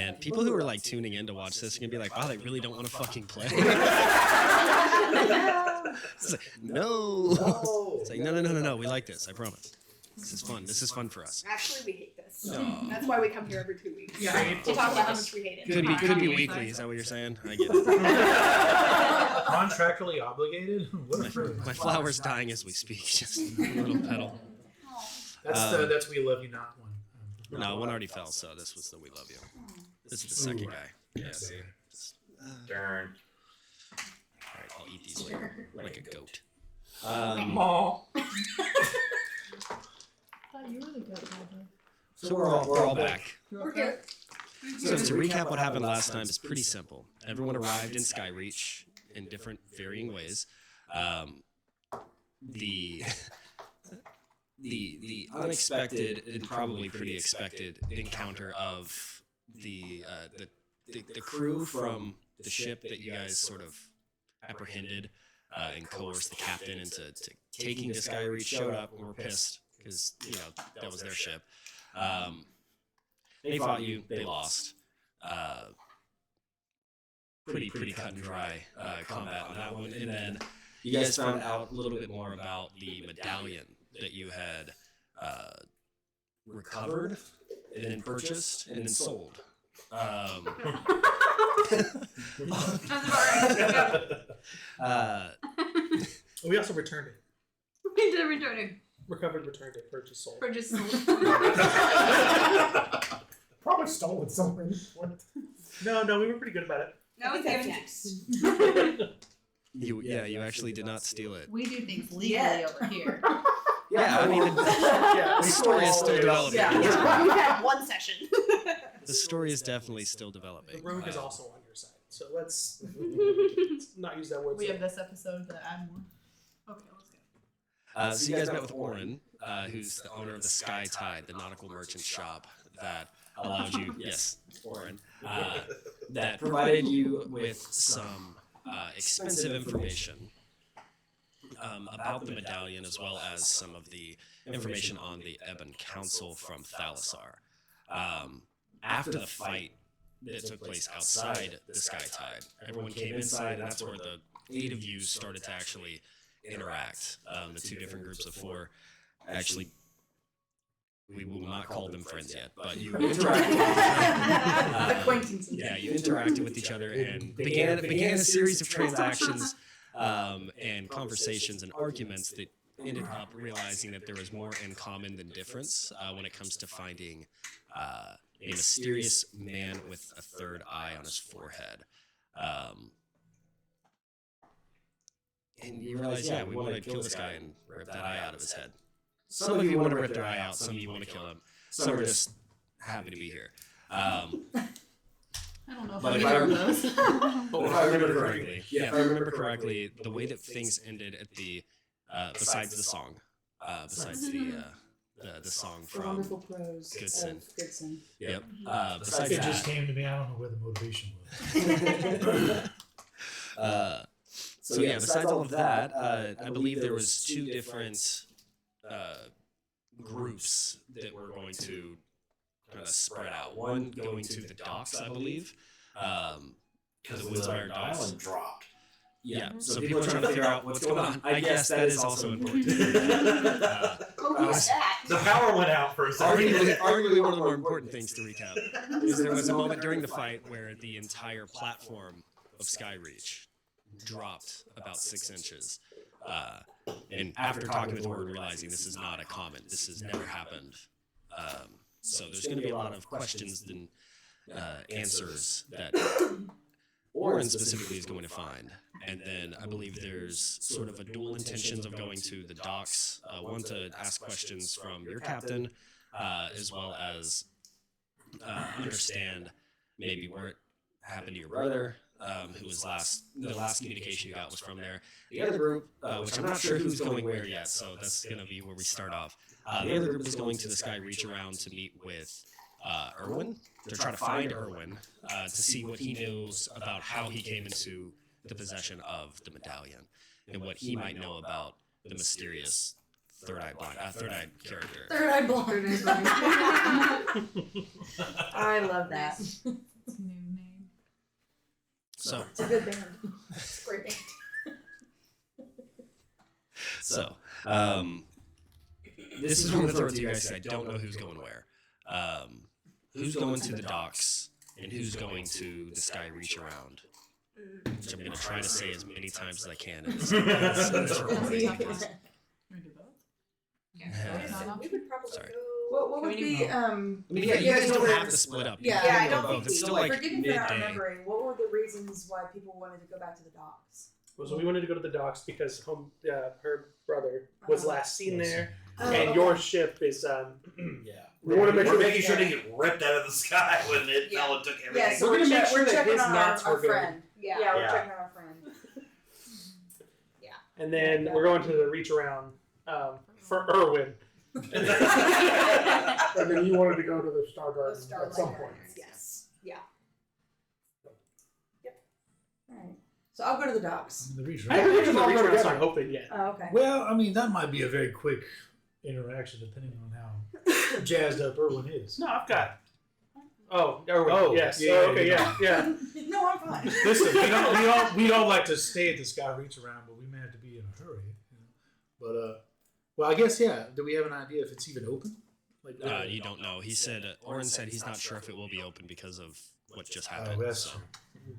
man, people who are like tuning in to watch this are gonna be like, wow, they really don't want to fucking play. It's like, no. It's like, no, we like this, I promise. This is fun. This is fun for us. Actually, we hate this. No. That's why we come here every 2 weeks. Yeah. To talk about how much we hate it. Could be weekly. Is that what you're saying? I get it. Contractually obligated? My flower's dying as we speak. Just a little petal. That's We Love You Not one. No, one already fell, so this was the We Love You. This is the second guy. Yeah, see? Darn. Alright, I'll eat these later. Like a goat. Aw. I thought you were the goat. So we're all back. We're good. So to recap what happened last time, it's pretty simple. Everyone arrived in Skyreach in different varying ways. The unexpected and probably pretty expected encounter of the crew from the ship that you guys sort of apprehended and coerced the captain into taking this Skyreach showed up and were pissed because that was their ship. They fought you. They lost. Pretty cut and dry combat on that one. And then you guys found out a little bit more about the medallion that you had recovered and then purchased and then sold. We also returned it. We did return it. Recovered, returned it, purchased, sold. Purchase sold. Probably stole it somewhere. No, we were pretty good about it. That was That's given. next. You actually did not steal it. We do things legally over here. Yeah, I mean, the story is still developing. Yeah. We've had one session. The story is definitely still The developing. rogue is also on your side, so let's not use that word. We have this episode to add more. Okay, let's go. So you guys met with Oren, who's the owner of the Sky Tide, the nautical merchant shop that allowed you, yes, Oren, that provided you with some expensive information about the medallion, as well as some of the information on the Ebon Council from Thalassar. After the fight that took place outside the Sky Tide, everyone came inside, and that's where the 8 of you started to actually interact. The 2 different groups of 4 actually, we will not call them friends yet, but you interacted. Acquaintances. Yeah, you interacted with each other and began a series of transactions and conversations and arguments that ended up realizing that there was more in common than difference when it comes to finding a mysterious man with a 3rd eye on his forehead. And you realize, yeah, we want to kill this guy and rip that eye out of his head. Some of you want to rip their eye out, some of you want to kill him, some are just happy to be here. I don't know if But either of those. If I remember correctly, the way that things ended at the besides the song, besides the song The from wonderful prose Goodson. of Goodson. Yep. Besides It just that, came to me. I don't know where the motivation was. so yeah, besides all of that, I believe there was 2 different groups that were going to kind of spread out. One going to the docks, I believe, because the Windspire docks. Island dropped. Yeah, so people are trying to figure out what's going on. I guess that is also important. Who's that? The power went out for a second. Arguably one of the more important things to recap is there was a moment during the fight where the entire platform of Skyreach dropped about 6 inches. And after talking with Oren, realizing this is not a common, this has never happened. So there's going to be a lot of questions and answers that Oren specifically is going to find. And then I believe there's sort of a dual intentions of going to the docks. One to ask questions from your captain, as well as understand maybe where it happened to your brother, who was the last communication you got was from there. The other group, which I'm not sure who's going where yet, so that's going to be where we start off. The other group is going to the Skyreach around to meet with Erwin, to try to find Erwin, to see what he knows about how he came into the possession of the medallion, and what he might know about the mysterious third-eyed character. Third eye blind. I love that. So, It's a good band. It's a great band. so, this is one of the things you guys say. I don't know who's going where. Who's going to the docks and who's going to the Sky Reach Around? Which I'm going to try to say as many times as I can in this recording. Can we do both? We would probably Sorry. go. What would be I mean, yeah, you guys don't have to split up. You Yeah, can I go don't both. think It's we still would. like Forgive me for not midday. remembering. What were the reasons why people wanted to go back to the docks? So we wanted to go to the docks because her brother was last seen there, Oh, and okay. your ship is Yeah. We want to make We're sure making sure they get ripped out of the sky when it Yeah. fell and took everything. Yeah, so We're we're, gonna make sure we're that checking his on knots our were good. friend. Yeah. Yeah, we're Yeah. checking on our friend. and then we're going to the reach around for Irwin. And then you wanted to go to the Star The Garden Starlight at some point. Gardens, yes. Yeah. Alright. So I'll go to the docks. The reach I around. haven't can the all reach go arounds together. aren't open yet. Oh, okay. Well, I mean, that might be a very quick interaction depending on how jazzed up Erwin is. No, I've got. Oh, Irwin. Oh, yes. yeah, Oh, okay, yeah. yeah. No, I'm fine. Listen, we don't like to stay at the Sky Reach Around, but we may have to be in a hurry. You know? But well, I guess yeah. Do we have an idea if it's even open? Like, You don't know. He said, Oren said he's not sure if it will be open because of what just oh, happened. that's so. true.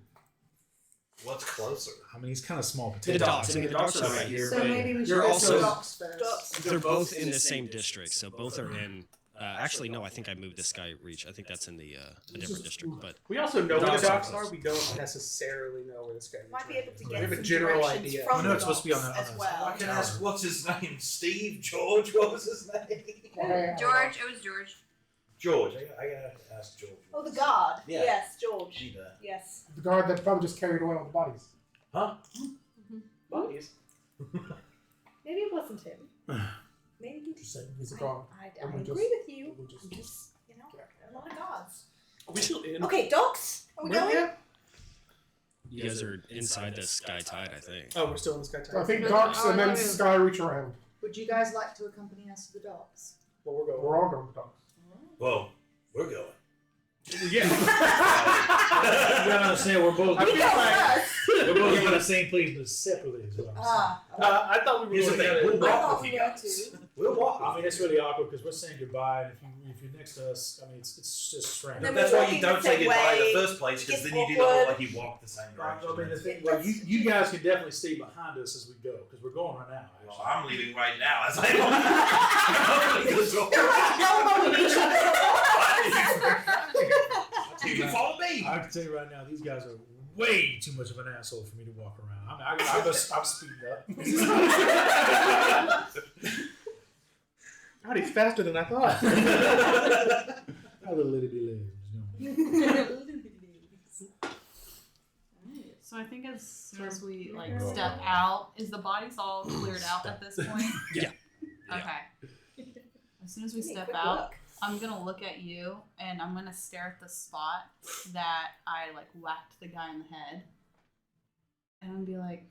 What's closer? I mean, he's kind of small The potato. docks. I mean, the docks are right here. So but maybe we should you're go to also- the docks first. They're both in the same district, so both are in. Actually, no. I think I moved the Sky Reach. I think that's in the a different district. But We also know where Docks the are docks close. are. We don't necessarily know where the sky Might be able to We get have a some general directions idea. from I know the it's supposed to be on docks the- as on the- well. I can ask, what's his name? Steve? George? What was his name? George, it was George. George. I gotta ask George. Oh, the god. Yeah. Yes, George. She died. Yes. The guard that probably just carried away all the bodies. Huh? Bodies. Maybe it wasn't him. Maybe he Just saying, he's a guard. I And we agree just- with you. we just- I'm just, you know, a lot of gods. Are we still in? Okay, docks. Are we going? Yeah. you guys are inside the Sky Tide, I think. Oh, we're still in the sky So I tower. think docks and then Sky Reach Around. Would you guys like to accompany us to the docks? Well, we're going. We're all going to docks. Whoa, we're going. Yeah. You gotta understand, we're both I feel like- we're both in the same place, but separately. Is what I'm saying. Ah, okay. I thought we were Here's going the thing. together. We'll I walk thought with we you were guys. too. We'll walk. I mean, it's really awkward because we're saying goodbye, and if you're next to us, I mean, it's just strange. And then That's we're why walking you don't the say same goodbye in way. the first place, because It's then you do the whole awkward. like you walk the same I mean, the direction. thing, well, you guys can definitely stay behind us as we go because we're going right now. Well, Actually. I'm leaving right now. As I You can follow me. I can tell you right now, these guys are way too much of an asshole for me to walk around. I'm speeding up. God, he's faster than I thought. How little itty bitty legs. So I think as soon as we like step out, is the bodies all cleared out at this point? Yeah. Okay. As soon as we Hey, step quick out, look. I'm gonna look at you and I'm gonna stare at the spot that I like whacked the guy in the head, and I'm gonna be like,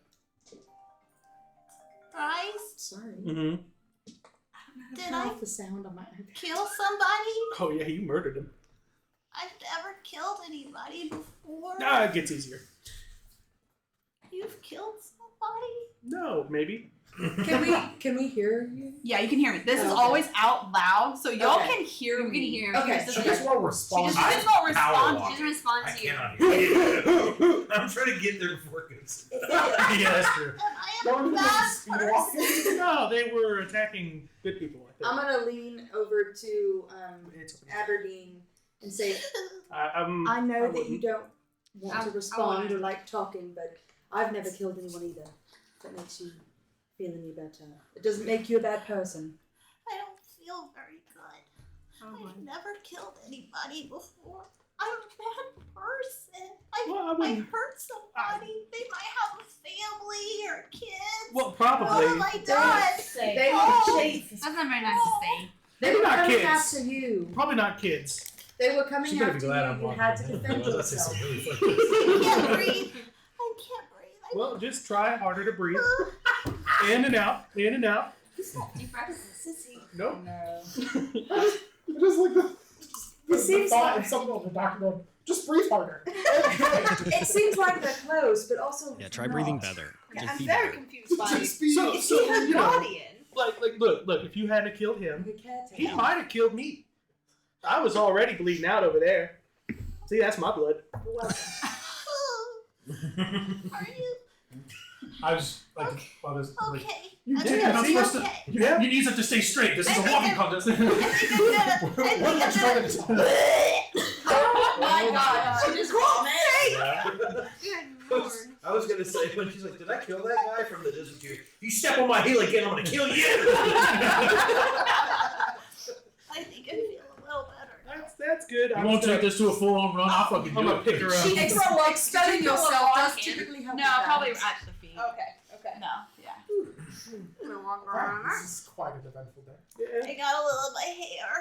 "Bryce, Sorry. Mm-hmm. Did I the sound on my kill somebody? Oh yeah, you murdered him. I've never killed anybody before. Ah, it gets easier. You've killed somebody? No, maybe. Can we hear you? Yeah, you can hear me. This is Okay. always out loud, so y'all Okay. can hear me. You can hear Okay. Here's She the just thing. won't She respond. just won't Power respond. walk. She doesn't respond I to you. cannot hear you. I'm trying to get there before it goes. Yeah, that's true. And I Don't am a even bad speed walk. person. No, they were attacking good people. I I'm think. gonna lean over to It's okay. Aberdeen and say, I'm, I know I that you wouldn't. don't want I to respond wouldn't. or like talking, but I've never killed anyone either. That makes you feel any better. It doesn't make you a bad person. I don't feel very good. Oh, I've never killed anybody before. I'm a bad person. Well, I I wouldn't- hurt somebody. They might have a family or kids. Well, What probably. have I done? Say. They Oh. were chasing. That's not very nice to say. They were Not coming kids. after you. Probably not kids. They were coming She better be after glad you. I'm You walking. had to defend Otherwise, I'd say yourself. some really fucked I can't up- breathe. I can't breathe. Well, just try harder to breathe. In and out. In and out. Deep breaths. Sissy. Nope. No. I just like the This seems thought like of something on the doctor going, just breathe harder. it seems like they're close, but also Yeah, try not. breathing better. Yeah, Just I'm be very better. confused by Just be- is he her you know, guardian? Like, look. If you hadn't killed him, Good caretaker. he might have killed me. I was already bleeding out over there. See, that's my blood. You're welcome. Are you I was like, like okay? you I did. think You're not I'm supposed to. okay. You, you need to stay straight. This is a walking contest. I think I'm gonna. Oh my god! She just called me. Good lord. I was gonna say when she's like, "Did I kill that guy from the distant future?" You step on my heel again, I'm gonna kill you. I think I feel a little better. That's good. You won't take this to a full-on run. I'll fucking I'm do gonna it. pick her up. Extending Go yourself does walking. typically help. No, with that. probably at the feet. Okay. No, yeah. No longer Wow, this is quite an eventful day. Yeah. I got a little of my hair.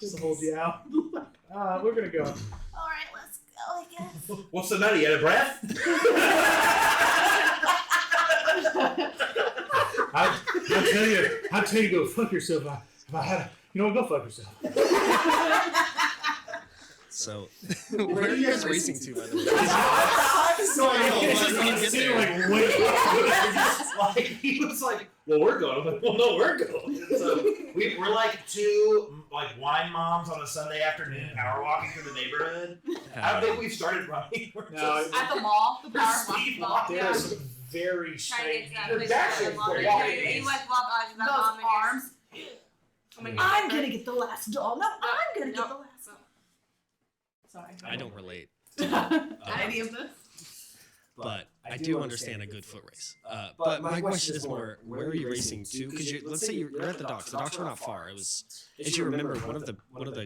Just to hold you out. We're gonna go. All right, let's go. I guess. What's the matter? You out of breath? I tell you, go fuck yourself. If I had, you know what, go fuck yourself. So, where are you guys racing to, by the way? Like he was like, "Well, we're going." I'm like, "Well, no, we're going." And so we're like two wine moms on a Sunday afternoon, power walking through the neighborhood. I don't think we've started running. We're No, At the mall, the power Speed walk. walk. Yeah. There's very Trying to strange. get They're that dashing, picture. they're You walking. like lock eyes with that Those mom in your- arms. Oh my God. I'm gonna get the last doll. No, I'm gonna get the last. Sorry. I don't relate. Any of this? But I do understand a good foot race. But my question is more, where are you racing to? Because let's say you're at the docks. The docks were not far. It was, as you remember, one of the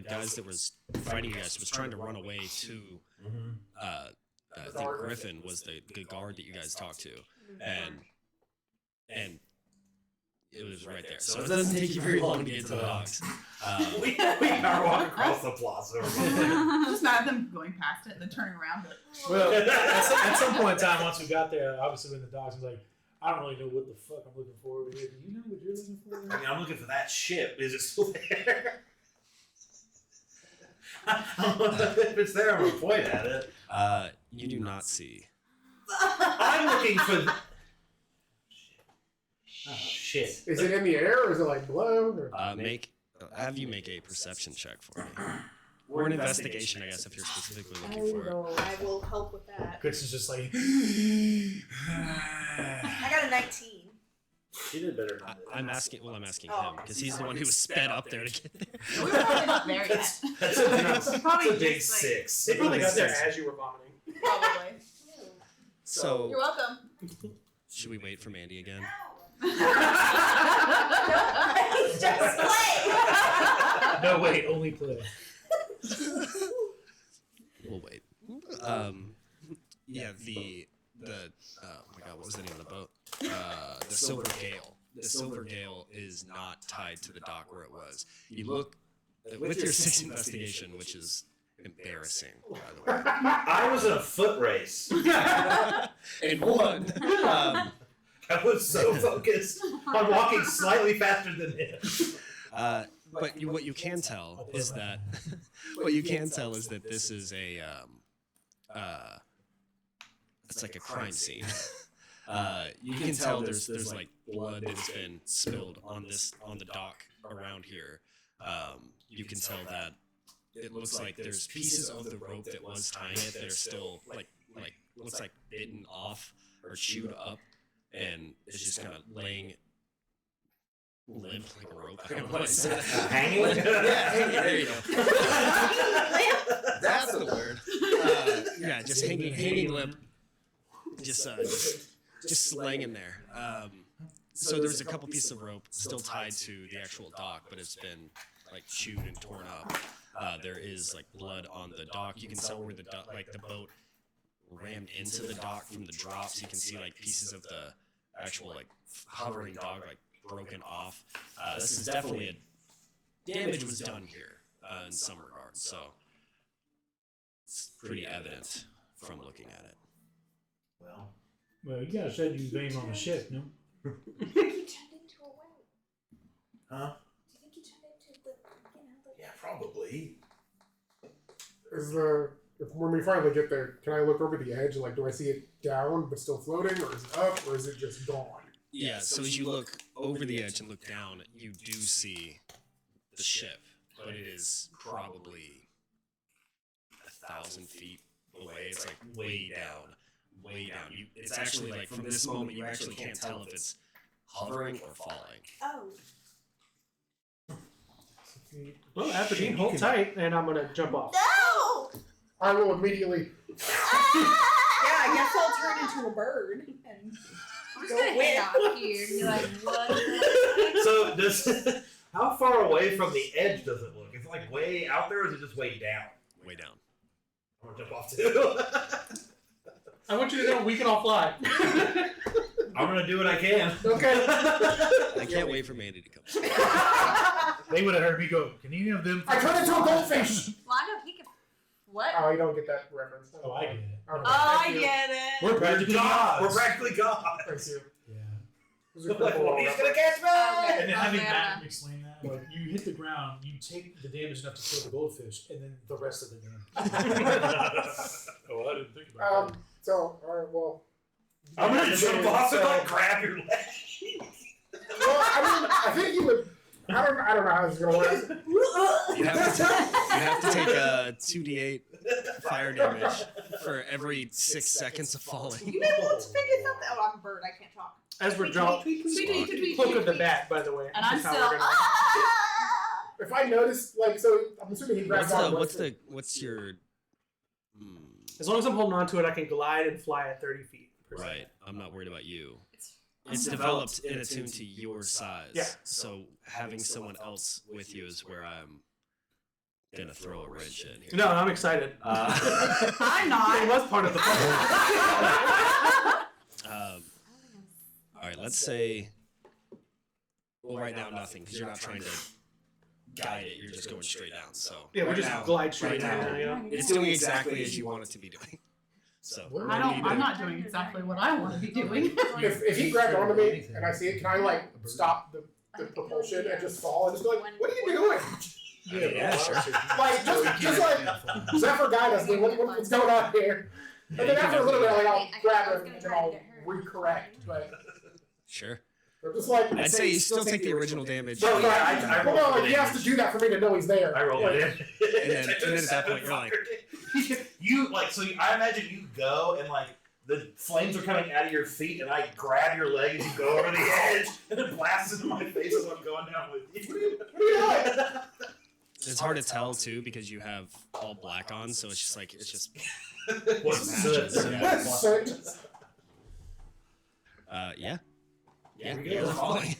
guys that was fighting you guys was trying to run away to. I think Griffin was the guard that you guys talked to, and it was right there. So it doesn't take you very long to get to the docks. We power walk across the plaza. Just mad at them going past it and then turning around. Well, at some point in time, once we got there, obviously when the dogs was like, I don't really know what the fuck I'm looking for over here. Do you know what you're looking for? I mean, I'm looking for that ship. Is it still there? If it's there, I'm gonna point at it. You do not see. I'm looking for. Oh shit! Is it in the air or is it like blown? Or? Have you make a perception check for me, or an investigation, I guess, if you're specifically looking for it. I will help with that. Chris is just like, I got a 19. She did better than I'm asking him because he's the one who was sped up there to get there. We're probably not there yet. That's Probably a big just, like- 6. They probably got there as you were vomiting. Probably. So, You're welcome. should we wait for Mandy again? He's just playing. no, wait, only play. We'll wait. Yeah, the oh my god, what was the name of the boat? The Silver Gale. The Silver Gale is not tied to the dock where it was. You look with your 6 investigation, which is embarrassing, by the way. I was in a foot race. And one. I was so focused on walking slightly faster than him. But what you can tell is that this is a it's like a crime scene. You can tell there's like blood that's been spilled on the dock around here. You can tell that it looks like there's pieces of the rope that was tying it that are still like looks like bitten off or chewed up, and it's just kind of laying limp like a rope. I don't know what I said. Hanging? Yeah, hanging. There you go. That's the word. Yeah, just hanging limp. Just laying in there. So there's a couple pieces of rope still tied to the actual dock, but it's been like chewed and torn up. There is like blood on the dock. You can tell where the boat rammed into the dock from the drops. You can see like pieces of the actual like hovering dog like broken off. This is definitely damage was done here in some regards. So it's pretty evident from looking at it. Well, you guys said you was aiming on the ship, no? You turned into a Huh? Do you think you turned into the Yeah, probably. Is when we finally get there, can I look over the edge? Like, do I see it down but still floating, or is it up, or is it just gone? Yeah, so as you look over the edge and look down, you do see the ship, but it is probably 1,000 feet away. It's like way down, way down. It's actually like from this moment, you actually can't tell if it's hovering or falling. Oh. Well, after being hold tight, and I'm gonna jump off. No! I will immediately. Yeah, I guess I'll turn into a bird. And I'm just gonna hang out here and be like, what? So does how far away from the edge does it look? Is it like way out there, or is it just way down? Way down. I'm gonna jump off too. I want you to know we can all fly. I'm gonna do what I can. Okay. I can't wait for Mandy to come. They would have heard me go, can any of them... I turn into a goldfish! Well, I know he can. What? Oh, you don't get that reference. Oh, I get it. Okay, Oh, thank I you. get it. We're practically gods. We're practically gods. Thank you. Yeah. Those are cool Well, he's references. gonna catch me. Okay. And then having Okay, Matt explain that, like, you hit the ground, you take the damage enough to kill the goldfish, and then the rest of the damage. Oh, I didn't think about that. So, alright, well. I'm gonna jump off and like So- grab your leg. Well, I mean, I think you would. I don't know how this is gonna work. You have to take a 2d8 fire damage for every 6 seconds of falling. you may want to figure something. Oh, I'm a bird. I can't talk. As we're jumping, Tweet. look at the bat, by the way. And I'm That's how still. we're gonna- If I notice, like, so I'm assuming he grabs on. What's your As long as I'm holding on to it, I can glide and fly at 30 feet. right? I'm not worried about you. I'm It's so- developed in attune to your size. Yeah. So having someone else with you is where I'm gonna throw a wrench in here. No, I'm excited. I'm It not. was part of the plan. All right, let's say. Well, right now nothing because you're not trying to guide it. You're just going straight down. So Yeah, we right just now- glide straight right down. now, You know? it's doing exactly as you want it to be doing. So What? I'm not doing exactly what I want to be doing. If he grabbed onto me and I see it, can I like stop the propulsion and just fall and just be like, what are you doing? Yeah, sure. Like just like Zephyr guide us. What's going on here? And then after a little bit, like I'll grab him and then I'll recorrect. But Sure. I'm just like, I'd say you still take the original damage. Well, and yeah, I well, no, rolled like he has to do that for me to know he's there. I rolled it in. then at that point, you're like- you like so. I imagine you go and like the flames are coming out of your feet, and I grab your leg as you go over the edge, and it blasts into my face as I'm going down with you. What are you doing? It's hard to tell too because you have all black on, so it's just like What's matches, this? yeah. So, Yeah. Yeah, Here we you guys go. are falling.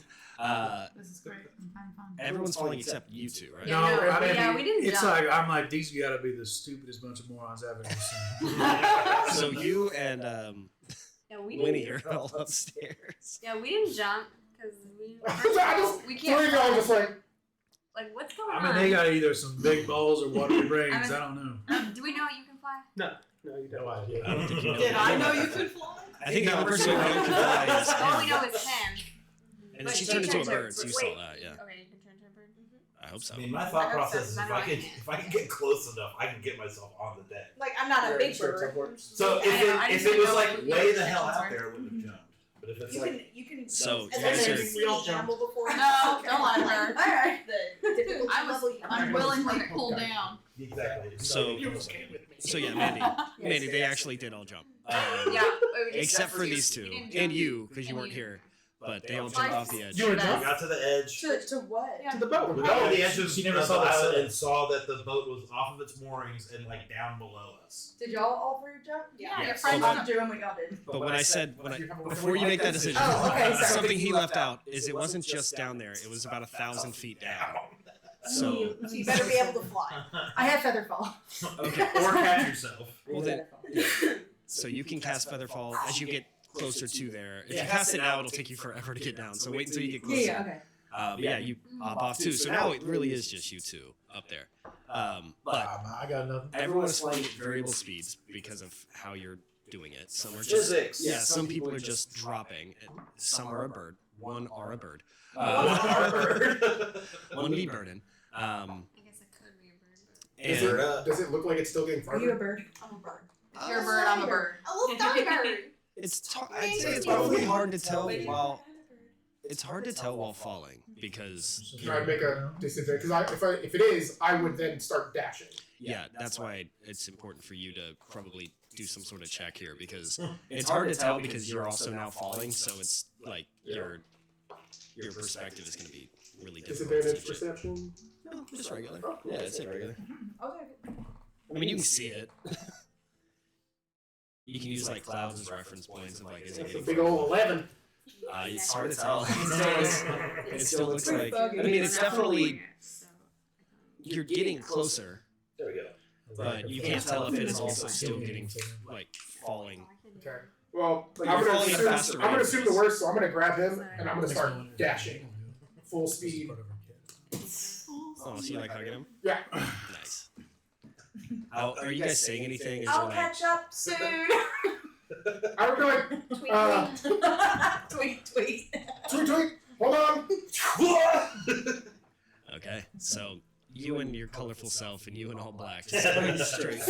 This is great. I'm having fun. Everyone's falling except you two, right? No, Yeah, I mean, yeah, we didn't it's jump. like, I'm like, these gotta be the stupidest bunch of morons I've ever seen. So you and Yeah, we Winnie didn't. are all upstairs. Yeah, we didn't jump because I just we three of can't. y'all just like, Like, what's going I mean, on? they got either some big balls or watery brains, I mean- I don't know. Do we know you can fly? No, you don't. No idea. I don't think you know. Did I know you could fly? I think the only person who knows you can fly is All we him. know is him. And then But she she turned into a turned to- bird, so you wait. saw that, yeah. Okay, you can turn to a bird. I hope so. I mean, my I thought hope so, process is because I know I if I can get close enough, I can get myself on the deck. Like, I'm not a You're big sure bird. teleport. So I know, I if just it didn't was know like what way your the hell restrictions out were. there, it wouldn't have jumped. But if it's You like can. So As you long guys as are- you've seen me gamble before. No, don't lie to her. All right. The typical I was level you- unwillingly pulled down. exactly. So yeah, Mandy, they actually did all jump. Yeah, we just- Except for you- these you two didn't and jump. you, because you And weren't you. here. But they all jumped off the edge. You were We drunk? got to the edge. To what? Yeah. To the boat. We got to the edge of She never the saw the island sun. and saw that the boat was off of its moorings and like down below us. Did y'all all three jump? Yeah, your Yes. friends I'm jumped. doing what y'all did. But when I said, before you make that decision, Oh, okay, sorry. something he left out is it wasn't just down there, it was about 1,000 feet down. So, So you better be able to fly. I have feather fall. okay. Or catch yourself. Well, then, so you can cast Featherfall as you get closer to there. If you Yeah. cast it now, it'll take you forever to get down. So wait until you get Yeah, closer. yeah, okay. Yeah, you hop off too. So now it really is just you two up there. But I got nothing. everyone is flying at variable speeds because of how you're doing it. Some are just Physics. yeah. Some people are just dropping. Some are a bird. one are a bird. One One be burden. I guess it could be a bird, but. And Does it look like it's still getting Are you a farther? bird? I'm a bird. If you're a bird, I'm a bird. A little tiny bird. I'd say it's probably hard to tell while it's hard to tell while falling because Try and make a disadvantage. Because if it is, I would then start dashing. yeah, that's why it's important for you to probably do some sort of check here because it's hard to tell because you're also now falling, so it's like your perspective is going to be really difficult. Disadvantage perception. No, just regular. Yeah, it's regular. Okay. I mean, you can see it. You can use like clouds as reference points of like is it That's a getting big old 11. it's hard to tell. It still looks like. I mean, it's definitely you're getting closer, There we go. but you can't tell if it is also still getting like falling. Okay. Well, Like, I'm you're gonna falling at a assume, faster I'm gonna rate. assume the worst, so I'm gonna grab him and I'm gonna start dashing. Full speed. Oh, so you like hugging him? Yeah. Nice. Are you guys saying anything? Is I'll there, like, catch up soon. I'm going. Tweet, tweet. Tweet, tweet. Tweet, tweet. Hold on. okay, so you and your colorful self and you in all black just going straight.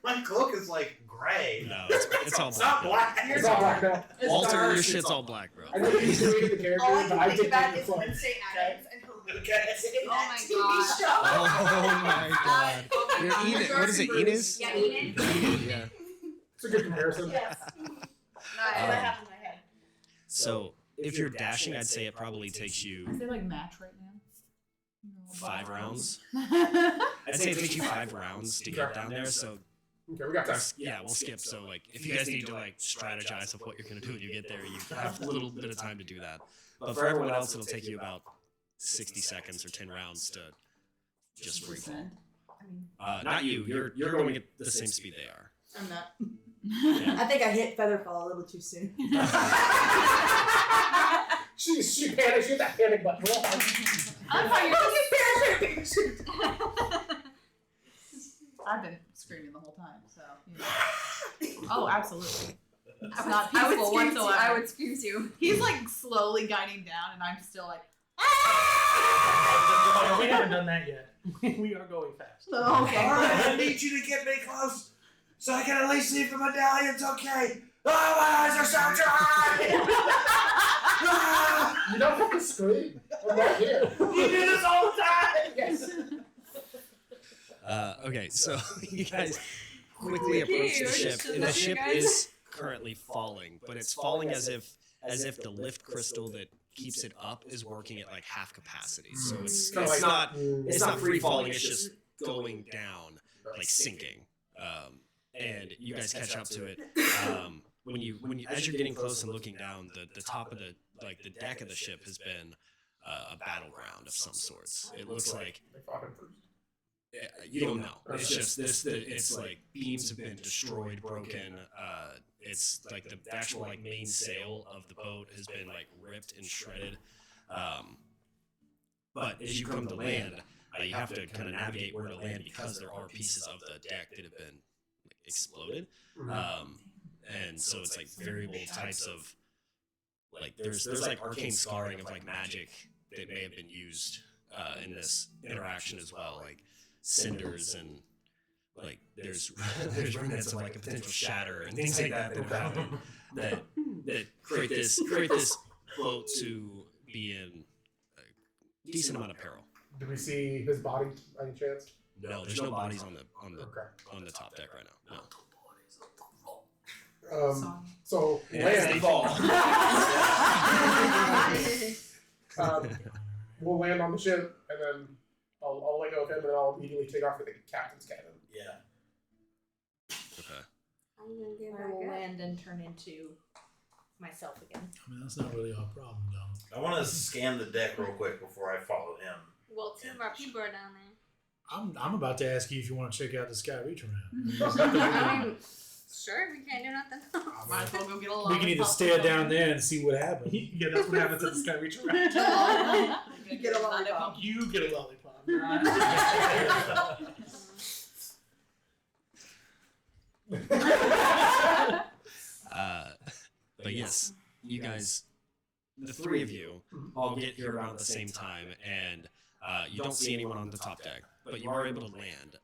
My cloak is like gray. No, it's all It's not black. black. It's all black now. Walter, your shit's all black, bro. I know you created the character, All I but can I think did about the is cloak. Wednesday Addams and her Okay. in Oh that my TV God. show. Oh my god. Oh my You're God. Enid. What is it? Enos? Yeah, Enid. Enid, yeah. It's a good comparison. Yes. Nice. That's what I have in my head. So if you're dashing, I'd say it probably takes you Is it like match right now? 5 rounds. I'd I'd say it takes you 5 rounds to get down there. So Okay, we got that. yeah, we'll skip. So like, if you guys need to like strategize of what you're gonna do when you get there, you have a little bit of time to do that. But for everyone else, it'll take you about 60 seconds or 10 rounds to just free fall. Not you. You're going at the same speed they are. I'm not. I think I hit Featherfall a little too soon. She panicked. She hit that panic button. I'm fine. You're just I've been screaming the whole time, so. You know. Oh, absolutely. It's not I would peaceful scream too. whatsoever. I would scream too. He's like slowly guiding down, and I'm still like. Oh, we haven't done that yet. We are going fast. Oh, okay. I need you to get me close so I can at least see if the medallion's okay. Oh, my eyes are so dry. You don't have to scream. I'm right here. You do this all the time. Yes. Okay, so you guys quickly approach the ship, and the ship is currently falling, but it's falling as if the lift crystal that keeps it up is working at like half capacity. So it's not free falling; it's just going down, like sinking. And you guys catch up to it. When you as you're getting close and looking down, the top of the deck of the ship has been a battleground of some sorts. It looks like. You don't know. It's just it's like beams have been destroyed, broken. It's like the actual like main sail of the boat has been like ripped and shredded. But as you come to land, you have to kind of navigate where to land because there are pieces of the deck that have been like, exploded. And so it's like variable types of like there's like arcane scarring of like magic that may have been used in this interaction as well. Like cinders and like there's remnants of like a potential shatter and things like that have happened that create this boat to be in a decent amount of peril. Do we see his body by any chance? No, there's no bodies on the top deck right now. No. So As they fall. We'll land on the ship and then I'll let go of him and then I'll immediately take off to the captain's cabin. Yeah. Okay. I'm gonna get I back will up. land and turn into myself again. I mean, that's not really our problem, though. I want to scan the deck real quick before I follow him. Well, two of our people are down there. I'm about to ask you if you want to check out the Sky Reach around. I mean, sure, we can't do nothing. Might as well go get a We can either stare down there and see what happens. Yeah, that's what happens at the Sky Reach around. You get a lollipop. You get a lollipop. But yes, you guys, the three of you, all get here around at the same time, and you don't see anyone on the top deck, but you are able to land.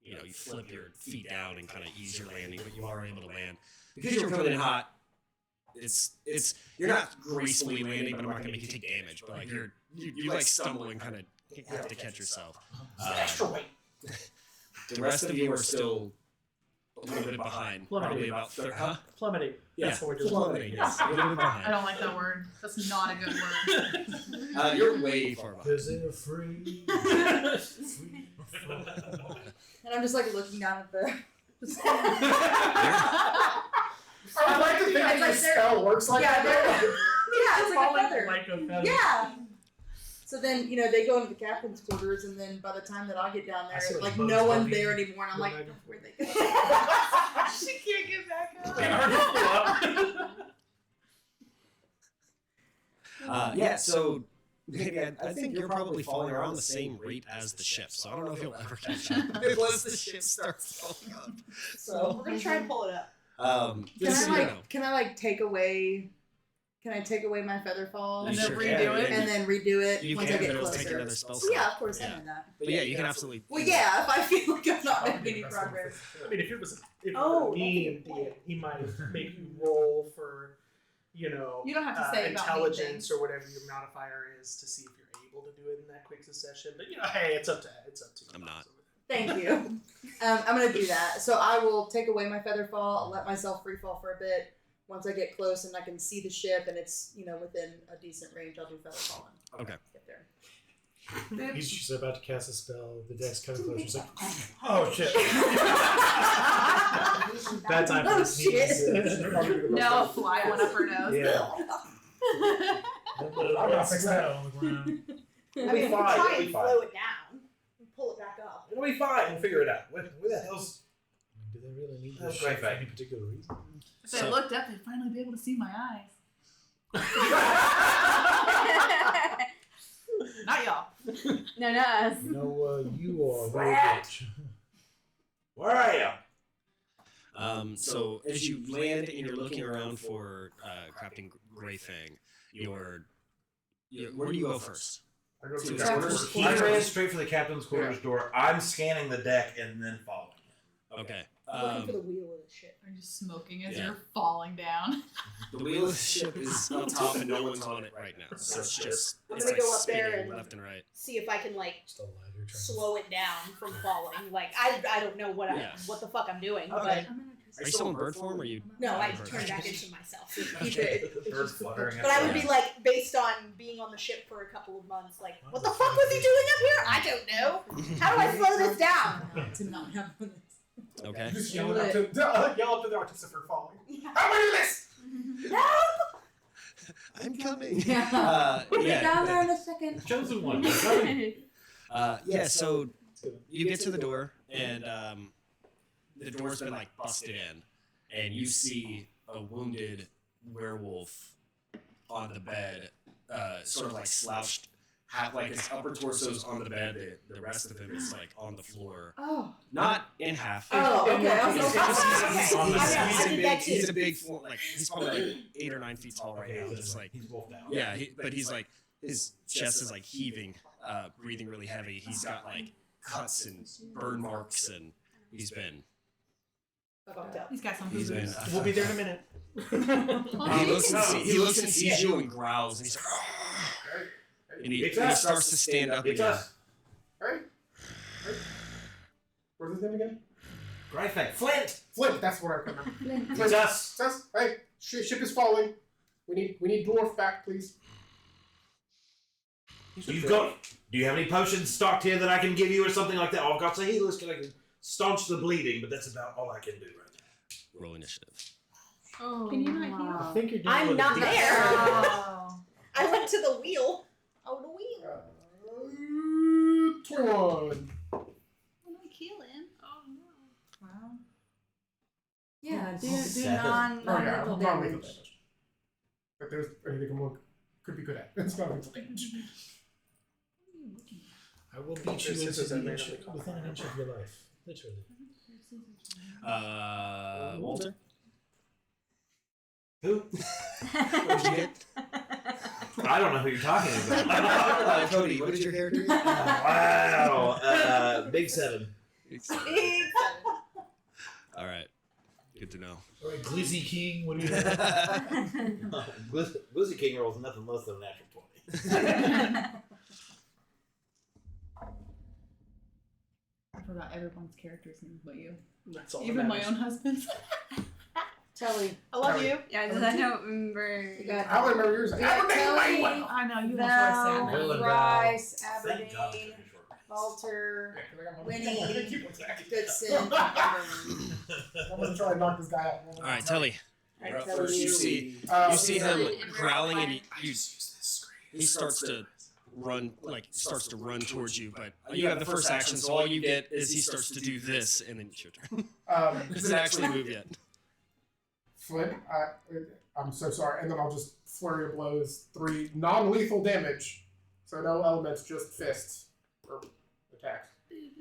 You flip your feet down and kind of ease your landing, but you are able to land because you're coming in hot. It's you're not gracefully landing, but I'm not gonna make you take damage. But like you like stumble and kind of have to catch yourself. Extra weight. The rest of you are still a little bit behind, probably about Plummeting. Yeah, That's what we're doing. plummeting. Yes, a little bit I behind. don't like that word. That's not a good word. You're way far behind. Because they're free. And I'm just like looking down at the. I like to think that the spell works like that. Yeah, it's like a feather. Like a feather. Yeah. So then, they go into the captain's quarters, and then by the time that I get down I see there, what like Bugs no one's Bunny there anymore, and I'm like, did. where'd they go? She can't get back up. So maybe I think you're probably falling around the same rate as the ship, so I don't know if you'll ever catch up unless the ship starts falling up. We're gonna try and pull it up. Can I take away? Can I take away my feather fall And then sure redo can. it? and then redo it You once can, I get but it'll closer? take another spell Well, slot. yeah, of course I Yeah. know that. But yeah, you can absolutely. Well, yeah, if I feel like I'm not making any progress. I mean, if it was me that's a and good Dia, he might make you roll for, You don't have to say about intelligence things. or whatever your modifier is to see if you're able to do it in that quick succession. But hey, it's up to you. I'm not. Thank you. I'm gonna do that. So I will take away my feather fall. I'll let myself free fall for a bit. Once I get close and I can see the ship and it's within a decent range, I'll do feather falling. Okay. Get there. He's just about to cast a spell. The deck's coming closer. He's like, oh shit. Bad time for Oh, the sneeze. No, a fly went up her nose. Yeah. I'm not fixing that. on the ground. It'll I be mean, fine. try It'll be and fine. slow it down and pull it back up. It'll be fine. We'll figure it out. Where the hell's? Do they really need That's this great shit for fact. any particular reason? If they looked up, they'd finally be able to see my eyes. Not y'all. No, not us. No, you are very bitch. Where are you? So as you land and you're looking around for Captain Greyfang, where do you go first? I go to To the his quarters. quarters. He ran straight for the captain's quarters door. I'm scanning the deck and then following him. Okay. Looking for the wheel of the ship. Are you smoking as Yeah. you're falling down? The wheel of the ship is up top and no one's on it right now, so it's just I'm it's gonna like go up there spinning and- left and right. See if I can Just a lighter trying to slow it down from falling. Like I don't know Yeah. what the fuck I'm doing, Okay. but Are you still in bird form, or you? no, I Bird. turned back into myself. Keep it. The bird fluttering. But I would be like, based on being on the ship for a couple of months, like, what the fuck was he doing up here? I don't know. How do I slow this down? To not have this. Okay. Just yell up to the artist for falling. How do I do this? I'm coming. Yeah. We'll yeah. get down there in a second. Chosen one. So you get to the door, and the door's been like busted in, and you see a wounded werewolf on the bed, sort of like slouched, like his upper torso's on the bed, the rest of him is like on the floor, Oh. not in half. Oh, okay. I was okay. He's a big, like he's probably like 8 or 9 feet tall right now, just like He's wolfed down. yeah, but he's like his chest is like heaving, breathing really heavy. He's got like cuts and burn marks, and he's been. Fucked up. He's got some He's been. We'll be there in a minute. He looks and sees you and growls, and he's like, "Argh!" and he starts to stand up It's again. us. Right? Where's his name again? Greyfang. Flint. Flint. That's what I remember. It's us. It's us. Hey, ship is falling. We need dwarf back, please. You've got. Do you have any potions stocked here that I can give you or something like that? Oh, I've got some healers that I can staunch the bleeding, but that's about all I can do right now. Roll initiative. Oh, Can you not hear? I think you're I'm with not a- there. Oh. I went to the wheel. Oh, the wheel. 21. What do we kill him? Oh no. Wow. Yeah, do Seven. non-lethal damage. If there's anything more could be good at. It's not lethal damage. I will beat you This into is a the man inch, of the within an inch of your life. Literally. Walter. Who? What did you get? I don't know who you're talking about. Cody, what is your character get? Wow. Big 7. All right. Good to know. All right, Glizzy King, what do you have? Glizzy King rolls nothing less than a natural 20. I forgot everyone's character's name but you. That's all. Even my own husband's. Telly. I love Telly. you. Yeah, because I don't remember. You got I don't remember yours. We got Telly, I know you Val, have Val and Rice, Thank God Aberdeen, it's pretty short. Walter, Winnie, Goodson. Goodson, and Everman. I'm gonna try and knock this guy out. All right, Telly. Alright, You're up Telly. first. You see him growling, and he starts to run towards you. But you have the first action, so all you get is he starts to do this, and then it's your turn. He doesn't actually move yet. Flip. I'm so sorry. And then I'll just flurry of blows. 3 non-lethal damage. So no elements, just fists or attacks.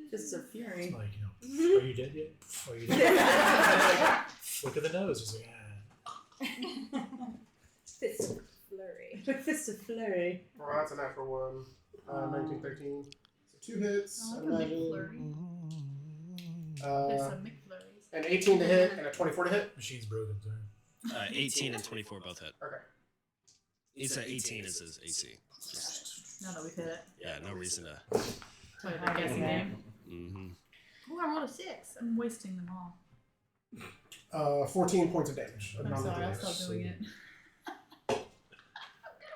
Fists of Fury. Like, are you dead yet? Are you dead? Look at the nose. It's like, Fist of Flurry. Fist of Flurry. Well, that's a natural 1. 19, 13. So 2 hits. Oh, I like a imagine. McFlurry. There's some McFlurries. An 18 to hit and a 24 to hit. machine's broken, sorry. 18 and 24 both hit. Okay. He said 18 is his AC. Now that we've hit it. Yeah, no reason to. Wait, I guess game. Mm-hmm. Oh, I rolled a 6. I'm wasting them all. 14 points of damage. I'm sorry, I'll stop doing it.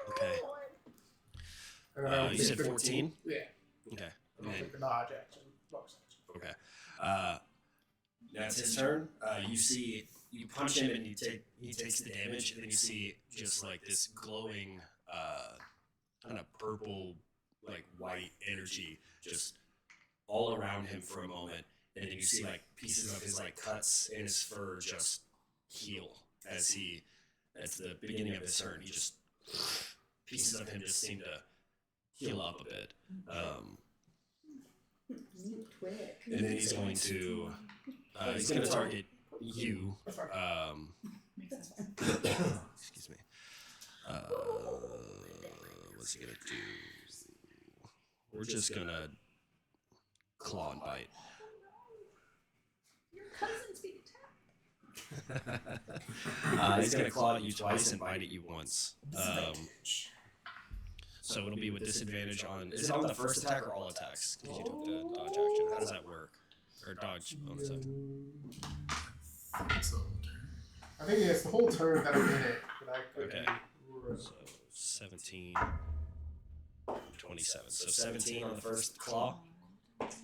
Okay. And then I'll You take said 14? Yeah. Okay. I'll And then, take the dodge action. Bonus action. okay. That's his turn. You see, you punch him and he takes the damage, and then you see just like this glowing, kind of purple, like white energy just all around him for a moment, and then you see like pieces of his like cuts in his fur just heal as the beginning of his turn. He just pieces of him just seem to heal up a bit. Quick. And then he's going to target you. Makes sense. Excuse me. What's he gonna do? We're just gonna claw and bite. Your cousin's being attacked. He's gonna claw at you twice and bite at you once. So it'll be with disadvantage on. Is it on the first attack or all attacks? Because you took the dodge action. How does that work? Or dodge bonus action? It's the whole turn. I think it's the whole turn that I'm in it. But I could Okay. be- So 17, 27. So 17 on the first claw.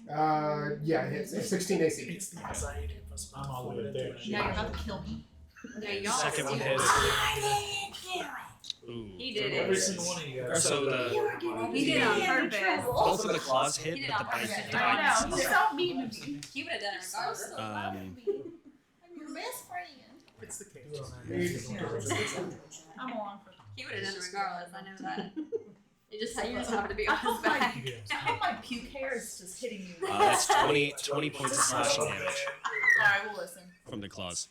Yeah, it's 16 AC. It's the anxiety of us. I'm all the way there. Now you're about to kill me. Yeah, y'all. Second one hits. Ooh. He did Every it. single one of you Or guys. so the He did it on purpose. both of the claws hit, He did but the it on bite purpose. did I not. know. Stop beating me. He would have done it regardless. I'm your best friend. It's the case. I'm along for He would have done it regardless. I know that. It just you just happened to be on I his hope my, back. I hope my puke hair is just hitting you. That's 20 points of slashing damage Alright, we'll listen. from the claws.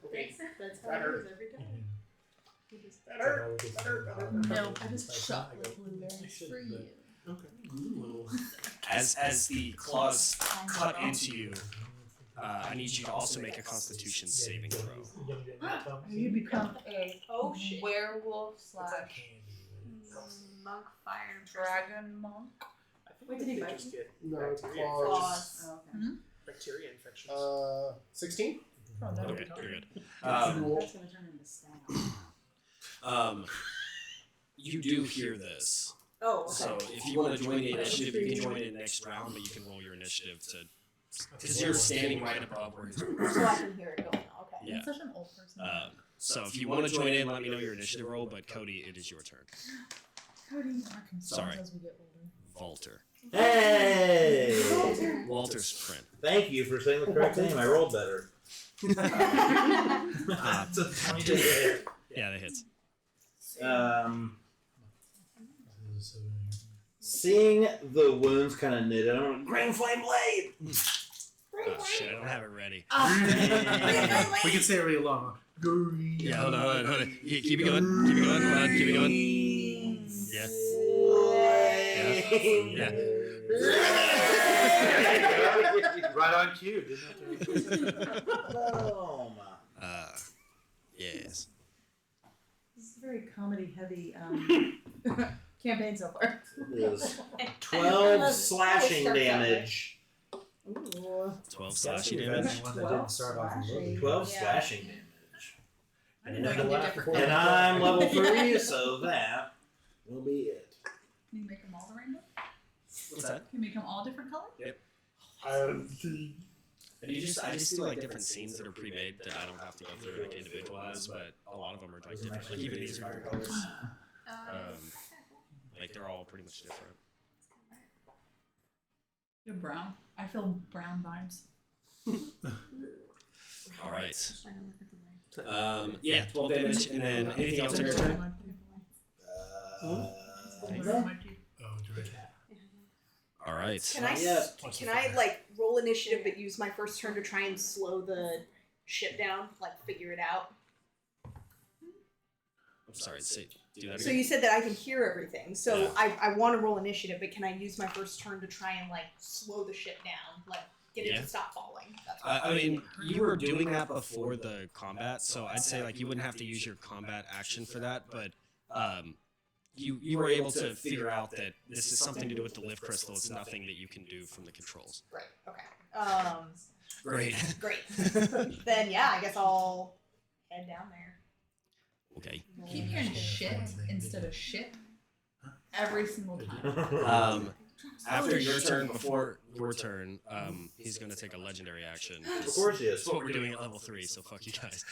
Okay. That's how it is every time. No, I just shot with blueberries for you. As the claws cut into you, I need you to also make a Constitution saving throw. You become a werewolf Monk fire dragon monk. Wait, did he bite you? No, it's claws. Claws. Oh, okay. Bacteria infections. 16? Okay, you're good. That's gonna turn into stab. You do hear this. Oh, okay. So if you want to join the initiative, you can join it next round, but you can roll your initiative to, because you're standing right above where he's. So I can hear it going. Okay. Yeah. I'm such an old person. So if you want to join in, let me know your initiative roll. But Cody, it is your turn. Cody, our concerns Sorry. as we get older. Walter. Hey! Walter's friend. Thank you for saying the correct name. I rolled better. It's a 20 to hit. Yeah, that hits. Seeing the wounds kind of knitted, I'm going, Green Flame Blade! Oh shit, I don't have it ready. We can say it really long. Green. Yeah, hold on. Keep it going. Keep it going. Hold on, keep it going. Yeah. Yeah. Right on cue. Didn't have to. Yes. This is a very comedy-heavy campaign so far. It is 12 slashing damage. Ooh. 12 slashing damage. One that didn't start off as low. 12 Yeah. slashing damage. I didn't know you could do different And colors. I'm level 3, so that will be it. Can you make them all the rainbow? What's that? Can you make them all different colors? And I just do like different scenes that are pre-made that I don't have to go through like individualize, but a lot of them are like different. Like even these are different colors. Like they're all pretty much different. You're brown. I feel brown vibes. All right. Yeah, 12 damage, and then anything else on your turn? Oh, All right. Can I like roll initiative but use my first turn to try and slow the ship down, like figure it out? I'm sorry. Do that So again. you said that I can hear everything. So Yeah. I want to roll initiative, but can I use my first turn to try and like slow the ship down, like get it Yeah. to stop falling? That's what I mean, you were doing that before the combat, so I'd say like you wouldn't have to use your combat action for that, but you were able to figure out that this is something to do with the lift crystal. It's nothing that you can do from the controls. Right. Okay. Great. Great. Then yeah, I guess I'll head down there. Okay. Keep hearing shit instead of shit every single time. After your turn, before your turn, he's going to take a legendary action. Of course he is. That's what we're doing at level 3, so fuck you guys.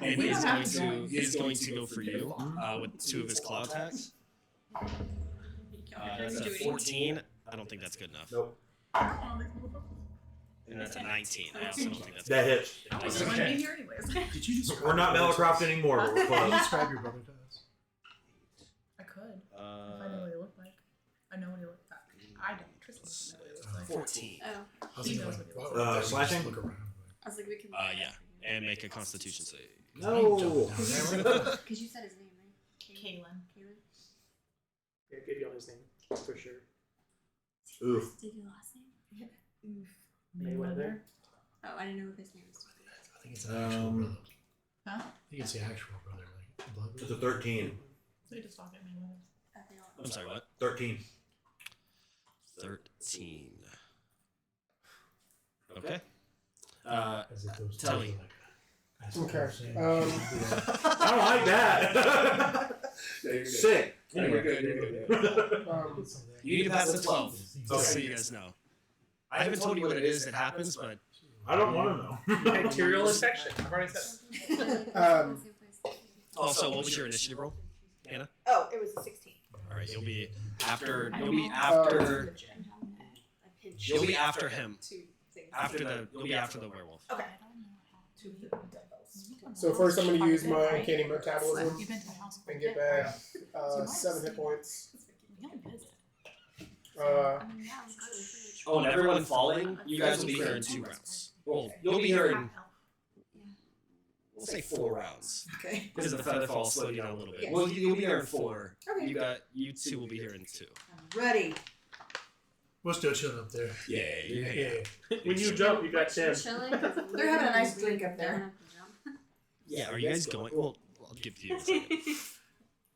And We he's don't going have to to join. he's going to go for you with 2 of his claw attacks. That's a 14. I don't think that's good enough. Nope. And that's a 19. I also don't think that's That good hits. I was going to be here anyways. Did you describe We're not Melicroft anymore, but we're Can you close. describe your brother to us? I could. If I know what he looked like. I know what he looked like. I don't. Tristan doesn't know what he looks like. 14. Oh, I was He thinking, knows like, what wow, he just slashing? Look around. I was like, we can. Yeah. And make a constitution save. No. Because you said his name, right? Kaylin. Yeah, give you all his name for sure. Oof. Did your last name? Oof. Mayweather. Oh, I didn't know what his name was. I think it's an actual brother. Huh? I think it's the actual brother, like blood It's brother. a 13. So you just talk at me. I'm sorry, what? 13. 13. Okay. As if those Tully. two, like, Okay. I don't like that. Sick. You're good. You're good. You need to pass the 12, just so Okay. you guys know. I haven't told you what it is that happens, but I don't want to know. Bacterial infection. I've already said it. also, what was your initiative roll, Anna? Oh, it was a 16. All right, you'll be after I him. pinch. You'll be after him. 2 things. You'll be after the werewolf. Okay. So first I'm going to use my uncanny metabolism You've been to my house. and get back 7 hit points. Oh, and everyone falling, you guys will be here in 2 rounds. Well, you'll be here in, we'll say 4 rounds. Okay. Because the feather fall slowed you down a little bit. Yes. Well, you'll be here in 4. Okay. You 2 will be here in 2. I'm ready. We're still chilling up there. Yeah. When you jump, you got 10. They're having a nice drink up there. Yeah, are you guys going? Well, I'll give you a second.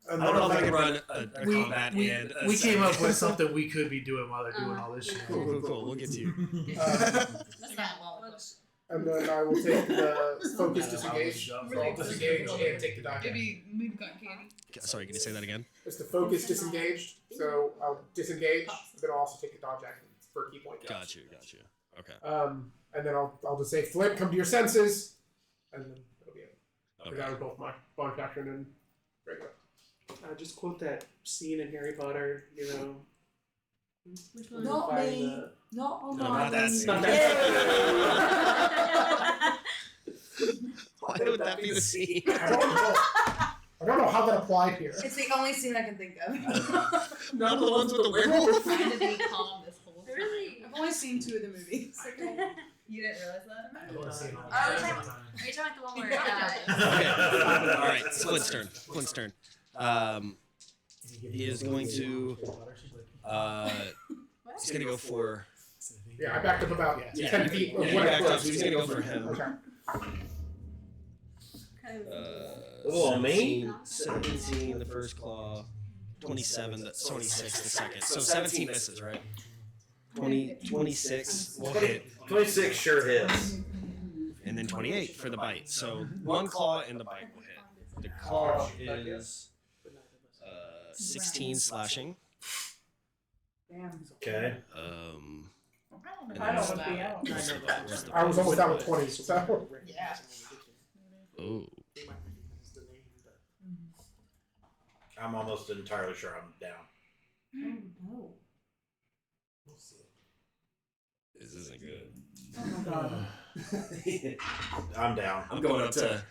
And I don't know if I then can run a We, combat we, and a we came up second. with something we could be doing while they're doing all this shit. Cool. We'll get to you. That's not long. And then I will take the focus disengage. So I'll disengage and take the dodge. Maybe we've got candy. Sorry, can you say that again? It's the focus disengaged. So I'll disengage, then I'll also take the dodge action for a key point. Got you. Okay. And then I'll just say, Flint, come to your senses. And then it'll be it. Okay. That was both my bonus action and regular. Just quote that scene in Harry Potter, you know. Which one? Not Find me. the- Not on No, my not that scene. Not Why would that be the scene? I don't know how that applied here. It's the only scene I can think of. Not the ones with the werewolf. Trying to be calm this whole time. Really? I've only seen 2 of the movies. You didn't realize that? I want to see it all. Oh, we're talking about the one where Okay. All right. It's Clint's turn. Clint's turn. He is going to. He's gonna go for. Yeah, I backed up about Yeah, 10 feet. Yeah, he backed up, so he's gonna go for him. Okay. Oh, me? 17 the first claw, 27 the 26 the second. So 17 misses, right? 26 will hit, 26 sure hits. and then 28 for the bite. So one claw and the bite will hit. The claw is 16 slashing. Okay. And I then don't want to be out. where's the I was almost down with 20, so. Yeah. Oh. I'm almost entirely sure I'm down. Oh, This isn't good. oh my god. I'm down. I'm going up to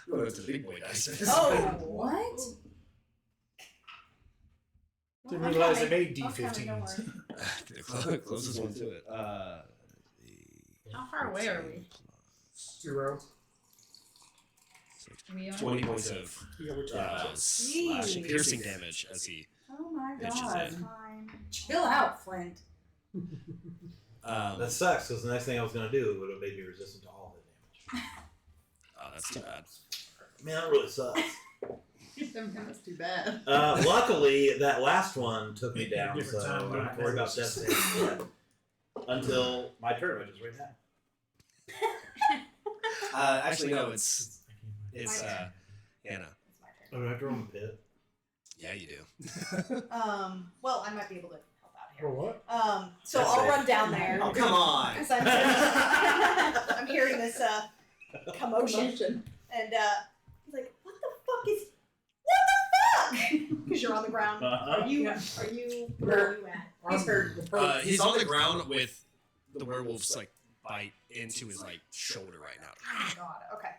the big boy dice. Oh, what? Didn't realize they made D15s. The closest one to it. How far away are we? 2 rounds. We are? 20 points of Yeah, which slashing, piercing damage as he Oh my pitches god. in. Chill out, Flint. That sucks because the next thing I was going to do would have made me resistant to all the damage. Oh, that's too bad. Man, that really sucks. That's too bad. Luckily, that last one took me down, Different so I time, don't have to worry about death saves yet. Until my turn, which is right now. Actually, no, it's Anna. Oh, do I have to roll in the pit? Yeah, you do. Well, I might be able to help out here. Or what? So That's I'll safe. run down there. Oh, come on. Because I'm hearing this commotion. And he's like, what the fuck? Because you're on the ground. Uh-huh. Are you where are you at? He's hurt. He's on the ground with the werewolf's like bite into his like shoulder right now. Oh my god. Okay.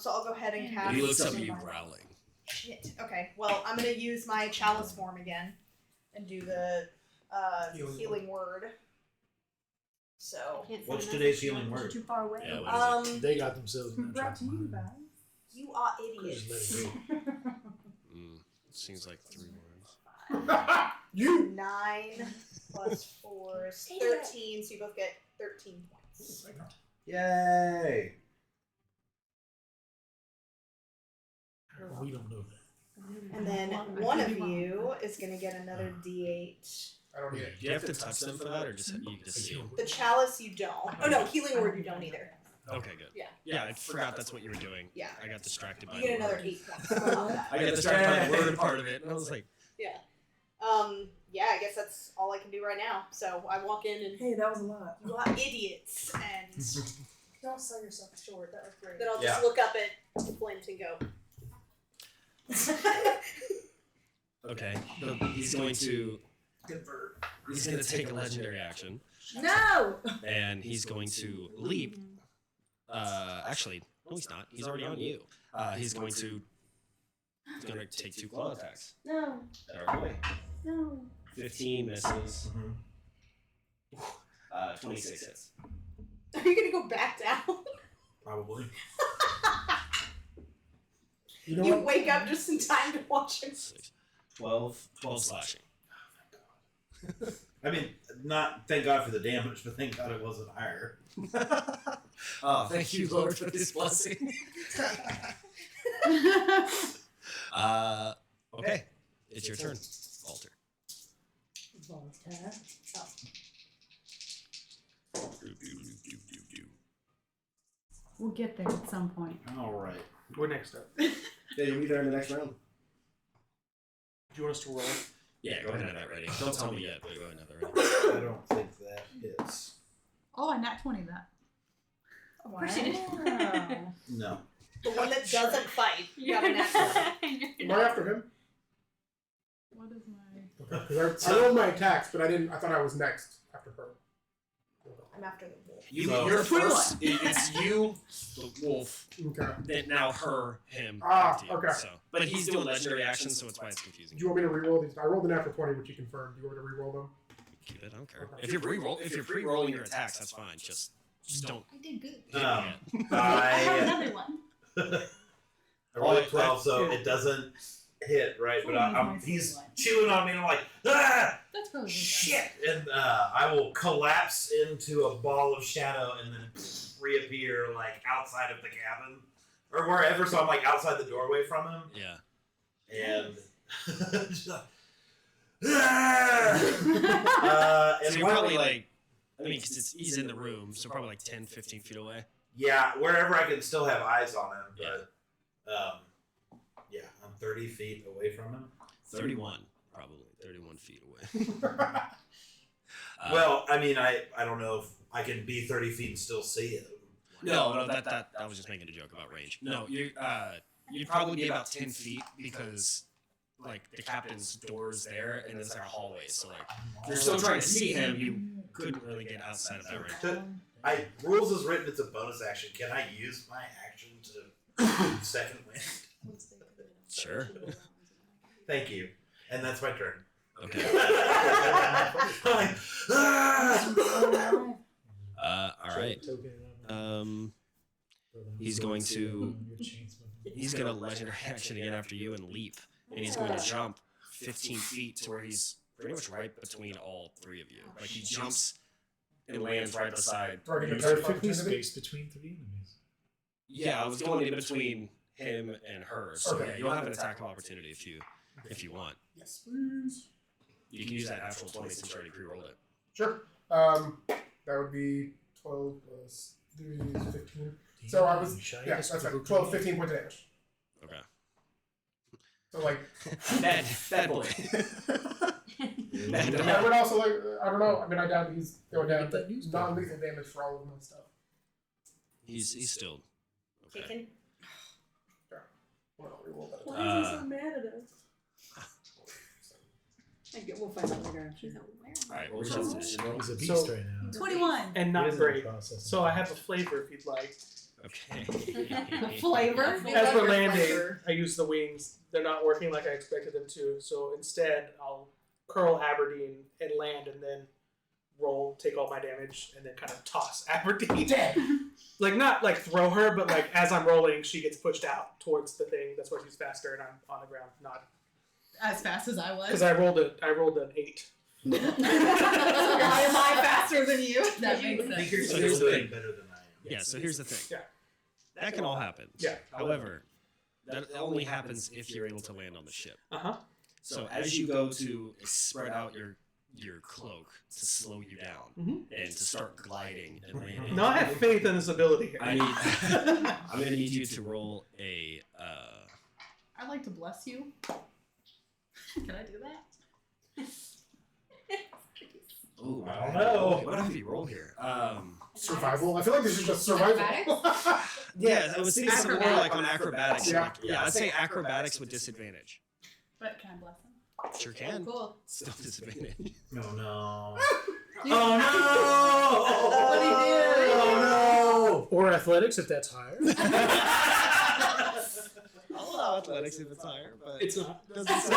So I'll go ahead and cast. He looks up at you growling. Shit. Okay. Well, I'm gonna use my chalice form again, and do the healing word. So. What's today's healing word? Too far away. Yeah, what is it? They got themselves in that Brought to trap. you by. You are Just let idiots. it go. Seems like 3 words. You! 9 plus 4 is 13, so you both get 13 points. Yay! We don't know that. And then one of you is going to get another d8. I don't need it. Do you have to touch them for that, or just you just see them? The chalice you don't. Oh no, healing word you don't either. Okay, good. Yeah. Yeah, I forgot that's what you were doing. Yeah. I got distracted by You the get another word. 8 points. How about that? I got distracted by the word part of it, and I was like, Yeah. Yeah, I guess that's all I can do right now. So I walk in and Hey, that was a lot. you are idiots, and Don't sell yourself short. That was great. then I'll just look up at Flint and go. okay. He's going to take a legendary action, No! and he's going to leap. Actually, no, he's not. He's already on you. He's going to take 2 claw attacks. No. Dark No. 15 misses. 26 hits. Are you gonna go back down? Probably. You know You what? wake up just in time to watch him. 12 slashing. I mean, not thank God for the damage, but thank God it wasn't higher. Oh, thank you, Lord, for this blessing. Okay, it's your turn, Alter. We'll get there at some point. All right. We're next up. Yeah, you'll be there in the next round. Do you want us to roll? Yeah, go ahead and have that ready. Don't tell me yet, but go ahead and have that ready. I don't think that hits. Oh, I nat 20 that. Of course you did. No. The one that doesn't fight. You got a nat 20. Am I after him? What is my... Because I rolled my attacks, but I didn't. I thought I was next after her. I'm after the wolf. You're first. It's you, the wolf, Okay. then now her, him. Ah, back to you, okay. So. But he's doing legendary actions, so it's why it's confusing. Do you want me to re-roll these? I rolled an natural 20, which you confirmed. Do you want me to re-roll them? Keep it. I don't care. Okay. If you're pre-rolling your attacks, that's fine. Just Just don't. I did good. I I have another one. I rolled a 12, so it doesn't hit, right? But he's chewing on me, and I'm like, ah! That's probably Shit! And I will collapse into a ball of shadow and then reappear, like, outside of the cabin. Or wherever, so I'm, like, outside the doorway from him. Yeah. And... just like, and So you're probably like, I mean, because he's in the room, so probably like 10, 15 feet away. yeah, wherever I can still have eyes on him. Yeah. But, yeah, I'm 30 feet away from him. 31, probably 31 feet away. Well, I mean, I don't know if I can be 30 feet and still see him. No, that I was just making a joke about range. No, you'd probably be about 10 feet because like the captain's door's there and it's like a hallway. So like if you're still trying to see him, you couldn't really get outside of that range. Rules is written, it's a bonus action. Can I use my action to second wind? Sure. Thank you. And that's my turn. Okay. All right. He's going to legendary action again after you and leap, and he's going to jump 15 feet to where he's pretty much right between all three of you. Like he jumps and lands right beside. Perfectly spaced between three enemies. Yeah, I was going in between him and her. So yeah, you'll have an attack of opportunity if you want. Yes, please. You can use that actual 20 since you already pre-rolled it. Sure. That would be 12 plus 3 is 15. So I was, yeah, that's right. 12, 15 points of damage. Okay. So like, Bad boy. I would also like, I don't know. I mean, I doubt he's going down, but non-lethal damage for all of my stuff. He's still okay. Kicking. Well, we roll that. Why is he so mad at us? We'll find out later. All right, what was your decision roll? He's a beast So- right now. 21. And He not isn't great. processing. So I have a flavor if you'd like. Okay. Flavor? As we're your landing, flavor. I use the wings. They're not working like I expected them to. So instead, I'll curl Aberdeen and land, and then roll, take all my damage, and then kind of toss Aberdeen. Like not like throw her, but like as I'm rolling, she gets pushed out towards the thing. That's why she's faster, and I'm on the ground. Not As fast as I was. because I rolled an 8. Why am I faster than you? That makes I think sense. you're So still here's the doing thing. better than I am. Yeah, so here's the thing. Yeah. That can all happen. Yeah. However, that only happens if you're able to land on the ship. Uh-huh. So as you go to spread out your cloak to slow you down and to start gliding and landing. No, I have faith in this ability here. I need. I'm gonna need you to roll a. I'd like to bless you. Can I do that? Oh, I don't know. What have you rolled here? Survival? I feel like this is just survival. Yeah, I was thinking something more like on Acrobatics. acrobatics. Yeah. Like, yeah, I'd say acrobatics with disadvantage. But can I bless him? Sure can. Cool. Still disadvantage. Oh no. Oh What did he do? Oh Or athletics if that's higher. I'll allow athletics if it's higher, but It's not. doesn't say.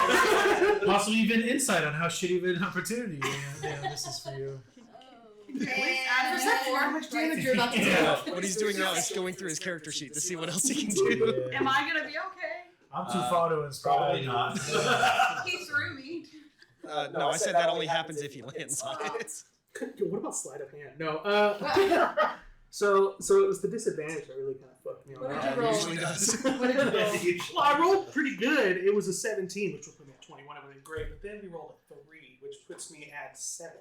Possibly even insight on how shitty of an opportunity this is for you. How much damage you're about to do? Yeah. What he's doing now is going through his character sheet to see what else he can do. Am I gonna be okay? I'm too far to inspire. Probably not. He threw me. No, I said that only happens if he lands on it. What about sleight of hand? No. So it was the disadvantage that really kind of fucked me on. What did that. you roll? Usually does. What did you roll? Well, I rolled pretty good. It was a 17, which would put me at 21. It would have been great. But then we rolled a 3, which puts me at 7.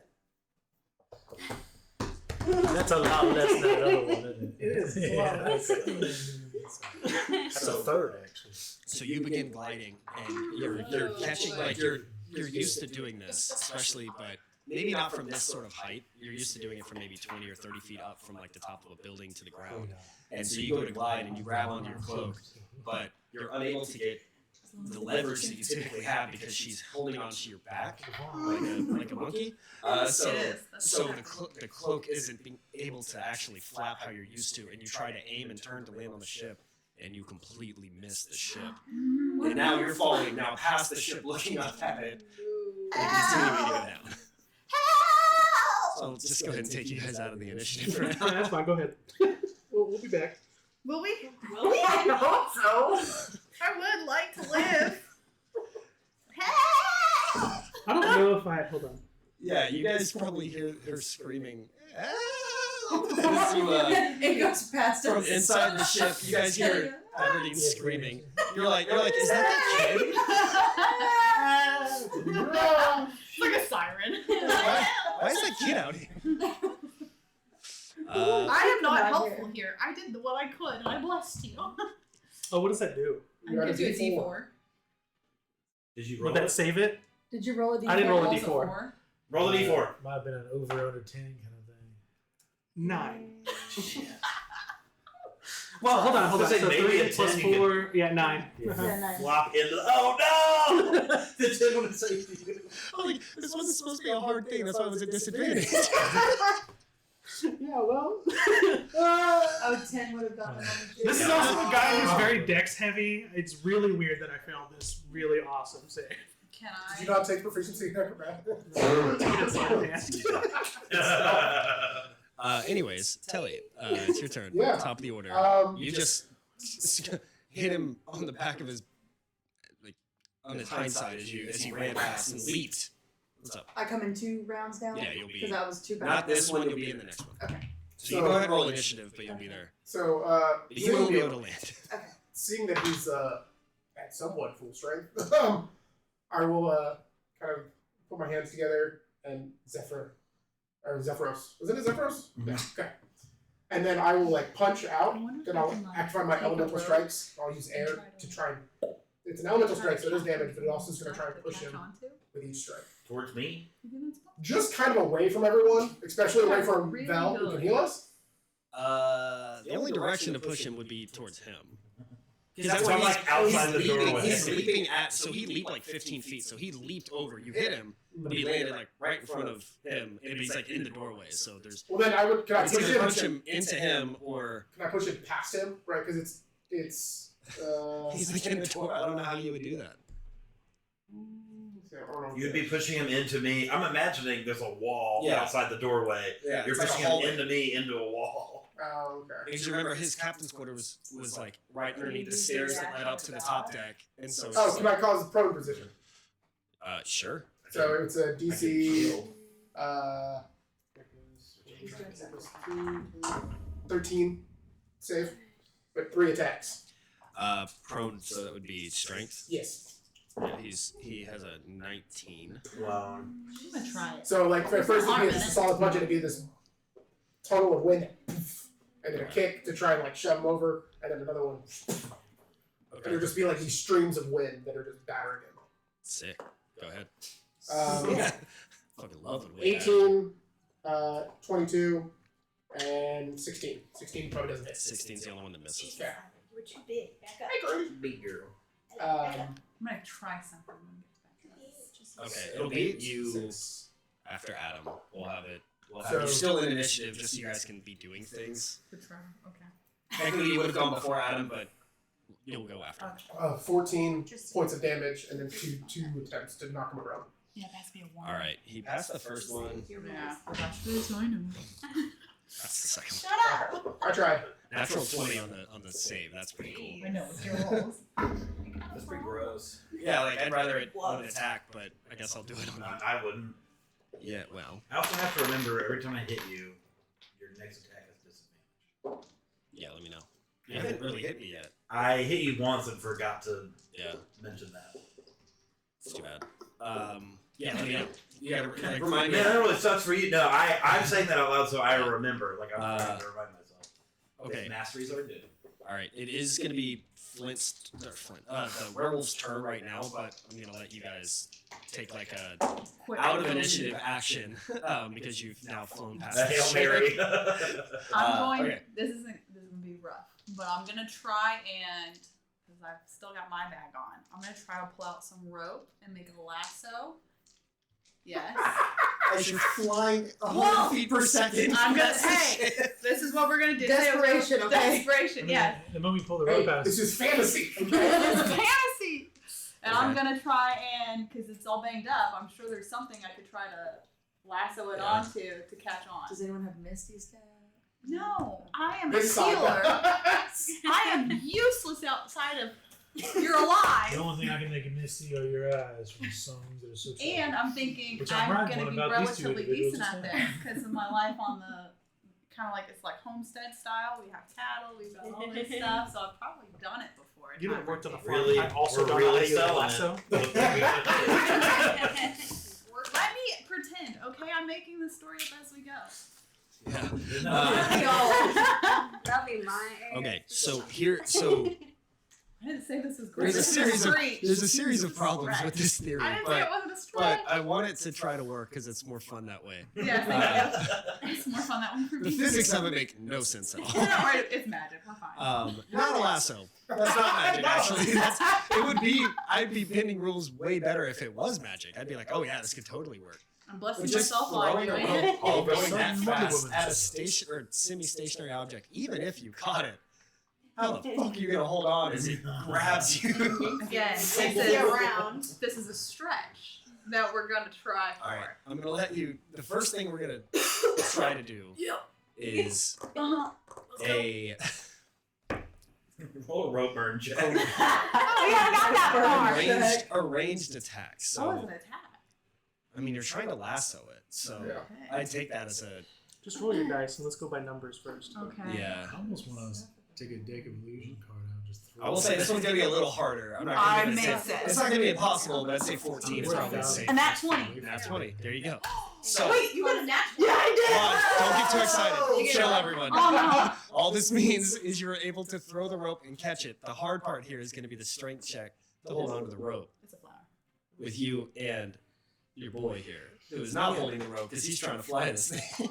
That's a lot less than that other one, isn't it? It is. It's a lot less. That's a third, actually. So you begin gliding, and you're catching like you're used to doing this, especially, but maybe not from this sort of height. You're used to doing it from maybe 20 or 30 feet up from like the top of a building to the ground. And so you go to glide and you grab onto your cloak, but you're unable to get the leverage that you typically have because she's holding onto your back like a monkey. So the cloak isn't being able to actually flap how you're used to, and you try to aim and turn to land on the ship, and you completely miss the ship. And now you're falling now past the ship, looking up at it, and continuing to go down. I'll just go ahead and take you guys out of the initiative for Yeah, now. that's fine. Go ahead. We'll be back. Will we? Will we? I hope so. I would like to live. I don't know if I. Hold on. Yeah, you guys probably hear her screaming. "Help!" As you, It goes past from us. inside the ship, you guys hear Aberdeen screaming. You're like, is that the kid? It's like a siren. Why is that kid out here? I am not Come out helpful here. I did what I could, and I blessed you. Oh, what does that do? I gives you a D4. Did you roll Would that it? save it? Did you roll a d4? I didn't roll a Rolls D4. 4. Roll a d4. Might have been an over under 10 kind of thing. 9. Well, hold on. I was So gonna say maybe 3 a plus 10 you 4, yeah, 9. Yeah, nice. Flop into the. Oh no! The 10 would have saved you. Like, this wasn't supposed to be a hard thing. That's why it was a disadvantage. Yeah, well. Oh, 10 would have gotten on the This is also a guy who's very dex heavy. It's really weird that I failed this really awesome save. Can Did you I? not take proficiency in acrobatics? Anyways, Telly, it's your turn. Yeah. Top of the order. You just hit him on the back of his, like, on his hindsight as he ran past and leaped. What's up? I come in 2 rounds down? Yeah, you'll be. Because that was 2 Not this one. You'll be in the next one. Okay. So you go ahead and roll initiative, but you'll be there. So, But you will be able to land. seeing that he's at somewhat full strength, I will kind of put my hands together and Zephyros. Was it a Zephyros? Mhm. Yeah. Okay. And then I will like punch out. I wonder if Then I I'll can, like, activate my take a elemental rope strikes. I'll use air to try and. It's an elemental strike, so it is damage, but it also is going to try and To push catch him onto? with each strike. Towards me? You think that's possible? Just kind of away from everyone, especially away That's from really Val, who can good. heal us. The only direction to push him would be towards him. Because I'm like outside the doorway. He's leaping at, so he leaped like 15 feet. So he leaped over. You hit him, but he landed like right in front of him, and he's like in the doorway. So there's. Well, then I would. Can I It's push either him? push him into him, or Can I push him past him? Right, because it's. he's like in the door. I don't know how you would do that. You'd be pushing him into me. I'm imagining there's a wall Yeah. outside the doorway. Yeah, You're it's like a pushing him hallway. into me into a wall. Oh, okay. Because you remember his captain's quarter was like right underneath the stairs that led up to the top deck, and so. Oh, can I cause prone position? Sure. So it's a I can DC. shield. 13 save, but 3 attacks. Prone, so that would be strength. Yes. Yeah, he has a 19. Wow. I'm gonna try it. So like at first it'd be Arm this it. solid punch, it'd be this tunnel of wind, and then a kick to try and like shove him over, and then another one. And it'll just be like these streams of wind that are just battering him. Sick. Go ahead. Um, Fucking love it. 18, 22, and 16. 16 probably doesn't hit. 16's the only one that misses. Yeah. You were too big. Back up. Big girl. Um, I'm gonna try something when we get back to us. Okay, it'll be you 6. after Adam. We'll have it. We'll have So- you still in initiative, just so you guys can be doing things. Good try. Okay. Technically, you would have gone before Adam, but you'll go after. 14 points of damage, and then two attempts to knock him around. Yeah, it has to be a 1. All right, he passed the first one. Yeah. That's really fine. That's the second Shut up. Okay. I tried. one. Natural 20 on the save. That's pretty cool. I know, it's your rolls. That's pretty gross. Yeah, like I'd rather it on an attack, but I guess I'll do it on. I wouldn't. Yeah, well, I also have to remember every time I hit you, your next attack has disadvantage. yeah. Let me know. You haven't really hit me yet. I hit you once and forgot to Yeah, mention that. it's too bad. Yeah, let me know. You gotta like, remind me. Man, that really sucks for you. No, I'm saying that out loud so I remember. Like I'm trying to remind myself. Okay. If masteries are due. All right, it is gonna be the werewolf's turn right now, but I'm gonna let you guys take like a Quick. out of initiative action because you've now flown past. A the Hail ship. Mary. I'm going. Okay. This is gonna be rough, but I'm gonna try and because I've still got my bag on. I'm gonna try to pull out some rope and make a lasso. Yes. As you're flying Whoa! 100 feet per second. I'm gonna. past the Hey, ship. this is what we're gonna do. Desperation, okay? Desperation. Yeah. The moment you pull the Hey, rope out, this is fantasy. It's fantasy. And I'm Okay. gonna try and because it's all banged up, I'm sure there's something I could try to lasso it Yeah. onto to catch on. Does anyone have Misty stat? No, I am a This side. healer. I am useless outside of you're The alive. only thing I can make a misty are your eyes from songs that are so true. And I'm thinking Which I'm I'm right going to one be about these two relatively individuals decent as at this because of my life on the kind of like it's like homestead style. We have cattle, we've got all this stuff, so I've probably done it before. You haven't worked on a farm. Really, I've also we're done really how to use a selling lasso. it. Let me pretend, okay? I'm making the story up as we go. Yeah. That'll be my area. Okay, so here, so I didn't say this was great. there's a This is series of great. there's a series of problems with this theory, I didn't say it but wasn't a stretch. I want it to try to work because it's more fun that way. Yeah, thank you. It's more fun that one for The me. physics of it make no sense at It's all. not right, it's magic. We're fine. Not a lasso. That's not magic, actually. It would be. I'd be bending rules way better if it was magic. I'd be like, oh yeah, this could totally work. I'm blessing But just myself while I'm throwing a doing it. rope all going Some that Wonder fast Woman at a stuff. station or semi-stationary object, even if you caught it, how the fuck are you gonna hold on as it grabs you? Again, Take it around. this is a stretch that we're gonna try for. All right, I'm gonna let you. The first thing we're gonna try to do is a Roll a rope burn, Joe. We haven't got that far. arranged attack. That So was an attack. I mean, you're trying to lasso it, so Yeah. I take that as a Just roll your dice and let's go by numbers first. Okay. yeah. I almost want to take a deck of illusion card out and just throw I will it. say this one's gonna be a little harder. I'm not I gonna made say sense. it's not gonna be impossible, but I'd say 14 is probably safe. And that's 20. That's 20. There you go. So Wait, you got a natural. Yeah, I did. come on, don't get too excited. You get Chill, it. everyone. Oh no. All this means is you're able to throw the rope and catch it. The hard part here is going to be the strength check to hold onto the rope It's a flower. with you and your boy here, who is not holding the rope because he's trying to fly this thing.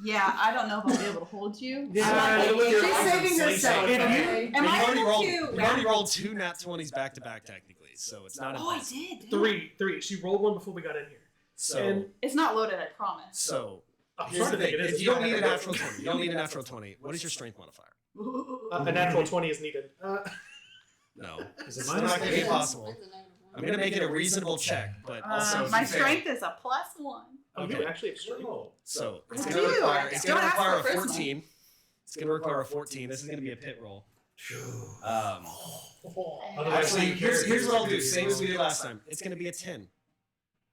Yeah, I don't know if I'll be able to hold you. Yeah, look at your She's eyes saving and herself. sling. Okay? Am I able to You've already rolled 2 nat 20s back to back technically, so it's not Oh, I impossible. did. Three. She rolled one before we got in here. So And It's not loaded, I promise. so I'm here's the starting to thing: think it is. if you don't need a natural 20, you don't need a natural 20. What is your strength modifier? A natural 20 is needed. No, Is it's it not minus going to be one? possible. I'm going to make it a reasonable check, but also if my you fail- strength is a +1. Oh, you Okay. actually have strength. So it's I going to do. require it's Don't going to ask for require a Christmas. 14. It's going to require a 14. This is going to be a pit roll. Actually, here's what I'll do. Same as we did last time. It's going to be a 10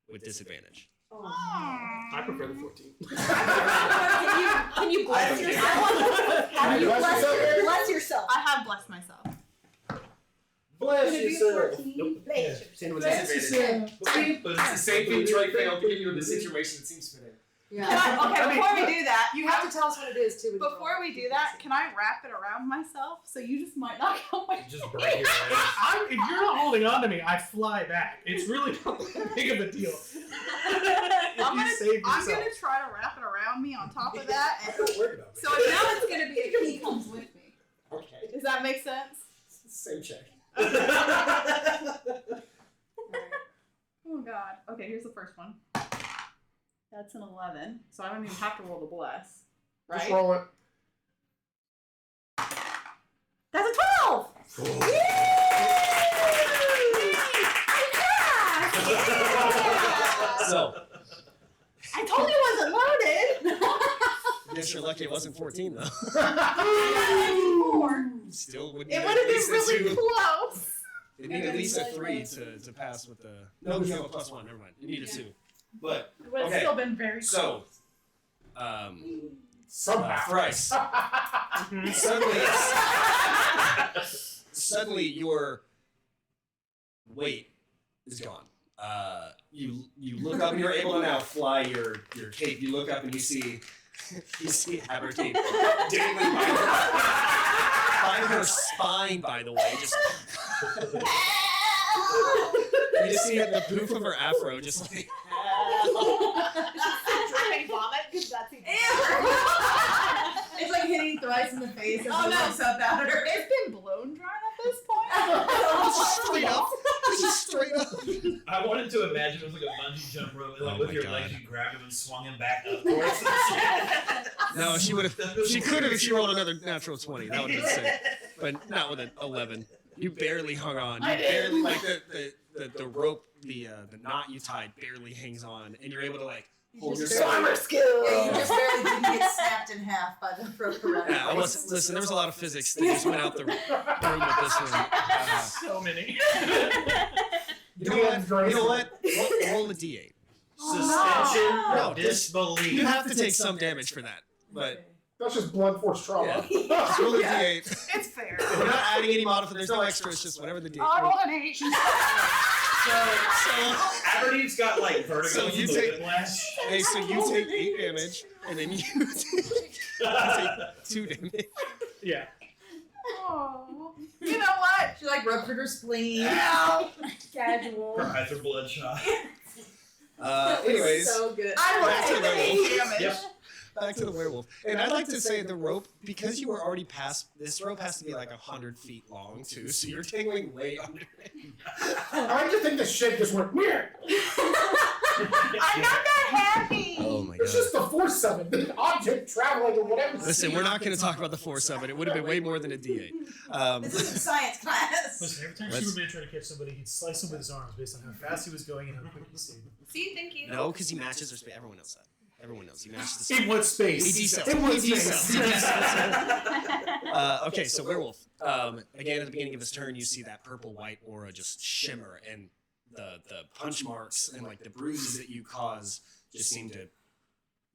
with disadvantage. I prefer the 14. Can you bless I- yourself? Have you bless yourself? I have blessed myself. Bless Can it be a yourself. 14? Nope. Bless 10 with Bless disadvantage. But It's the same thing Troy failed to give you in the situation that seems fitting. Can I, okay, before we do that, You have to tell us what it is too. when you before roll. we do that, can I wrap it around myself so you just might not come my just break your leg. If you're not holding on to me, I fly back. It's really not that big of a deal. I'm You saved gonna yourself. try to wrap it around me on top of that. And Don't worry about so now it's gonna be a he comes with me. Okay. Does that make sense? Same check. Oh god. Okay, here's the first one. That's an 11, so I don't even have to roll the bless, right? Just roll it. That's a 12. So, I told you it wasn't loaded. I guess you're lucky it wasn't 14 though. Still wouldn't. It need would have at least been a really 2. close. You need at least a 3 to pass with the. No, you have a +1. Never mind. You need a 2. But It would have Okay, still been very close. so, Somehow. Thrice. Suddenly your weight is gone. You look up and you're able to now fly your cape. You look up and you see Aberdeen dangling by her spine, by the way. Just you just see the poof of her afro just like Dripping vomit because that's even. It's like hitting thrice in the face as Oh, it no. looks up at her. It's been blown dry at this point. straight up. Just straight up. I wanted to imagine it was like a bungee jump rope, and like Oh with my your God. legs you grabbed him and swung him back up towards No, she would have. She could have if she rolled another natural 20. That would have been sick. But not with an 11. You barely hung on. You I did. barely like the rope, the knot you tied barely hangs on, and you're able to like hold just yourself. Farmer skill. Yeah, you just barely didn't get snapped in half by the rope around Yeah, I your was, waist. listen, there was a lot of physics that just went out the room with this one. So many. You know what? You know what? Roll a d8. Suspension No. of disbelief. You have to take some damage for that, but That's just blunt force trauma. just roll a d8. It's fair. We're not adding any modifier. There's no extra. It's just whatever the d8. I rolled an 8. So Aberdeen's got like vertigo. So you from the take- whiplash. hey, so you take 8 damage, and then you take 2 damage. Yeah. Oh. You know what? She like ruptured her spleen. Casual. Her eyes are bloodshot. Anyways, So good. back to the werewolf. Damage. Yep. Back to the werewolf. And I'd like to say the rope, because you were already past, this rope has to be like 100 feet long too, so you're tangling way under it. I like to think the ship just went weird. I'm not that happy. Oh my It's just the force of it. The object traveling or whatever. Listen, we're not going to talk about the force of it. It would have been way more than a D8. This is a science class. Listen, every time Let's- Superman tried to catch somebody, he'd slice him with his arms based on how fast he was going and how quick he saved him. See, thank you. No, because he matches their space. Everyone knows that. Everyone knows. He matches the space. In what space? He decels. In what He space? decels. He decels. Okay, so werewolf. Again, at the beginning of his turn, you see that purple-white aura just shimmer, and the punch marks and like the bruises that you cause just seem to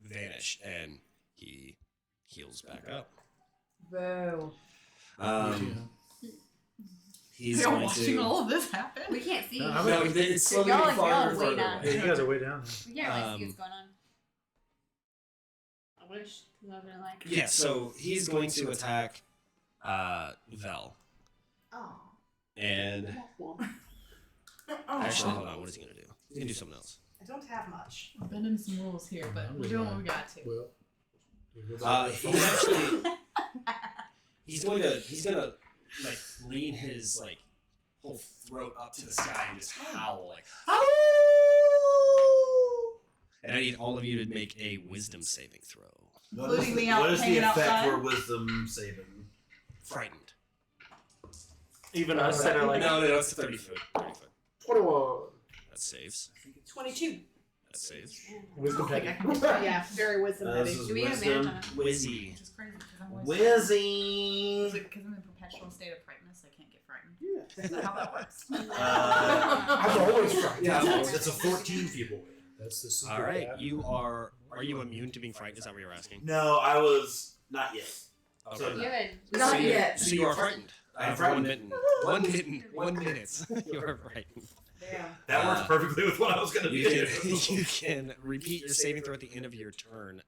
vanish, and he heals back up. Boo. He's You're going watching to. all of this happen. We can't see. No, We I'm No, it's slowly Y'all- getting farther y'all and way farther down. away. Hey, you guys are way down. can't really see what's Um, going on. I wish. Cause I was gonna like. Yeah, so he's going to attack Vel. Oh. And actually, hold on. What is he going to do? He's going to do something else. I don't have much. We're bending some rules here, but we're doing what we got to. Well, He's actually he's gonna like lean his like whole throat up to the sky and just howl like "Ow!" And I need all of you to make a wisdom saving throw. What Including me out what is the hanging effect outside? for wisdom saving? Frightened. Even us that are like. No, it's 30 foot. 30 foot. 21. That saves. 22. That saves. Wisdom I think I heavy. can do that. Yeah, very wisdom heavy. This is Do we have wisdom. advantage on it? Wizzy. Which is crazy because I'm always Whizzing. because I'm in perpetual state of frightness. I can't get frightened. Is that how that works? I'm always frightened. Yeah. That's a 14 feeble. that's the secret. All right, path. you are. Are you immune to being frightened? Is that what you're asking? No, I was not yet. Okay. You haven't. Not so you- yet. So you are frightened. I I'm have frightened. 1 minute. 1 minute. You are frightened. Damn. That works perfectly with what I was gonna You do. can, you can repeat your saving throw at the end of your turn.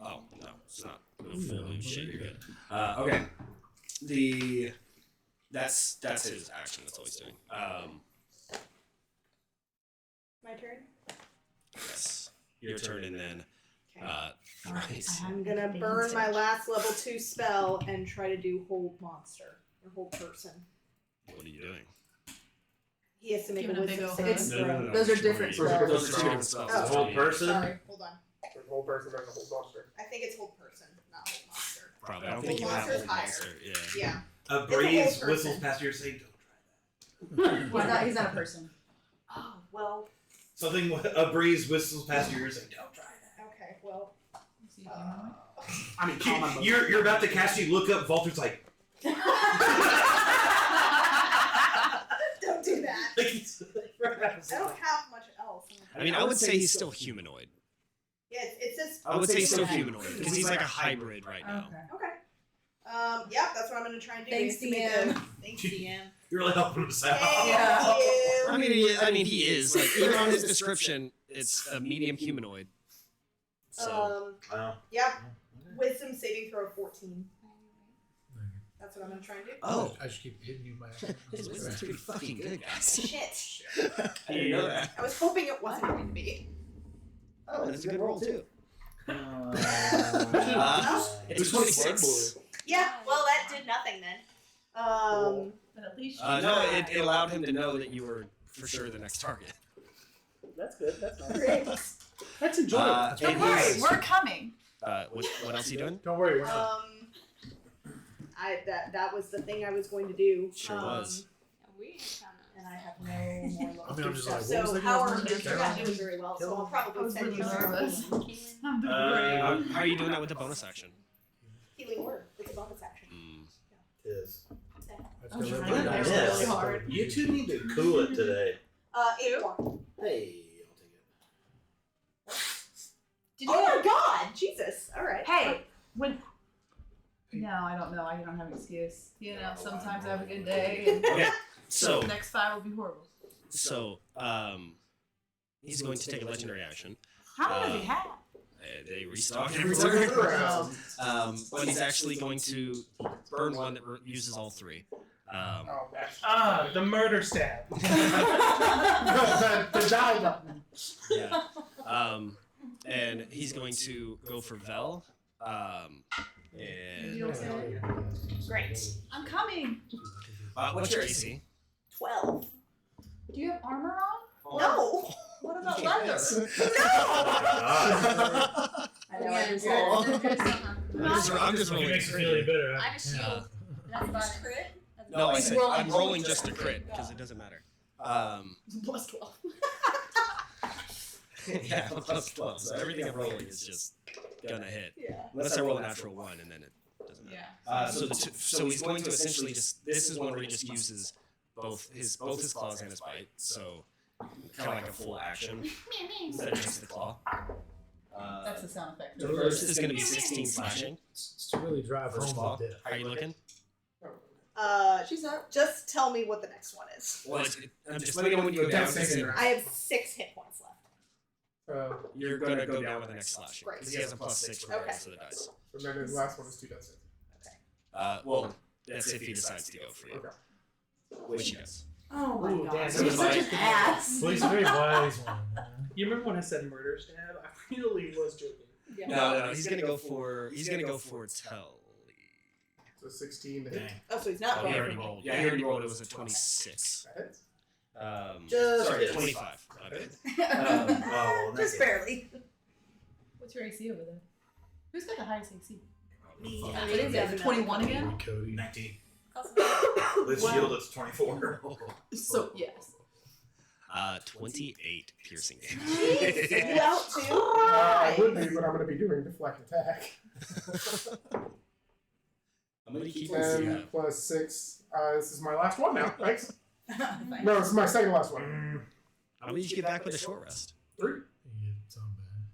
Oh no, it's not. Oh, shit, you're good. Okay. That's his action. That's all he's doing. My turn? Yes, your turn, and then Okay. right. I'm gonna burn my last level 2 spell and try to do hold monster or hold person. What are you doing? He has to make Giving a a big wisdom old saving hug. throw. Those are different spells. Those are two different spells. Oh. Whole person. Sorry, hold on. There's a whole person, there's a whole monster. I think it's hold person, not hold monster. Probably. I don't think you Hold have monster's hold higher. monster. Yeah. Yeah. A whole breeze person. whistles past your saying, "Don't try He's not a person. Oh, well, that." Something. A breeze whistles past your ear saying, "Don't try that." okay, well. See if you know I mean, calm on You're about to cast. You look up. Volter's like, Don't do that. I don't have much else. I mean, I would say he's still humanoid. Yeah, it's just. I would say he's still humanoid because he's like a hybrid right now. Okay. Okay. Yeah, that's what I'm gonna try and do. Thanks, is to make DM. Thanks, DM. you're really helping us out. Thank you. I mean, he is like even on his description, it's a medium humanoid. So Wow. Yeah. Wisdom saving throw 14. That's what I'm gonna try and do. oh, I should keep hitting you my. his wisdom's pretty fucking good, guys. Shit. I didn't know that. I was hoping it wasn't going to be. Oh, that's a good roll too. Uh, It's 26. Yeah. Well, that did nothing then. But at least No, it allowed him to know that you were for sure the next target. That's good. That's nice. Great. That's enjoyable. And Don't worry, he's- we're coming. what else are you doing? Don't worry, we're not. that was the thing I was going to do. Sure was. We ain't And I have no more I mean, I'm just like, what was so the how guy's are name? you're not doing very well, so I'll I probably was send really you nervous. some I'm doing How are you doing that with the bonus action? healing word. It's a bonus action. Yes. That's I'm gonna trying live to with do that. really hard. You two need to cool it today. 8 more. Hey, I'll take it. Oh my god! Jesus. Alright. Hey, when. No, I don't know. I don't have an excuse. You know, sometimes I have a good day, and Okay, so the next 5 will be horrible. he's going to take a legendary action. How many does he have? They restock every turn. But he's actually going to burn one that uses all 3. Oh, that's The murder stab. the die button. Yeah. And he's going to go for Vel. And You okay? Great. I'm coming. what's your AC? 12. Do you have armor on? No! What about leather? Yes. I know I just I'm just If it rolling. makes you feel any better. I have a shield. That's about it. Crit? No, I said rolling I'm rolling just just a crit because it doesn't matter. Plus 12. Yeah, plus 12. So everything I'm rolling is just gonna hit. Yeah. Unless I roll a natural 1 and then it doesn't matter. Yeah. So he's going to essentially just. This is one where he just uses both his claws and his bite. So kind of like a full action instead of just the claw. That's the sound effect. The first is going to be 16 slashing. It's really drive First home claw. with death. How are you looking? She's up. Just tell me what the next one is. Well, I'm just letting you know when you go down. That's saving I have 6 hit points left. You're going to go down with the next slashing Great. because he has a +6 for the rest of the dice. And then the last one is 2 deaths. Well, that's if he decides to go for you, Okay. which he does. Oh my Ooh, god. damn, You're that's such an right. ass. Well, he's a very wise one. Man. You remember when I said murder stab? I really was joking. No. He's going to go for Telly. So 16 to hit. Oh, so he's not Oh, going he for already me. rolled. Yeah, he already rolled. It was a 26. That hits. Just Sorry, hits. 25. My bad. Oh, well, Just barely. What's your AC over there? Who's got the highest AC? Me. What is that? 21 again? Cody. 19. Close enough. With shield, it's 24. So yes. 28 piercing Jeez, damage. you out too? I would Nice. be, but I'm going to be doing deflect attack. How many key points do you 10 have? plus 6. This is my last one now. Thanks. Fine. No, this is my second last one. How many did you get back with a short rest? 3. Yeah, it's on bad.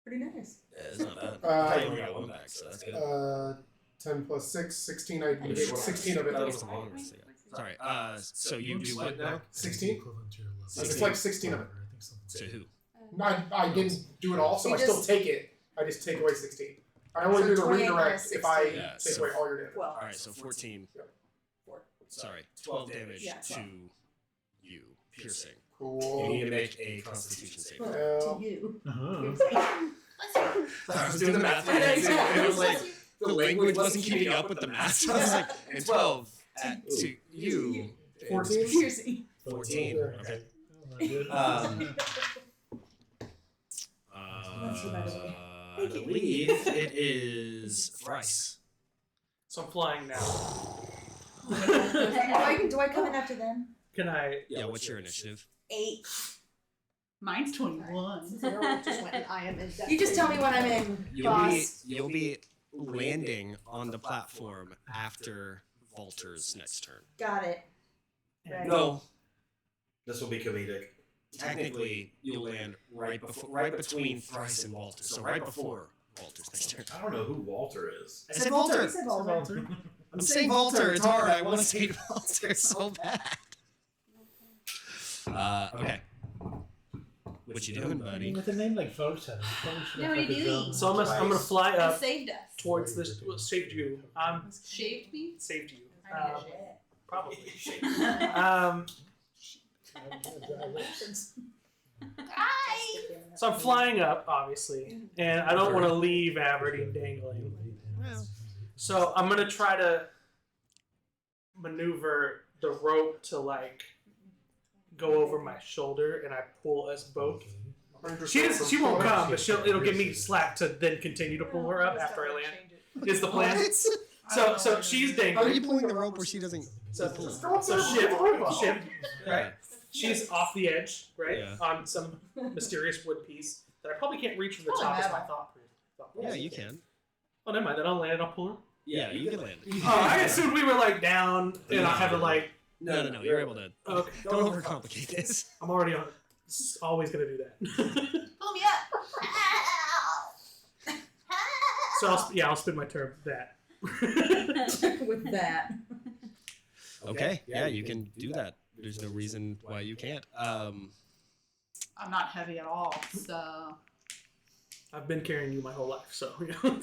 Pretty nice. Yeah, it's not bad. I thought you only got 1 back, so that's good. 10 plus 6, 16. I did 16 of I thought it it. was a long rest. Yeah. Sorry. So you do what now? 16? Equivalent to your level. It's like 16 of it. I think something. To who? No, I didn't do it all, so He I still just- take it. I just take away 16. I only So do the 28 redirect minus if I 16. Yeah, take so- away all your damage. Well, All right, so 14. Four. Sorry, 12 damage Yeah, to you, piercing. You Cool. need to make a Constitution save. Well, To you. Uh-huh. I was doing the math. And it was like the language wasn't keeping up with the math. So I was like, and 12 to you. 14? Piercing. 14. Okay. Not good. I believe it is Thrice. So I'm flying now. Do I come in after them? Can I? Yeah, what's your initiative? 8. Mine's 21. Zero just went and I am in death. You just tell me when I'm in, boss. You'll be landing on the platform after Volter's next turn. Got it. Right. No, This will be comedic. technically you'll land right between Thrice and Walter. So right before Walter's next turn. I don't know who Walter is. I said Walter. You said Walter. I'm saying Walter. It's hard. I want to say Walter so bad. Okay. What you doing, I mean, buddy? with a name like Photon, you probably should Yeah, have what are you fucking doing? gone So I'm gonna twice. fly You up saved us. towards this. Well, saved you. Shaved me? Saved you. I need a shit. Probably. So I'm flying up, obviously, and I don't want to leave Aberdeen dangling. So I'm gonna try to maneuver the rope to like go over my shoulder, and I pull us both. She won't come, but it'll give me slack to then continue to pull her up after I land. is the plan. So she's How are dangling. you pulling the rope where she doesn't? So Go ship. Right. She's off the edge, right, Yeah. on some mysterious wood piece that I probably can't reach from the Probably top. Is my metal. thought. Yeah, you can. Oh, never mind. Then I'll land. I'll pull her. Yeah, you can land. Oh, I assumed we were like down, and I had to like. No. You're able to. Okay. Don't overcomplicate this. I'm already on. Always gonna do that. Pull me up. So I'll spin my turn with that. With that. Okay. Yeah, you can do that. There's no reason why you can't. I'm not heavy at all, so I've been carrying you my whole life, so you know,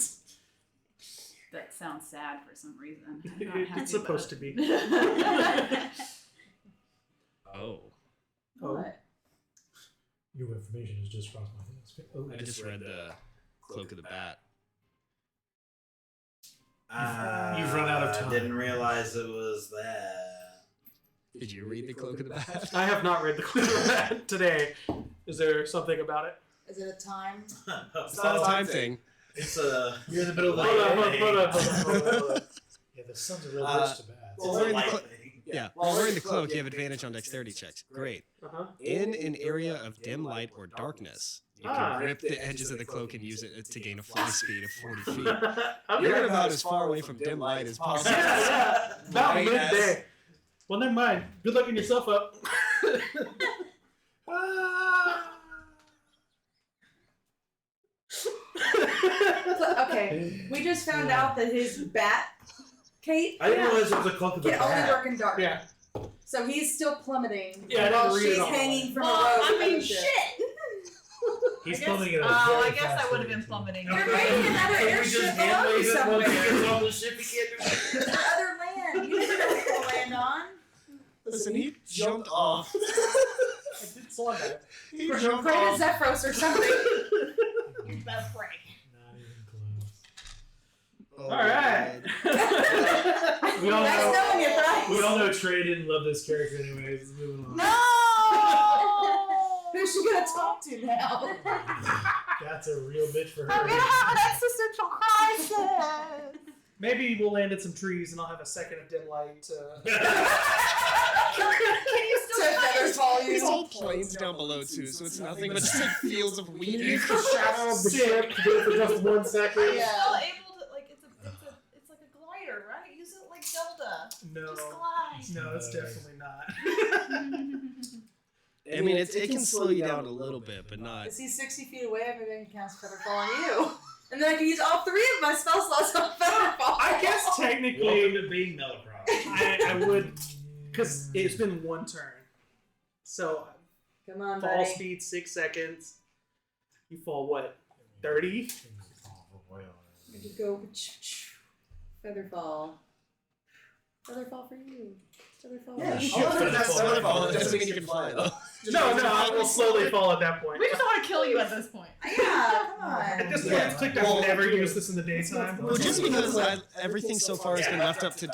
that sounds sad for some reason. I'm not happy it's supposed to about be. it. Oh, What? Your information has just crossed my desk. Oh, I just read the Cloak of the Bat. You've run out of time. Didn't realize it was that. Did you read the Cloak of the Bat? I have not read the clue of that today. Is there something about it? Is it a time? It's not a time thing. It's a. You're in the middle of the Hold on. Yeah, the sun's a real Uh, bitch to bad. Well, It's a we're in the light clo- thing. Yeah, while wearing the cloak, you have advantage on dexterity checks. Great. Uh-huh. In an area of dim light or darkness, you can grip the edges of the cloak and use it to gain a fly speed of 40 feet. You're about as far away from dim light as possible. About Right as- midday. Well, never mind. Good looking yourself up. Okay, we just found out that his bat cape I didn't realize it was a cloak of the can only bat. work in dark. Yeah. So he's still plummeting Yeah, I didn't while read it she's all. hanging from a rope. Well, I on mean, the ship. shit. He's I guess- plumbing it at a I very guess fast I would have rate, been too. plummeting. There may be another Can we airship just below hand you wave it once he somewhere. gets on the ship? He can't do There's other land. You didn't know what to land on. Listen, he jumped off. I did saw that. He Pray jumped to off. Zephyros or something. That's right. Not even close. Oh, All right. God. we all Nice know. knowing you, Bryce. We all know Trey didn't love this character anyways. Let's move on. No! Who's she gonna talk to now? That's a real bitch for her. I'm gonna have an existential crisis. Maybe we'll land in some trees and I'll have a second of dim light. Can you To still feathers fall you. There's all plains down below too, so it's nothing but just like fields of wheat. Use the shadow of the ship to do it for just 1 second. Are you Yeah. still able to like it's like a glider, right? Use it like Zelda. No. Just glide. No, it's definitely not. I mean, it can slow you down a little bit, but not. Is he 60 feet away? Maybe I can cast Featherfall on you. And then I can use all 3 of my spell slots on Featherfall. I guess Welcome technically to being Mellocross. I would, because it's been 1 turn. So Come on, fall buddy. speed 6 seconds. You fall what? 30? I just go Featherfall. Featherfall for you. Featherfall. Yeah, for you. sure. That's Featherfall. That doesn't mean you can fly though. No, I will slowly fall at that point. We just want to kill you at this point. Yeah, come At on. this point, it's clicked. I've never used this in the daytime. Well, just because everything so far has been left up to the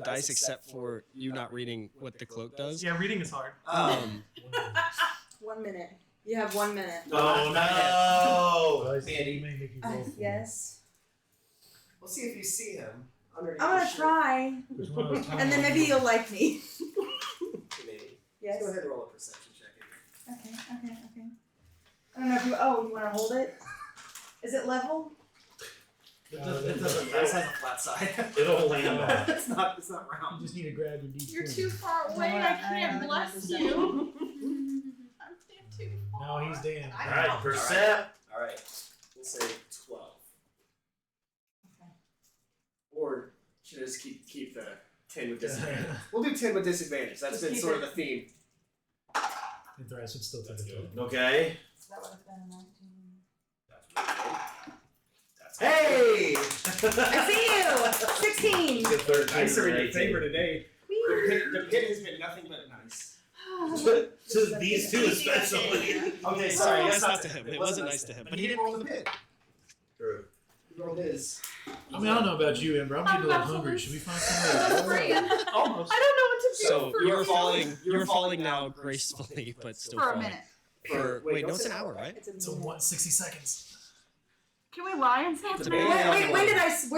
dice, except for you not reading what the cloak does. Yeah, reading is hard. 1 minute. You have 1 minute. Oh no! Yes. We'll see if you see him underneath I'm the gonna ship. try. And then maybe you'll like me. Maybe. Yes. Go ahead and roll a perception check. Okay. I don't know if you. Oh, you want to hold it? Is it level? It doesn't. This has a flat side. It'll land on. it's not round. You just need to grab your D20. You're too far away. No, I I can't don't bless understand. you. I'm too far. No, he's damned. All right, percept. All right. We'll say 12. Or should I just keep the 10 with disadvantage? We'll do 10 with disadvantage. That's Just been keep sort it. of the theme. And Thrice would still take it. Okay. So that would have been 19. That's Hey! I see you. 16. The third Nice are in your favor today. The pit has been nothing but nice. To these two especially. Okay, Sorry, that's not to him. It wasn't nice to him. But he didn't roll in the pit. True. He rolled his. I mean, I don't know about you, Amber. I'm getting a little hungry. Should we find somewhere? Almost. I don't know what to do So for you're falling now gracefully, but still For a falling. minute. Wait, no, it's an hour, right? It's a So minute. 60 seconds. Can we lie and say It's it's a big- Wait, where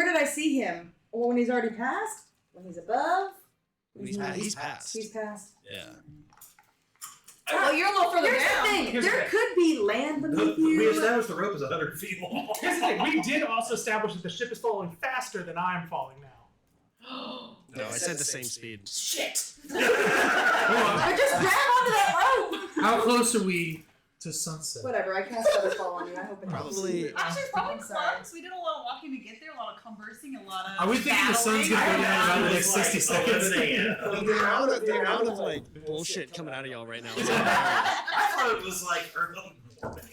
did I see him? When he's already passed? When he's above? He's passed. He's passed. Yeah. Well, you're a little further Here's the down. thing. Here's the There thing. could be land beneath We you. established the rope is 100 feet long. Here's the thing. We did also establish that the ship is falling faster than I'm falling now. No, I said the same speed. Shit. I just grab onto that rope. How close are we to sunset? Whatever. I cast Featherfall on you. I hope it helps. Probably. Actually, it's probably I'm sorry. close. We did a lot of walking to get there, a lot of conversing, a lot of. Are we thinking the sun's gonna go down in the next 60 seconds? The amount of like bullshit coming out of y'all right now. Is unreal. I thought it was like early morning.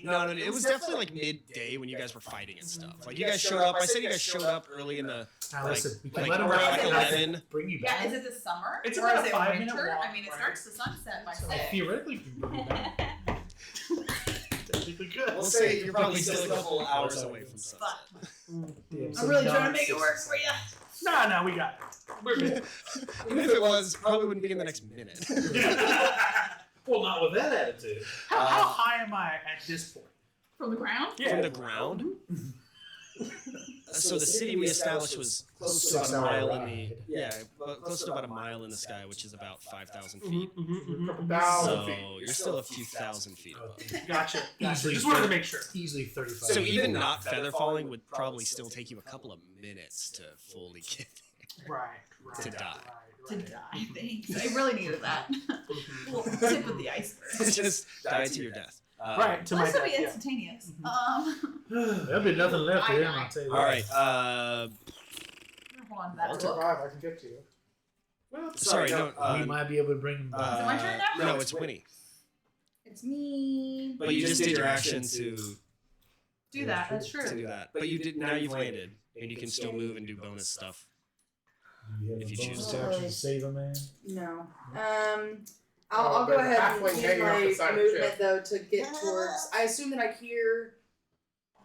No, it was definitely like midday when you guys were fighting and stuff. Like you guys showed up. I said you guys showed up early in the Now listen, we can like let him around ride. like and I can 11. Bring you Yeah, back. is it the summer? It's or about is a it 5-minute winter? walk, I mean, it right? starts to sunset by So 6. theoretically, we can bring you back. Technically good. We'll say you're probably still a couple hours away from sunset. Damn, I'm really trying to make it 9:60. work for you. No, we got it. We're good. Even if it was, probably wouldn't be in the next minute. Well, not with that attitude. How high am I at this point? From the ground? From the ground. So the city we established was close to about a mile in the close to about a mile in the sky, which is about 5,000 feet. Couple thousand So feet. you're still a few thousand feet above. Gotcha. Easily Just wanted to make sure. Easily 35. So even not feather falling would probably still take you a couple of minutes to fully get Right. To die. To die, thanks. I really needed that. Little tip of the iceberg. just die to your death. Right. To Well, my this will death, be yeah. instantaneous. There'll be nothing left of him, I'll tell you All right. Hold on to that I'll book. survive. I can get to you. Well, Sorry, no. we might be able to bring him back. Is it my turn now? No, it's Winnie. It's me. But you just did your action to Do that. That's do true. that. But you did. Now you've landed, and you can still move and do bonus stuff. Do you have If a you bonus choose to. action to save a man? No. I'll go there's a ahead and halfling use hanging off the my side of the movement ship. though to get towards. I assume that I hear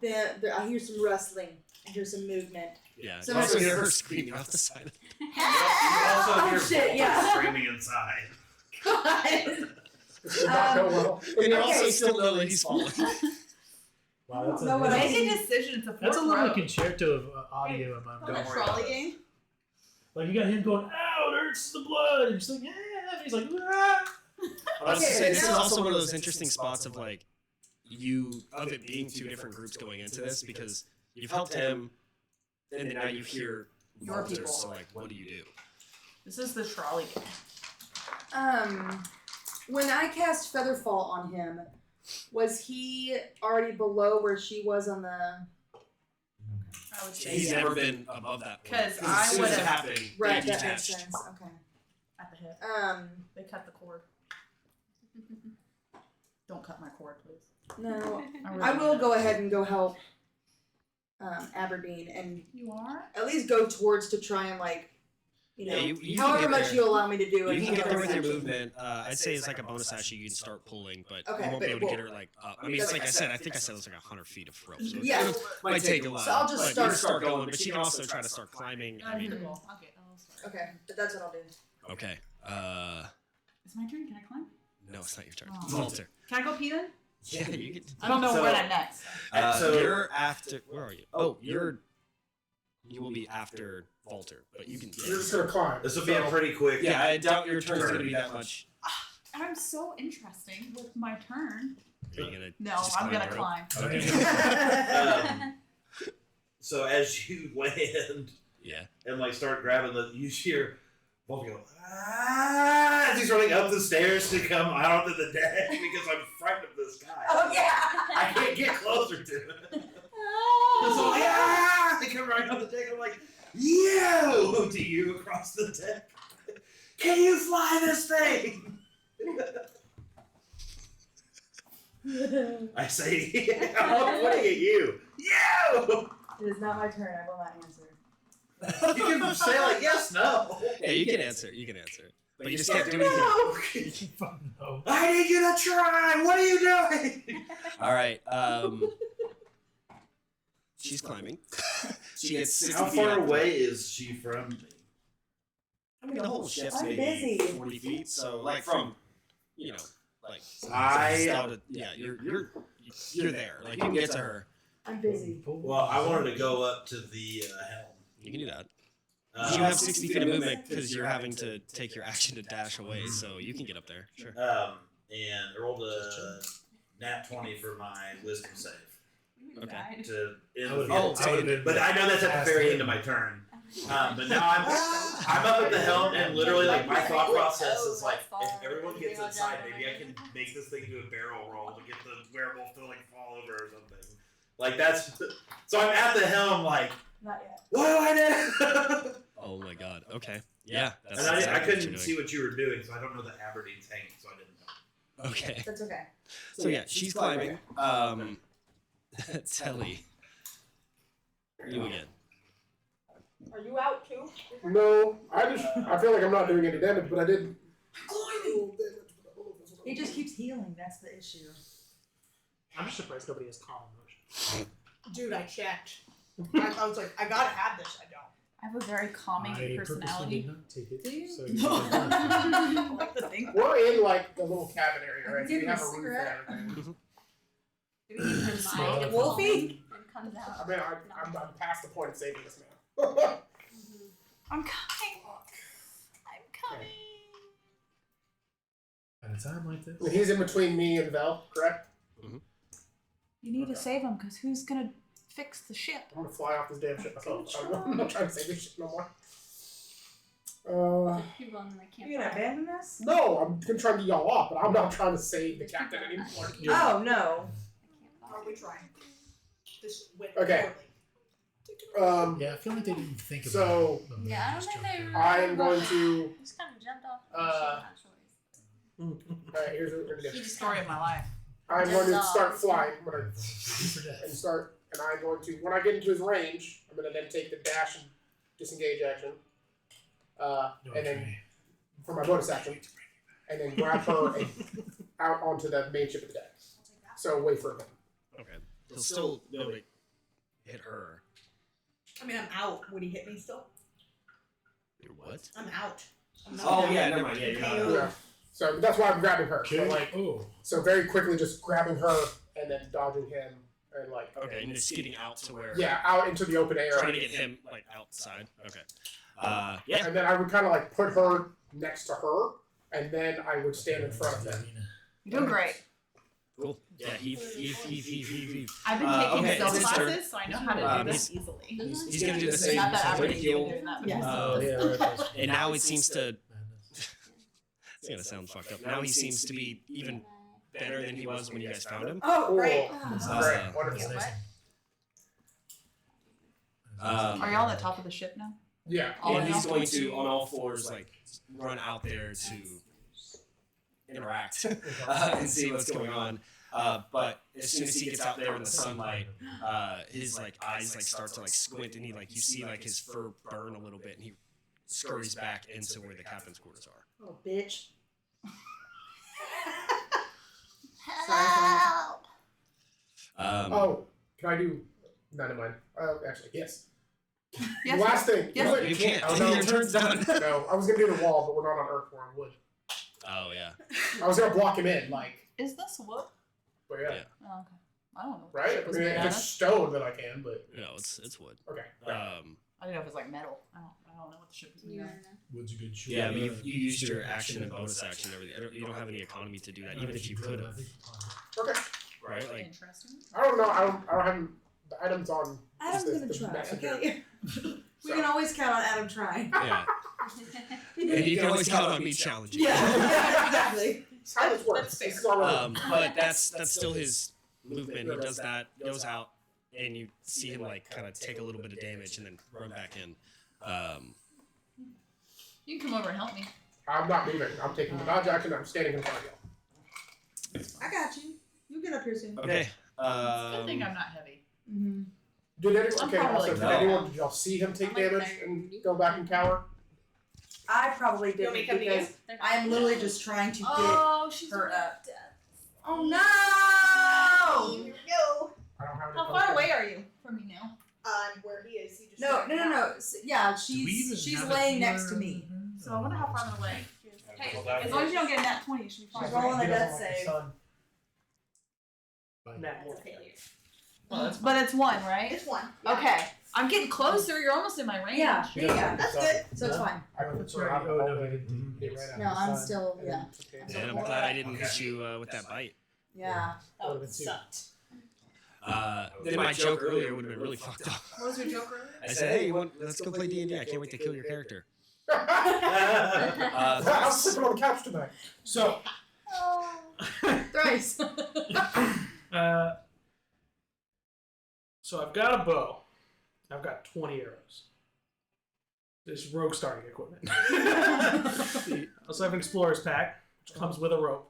I hear some rustling. I hear some movement. Yeah. So you also much- hear her screaming off the side. You also Oh, hear shit, Bolton yeah. screaming inside. God. This did not go well. And you Okay. also still know that he's falling. Wow, that's No, what I Make see- a decision. It's a that's a fourth little row. concerto of audio in my On mind. the trolley game. Like you got him going, ow, it hurts the blood. And he's like, yeah. And he's like, ah. I was to Okay, say, this is now- also one of those interesting spots of like of it being two different groups going into this because you've helped him, and then now you hear Your Walter. people. So like, what do you do? This is the trolley game. When I cast Featherfall on him, was he already below where she was on the? I would say He's yeah. never been above that point. 'Cause as I soon as it would've- happened, Right, they that makes detached. sense. Okay. At the hip. They cut the cord. Don't cut my cord, please. No, really I will need go it. ahead and go help Aberdeen and You are? at least go towards to try and like, you know, Yeah, you can however get much there. you allow me to do. You and can get there with your action. movement. I'd say it's like a bonus action. You can start pulling, but Okay, you won't be but able to get well- her like up. I mean, it's like I said. I think I said it was like 100 feet of rope. So Yeah. it might take a while. So I'll just but you start- can start going, but you can also try to start climbing. I mean, Okay, I'll start. Okay, but that's what I'll do. okay. It's my turn. Can I climb? No, it's not your turn. Oh. Walter. Can I go pee then? Yeah, you can. I don't know So- where I'm next. So- You're after. Where are you? Oh, you will be after Walter, but you can. You're just gonna climb. This will be a pretty quick. Yeah, I doubt your turn's gonna be that much. I'm so interesting with my turn. Are you gonna? No, just I'm gonna the rope? climb. Okay. So as you land Yeah. and like start grabbing you hear Bolton go, ah, as he's running up the stairs to come out onto the deck because I'm frightened of this guy. Oh yeah. I can't get closer to him. So Oh. yeah, they come right on the deck. I'm like, yo, to you across the deck. Can you fly this thing? I say, I'm pointing at you. Yo! It is not my turn. I will not answer. You can say like yes, no. Yeah, you can answer. You can answer. But you just can't do anything. You fucking know. I need you to try. What are you doing? All right. She's climbing. She gets 60 How feet far up. away is she from me? I mean, the whole ship's I'm maybe busy. 40 feet. So, like from, you know, like I- yeah, you're there. Like you can get to her. I'm busy. Well, I wanted to go up to the helm. You can do that. You have 60 feet of movement because you're having to take your action to dash away, so you can get up there. Sure. And I rolled a nat 20 for my wisdom save. Okay. To end I the would've field. been But I know that's at the very end of my turn. But now I'm up at the helm, and literally, like, my thought process is like, if everyone gets inside, maybe I can make this thing do a barrel roll to get the werewolf to like fall over or something. Like that's. So I'm at the helm, like, Not yet. what do I do? Oh my god. Okay. Yeah. That's And I exactly what couldn't you're see what you were doing, so I don't know that Aberdeen's hanging, so I didn't know. doing. Okay. That's okay. So yeah, she's climbing. Telly. You again. Are you out too? No, I feel like I'm not doing any damage, but I did. He just keeps healing. That's the issue. I'm just surprised nobody has common motion. Dude, I checked. I was like, I gotta have this. I don't. I have a very calming I purposely personality. did not take it. Do you? So I like to think. We're in like the little cabin area, right? So we Give have me a a roof cigarette. and everything. Smile. Wolfie? And comes out. I mean, I'm past the point of saving this man. I'm coming. I'm coming. At a time like this. He's in between me and Vel, correct? You need to save him because who's gonna fix the ship? I'm gonna fly off this damn shit myself. I'm not trying to save this shit no more. People on the You gonna campfire. abandon us? No, I'm gonna try to get y'all off, but I'm not trying to save the captain anymore. Oh no. How are we trying? This went Okay. poorly. Yeah, I feel like they didn't think about So, it. Yeah, I don't think they were. I am going to. Just kind of jumped off the ship, Alright, here's what we're gonna He's do. the story of my life. I'm going to start Dogs. flying. I'm gonna and I'm going to, when I get into his range, I'm gonna then take the dash and disengage action. And then for my bonus action, and then grab her and out onto the main ship of the deck. So wait for him. Okay. He'll still be able to hit her. I mean, I'm out. Would he hit me still? You're what? I'm out. I'm not Oh out. yeah, never mind. Yeah, you're not. Yeah. So that's why I'm grabbing her. So Okay. like, Oh. so very quickly, just grabbing her and then dodging him and like. Okay, and just getting out to where. Yeah, out into the open air. Trying to get him like outside. Okay. Yeah. And then I would kind of like put her next to her, and then I would stand in front of them. You're doing great. Cool. Yeah. Heave. I've been Uh, taking okay, stealth it's his turn. classes, so I know how to do this He's- easily. He's gonna do the same. Not that He's I've gonna been heal. doing that. Yes. Oh, yeah, right. And now it seems to. It's gonna sound fucked up. Now he seems to be even better than he was when you guys found him. Oh, Cool. great. Great, wonderful. Are y'all on the top of the ship now? Yeah. All And in he's all? going to, on all fours, like run out there to interact and see what's going on. But as soon as he gets out there in the sunlight, his like eyes like start to like squint, and he like you see like his fur burn a little bit, and he scurries back into where the captain's quarters are. Oh, bitch. Help! Oh, can I do? Never mind. Actually, yes. Yes. Last thing. Yes. You can't. Oh, no. Your turn's done. No, I was gonna do the wall, but we're not on Earth. We're on wood. Oh yeah. I was gonna block him in, like, Is this wood? but yeah, Yeah. Oh, okay. I don't know. What the right? ship I was mean, made if out it's of. stone, then I can, but No, it's wood. okay. I didn't know if it was like metal. I don't know what the ship was made out of. Wood's a good shoot. Yeah, I mean you used your action and bonus action and everything. You don't have any economy to do that, even if you could have. Okay. Right? Like Interesting. I don't know. I don't have the items on. Adam's the- gonna the try, messenger. okay? We So- can always count on Adam trying. yeah. And you can always count on me challenging. Yeah, exactly. That's how this works. That's This is already. But that's still his movement. He does that, goes out, and you see him like kind of take a little bit of damage and then run back in. You can come over and help me. I'm not moving. I'm taking the dodge action. I'm standing in front of you. I got you. You get up here soon. Okay. Good thing I'm not heavy. Mm-hmm. Did anyone? I'm Okay. probably Also, like, did no. anyone? Did y'all see him take I'm like damage and go back and cower? I probably You want me didn't to come to you? because I am literally just trying to get Oh, she's her doing up. death. Oh no! Here we go. I don't have. any How far focus. away are you from me now? Where he is. He just No. Yeah, she's laying next to me. So I wonder how far I'm away. Hey, Well, that as long as you don't get a nat 20, you should be fine. She's rolling a He doesn't death like his save. son. Nat one. Oh, that's But it's 1, right? It's 1. Yeah. Okay. I'm getting closer. You're almost in my range. Yeah. Yeah, that's good. So it's fine. I put Sorry. her out Oh, of no, the he didn't. It ran out No, of the I'm sun, still- and yeah. then took it. And I'm glad I didn't hit you with that bite. Yeah. Oh, Would've it been 2. sucked. Then my joke earlier would have been really fucked up. What was your joke earlier? I said, hey, let's go play D&D. I can't wait to kill your character. I was sleeping on the couch tonight. So, Thrice. so I've got a bow. I've got 20 arrows. This rogue starting equipment. I also have an explorer's pack, which comes with a rope.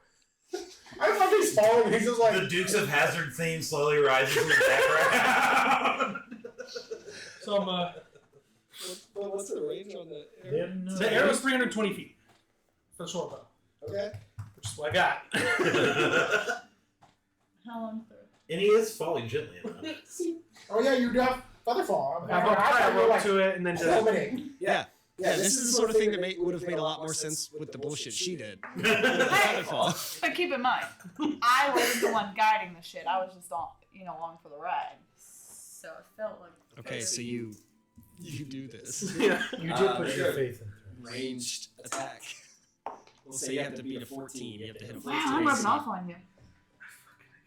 I thought he's falling. He's just like The Dukes of Hazzard theme slowly rises in the background. So I'm, What's the range on the the arrow's 320 feet for the short bow, Okay. which is what I got. How long through? And he is falling gently enough. oh yeah, you do have featherfall. I have a rope to it, and then just plummeting. Yeah. Yeah, this is the sort of thing that would have made a lot more sense with the bullshit she did. Featherfall. But keep in mind, I wasn't the one guiding the shit. I was just along for the ride. So it felt like. Okay, so you do this. yeah. You did put your faith in her. Ranged attack. We'll say you have to beat a 14. You have to hit a 14. Wow, I'm rubbing off on you.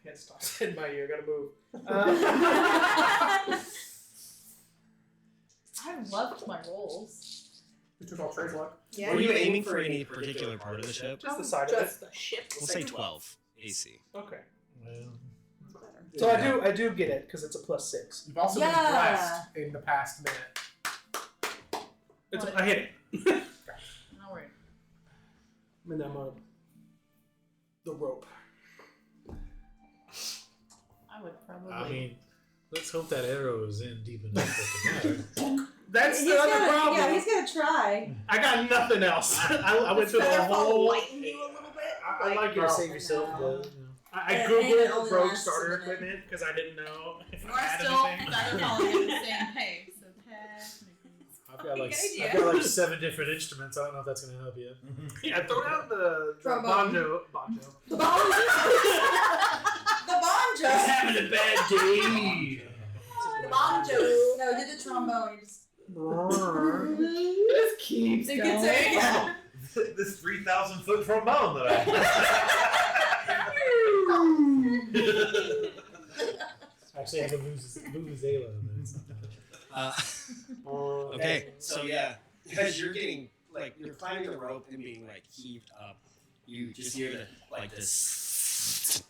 Can't stop sitting by you. I gotta move. I loved my rolls. You took all trade luck. Yeah. Were you aiming for any particular part of the ship? Just the side of it. Just the ship. We'll say 12 AC. Okay. Well, So I do get it because it's a +6. You've also been Yeah. blessed in the past minute. I hit it. No worries. I'm in that mode. The rope. I would probably. I mean, let's hope that arrow is in deep enough for it to matter. That's He's the other gonna, problem. yeah, he's gonna try. I got nothing else. I went through the Featherfall whole. lighten you a little bit. I like you to save yourself, no. but I And it googled only rogue lasts starter a minute. equipment because I didn't know if I We're had still anything. featherfalling at the same pace. So technically. I've got like Good idea. I've got like 7 different instruments. I don't know if that's gonna help you. Yeah, throw down the Trombone. banjo. The banjo. The banjo. having a bad day. The banjo. No, did the trombone. You just. Just keeps It going. gets yeah. This 3,000-foot trombone that I Actually, I have a vuvuzela. but it's not that. Okay, so yeah, as you're getting, you're climbing the rope and being, heaved up, you just hear, this.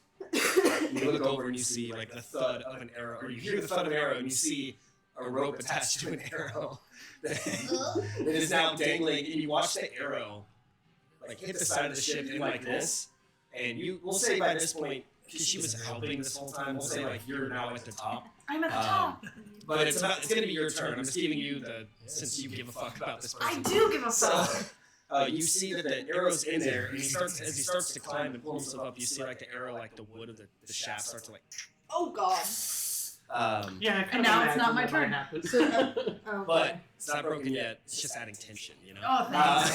You look over and you see, the thud of an arrow, or you hear the thud of an arrow and you see a rope attached to an arrow that is now dangling, and you watch the arrow, hit the side of the ship in this, and we'll say by this point, because she was helping this whole time, we'll say, you're now at the top. I'm at the top. But it's going to be your turn. I'm just giving you since you give a fuck about this person. I do give a fuck. So, you see that the arrow's in there, and as he starts to climb and pull himself up, you see the arrow, the wood of the shaft starts to Oh god. Yeah, I And now it's not my turn. Oh, but it's not broken yet. It's just adding tension, you know. Oh, thanks.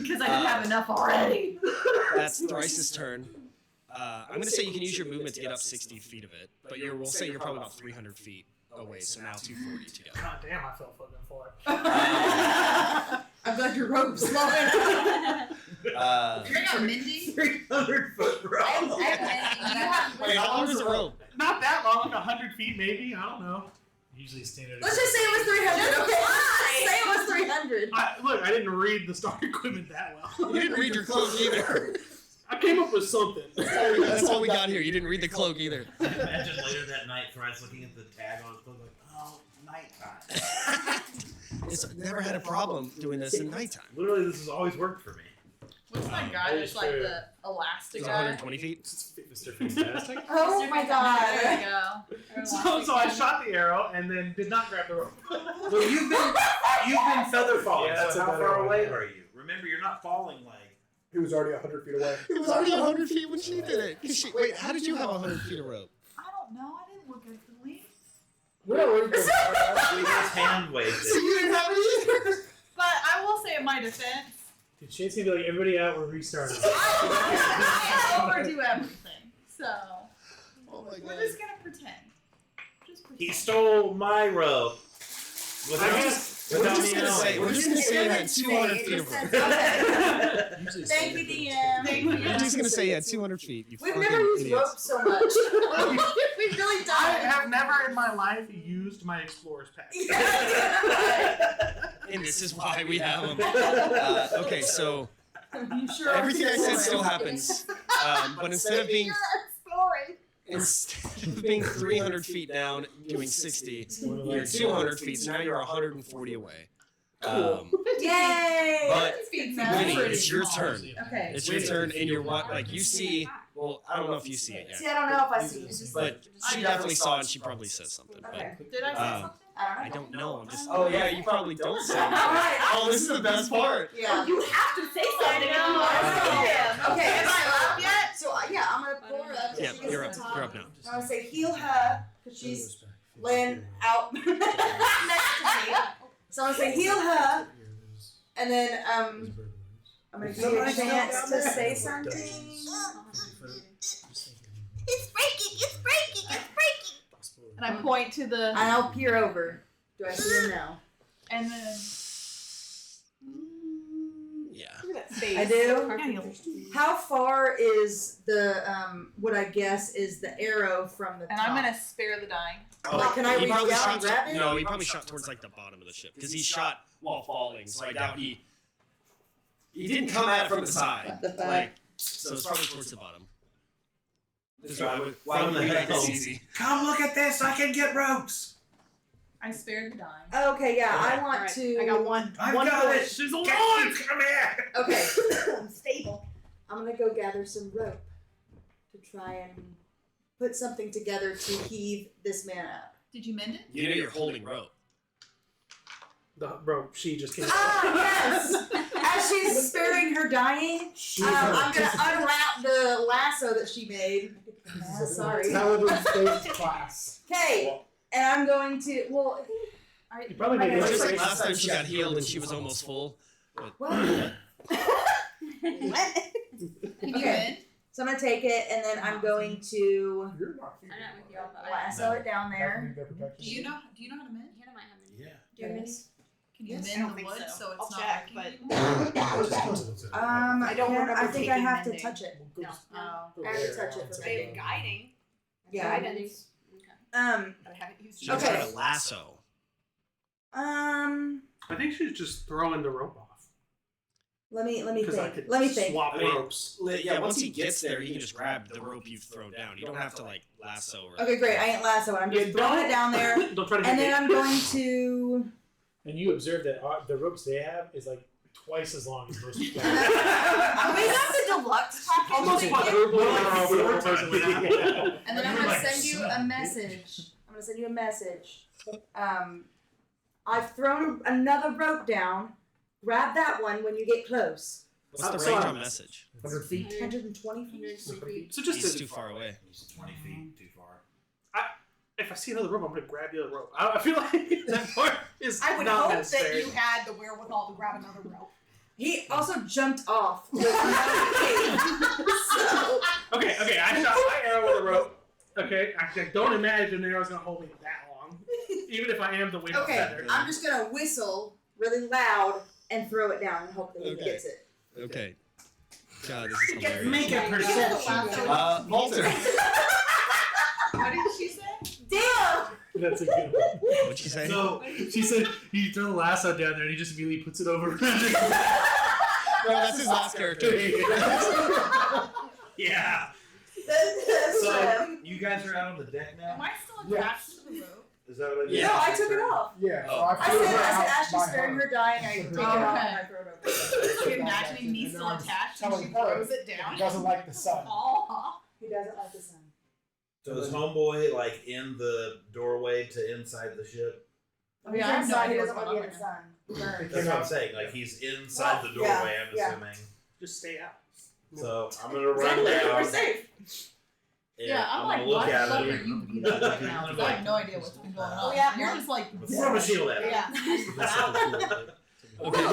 Because I didn't have enough already. That's Thrice's turn. I'm going to say you can use your movement to get up 60 feet of it, but we'll say you're probably about 300 feet away, so now 240 together. God damn, I fell fucking for it. I'm glad your rope's long. You're not mending? 300-foot rope. Wait, how long is the rope? Not that long, like 100 feet maybe. I don't know. Usually standard. Let's just say it was 300. Okay, say it was 300. Look, I didn't read the start equipment that well. You didn't read your cloak either. I came up with something. That's all we got here. You didn't read the cloak either. Imagine later that night, Thrice looking at the tag on his cloak oh, nighttime. It's never had a problem doing this in nighttime. Literally, this has always worked for me. What's that guy that's the elastic It's guy? 120 feet. Mr. Fantastic. Oh my There god. you go. So I shot the arrow and then did not grab the rope. Well, you've been feather falling. Yeah, so that's how a better far one, away yeah. are you? Remember, you're not falling He was already 100 feet away. It was already 100 feet when she did it. Wait, how did you have 100 feet of rope? I don't know. I didn't look at the leaf. We're not ready for We just hand waved So it. you didn't have it either. But I will say in my defense, Dude, Shane's gonna be like, everybody out, we're restarting. I overdo everything. So. Oh We're just gonna pretend. Just pretend. He stole my rope. We're just gonna say you had 200 feet of rope. Thank you, DM. Thank you. We're just gonna say you had 200 feet. You We've fucking never used idiots. rope so much. We've really done I it. have never in my life used my explorer's pack. And this is why we have them. Okay, so You sure everything I said are still happens, but instead of being 300 feet down, doing 60, you're 200 feet. So now you're 140 away. Yay! But Feet Winnie, pretty it's your small. turn. Okay. It's your turn, and you're what? Like you see. Well, I don't know if you see it See, yet, I don't know if I see it. but she definitely saw it. And she probably says something. Okay. Did I say something? I don't know. I'm just. Oh yeah, you probably don't say. Anything. Alright. Oh, this is the best part. Yeah. You have to say something. Okay, Am I up yet? So yeah, I'm gonna pull her up. Yeah, She gets you're to up. the top. You're up now. I'm gonna say heal her because she's laying out next to me. So I'm gonna say heal her, and then I'm gonna give you a chance to say something. It's breaking. And I point to the And I'll peer over. Do I see him now? and then Yeah. Look at that face. I do. yeah, you'll, How far is the what I guess is the arrow from the and top? I'm gonna spare the dying. Like, can I He reach probably down shot and grab it? No, he probably shot towards like the bottom of the ship because he shot while falling. So I doubt he didn't come at it from the side. The back. Like, so it's probably towards the bottom. This is why From the we make this hell. easy. Come look at this. I can get ropes. I spared the dying. Okay, yeah, I want Alright, to. I got one. I've one got it. push. She's Come alive! here. Okay, I'm stable. I'm gonna go gather some rope to try and put something together to heave this man up. Did you mend it? You know you're holding rope. Bro, she just came. Ah, yes! As she's sparing her dying, I'm gonna unwrap the lasso that she made. Ah, sorry. Intelligence-based class. Okay, and I'm going to. Well, You probably made Okay, it. It's just like wait. last time she got healed and she was almost full. well. Can you Okay. mend? So I'm gonna take it, and then I'm going to You're not I'm not with y'all, but I lasso it down there. Do you know how to mend? Hannah might have many. Yeah. Do you have many? Can you Yes, I mend don't the think wood so. so it's I'll not check, breaking but- anymore? I don't remember I think I taking have to mending. touch it. No. Oh. I have to touch it for I have mending. guiding. Yeah. Guidance. Um. But I haven't used She's it. Okay. trying to lasso. I think she's just throwing the rope off. Let me Because I think. could Let me think. swap I mean, ropes. Yeah, once he gets there, he can just grab the rope you've thrown down. You don't have to like lasso or Okay, great. I ain't lasso it. I'm just Yeah, throwing it down there, Don't try to and hit then me. I'm going to. And you observe that the ropes they have is like twice as long as most people. We got the deluxe package. Almost to quadruple get- the rope every person we have. And then I'm You're gonna like, send you a message. I'm gonna send you a message. I've thrown another rope down. Grab that one when you get close. What's the So range I'm- on message? 100 feet. 120 feet. 103 feet. So just He's to, too far away. 20 feet too far. if I see another rope, I'm gonna grab the other rope. I feel like that part is I would not hope necessary. that you had the wherewithal to grab another rope. He also jumped off. With another feet. So, Okay, I shot my arrow with a rope. Okay, I don't imagine the arrow's gonna hold me that long, even if I am the weight of a okay, feather. I'm just gonna whistle really loud and throw it down and hope that he Okay. gets it. Okay. God, this is hilarious. Make a perception. Walter. What did she say? Damn! That's a good one. What'd you say? So She said you throw the lasso down there and he just immediately puts it over. No, that's his last character. yeah. That's So you guys are out on the deck Am now. I still attached to the rope? Is that what I did? Yeah. No, I took it off. Yeah. So Oh. I I flew said, her out as she's by sparing her. her dying, I take it Oh, off okay. and I throw it over. Are you imagining me still attached and she Telling her throws it He down? doesn't like the sun. Oh. He doesn't like the sun. So is homeboy like in the doorway to inside the ship? Oh, He's yeah, I have no inside, he idea doesn't what's want to going be in the sun. Burn. That's what I'm saying. Like he's inside the Yeah, doorway. I'm yeah. assuming. Just stay out. So I'm gonna run Exactly, we're down. safe. and Yeah, I'm like, gonna look why at the fuck it. are you beat up right now? Because I have no idea what's been going on. Oh, yeah. You're just like, Throw a shield at it. Yeah. Okay. I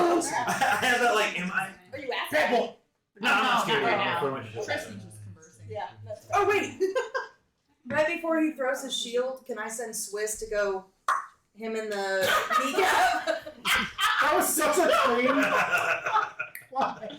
have that like. Am I? Are you asking? No, I'm not scared. not right I'm now. throwing a shield at Tristan's it. just conversing. Yeah, that's Oh, wait. Right before he throws his shield, can I send Swiss to go him in the kneecap? That was such a thing. Why?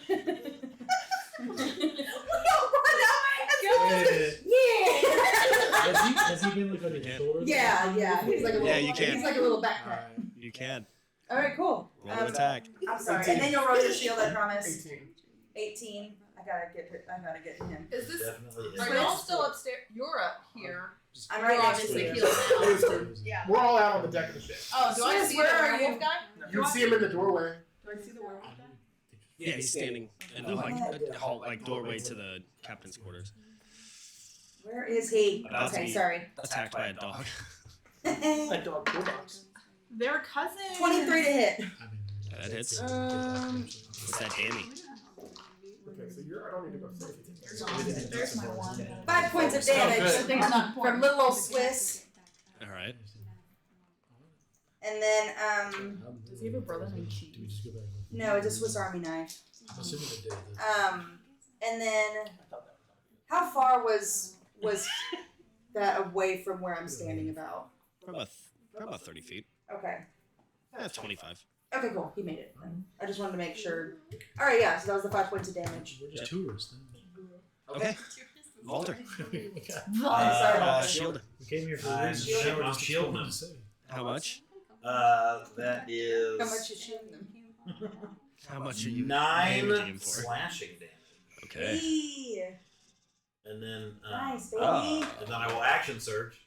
Has he been like on your shoulder? Yeah. He's like a little. Yeah, you can. He's like a little backpack. Alright. You can. All right, cool. Roll to attack. I'm sorry, 18. and then you'll roll your shield. I promise. 18. 18. I gotta get him. Is this? Definitely. Are y'all still upstairs? You're up here. I'm You're right next obviously to you. healed now. Yeah. We're all out on the deck of the ship. Oh, do I Swiss, see where the are you? werewolf guy? You would see him in the doorway. Do I see the werewolf guy? Yeah, he's standing in the hall, doorway to the captain's quarters. Where is he? About to Okay, be sorry. Attacked by a dog. A dog bulldogs. They're cousins. 23 to hit. That hits. Um, What's that, Danny? Okay, so I don't need to go save. There's my one. 5 points of Oh, damage good. Things not from important. little old Swiss, All right. and then Does he have a brother named Cheese? Do we just go back? no, it's a Swiss Army knife. I'm assuming they did this. And then how far was that away from where I'm standing about? For about 30 feet. Okay. 25. Okay, cool. He made it. Then. I just wanted to make sure. All right, yeah. So that was the 5 points of damage. We're just tourists. Okay. Walter. Then. sorry about that. Shield. We came here for a I'm reason. shielding- Now we're I'm just shielding exploring him. the city. How much? That is. How much is shooting them? How much are you 9 damaging him for? slashing damage. Okay. Hey, And then. nice, baby. And then I will action surge,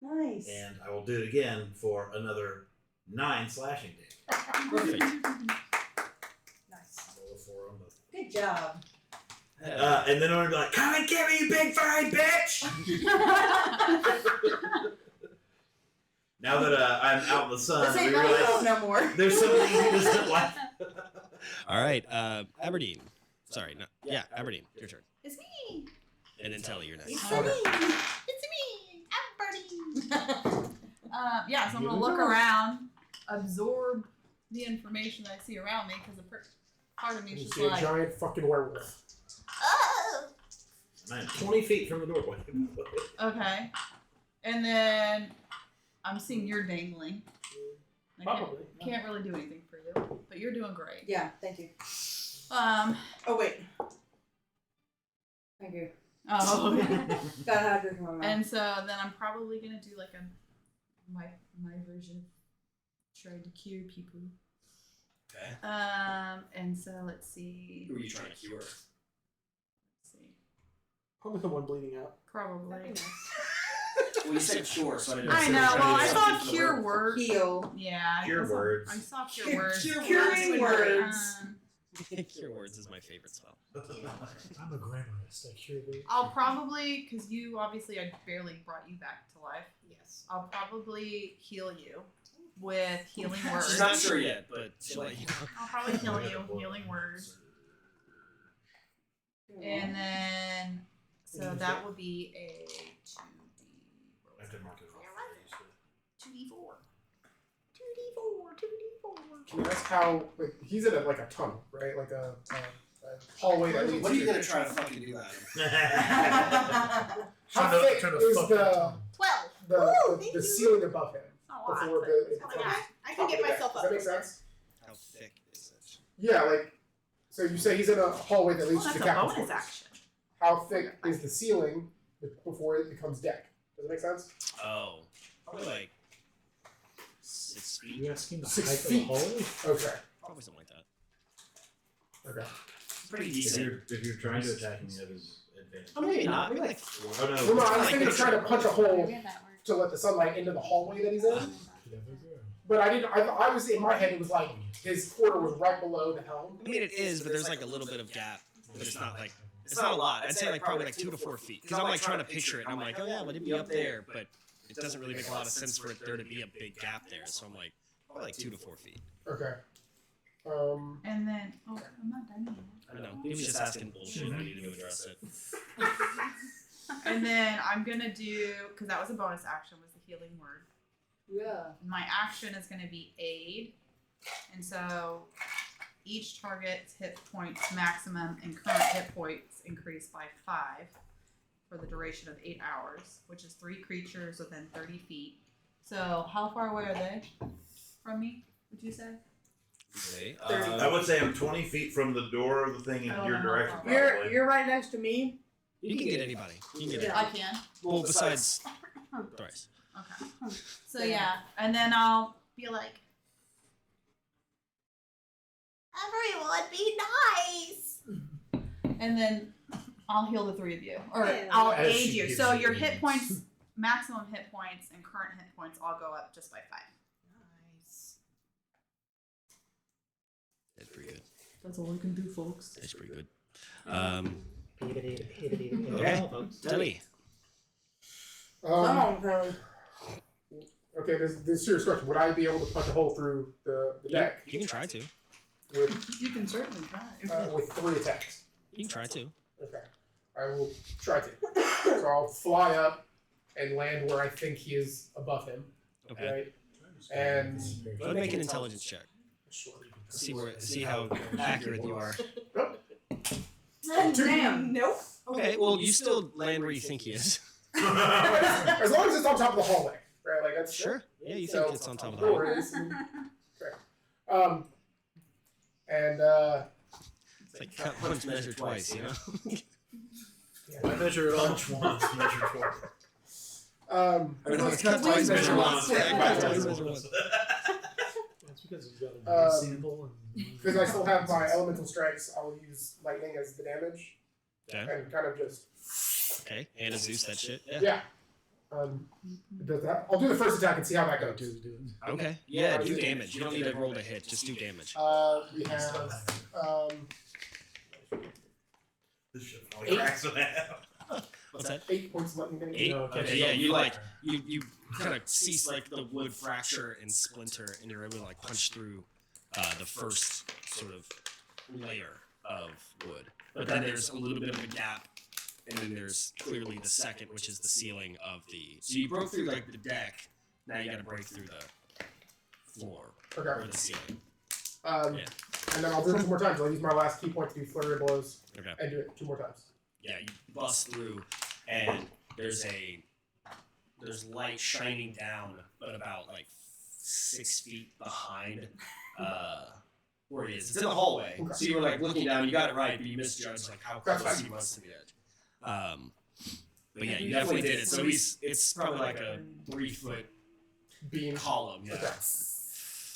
Nice. and I will do it again for another 9 slashing damage. Perfect. Nice. Roll a 4 on both. Good job. And then I'm gonna be like, "Come and get me, you big furry bitch!" Now that I'm out in the sun, This we ain't my realize fault no more. there's something he doesn't like. All right. Aberdeen. Sorry. No. Yeah, Aberdeen. Your turn. It's me. And then Telly, you're next. It's me. I'm Birdie. Yeah, so I'm gonna look around, absorb the information that I see around me, because part of me is You just see a like, giant fucking werewolf. oh. And I'm 20 feet from the doorway. Okay. And then I'm seeing you're dangling. I Probably. can't really do anything for you, but you're doing great. Yeah, thank you. Oh wait. Thank you. okay. Gotta have a drink in my mouth. And so then I'm probably gonna do like my version of trying to cure people. Okay. And so let's see. Who are you trying to cure? Let's see. Probably the one bleeding out. Probably. Well, you said cure, so I didn't I know. Well, I saw cure word. Heal. Yeah. Cure words. I saw cure words. Curing words. Cure words is my favorite spell. I'm a grammarist. I cure the. I'll probably, because you obviously, I barely brought you back to life. Yes. I'll probably heal you with healing words. She's not sure yet, but she'll let you know. I'll probably heal you healing words. And then, so that will be a 2D. I have to mark it off. 2D4. Can you ask how? Like, he's in a tunnel, right? Like a hallway that leads. What are you to- gonna try to fucking do, Adam? How Trying to thick is fuck that the tunnel. 12. the ceiling above him Not a lot, before but the? it's not bad. I can get myself Does up. that make sense? How thick is it? Yeah, like. So you say he's in a hallway that leads Well, to that's the a captain's bonus quarters. action. How thick is the ceiling before it becomes deck? Does that make sense? Oh, probably like 6 feet. You asking the 6 height of the feet. hallway? Okay. Probably something like that. Okay. Pretty If decent. you're trying to attack him, you have his advantage. Oh, maybe not. Maybe like Oh Well, no. no, I was Like thinking of picture trying to punch a hole Yeah, that works. to let the sunlight into the hallway that he's in. Clever girl. But I didn't. I was in my head. It was like his quarter was right below the helm. I mean, it is, but there's like a little bit of gap. But it's not like it's not a lot. I'd say like probably like 2 to 4 feet. Because I'm like trying to picture it. And I'm like, oh yeah, would it be up there? But it doesn't really make a lot of sense for there to be a big gap there. So I'm like, probably like 2 to 4 feet. Okay. And then, I'm not done yet. I don't know. He was just asking bullshit. I needed to address it. And then I'm gonna do, because that was a bonus action, was the healing word. Yeah. My action is gonna be aid, and so each target's hit points maximum and current hit points increase by 5 for the duration of 8 hours, which is 3 creatures within 30 feet. So how far away are they from me, would you say? Okay. I would say I'm 20 feet from the door of the thing in I don't your know how direction. far. Probably. You're right next to me. You can get anybody. You can get I can. well, besides Thrice. Okay. So yeah, and then I'll be like, Everyone be nice. and then I'll heal the 3 of you, or Yeah. I'll As aid she you. gives So you your aids. hit points, maximum hit points, and current hit points all go up just by 5. Nice. That's pretty good. That's all I can do, folks. That's pretty good. Okay. Tell me. Okay, this is a serious question. Would I be able to punch a hole through the deck You can try to. with You can certainly try. with 3 attacks? You can try to. Okay, I will try to. So I'll fly up and land where I think he is above him. Okay. Right? And Go ahead and make an intelligence check. See how accurate you are. Damn. Nope. Okay. Well, you still land where you think he is. As long as it's on top of the hallway, right? Like that's Sure. Yeah, you So, think it's on top of the no hall. worries. Okay. And It's like cut once, measure twice. You know. I measure it all. Punch once, measure twice. Or no, it's cut twice, measure once. Cut twice, measure once. That's because he's got a sample and. because I still have my elemental strikes, I'll use lightning as the damage Okay. and kind of just Okay. And a Zeus that shit. Yeah. yeah. Does that? I'll do the first attack and see how that goes. Okay. Yeah. Do damage. You don't need to roll to hit. Just do damage. We have This shit only cracks with that. What's that? 8 points of lightning damage. 8. Okay, Okay. Yeah. You like you kind of see like the wood fracture and splinter, and you're able to like punch through the first sort of layer of wood. But then there's a little bit of a gap, and then there's clearly the second, which is the ceiling of the. So you broke through like the deck. Now you got to break through the floor or Okay. the ceiling. Yeah. And then I'll do it 2 more times. I'll use my last key point to do flurry of blows Okay. and do it 2 more times. Yeah, you bust through, and there's light shining down, but about like 6 feet behind where it is. It's in the hallway, Okay. so you were like looking down. You got it right, but you misjudged like how That's close fine. he was to the edge. But yeah, you definitely did it. So it's probably like a 3-foot Beam. column. Yeah. Okay.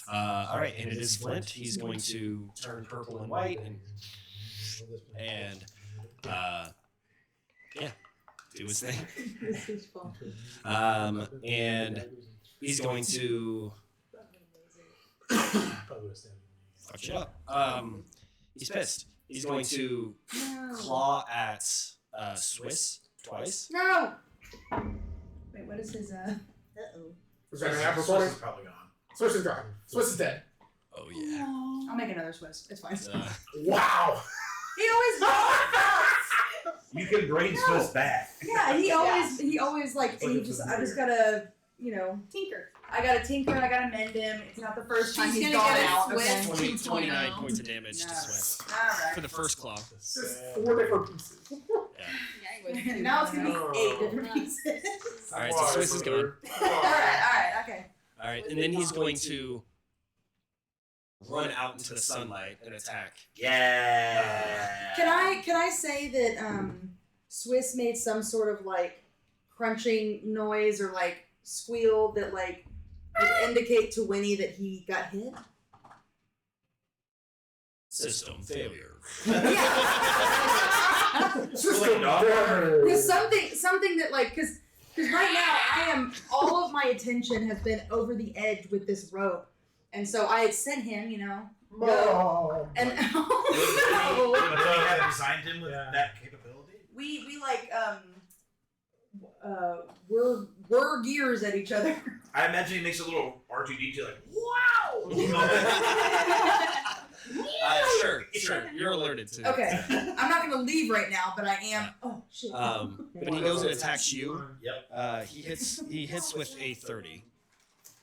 All right, and it is Flint. He's going to turn purple and white, and yeah, do his thing. This is fun. And he's going to fuck shit up. He's pissed. He's going to claw at Swiss twice. No. Wait, what is his Uh-oh. Is that an app recording? Swiss is probably gone. Swiss is gone. Swiss is dead. Oh yeah. I'll make another Swiss. It's fine. Wow. He always You can bring Swiss back. Yeah, he always like I just gotta, Tinker. I gotta tinker and I gotta mend him. It's not the first time She's he's gonna gone get a out. Swiss. Okay. 29 points of damage to Swiss Alright. for the first claw. Just 4 different pieces. Yikes. Now it's gonna be 8 different pieces. All right, so Swiss is gone. Alright, okay. All right, and then he's going to run out into the sunlight and attack. Yeah. Can I say that Swiss made some sort of like crunching noise or like squeal that like would indicate to Winnie that he got hit? System failure. System There's something that like because right now all of my attention has been over the edge with this rope, and so I had sent him, Mom. and Would they have designed him with that capability? we like we're gears at each other. I imagine he makes a little R2D2 like, Sure. You're alerted to. Okay, I'm not gonna leave right now, but I am. Oh shit. But he goes and attacks you. Yep. He hits with a 30.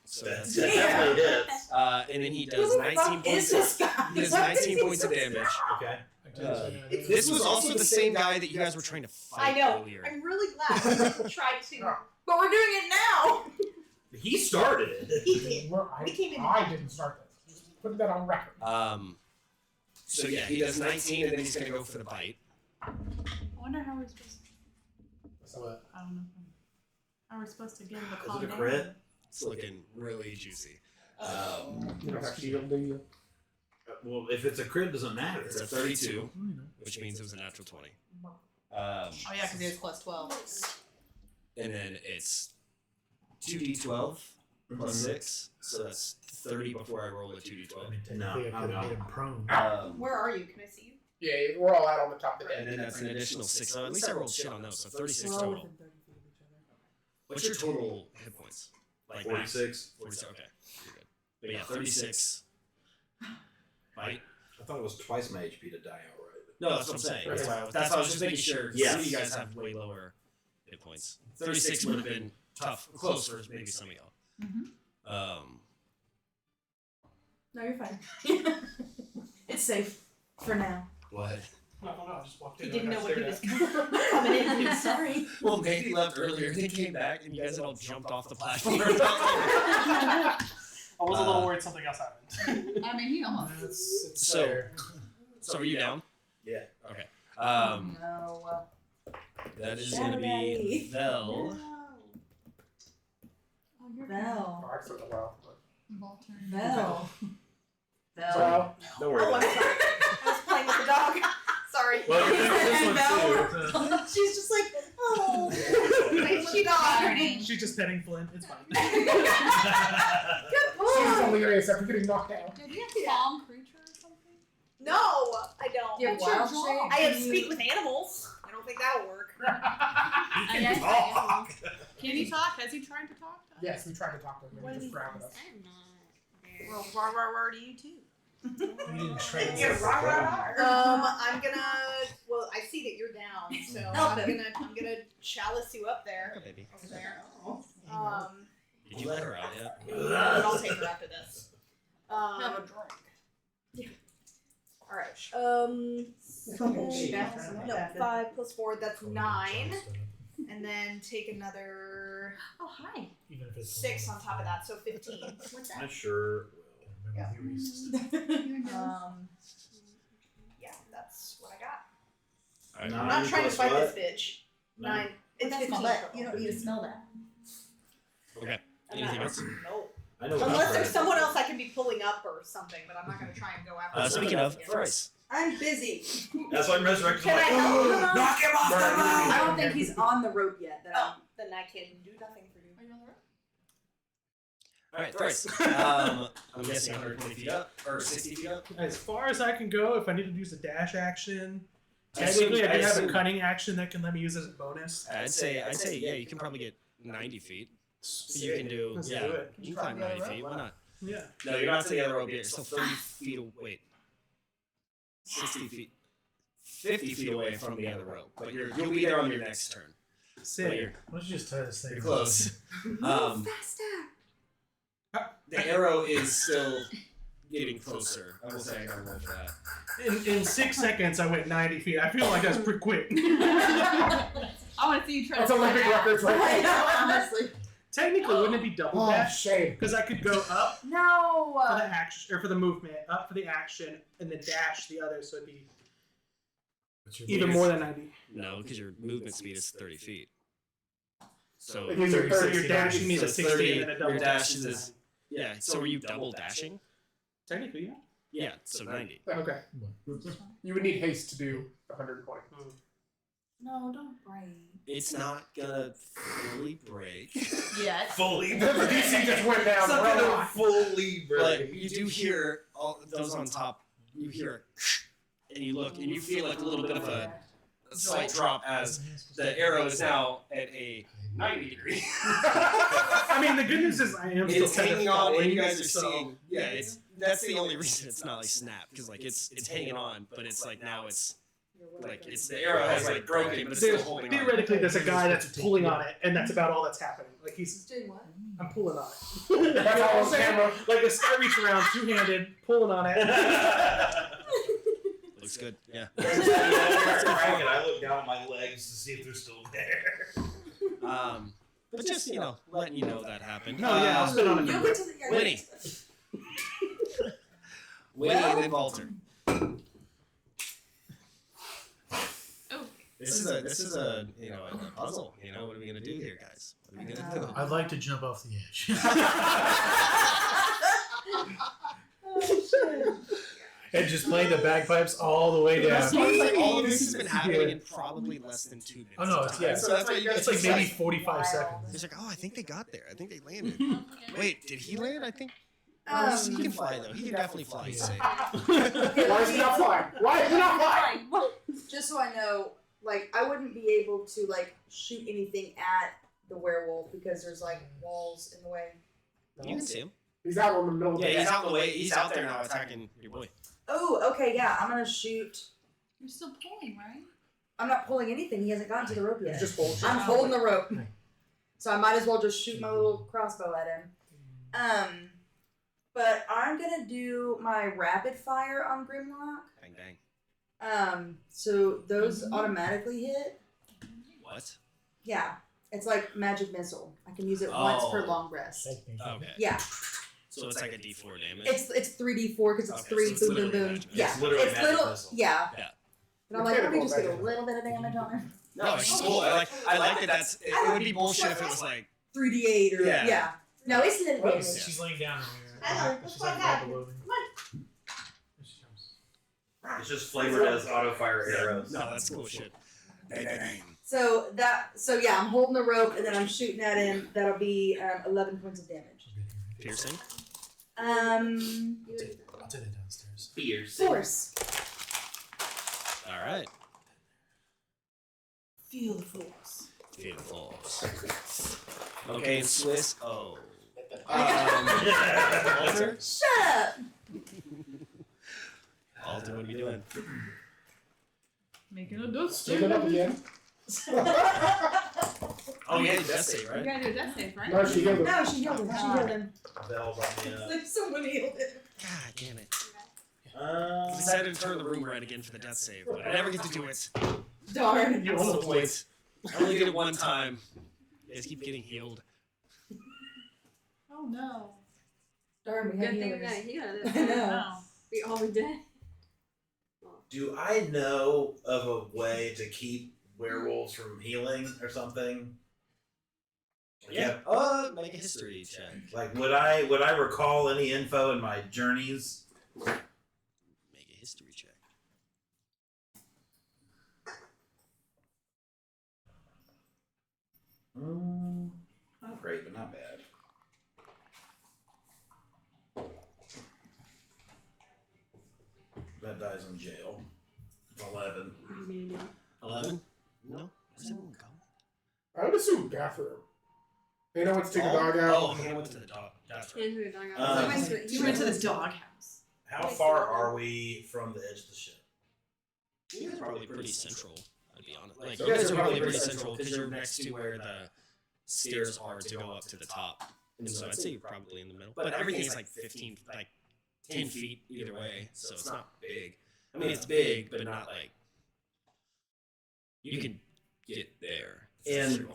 So That that's definitely hits. and then he does 19 points. He does 19 points of damage. Okay. This was also the same guy that you guys were trying to I fight know. earlier. I'm really glad we tried to. But we're doing it now. He started it. He did. We came in. I didn't start this. Just putting that on record. So yeah, he does 19, and then he's gonna go for the bite. I wonder how we're supposed to. So what? I don't know. How we're supposed to get him to Is calm it a down. crit? It's looking really juicy. You don't have shield, do you? Well, if it's a crit, it doesn't matter. It's a 32, which means it was a natural 20. Oh yeah, because he was plus 12. And then it's 2d12 plus 6, so that's 30 before I roll a 2d12. No, I could have no. made him prone. Where are you? Can I see you? Yeah, we're all out on the top of the And deck. then that's an additional 6. So at least I rolled shit on those, so 36 total. What's your total hit points? Like 46. 46, okay. You're good. But yeah, 36. Bite. I thought it was twice my HP to die outright. No, that's what I'm saying. That's why I was just making sure. 'Cause Yes. some of you guys have way lower hit points. 36 would have been tough, close for maybe some of y'all. No, you're fine. It's safe for now. What? I don't know. I just walked He in. didn't and know I what he got was stared coming in. I'm sorry. Well, maybe left earlier, then came back, and you guys had all jumped off the platform. I was a little worried something else happened. I mean, he almost. at. It's So- fair. So are you down? Yeah. Okay. No. That is going to be Vel. Oh, you're Vel. Oh, I took a while. but- Ball turn. Vel. Vel. Well, Don't worry Oh, I'm about it. sorry. I was playing with the dog. Sorry. Well, you're doing this one too. She's just like, oh. She dog. She's just petting Flint. It's fine. Good she's boy. hilarious after getting knocked out. Did you have calm creature or something? No, I don't. You have What's your wild job? shape? I have Can you- speak with animals. I don't think that'll work. He Yeah, can talk. Can he talk? Has he tried to talk to us? Yes, we tried to talk to him. What He did just he frowned at us. I'm not there. Well, rah do you too. You didn't train Yeah, us. I'm gonna. Well, I see that you're down, so Help I'm him. gonna chalice you up there. Okay, baby. Over there. Did you let her out yet? But I'll take her after this. Have a drink. All right. No, 5 plus 4. That's 9, and then take another Oh, hi. Even if it's 6 on top of that, so 15. What's I sure will. Yeah. that? Yeah, that's what I got. Alright. I'm not trying to fight this bitch. No. 9. It's That's 15. not that. You don't need to smell that. Okay. I'm Anything not- else? No. I know. Unless there's someone else I can be pulling up or something, but I'm not going to try and go after Speaking of, Thrice. I'm busy. That's why I'm resurrected. Can I help him out? Knock him off the road! I don't think he's on the rope yet. That Oh, then I can do nothing for you. Are you on the road? Alright, Thrice. I'm guessing 120 feet up, or 60 feet up. As far as I can go, if I need to use a dash action, I assume- technically I do have a assume- cunning action that can let me use as a bonus. I'd say, yeah, you can probably get 90 feet. So you can do, Let's yeah, do it. you can climb 90 feet. Why not? Yeah. No, you're not to the other rope yet. You're still 30 feet away. Wait. 60 feet. 50 feet away from the other rope. But you'll be there on your next turn. But Sick. you're, Why don't you just tie this thing? you're close. faster. The arrow is still getting closer. I will say I got a roll for that. In 6 seconds, I went 90 feet. I feel like that's pretty quick. I want to see you try That's to Olympic fly out. records right I there. know, honestly. Technically, wouldn't it be double Oh, dash? shame. Because I could go up No. for the action, or for the movement, up for the action, and then dash the other, so it'd be What's your even more than 90. No, because your movement speed is 30 feet. So, If you So do your 30, dashing means a so 60 30, and then a double your dash. dash is, yeah, so were you double dashing? Technically, yeah. Yeah, so 90. Okay. You would need haste to do 120. No, don't break. It's not gonna fully break. Yes. Fully The DC just went down. It's not Right gonna on. fully But break. you do hear all those on top. You hear, and you look, and you feel like a little bit of a slight drop as the arrow is now at a 90 degree. I mean, the good news is I am still It's kind of hanging on, and you falling, guys are so- seeing. Yeah, that's the only reason it's not like snap, because like it's hanging on, but it's like now it's like it's the arrow has like broken, but it's still holding on. Theoretically, there's a guy that's pulling on it, and that's about all that's happening. Like He's Doing what? I'm pulling on it. That's all on camera. Like this guy reached around two-handed, pulling on it. Looks good. Yeah. I look down at my legs to see if they're still there. But just letting you know that happened. No, yeah, I'll spit on it. You'll get to the Winnie. Winnie and then Walter. Oh. This is a puzzle. What are we gonna do here, guys? What are we gonna do? I'd like to jump off the edge. And just play the bagpipes all the way down. All of this has been happening in probably less than 2 minutes. Oh no, it's yeah. So that's why you It's guys like maybe 45 seconds. He's like, oh, I think they got there. I think they landed. Wait, did he land? I think. He can fly though. He can definitely fly. He's safe. Why is he not flying? Why is he not flying? Just so I know, like, I wouldn't be able to, like, shoot anything at the werewolf because there's, like, walls in the way. You can see him. He's out in the middle of the Yeah, he's out in the way. He's out there now attacking your boy. Oh, okay, yeah, I'm gonna shoot. You're still pulling, right? I'm not pulling anything. He hasn't gotten to the rope yet. He's just holding. I'm holding the rope. So I might as well just shoot my little crossbow at him. But I'm gonna do my rapid fire on Grimlock. Bang bang. So those automatically hit. What? Yeah. It's like magic missile. I can use it once per Oh. long rest. Okay. Yeah. So it's like a D4 damage. It's 3d4 because it's Okay, three so it's boom boom literally boom. magic. Yeah. It's literally magic little. missile. Yeah. Yeah. And I'm like, let me just get a Mechanical little bit of damage on him. No, it's cool. I like that. That's. It would be bullshit if it was like. 3d8 or Yeah. yeah. No, it's little damage. She's laying down in Hello, there. what's She's like going right on? below me. Here she comes. It's just flavored as auto fire arrows. No, that's cool shit. So yeah, I'm holding the rope and then I'm shooting at him. That'll be 11 points of damage. Piercing. I'll take it downstairs. Fierce. Force. All right. Feel the force. Feel the force. Okay, in Swiss. Oh. Walter. Shut up. Walter, what are you doing? Making a death Stick save. it up again. Oh yeah, death save, You right? gotta do a death save, right? No, she healed him. No, she healed him. She healed him. Bells on me up. Like someone healed him. God damn it. I decided to turn the room red again for the death save, but I never get to do it. Darn. What's the point? I only did it one time. You guys keep getting healed. Oh no. Darn, we Good had thing we got healers. healed. I know. No. We all did. Do I know of a way to keep werewolves from healing or something? Yeah. Make a history check. Like, would I recall any info in my journeys? Make a history check. Not great, but not bad. That dies in jail. 11. 11? No. Where's everyone going? I would assume bathroom. You know what to take the dog Oh, out? he went to the dog. That's right. And we were talking Um, about You went to the doghouse. How far are we from the edge of the ship? You guys are probably pretty central, I'd be honest. Like, So you yes, guys are we're probably probably pretty pretty central because you're next to where the stairs are to go up to the top. And so I'd say you're probably in the middle. But everything is like 15, like 10 feet either way, so it's not big. I mean, it's big, but not like. You can get there. And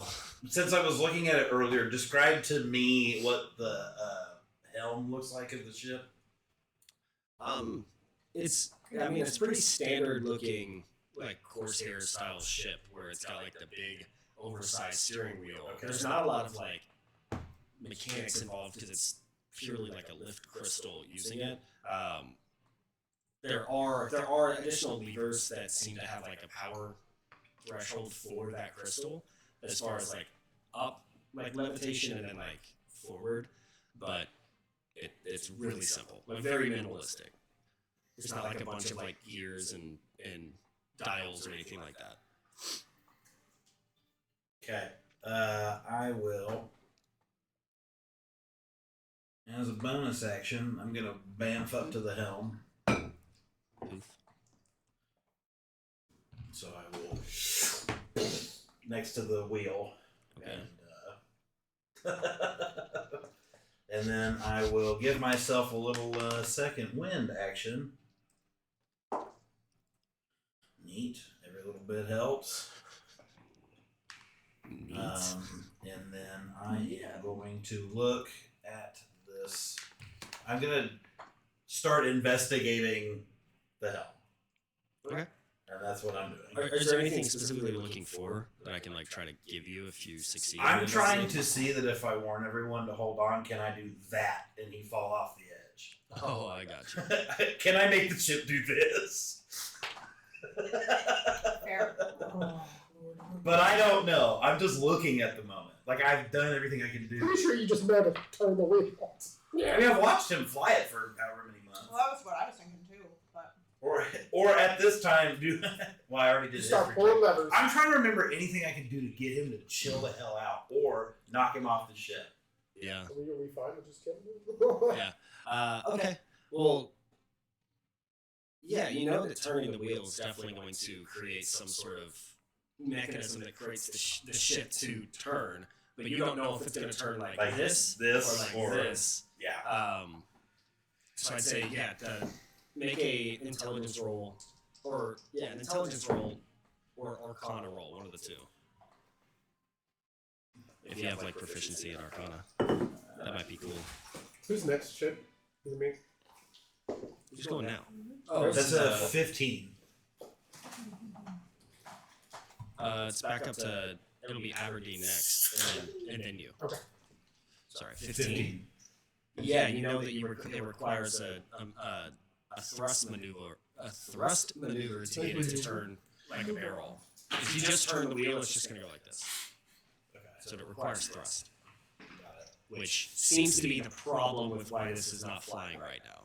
since I was looking at it earlier, describe to me what the helm looks like of the ship. It's pretty standard looking, like Corsair style ship where it's got like the big oversized steering wheel. Okay. There's not a lot of like mechanics involved because it's purely like a lift crystal using it. There are additional levers that seem to have like a power threshold for that crystal as far as like up like levitation and then like forward, but it's really simple, like very minimalistic. It's not like a bunch of like gears and dials or anything like that. Okay. I will. As a bonus action, I'm gonna bamf up to the helm. Oof. So I will next to the wheel Okay. and And then I will give myself a little second wind action. Neat. Every little bit helps. Neat. And then I am going to look at this. I'm going to start investigating the hell. Okay. And that's what I'm doing. Is there anything specifically you're looking for that I can like try to give you if you succeed? I'm trying to see that if I warn everyone to hold on, can I do that and he fall off the edge? Oh, I got you. Can I make the ship do this? Fair. But I don't know. I'm just looking at the moment. Like I've done everything I can do. Pretty sure you just meant to turn the wheel. I mean, I've watched him fly it for however many months. Well, that was what I was thinking too. But Or at this time, do. Well, I already did You it. start pulling levers. I'm trying to remember anything I can do to get him to chill the hell out or knock him off the ship. Yeah. Are we fine with just killing him? Yeah. Okay. Well, yeah, you know that turning the wheel is definitely going to create some sort of mechanism that creates the ship to turn, but you don't know if it's going to turn like this or this. Yeah. So I'd say, yeah, make a intelligence roll, or an intelligence roll, or Arcana roll, one of the two. If you have like proficiency in Arcana, that might be cool. Who's next, ship? Is it me? Who's going now? That's a 15. It's back up to, it'll be Aberdeen next, and then you. Okay. Sorry, 15. Yeah, you know that it requires a thrust maneuver, to get it to turn like a barrel. If you just turn the wheel, it's just gonna go like this. Okay. So it requires thrust, which seems to be the problem with why this is not flying right now.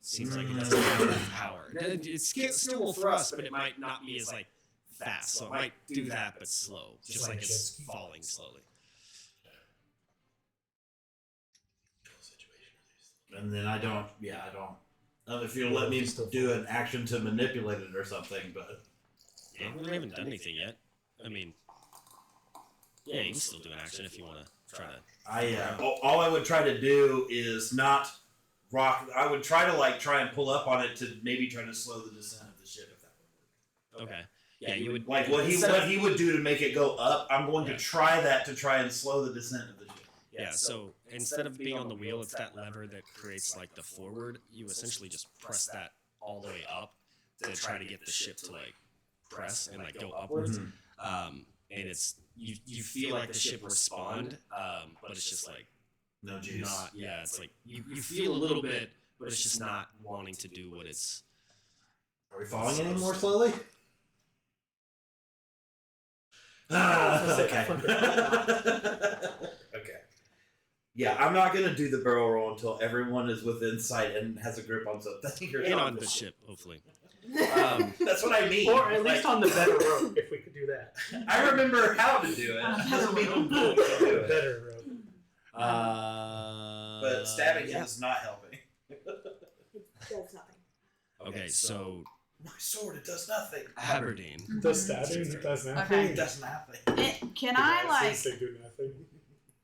Seems like it doesn't have enough power. It still will thrust, but it might not be as like fast. So it might do that, but slow, just like it's falling slowly. And then I don't. If you'll let me do an action to manipulate it or something, but. Yeah, we haven't done anything yet. I mean, yeah, you can still do an action if you want to try to. All I would try to do is not rock. I would try and pull up on it to maybe try to slow the descent of the ship if that would work. Okay. Yeah, you would like what he would do to make it go up. I'm going to try that to try and slow the descent of the ship. Yeah. So instead of being on the wheel, it's that lever that creates like the forward. You essentially just press that all the way up to try to get the ship to like press and like go upwards. And it's you feel like the ship respond, but it's just like no juice. Not, yeah, it's like you feel a little bit, but it's just not wanting to do what it's. Are we falling any more slowly? Okay. Okay. Yeah, I'm not gonna do the barrel roll until everyone is within sight and has a grip on something. And on the ship, hopefully. That's what I mean. Or at least on the better rope, if we could do that. I remember how to do it. Doesn't mean I'm going to do it. Better rope. But stabbing him is not helping. does nothing. Okay, so my sword, it does nothing. Aberdeen. Does stabbing? It does nothing. Okay. It does nothing. Can I like? Since they do nothing.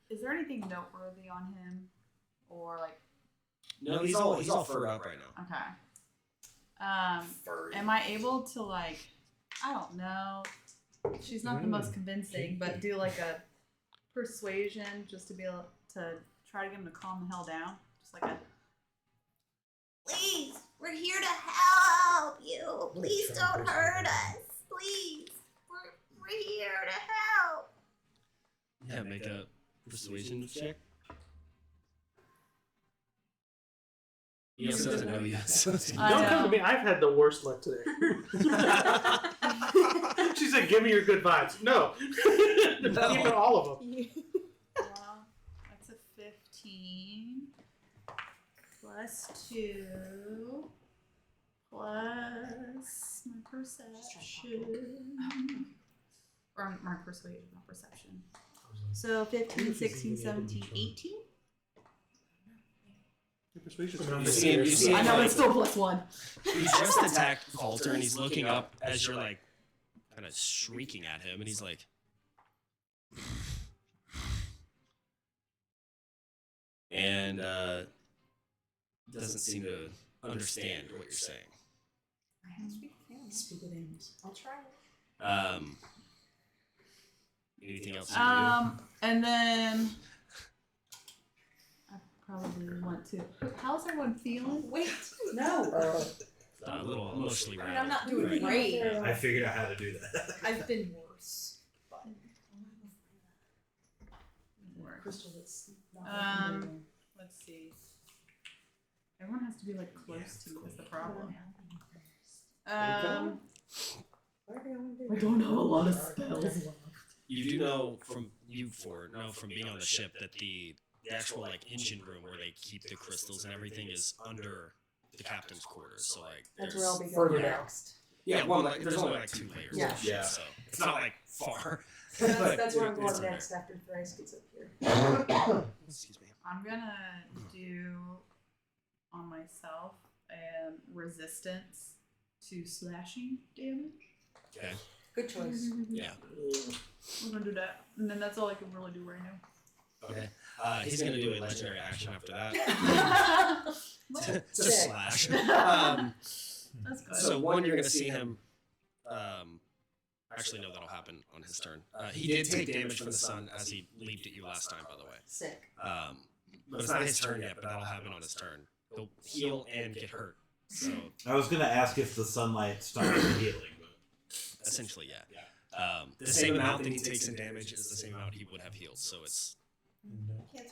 Is there anything noteworthy on him, or like? No, he's all furred up right now. Okay. Furry. Am I able to like? I don't know. She's not the most convincing, but do like a persuasion just to be able to try to get him to calm the hell down, just like a. Please, we're here to help you. Please don't hurt us. Please, we're here to help. Yeah, make a persuasion check. He also doesn't know yet. So Don't come to me. I've had the worst luck today. She said, "Give me your good vibes." No, keep all of them. Well, that's a 15 plus 2 plus my perception. Or my persuasion, not perception. So 15, 16, 17, 18? You see I know, like, it's still plus 1. he's just attacked Coulter and he's looking up as you're like kind of shrieking at him and he's like and doesn't seem to understand what you're saying. I have to speak with animals. Speak with animals. I'll try it. Anything else you can And then I probably want to. How's everyone feeling? Wait, no. do? A little emotionally I mean, I'm rattled. not doing right? great. I figured out how to do that. I've been worse. But Crystal that's Let's see. Everyone has to be like close to you. Is the problem? I don't have a lot of spells. You do know from being on the ship that the actual like engine room where they keep the crystals and everything is under the captain's quarters. So like That's where I'll be Further going down. next. yeah, well like, there's only like 2 layers. Yeah. Of ship, Yeah. so it's not like far. That's where I'm It's going in next after Thrice gets up here. Excuse me. I'm gonna do on myself resistance to slashing damage. Okay. Good choice. Yeah. We're gonna do that, and then that's all I can really do right now. Okay. He's gonna do a legendary action after that. Just Sick. slash. That's good. So one, you're gonna see him. Actually, no, that'll happen on his turn. He did take damage from the sun as he leaped at you last time, by the way. Sick. But it's not his turn yet. But that'll happen on his turn. He'll heal and get hurt. So I was gonna ask if the sunlight stopped the healing, but essentially, yeah. The same amount that he takes in damage is the same amount he would have healed. So it's.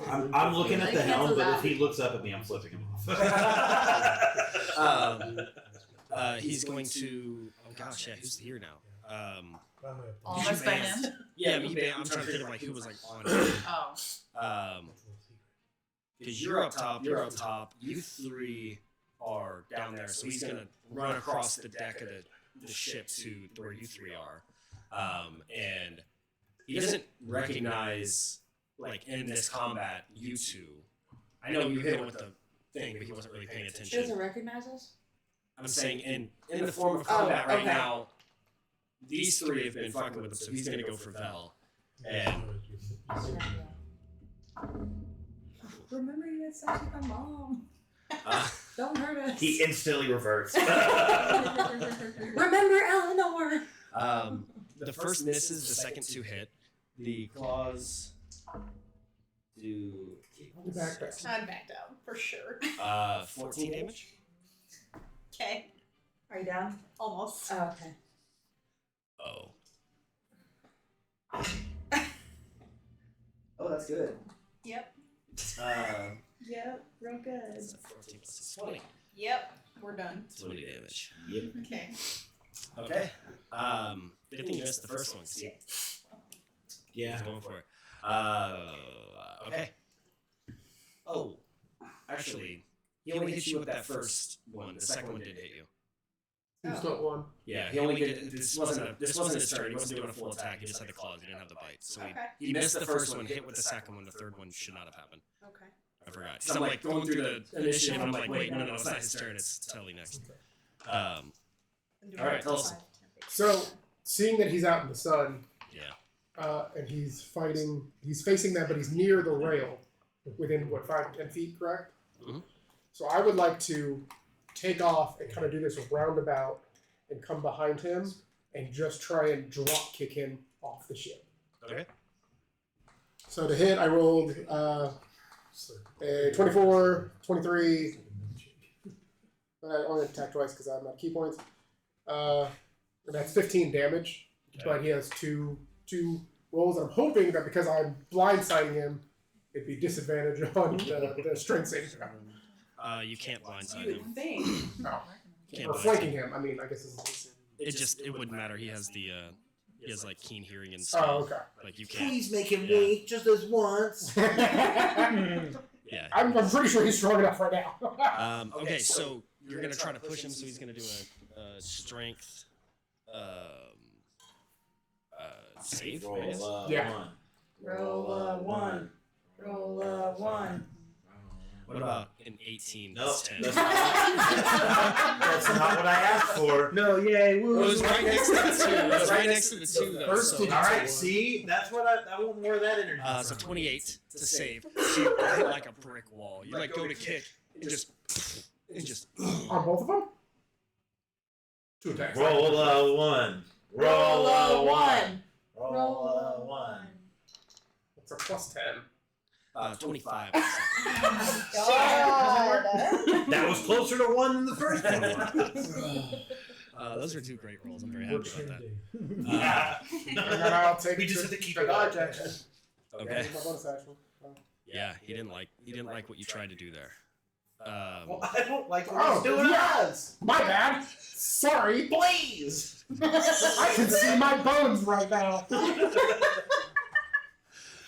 I'm looking at the helm, but if he looks up at me, I'm flipping him off. He's going to. Oh gosh, yeah. Who's here now? Almost by him. Yeah, I'm trying to think of like who was like on. Oh. Because you're up top. You 3 are down there, so he's gonna run across the deck of the ship to where you 3 are, and he doesn't recognize like in this combat you 2. I know you hit him with the thing, but he wasn't really paying She attention. doesn't recognize us? I'm saying in the form of combat right okay. now, these 3 have been fucking with him, so he's gonna go for Vel. And Remember you had sex with my mom. uh, Don't hurt us. He instantly reverts. Remember Eleanor. the first misses, the second 2 hit. The claws do Back down. I'm back down for sure. 14 damage. Okay, Are you down? almost. Oh, okay. Oh. Oh, that's good. Yep. Yep, real good. It's a 14 plus 20. Yep. We're done. 20 damage. Yep. Okay. Okay. Good thing you missed the first one. See, Yeah. he's going for it. Okay. Oh, actually, he only hit you with that first one. The second one did hit you. He's not one. Yeah, he only did. This wasn't his turn. He wasn't doing a full attack. He just had the claws. He didn't have the bite. So Okay. he missed the first one, hit with the second one. The third one should not have happened. Okay. I forgot. So I'm like going through the initiative. And I'm like, wait, no, it's not his turn. It's Telly next. And do All right, I tell us. So, seeing that he's out in the sun, Yeah. and he's facing them, but he's near the rail, within what 5 to 10 feet, correct? Mhm. So I would like to take off and kind of do this roundabout and come behind him and just try and drop kick him off the ship. Okay. So to hit, I rolled a 24, 23. I only attack twice because I'm out of key points. And that's 15 damage. Okay. But he has two rolls. I'm hoping that because I'm blindsiding him, it'd be disadvantage on the strength saving throw. You can't blindside You him. would think. No. You can't Or blindside flanking him. him. I mean, I guess it's. It wouldn't matter. He has the he has like keen hearing and stuff. Oh, okay. Like you can't. Please make him Yeah. wait just this once. I'm Yeah. pretty sure he's strong enough right now. Okay, so you're gonna try to push him, so he's gonna do a strength save. I guess? Roll Yeah. one. Roll a 1. Roll a 1. What about an 18 No, plus 10? that's not what I asked for. No, yay, It woo. was right next to the 2. It was right next to the 2, though. First So, digit. All right, see, that's what I want more of that energy. so 28 to save. So you hit like a brick wall. You like go to kick and just. On both of them? 2 attacks. Roll a 1. Roll a 1. Roll a 1. It's a plus 10. 25. God. That was closer to 1 than the first one. Those are 2 great rolls. I'm very happy about that. Yeah. And then I'll take We just have to keep the it dodge up. action. Okay. My bonus action. Yeah, he didn't like what you tried to do there. Well, I don't like what Oh, he's doing. yes! My bad. Sorry. Please. I can see my bones right now.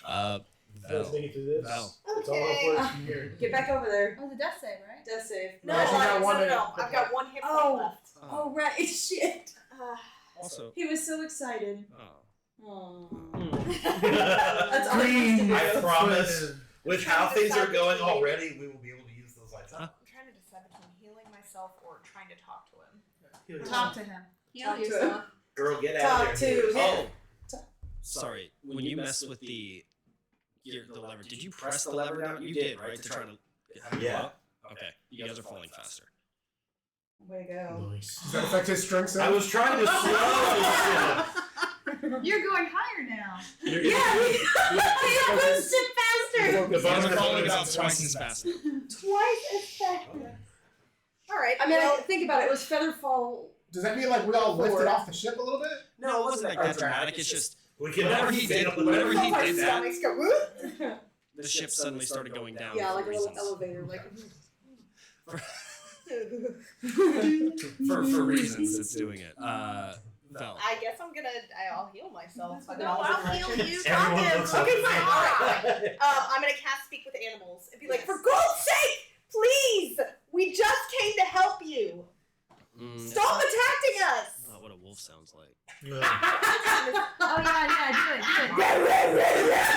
Val. Let's make it to this. Val. It's all Okay. upwards from here. Get back over there. Oh, the death save, right? Death save. No, No, she's got one no. hit. I've got 1 hit point Oh. left. Oh, right. Shit. Also. He was so excited. Oh. Oh. That's Green. I promise, Flip. with how things are going already, we will be able to use those lights. Huh? I'm trying to decide between healing myself or trying to talk to him. Talk to him. Talk Heal to yourself. Girl, get out Talk of there. to him. Oh. Sorry. When you mess with the lever, did you press the lever down? You did, right? To try to have it go Yeah. up? Okay. You guys are falling faster. Way to go. Nice. Does that affect his strength save? I was trying to slow. You're going higher now. Yeah, we almost did faster. The You guys bottom are falling is about twice as fast. Twice as fast. All right. I mean, well, think about it. It was Featherfall. Does that mean like we all lifted off the ship a little bit? No, it wasn't like that dramatic. It's just We can whenever he did our that, stomachs go, whoop. the ship suddenly started going down. Yeah, for like a little reasons. elevator. Like. For reasons it's doing it. Val. I guess I'll heal myself. No, I'll heal you. Talk Everyone to him. looks up Okay, at fine. me. All right. I'm gonna cast Speak with Animals and be like, for God's sake, please, we just came to help you. Stop attacking us. Not what a wolf sounds like. No. Oh, yeah, do it.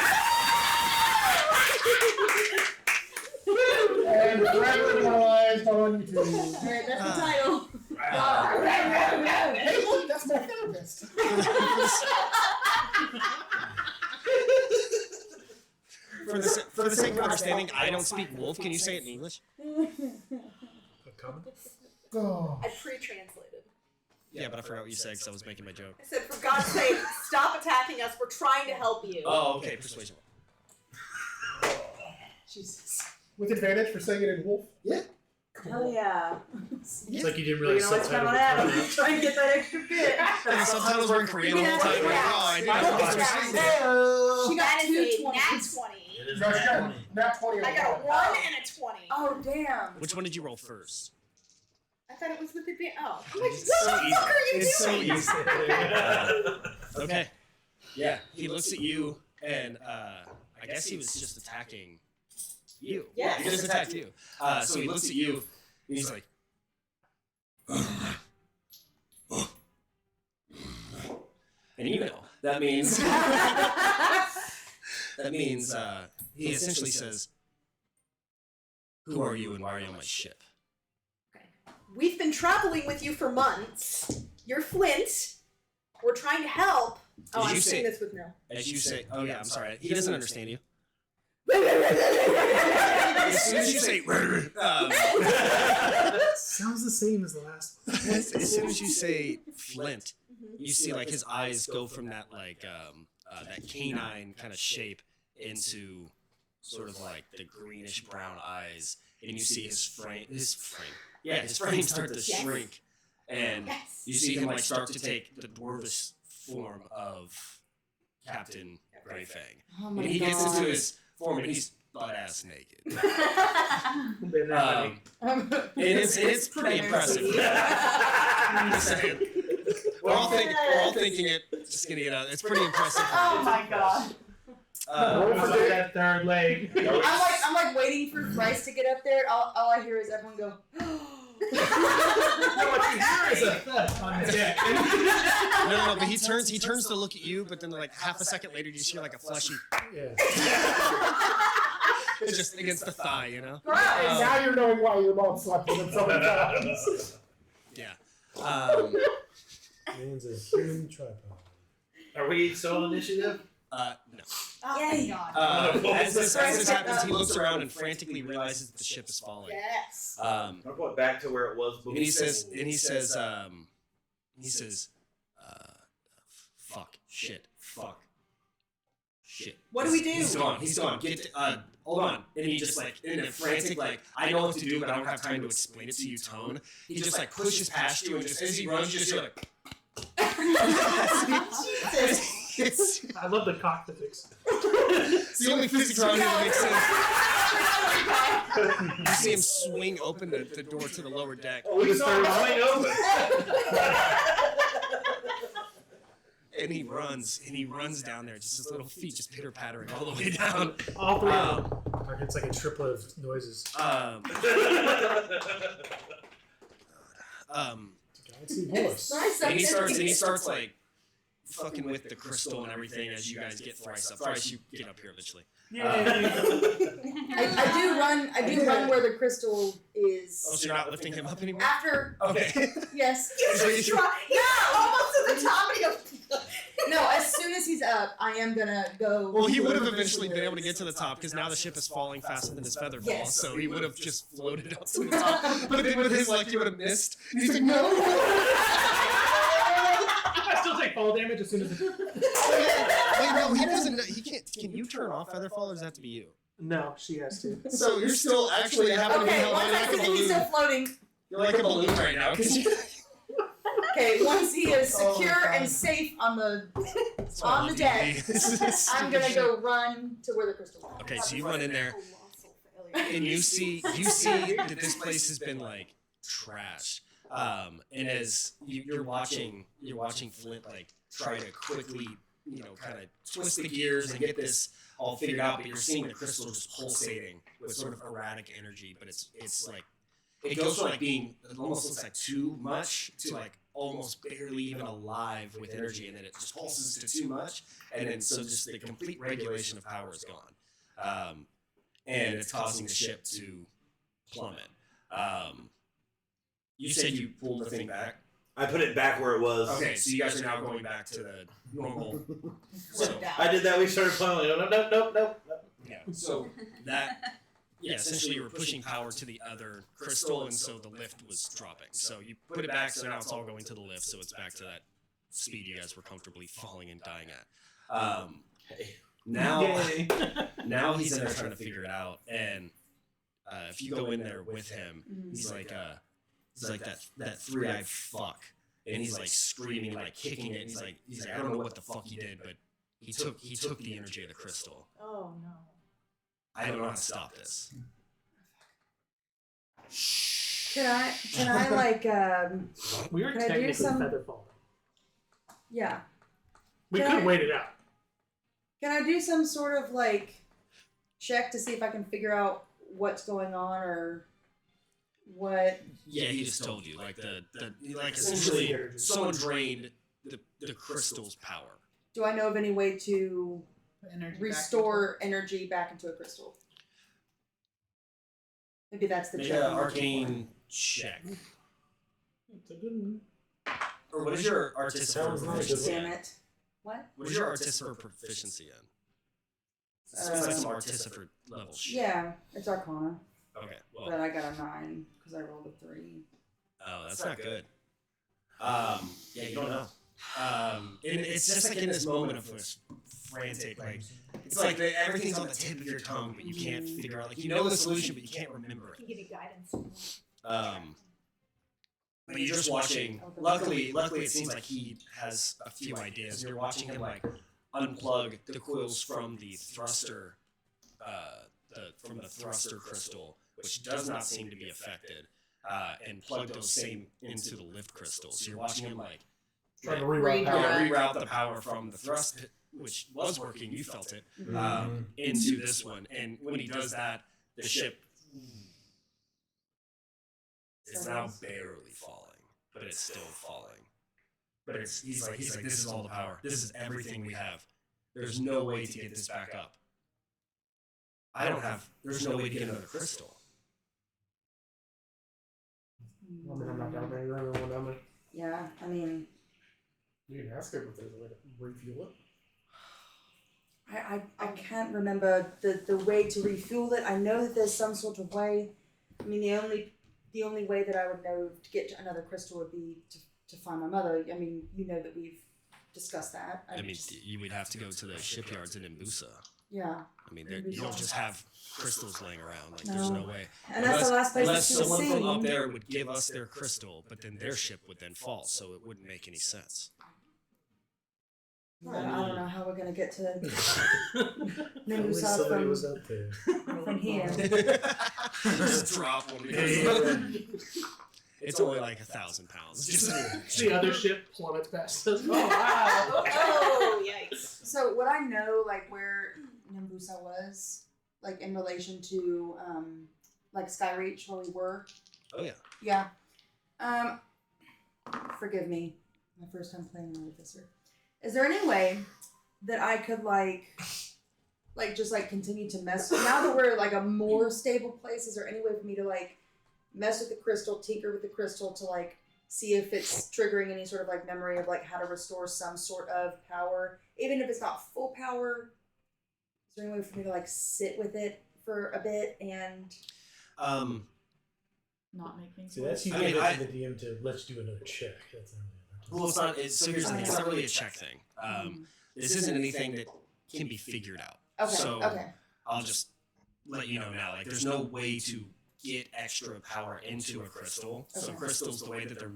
And realized on YouTube. Alright, that's the title. Hey, look, that's my therapist. For the sake of understanding, I don't speak wolf. Can you say it in English? A comment? Oh. I pre-translated. Yeah, but I forgot what you said because I was making my joke. I said, for God's sake, stop attacking us. We're trying to help you. Oh, okay, persuasion. Jesus. With advantage for saying it in wolf? Yeah. Hell yeah. It's like you didn't You really know what's subtitle coming the out? comment. Try and get that extra bit. And the subtitles were in Korean all the time. Like, oh, I didn't know what you were saying. She got That is two a nat 20s. 20. It is No, she got 20. nat 20 on I got a one. 1 and a 20. Oh, damn. Which one did you roll first? I thought it was with advantage. Oh. I'm like, It's what so the easy. fuck are you It's so doing? easy. Okay. Yeah, he looks at you, and I guess he was just attacking you. Yeah, he just attacked you. So he looks at you, and he's like, and you know that means he essentially says, "Who are you, and why are you on my ship?" We've been traveling with you for months. You're Flint. We're trying to help. Did I'm you saying say- this with no. As you say, "Oh yeah, I'm sorry," he doesn't understand you. As soon as you say, Sounds the same as the last one. as soon as you say Flint, you see like his eyes go from that like that canine kind of shape into sort of like the greenish brown eyes, and you see his frame start to shrink, and Yes. you see him like start to take the dwarvish form of Captain Greyfang, Oh and my he gets into God. his form, and he's butt ass naked. Been that many. It's pretty impressive. I'm just saying. We're all thinking it. Just gonna get out. It's pretty impressive. Oh my god. It's like that third leg. I'm like waiting for Bryce to get up there. All I hear is everyone go. What you hear is a thud on the deck. No, but he turns to look at you, but then like half a second later, you just hear like a fleshy. Yeah. It's just against the thigh, you know. And now you're knowing why your mom slept with him so many times. Yeah. Man's a human tripod. Are we still on initiative? No. Oh my god. As this happens, he looks around and frantically realizes that the ship is falling. Yes. I'm going back to where it was before. And he says, fuck, shit, fuck, shit. What do we do? He's gone. Get, hold on. And he just like, in a frantic, like, I know what to do, but I don't have time to explain it to you tone. He just like pushes past you, and just as he runs, you just hear like. Jesus. I love the cock physics. It's the only physics around here that makes sense. You see him swing open the door to the lower deck. Oh, we just started swing open. And he runs down there, just his little feet just pitter pattering all the way down. All three of them. Like it's like a triplet of noises. Galaxy voice. Nice. And he starts like fucking with the crystal and everything as you guys get thrice up. Thrice you get up here eventually. I do run where the crystal is. Oh, so you're not lifting him up anymore? After, Okay. yes. Almost to the top, and he goes. No, as soon as he's up, I am gonna go. Well, he would have eventually been able to get to the top because now the ship is falling faster than his feather falls, Yes. so he would have just floated up to the top. But then with his luck, he would have missed. And he's like, no! I still take fall damage as soon as. Wait, no, he doesn't. He can't. Can you turn off featherfall, or does that have to be you? No, she has to. So you're still actually having to be Okay, held on once I like a see he's still balloon. floating. You're like a balloon right now. Okay, once he is secure and safe on the deck, I'm gonna go run to where the crystal is. Okay, so you run in there, and you see that this place has been like trash. And as you're watching Flint like try to quickly, kind of twist the gears and get this all figured out, but you're seeing the crystal just pulsating with sort of erratic energy. But it's like it goes from like being, it almost looks like too much to like almost barely even alive with energy, and then it just pulses to too much, and then so just the complete regulation of power is gone, and it's causing the ship to plummet. You said you pulled the thing back. I put it back where it was. Okay, so you guys are now going back to the normal. So I did that. We started playing. Nope. yeah, so that. Yeah, essentially you were pushing power to the other crystal, and so the lift was dropping. So you put it back, so now it's all going to the lift, so it's back to that speed you guys were comfortably falling and dying at. Now he's in there trying to figure it out, and if you go in there with him, he's like that three-eyed fuck, and he's like screaming, like kicking it. And he's like I don't know what the fuck he did, but he took the energy of the crystal. Oh no. I don't know how to stop this. Can I like We are Can I do technically some- featherfall. yeah. We Can could I- wait it out. Can I do some sort of like check to see if I can figure out what's going on or what? Yeah, he just told you like essentially someone drained the crystal's power. Do I know of any way to Energy restore energy back into a crystal? Maybe that's the Make check. an arcane check. It's a good one. Or what is your artificer Sounds nice, proficiency? Damn in? it. What? What is your artificer proficiency in? It's like some artificer level shit. Yeah, it's Arcana, Okay. Well. but I got a 9 because I rolled a 3. Oh, that's not good. Yeah, you don't know. And it's just like in this moment of this frantic, like it's like everything's on the tip of your tongue, but you can't figure out. Like you know the solution, but you can't remember I can it. give you guidance. But you're just watching. Luckily, it seems like he has a few ideas. You're watching him like unplug the coils from the thruster, from the thruster crystal, which does not seem to be affected, and plug those same into the lift crystals. So you're watching him like Trying to reroute power. reroute the power from the thrust, which was working. You felt it into this one, and when he does that, the ship is now barely falling, but it's still falling. But he's like, this is all the power. This is everything we have. There's no way to get this back up. there's no way to get another crystal. I mean, I'm not down there. You're the only one down there. Yeah, I mean, You can ask him if there's a way to refuel it. I can't remember the way to refuel it. I know that there's some sort of way. I mean, the only way that I would know to get to another crystal would be to find my mother. I mean, you know that we've discussed that. I mean, you would have to go to the shipyards in Mbusa. Yeah. I mean, you don't just have crystals laying around. Like, No. there's no way. And that's the last place Unless that someone seen. from up there would give us their crystal, but then their ship would then fall, so it wouldn't make any sense. I don't know how we're gonna get to Only Nimbusa somebody was up there. from here. Just drop one. It's only like 1,000 pounds. Just The other ship plummets past us. Oh, wow. Oh, yikes. So would I know like where Nimbusa was, like in relation to like Skyreach where we were? Oh yeah. Yeah. Forgive me, my first time playing an artificer. Is there any way that I could like just like continue to mess now that we're like a more stable place? Is there any way for me to like mess with the crystal, tinker with the crystal to like see if it's triggering any sort of like memory of like how to restore some sort of power, even if it's not full power? Is there any way for me to like sit with it for a bit and Not make things See, worse. that's you I give mean, it to the DM to let's do another check. That's not really Well, it's not. So here's the thing. It's not really a check thing. This isn't anything that can be figured out. okay, So okay. I'll just let you know now. Like, there's no way to get extra power into a crystal. So Okay. crystals, the way that they're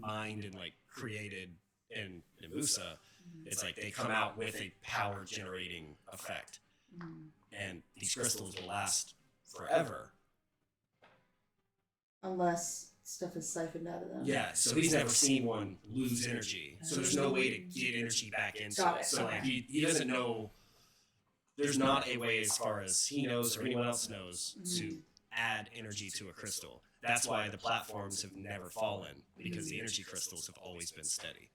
mined and like created in Mbusa, it's like they come out with a power generating effect, and these crystals will last forever. Unless stuff is siphoned out of them. Yeah, so he's never seen one lose energy. So there's no way to get energy back into Got it. it, So like okay. he doesn't know, there's not a way as far as he knows or anyone else knows to add energy to a crystal. That's why the platforms have never fallen, because the energy crystals have always been steady.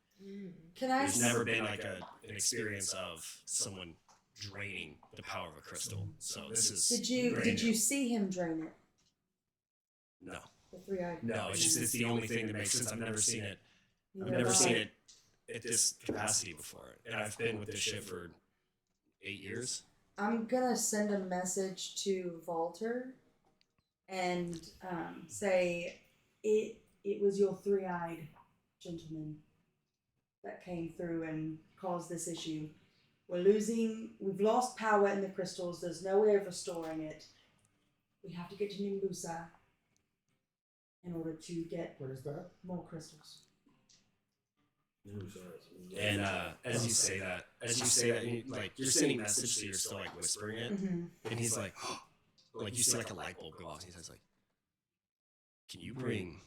Can I? There's never been like an experience of someone draining the power of a crystal. So this is Did you see him drain it? No. The three-eyed. No, it's the only thing that makes sense. I've never seen it. I've never seen it at this capacity before. And I've been with this ship for 8 years. I'm gonna send a message to Walter and say it was your three-eyed gentleman that came through and caused this issue. We've lost power in the crystals. There's no way of restoring it. We have to get to Nimbusa in order to get What is that? more crystals. And as you say that, you're sending a message, so you're still like whispering it. And he's like, like you see like a light bulb go off. And he says like, can you bring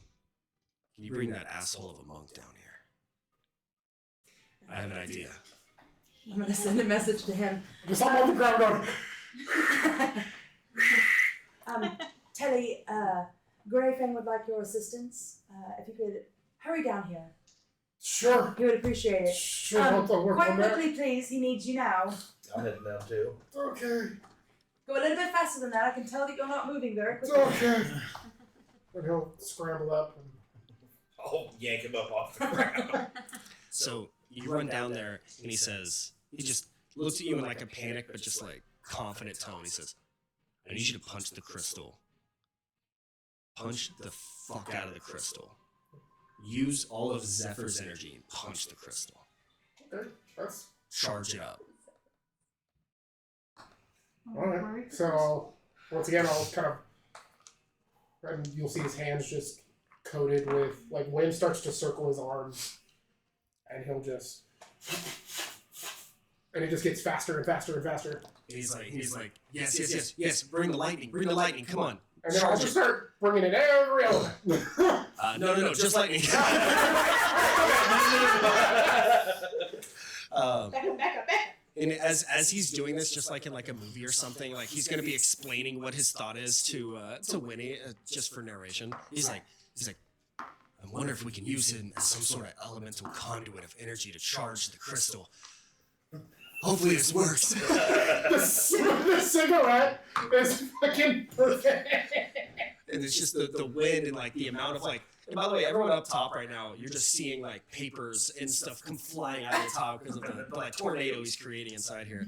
that asshole of a monk down here? I have an idea. I'm gonna send a message to him. Just up on the ground going. Telly, Greyfang would like your assistance. If you could hurry down here, Sure. he would appreciate it. Sure. I'll work Quite on that. quickly, please. He needs you now. I'm heading down too. Okay. Go a little bit faster than that. I can tell that you're not moving very It's quickly. okay. And he'll scramble up and I'll yank him up off the ground. So you run down there, and he just looks at you in like a panic, but just like confident tone. He says, I need you to punch the crystal. Punch the fuck out of the crystal. Use all of Zephyr's energy and punch the crystal. okay. That's Charge it up. alright. So once again I'll kind of and you'll see his hands just coated with like wind starts to circle his arms and he'll just and it just gets faster and faster and faster. He's like, yes, bring the lightning, come on. And then I'll just start bringing in every element. No, just lightning. Back up. And as he's doing this, just like in like a movie or something, like he's gonna be explaining what his thought is to Winnie, just for narration. He's like, I wonder if we can use him as some sort of elemental conduit of energy to charge the crystal. Hopefully this works. the cigarette is fucking perfect. And it's just the wind and like the amount of like. And by the way, everyone up top right now, you're just seeing like papers and stuff come flying out of the top because of the like tornado he's creating inside here.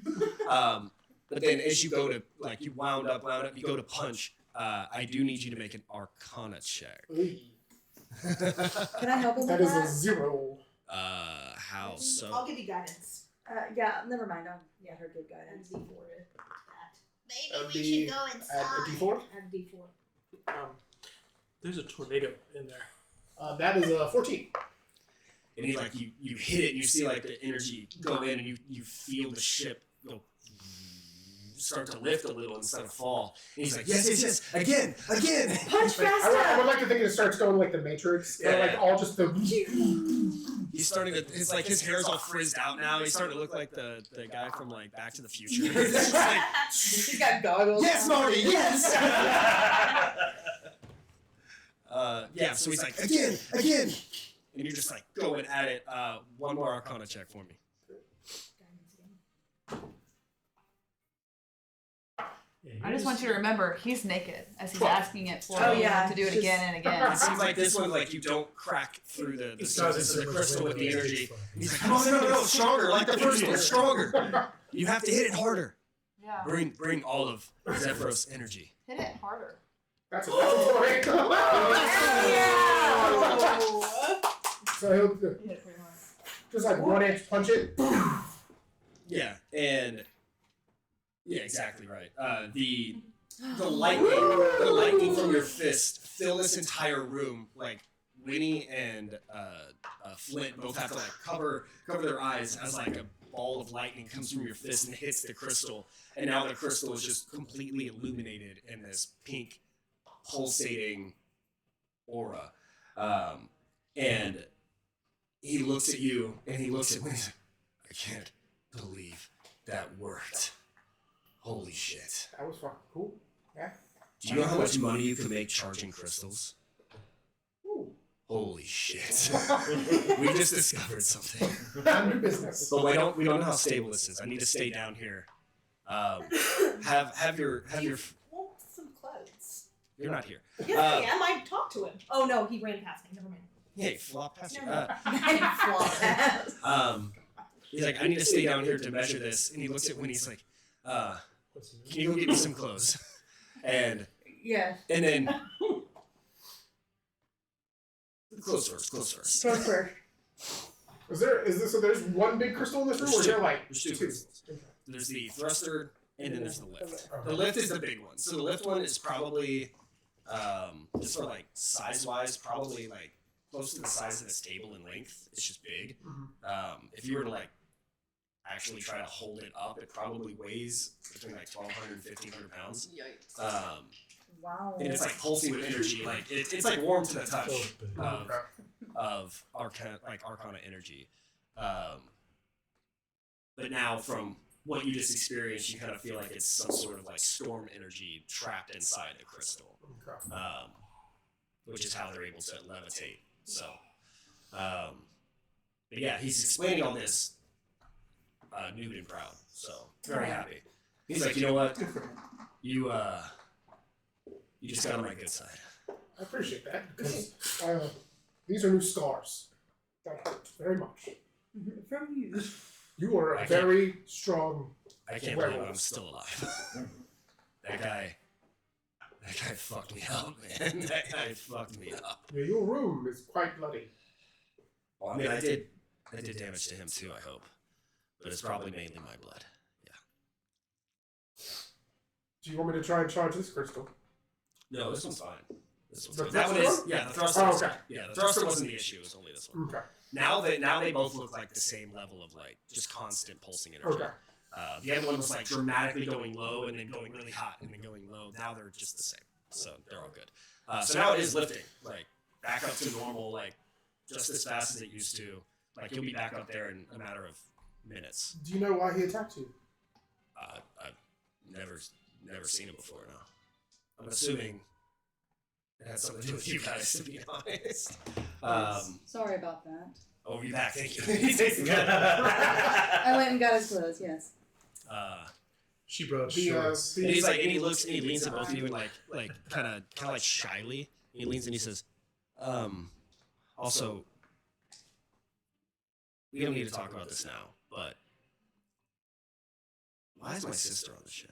But then as you go to like you wound up, you go to punch. I do need you to make an Arcana check. Can I help him with That is a that? 0. How so? I'll give you guidance. Yeah, never mind. I'll get her good guidance. And D4 Maybe That'd we be should go Add a inside. D4. and D4. There's a tornado in there. That is a 14. And he like you hit it and you see like the energy go in and you feel the ship go start to lift a little instead of fall. And he's like, yes, again. Punch faster! I would like to think it starts going like the Matrix. Yeah. Like all just the. He's starting to his hair's all frizzed out now. He's starting to look like the guy from like Back to the Future. It's just like, He's got goggles. yes, Marty, yes. Yeah, so he's like, again. And you're just like going at it. One more Arcana check for me. I just want you to remember, he's naked as he's 12. asking it for Oh, you yeah, to do it just- again and again. It seems like this one, like you don't crack through the surface of the crystal with the energy. He's He's like, no, stronger, like the first one, stronger. You have to hit it harder. Yeah. Bring all of Zephyros' energy. Hit it harder. That's a point. So he'll Hit it pretty hard. just like 1 inch punch it. Yeah, and yeah, exactly right. The lightning from your fist fill this entire room. Like Winnie and Flint both have to like cover their eyes as like a ball of lightning comes from your fist and hits the crystal, and now the crystal is just completely illuminated in this pink, pulsating aura. And he looks at you, and he looks at Winnie. He's like, I can't believe that worked. Holy shit. That was fucking cool. Yeah. Do you know how much money you can make charging crystals? Ooh. Holy shit. We just discovered something. New business. But we don't know how stable this is. I need to stay down here. Have your Want some clothes? you're not here. Yes, I am. I talked to him. Oh no, he ran past me. Never mind. Hey, flop past you. No. He's like, I need to stay down here to measure this. And he looks at Winnie, he's like, can you go get me some clothes? And then clothes first. Go first. So there's one big crystal in this room, or is there like There's two crystals. There's the thruster, and then there's the lift. The lift is the big one. So the lift one is probably, just for like size-wise, probably like close to the size of this table in length. It's just big. If you were to like actually try to hold it up, it probably weighs between like 1,200 and 1,500 pounds. Yikes. Wow. And it's like pulsing with energy. Like it's like warm to the touch of Arcana energy. But now from what you just experienced, you kind of feel like it's some sort of like storm energy trapped inside the crystal, which is how they're able to levitate. So, but yeah, he's explaining all this nude and proud. So very happy. He's like, you know what? You just got on my good side. I appreciate that because these are new scars that hurt very much. From you. You are a very strong. I can't believe I'm still alive. That guy fucked me up, man. That guy fucked me up. Yeah, your room is quite bloody. Well, I mean, I did damage to him too, I hope. But it's probably mainly my blood. Yeah. Do you want me to try and charge this crystal? No, this one's fine. This one's The fine. That one is, thruster? yeah, the thruster. Oh, was- okay. Yeah, the thruster wasn't the issue. It was only this one. Okay. Now they both look like the same level of like just constant pulsing energy. Okay. The other one was like dramatically going low and then going really hot and then going low. Now they're just the same, so they're all good. So now it is lifting, like back up to normal, like just as fast as it used to. Like you'll be back up there in a matter of minutes. Do you know why he attacked you? I've never seen it before. No, I'm assuming it had something to do with you guys, to be honest. Sorry about that. Oh, you're back. Thank you. I went and got his clothes, yes. She brought The, shorts. And he's like, and he looks, and he leans at both of you, and like kind of like shyly. He leans and he says, also, we don't need to talk about this now, but why is my sister on the ship?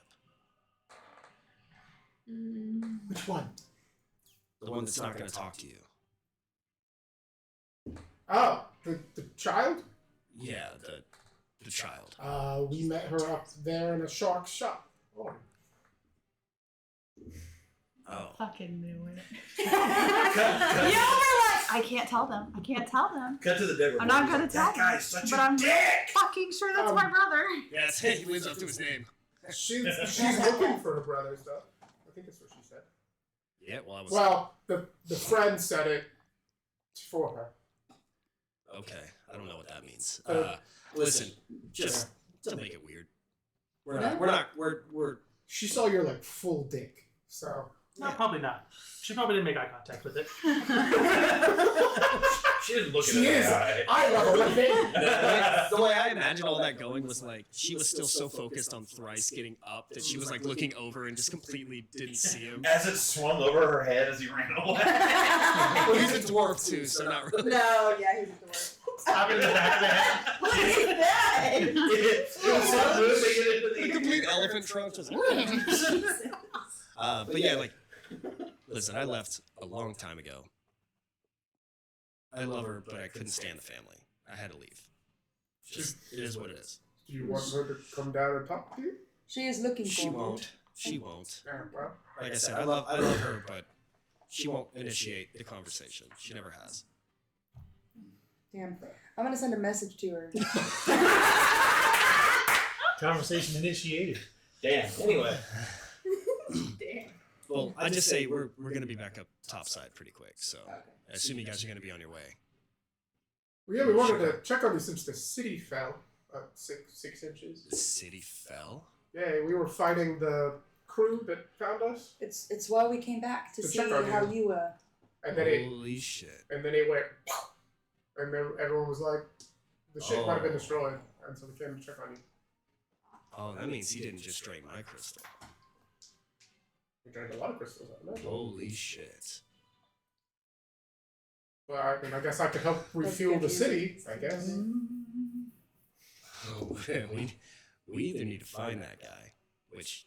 Which one? The one that's not going to talk to you. Oh, the child? Yeah, the child. We met her up there in a shark shop. Oh. Oh. Fucking knew it. Cut, You were like, I can't tell them. I can't tell them. cut to the dead. I'm not gonna tell That them. guy's such But a I'm dick. fucking sure that's my brother. Yes, he lives up to his name. She's looking for her brother stuff. I think that's what she said. Yeah, well, I was. Well, the friend said it for her. Okay, I don't know what that means. Listen, just to make it weird. We're. She saw your like full dick, so. No, probably not. She probably didn't make eye contact with it. She didn't look She at is. it. I love her with it. The way I imagined all that going was like she was still so focused on Thrice getting up that she was like looking over and just completely didn't see him. As it swung over her head as he ran away. Well, he's a dwarf too, so not really. No, yeah, he's a dwarf. Stop in the back of the head. Look at that! It was so moving into The complete elephant trunk just. But yeah, like, listen, I left a long time ago. I love her, but I couldn't stand the family. I had to leave. Just, it is what it is. Do you want her to come down and talk to you? She is looking for She you. won't. She won't. Yeah, well. Like I said, I love her, but she won't initiate the conversation. She never has. Damn. I'm gonna send a message to her. Conversation initiated. Damn. Anyway. Damn. Well, I just say we're gonna be back up topside pretty quick, so Okay. I assume you guys are gonna be on your way. Well, yeah, we wanted to check on you since the city fell 6 inches. The city fell. Yeah, we were fighting the crew that found us, It's why we came back to To see check on how you. you and then it Holy shit! went, and then everyone was like, the ship might have been destroyed, and so we came to check on you. Oh, that means he didn't just drain my crystal. We drank a lot of crystals, I don't know. Holy shit! Well, I guess I could help refuel the city, I guess. Oh, we either need to find that guy, which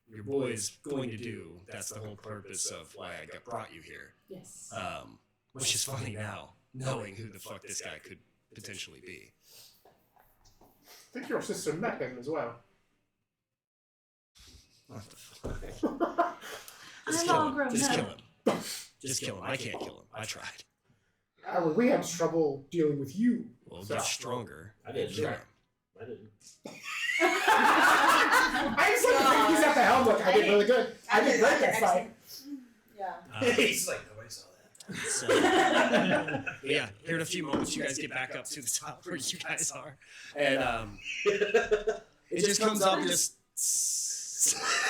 your boy is going to do. That's the whole purpose of why I brought you here. Yes. Which is funny now, knowing who the fuck this guy could potentially be. I think your sister met him as well. What the fuck? I'm Just all kill him. grown Just up. kill him. Just kill him. I can't kill him. I tried. We had trouble dealing with you. Well, So- get stronger. I didn't Kill try. him. I didn't. I just like to think he's at the helm. Look, I did really good. I did great that fight. Yeah. He's like, nobody saw that. So, yeah, here in a few moments, you guys get back up to the top where you guys are, and it just comes up and just.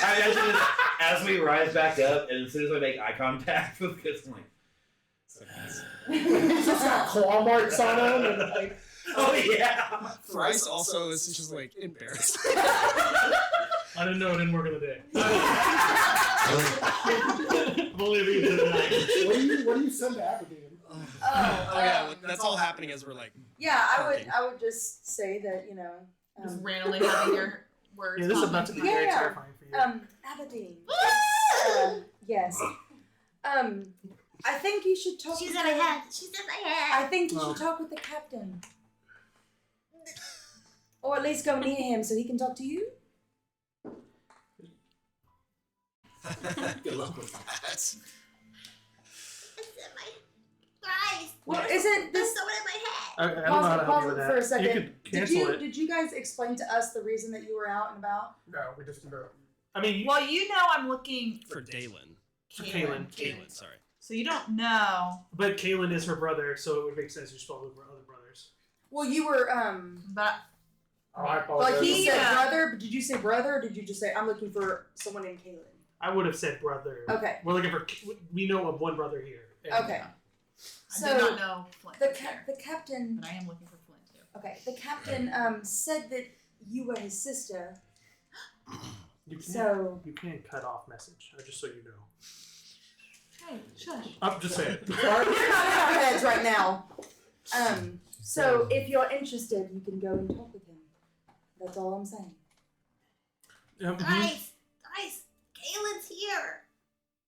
I imagine as we rise back up, and as soon as I make eye contact with Chris, I'm like, He's just got claw marks on him. And like, oh yeah. Thrice also is just like embarrassed. I didn't know it didn't work on the day. I'm only reading to the night. what do you send to Aberdeen? Oh yeah, that's all happening as we're like. Yeah, Talking. I would just say that, you know, Just randomly having your words. Yeah, this is come about to be Yeah, very yeah. terrifying for you. Aberdeen. Yes. I think you should talk She's with in my head. She's in my I head. think you Well. should talk with the captain. Or at least go near him so he can talk to you. Good luck with that. It's in my eyes. Well, isn't There's this someone in my head. I don't know how to help pause you it with that. for a second. You could cancel it. Did you guys explain to us the reason that you were out and about? No, we just know. I mean, Well, you know I'm looking For Dalen. for Kaylin. Caitlin, sorry. So you don't know, But Kaylin is her brother, so it would make sense you're supposed to be other brothers. Well, you were but Oh, I apologize. like he said Yeah. brother, but did you say brother or did you just say I'm looking for someone named Kaylin? I would have said brother. Okay. We're looking for. We know of one brother here. And Okay. I So did not know Flint. the was there, the captain but I am looking for Flint too. okay, the captain said that you were his sister. So you can cut off message, just so you know. Hey, shush. I'm just saying. we're not in our heads right now. So if you're interested, you can go and talk with him. That's all I'm saying. Guys, Kalen's here.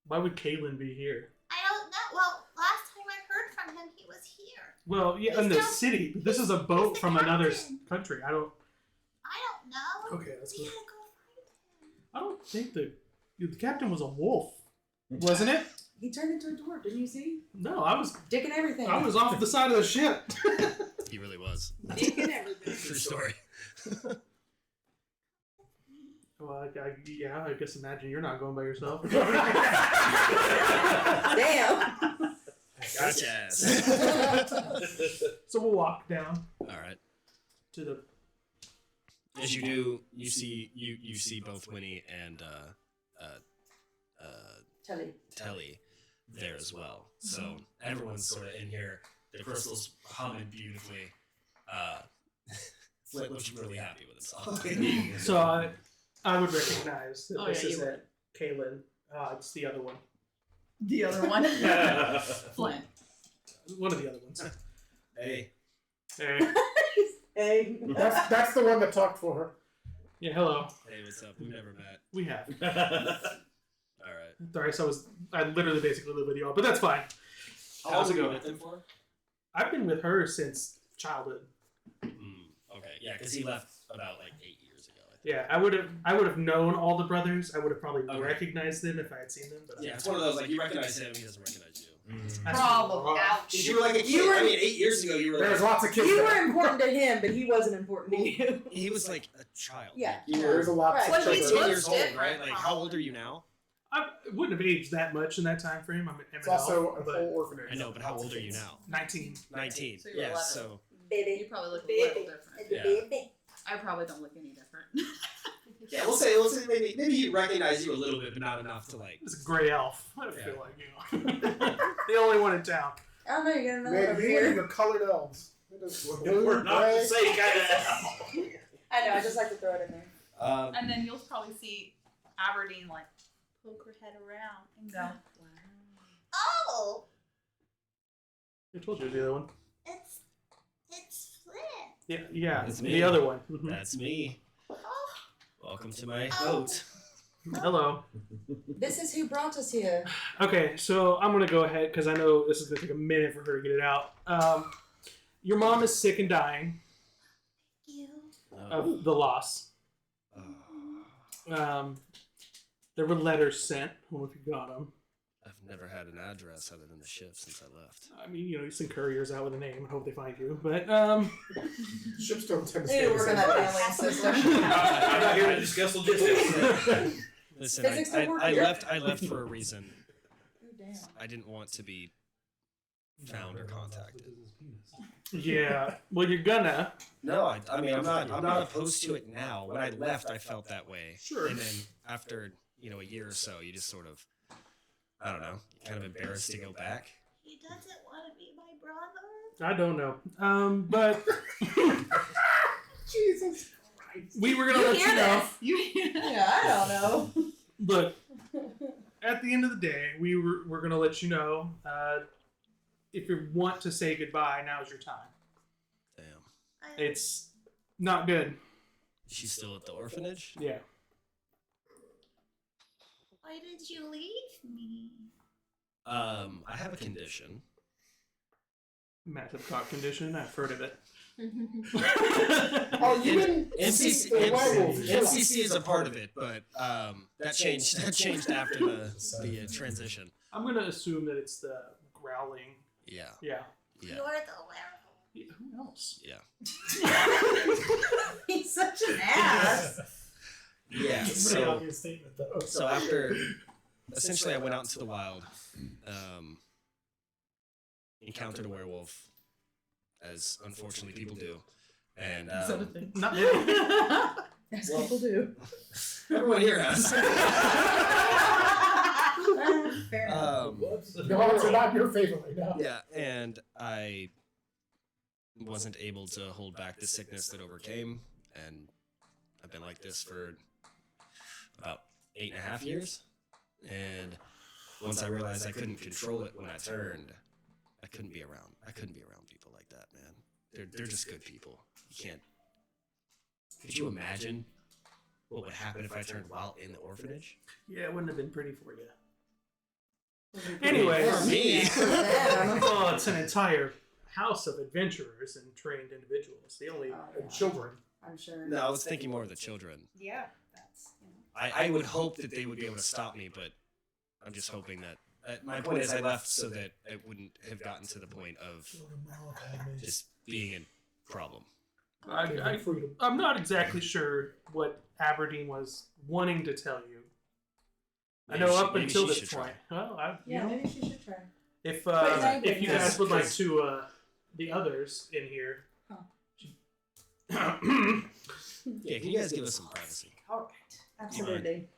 Why would Kalen be here? I don't know. Well, last time I heard from him, he was here. Well, yeah, in the city. But this is a boat from another country. I don't know. Okay, let's We go. gotta go find him. I don't think the captain was a wolf, wasn't it? He turned into a dwarf, didn't you see? No, I was Dick and everything. off the side of the ship. He really was. Dick and everything. True story. Well, I guess imagine you're not going by yourself. Damn. Gotcha. So we'll walk down All right. to the. As you do, you see both Winnie and Telly there as well. So everyone's sort of in here. The crystal's humming beautifully. Flint looks really happy with himself. So I would recognize that this yeah, you isn't Kaylin. It's the other one. The other one. Flint. One of the other ones. Hey. Hey. Hey. That's the one that talked for her. Yeah, hello. Hey, what's up? We've never met. We have. All right. Thrice, I literally basically live with you all, but that's fine. How's it going? With him for? I've been with her since childhood. Okay, yeah, because he left about like 8 years ago. I think. Yeah, I would have known all the brothers. I would have probably recognized them if I had seen them. But Yeah, it's one of those like you recognize him, he doesn't recognize you. Probably. Ouch. You were like a kid. I mean, 8 years ago you were. There's Like, lots of kids. You there. were important to him, but he wasn't important to you. he was like a child. Yeah. You There's a were lot Right. of Well, children. he's 10 looks years old, different, right? Like, how old are you now? I wouldn't have aged that much in that time frame. I'm It's also a but whole orphanage. I know, but how old are you now? 19. 19. So you're Yeah, 11. so. Baby. You probably look a little different. Yeah. Baby. I probably don't look any different. Yeah, we'll say maybe he recognized you a little bit, but not enough to like. It's a gray elf. I Yeah. feel like, the only one in town. I don't know, you're getting another Man, over we here. ain't even colored elves. We're not the gray. same kind of. I know, I just like to throw it in there. And then you'll probably see Aberdeen like poke her head around and go, Oh, I told you the other one. it's Flint. Yeah, It's the me. other one. Mhm. That's me. Oh, Welcome to my Oh. boat. Hello. This is who brought us here. Okay, so I'm gonna go ahead because I know this is gonna take a minute for her to get it out. Your mom is sick and dying you. of the loss. There were letters sent. I don't know if you got them. I've never had an address other than the ship since I left. I mean, you send couriers out with a name and hope they find you. But Ships don't tend to They stay the work on same. that family system. I'm not here to discuss logistics. Listen, Physics don't work here. I left for a reason. Oh, damn. I didn't want to be found or contacted. yeah, well, you're gonna. No, I mean I'm not opposed to it now. When I left, I felt that way. Sure. And then after a year or so, you just sort of, I don't know, kind of embarrassed to go back. He doesn't want to be my brother. I don't know. But Jesus Christ. we were gonna let you know. Yeah, I don't know. Look, at the end of the day, we're gonna let you know. If you want to say goodbye, now's your time. Damn. It's not good. She's still at the orphanage? Yeah. Why did you leave me? I have a condition. Massive cock condition. I've heard of it. Oh, you didn't see MCC, the werewolf. MCC is a part of it, but that changed after the transition. I'm gonna assume that it's the growling. Yeah. Yeah. Yeah. You're the werewolf. Yeah, who else? Yeah. He's such an ass. Yeah. It's a pretty So obvious statement, though. so after essentially I went out into the wild, encountered a werewolf, as unfortunately people do, and Not really. As Well- people do. everyone here has. Fair enough. The odds are not in your favor right now. Yeah, and I wasn't able to hold back the sickness that overcame, and I've been like this for about 8.5 years. And once I realized I couldn't control it when I turned, I couldn't be around people like that, man. They're just good people. You can't. Could you imagine what would happen if I turned while in the orphanage? Yeah, it wouldn't have been pretty for you. Anyway, For me. oh, it's an entire house of adventurers and trained individuals. The only And children. I'm sure. No, I was thinking more of the children. Yeah. That's, I would hope that they would be able to stop me, but I'm just hoping that. My point is, I left so that it wouldn't have gotten to the point of just being a problem. I'm not exactly sure what Aberdeen was wanting to tell you. I know up until this point. Well, maybe she should try. if But you guys would like to, the others in here. Yeah, can you guys give us some privacy? All right. Absolutely.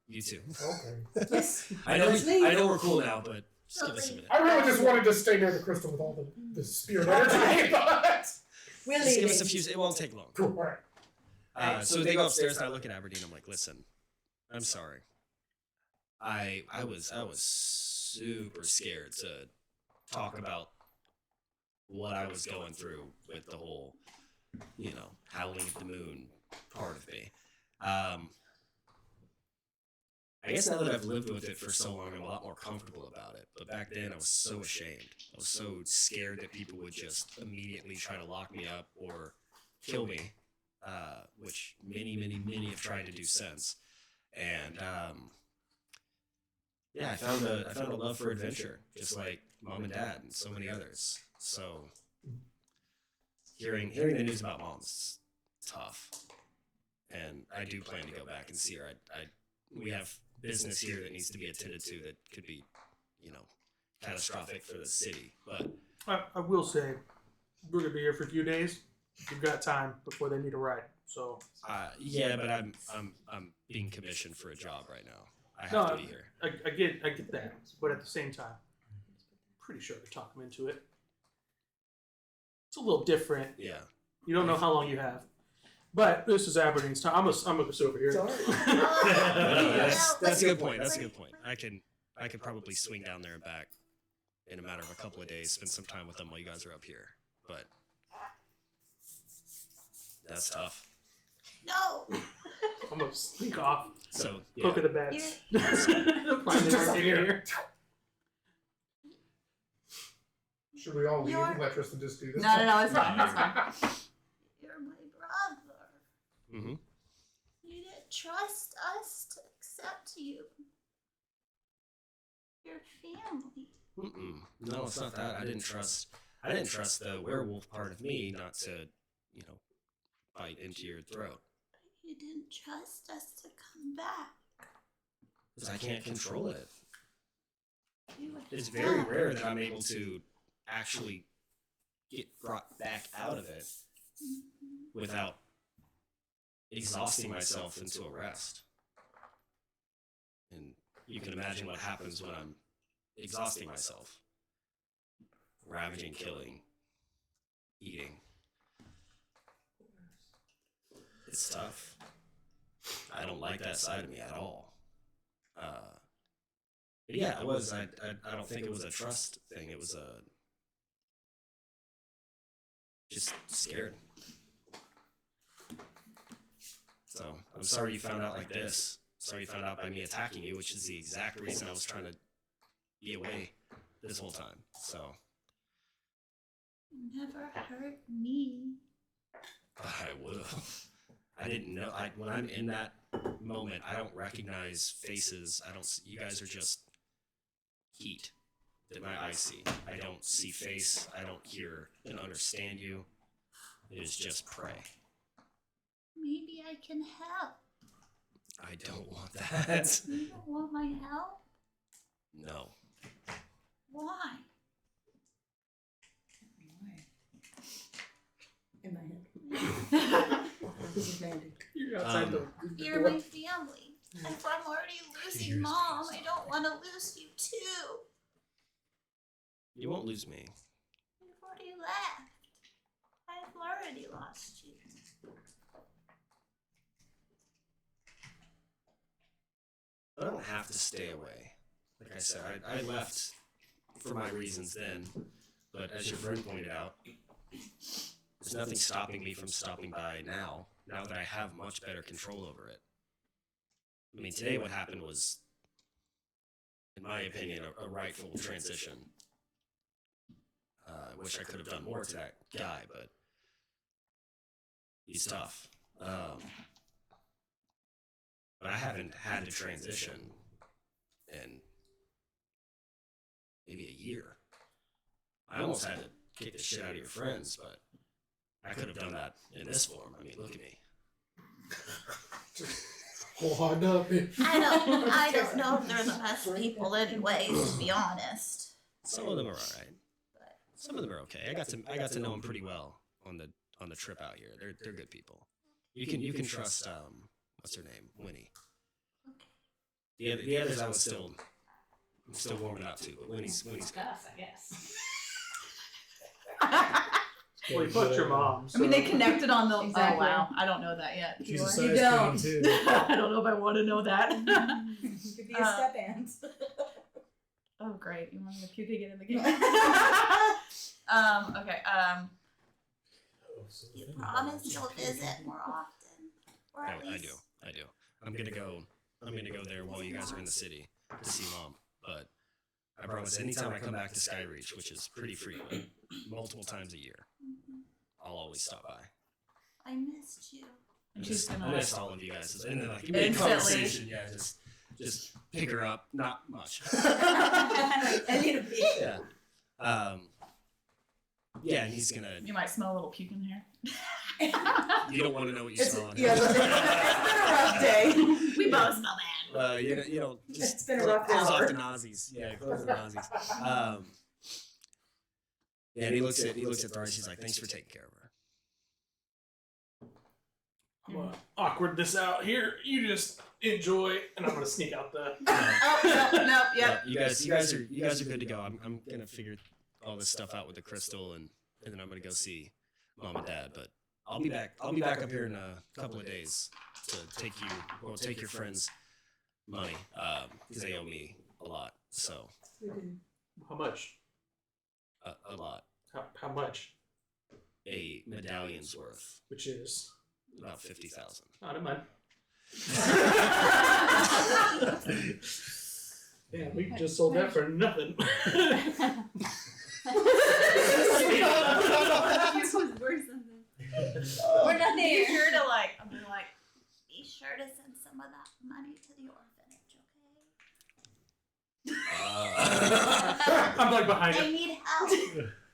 You too. Okay. Yes. I know we're cool now, but just give us a minute. I really just wanted to stay near the crystal with all the spirit energy, but We're Just give leaving. us a few. It won't take long. cool. All right. So they go upstairs and I look at Aberdeen. I'm like, listen, I'm sorry. I was super scared to talk about what I was going through with the whole, howling at the moon part of me. I guess now that I've lived with it for so long, I'm a lot more comfortable about it. But back then, I was so ashamed. I was so scared that people would just immediately try to lock me up or kill me, which many have tried to do since. And I found a love for adventure, just like Mom and Dad and so many others. So hearing the news about Mom's tough, and I do plan to go back and see her. We have business here that needs to be attended to that could be, catastrophic for the city. But I will say, we're gonna be here for a few days. You've got time before they need a ride. So yeah, but I'm being commissioned for a job right now. I have to be here. I get that, but at the same time, pretty sure I could talk them into it. It's a little different. Yeah. You don't know how long you have. But this is Aberdeen's time. I'm gonna go sit over here. That's a good point. That's a good point. I could probably swing down there and back in a matter of a couple of days, spend some time with them while you guys are up here. But that's tough. No. I'm gonna sneak off. So Poke at the beds. Find everything in here. Should we all leave You're- and let Tristan just do this? No, it's fine. It's fine. You're my brother. Mm-hmm. You didn't trust us to accept you. Your family. No, it's not that. I didn't trust the werewolf part of me not to, bite into your throat. You didn't trust us to come back. Because I can't control it. You would It's very rare that I'm able to actually get brought back out of it without exhausting myself into a rest. And you can imagine what happens when I'm exhausting myself. Ravaging, killing, eating. It's tough. I don't like that side of me at all. But yeah, it was. I don't think it was a trust thing. It was just scared. So I'm sorry you found out like this. Sorry you found out by me attacking you, which is the exact reason I was trying to be away this whole time. So. You never hurt me. I will. I didn't know. When I'm in that moment, I don't recognize faces. You guys are just heat that my eyes see. I don't see face. I don't hear and understand you. It is just prey. Maybe I can help. I don't want that. You don't want my help? No. Why? In my head. This is Mandy. You're outside the You're my family. If I'm already losing Mom, I don't want to lose you too. You won't lose me. You've already left. I've already lost you. have to stay away. Like I said, I left for my reasons then, but as your friend pointed out, there's nothing stopping me from stopping by now that I have much better control over it. I mean, today what happened was, in my opinion, a rightful transition. I wish I could have done more to that guy, but he's tough. But I haven't had to transition in maybe a year. I almost had to kick the shit out of your friends, but I could have done that in this form. I mean, look at me. Oh, no. I don't know if they're the best people anyways, to be honest. Some of them are alright. Some of them are okay. I got to know them pretty well on the trip out here. They're good people. You can trust what's her name? Winnie. The others I'm still warming up to, but Winnie's good. I guess. Well, you fucked your mom. So. I mean, they connected on the. Exactly. Oh wow, I don't know that yet. She's a You size don't. queen, too. I don't know if I want to know that. Could be a step aunt. Oh great, you want me to puke again in the game? Okay. You promise you'll visit more often, or at I least. do. I'm gonna go there while you guys are in the city to see Mom. But I promise, anytime I come back to Skyreach, which is pretty frequent, multiple times a year, I'll always stop by. I missed you. And she's I gonna. missed all of you guys. And then like mid Instantly. conversation, yeah, just pick her up. Not much. I need a beat. Yeah. Yeah, and he's gonna. You might smell a little puke in here. You don't want to know what you smell on Yeah, him. it's been a rough day. We both smell bad. You know, just It's been a rough close hour. off the Nazis. Yeah, close the Nazis. Yeah, and he looks at Tharice. He's like, "Thanks for taking care of her." I'm gonna awkward this out here. You just enjoy, and I'm gonna sneak out the. Oh no, yep. You guys are good to go. I'm gonna figure all this stuff out with the crystal, and then I'm gonna go see Mom and Dad. But I'll be back up here in a couple of days to take your friends' money because they owe me a lot. So How much? a lot, How much? a medallion's worth, Which is about 50,000. not a month. Yeah, we just sold that for nothing. We're not Be there. sure to like. I'm gonna like. Be sure to send some of that money to the orphanage, okay? I'm like behind They it. need help.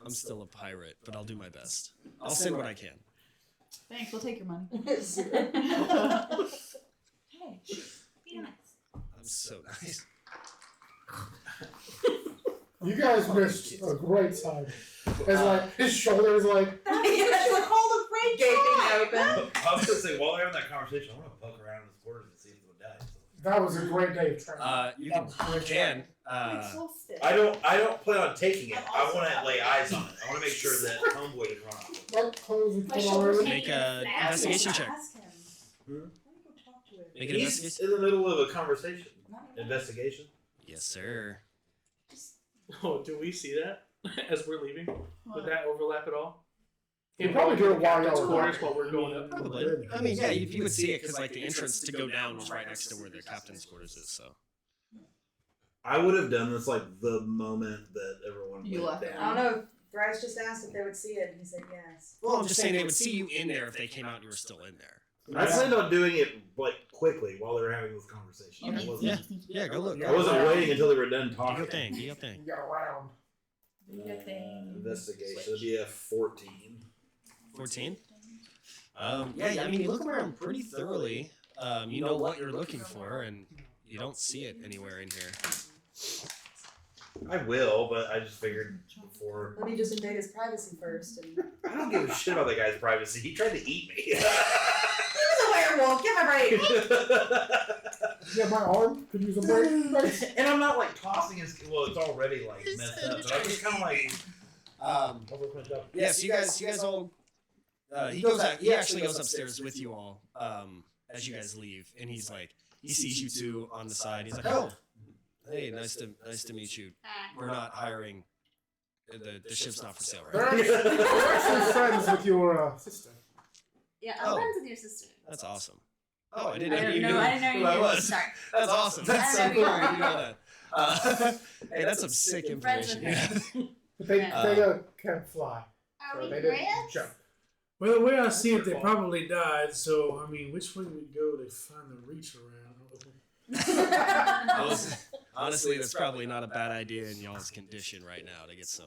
I'm still a pirate, but I'll do my best. I'll send what I can. Thanks. We'll take your money. Hey, be nice. I'm so nice. You guys missed a great time. It's like his shoulders like It's a whole great gaping open. I was gonna say, while we're having that conversation, I want to poke around in his quarters and see if he'll die. that was a great day of training. You can. I'm exhausted. I don't plan on taking it. I want to lay eyes on it. I want to make sure that homeboy is run off. What clothes you My put shoulders on? Make a investigation check. Ask him. Hmm? Let me go talk to him. Make an He's investigation. in the middle of a conversation. Not Investigation. Yes, sir. Oh, do we see that as we're leaving? Would that overlap at all? He'll probably do it while Captain's y'all are quarters walking. while we're going up. Probably. I mean, yeah, you would see it because like the entrance to go down was right next to where the captain's quarters is. So. I would have done this like the moment that everyone. You went left. down. I don't know. Bryce just asked if they would see it, and he said yes. Well, I'm just saying they would see you in there if they came out and you were still in there. I planned on doing it like quickly while they were having this conversation. I wasn't, Yeah, go look. I wasn't waiting until they were done Do talking. your thing. Do your thing. You got around. Investigation. It'd be a 14. 14. Yeah. I mean, you look around pretty thoroughly. You know what you're looking for, and you don't see it anywhere in here. I will, but I just figured before. Let me just invade his privacy first. And... I don't give a shit about that guy's privacy. He tried to eat me. He was a werewolf. Give him a break. Yeah, my arm could use a break. And I'm not like tossing his. Well, it's already like messed up. But I'm just kind of like. Yeah. So you guys all. He actually goes upstairs with you all. as you guys leave, and he's like, he sees you two on the side. He's like, oh, hey, nice to meet you. We're not hiring. The ship's not for sale, right? We're actually friends with your sister. Yeah, I'm Oh. friends with your sister. That's awesome. Oh, I I didn't know didn't you know. knew I didn't know who you I knew. was. Sorry. That's awesome. That's so I cool. know I you didn't know that. Hey, that's some sick Friends information. with Yeah. But they Yeah. can't fly. Are So we they didn't friends? jump. Well, the way I see it, they probably died. So I mean, which way we go to find the reach around? Honestly, that's probably not a bad idea in y'all's condition right now to get some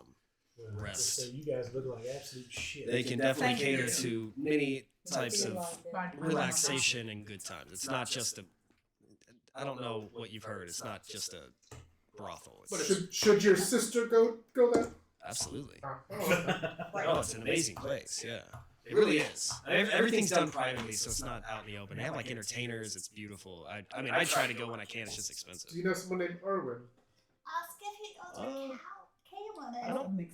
Well, rest. So you guys look like absolute shit. They can definitely Thank you. cater to many types of Right. relaxation and good times. It's not just a. I don't know what you've heard. It's not just a brothel. It's, Should your sister go there? absolutely. Oh, Oh, it's an amazing place. Yeah, it really is. Everything's done privately, so it's not out in the open. They have like entertainers. It's beautiful. I mean, I try to go when I can. It's just expensive. Do you know someone named Erwin? Ask if he knows where Caleb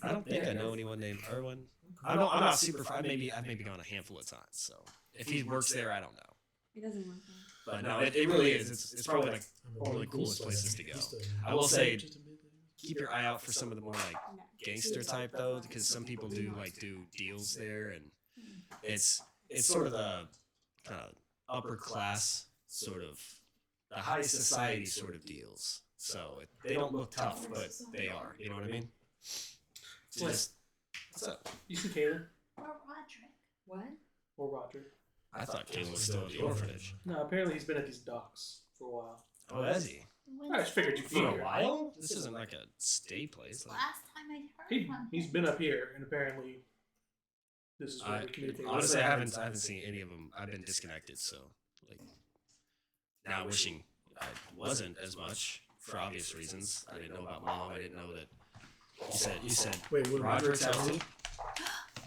I don't think I know anyone named Erwin. I'm not super. I've maybe gone a handful of times. So if he works there, I don't know. He doesn't work there. But no, it really is. It's probably like one of the coolest places to go. I will say, keep your eye out for some of the more like gangster type though, because some people do deals there, and it's sort of the kind of upper class sort of the high society sort of deals. So they don't look tough, but they are. You know what I mean? So just, what's up? You see Caleb or Roderick. What? or Roger? I thought Caleb was still at the orphanage. No, apparently he's been at these docks for a while. Oh, has he? I just figured you'd be For a here. while? This isn't like a stay place. Like, Last time I heard from He's him. been up here, and apparently this is where I, we communicate. honestly, I haven't seen any of them. I've been disconnected, so like now wishing I wasn't as much for obvious reasons. I didn't know about Mom. I didn't know that. You said Wait, what? Roderick's out too.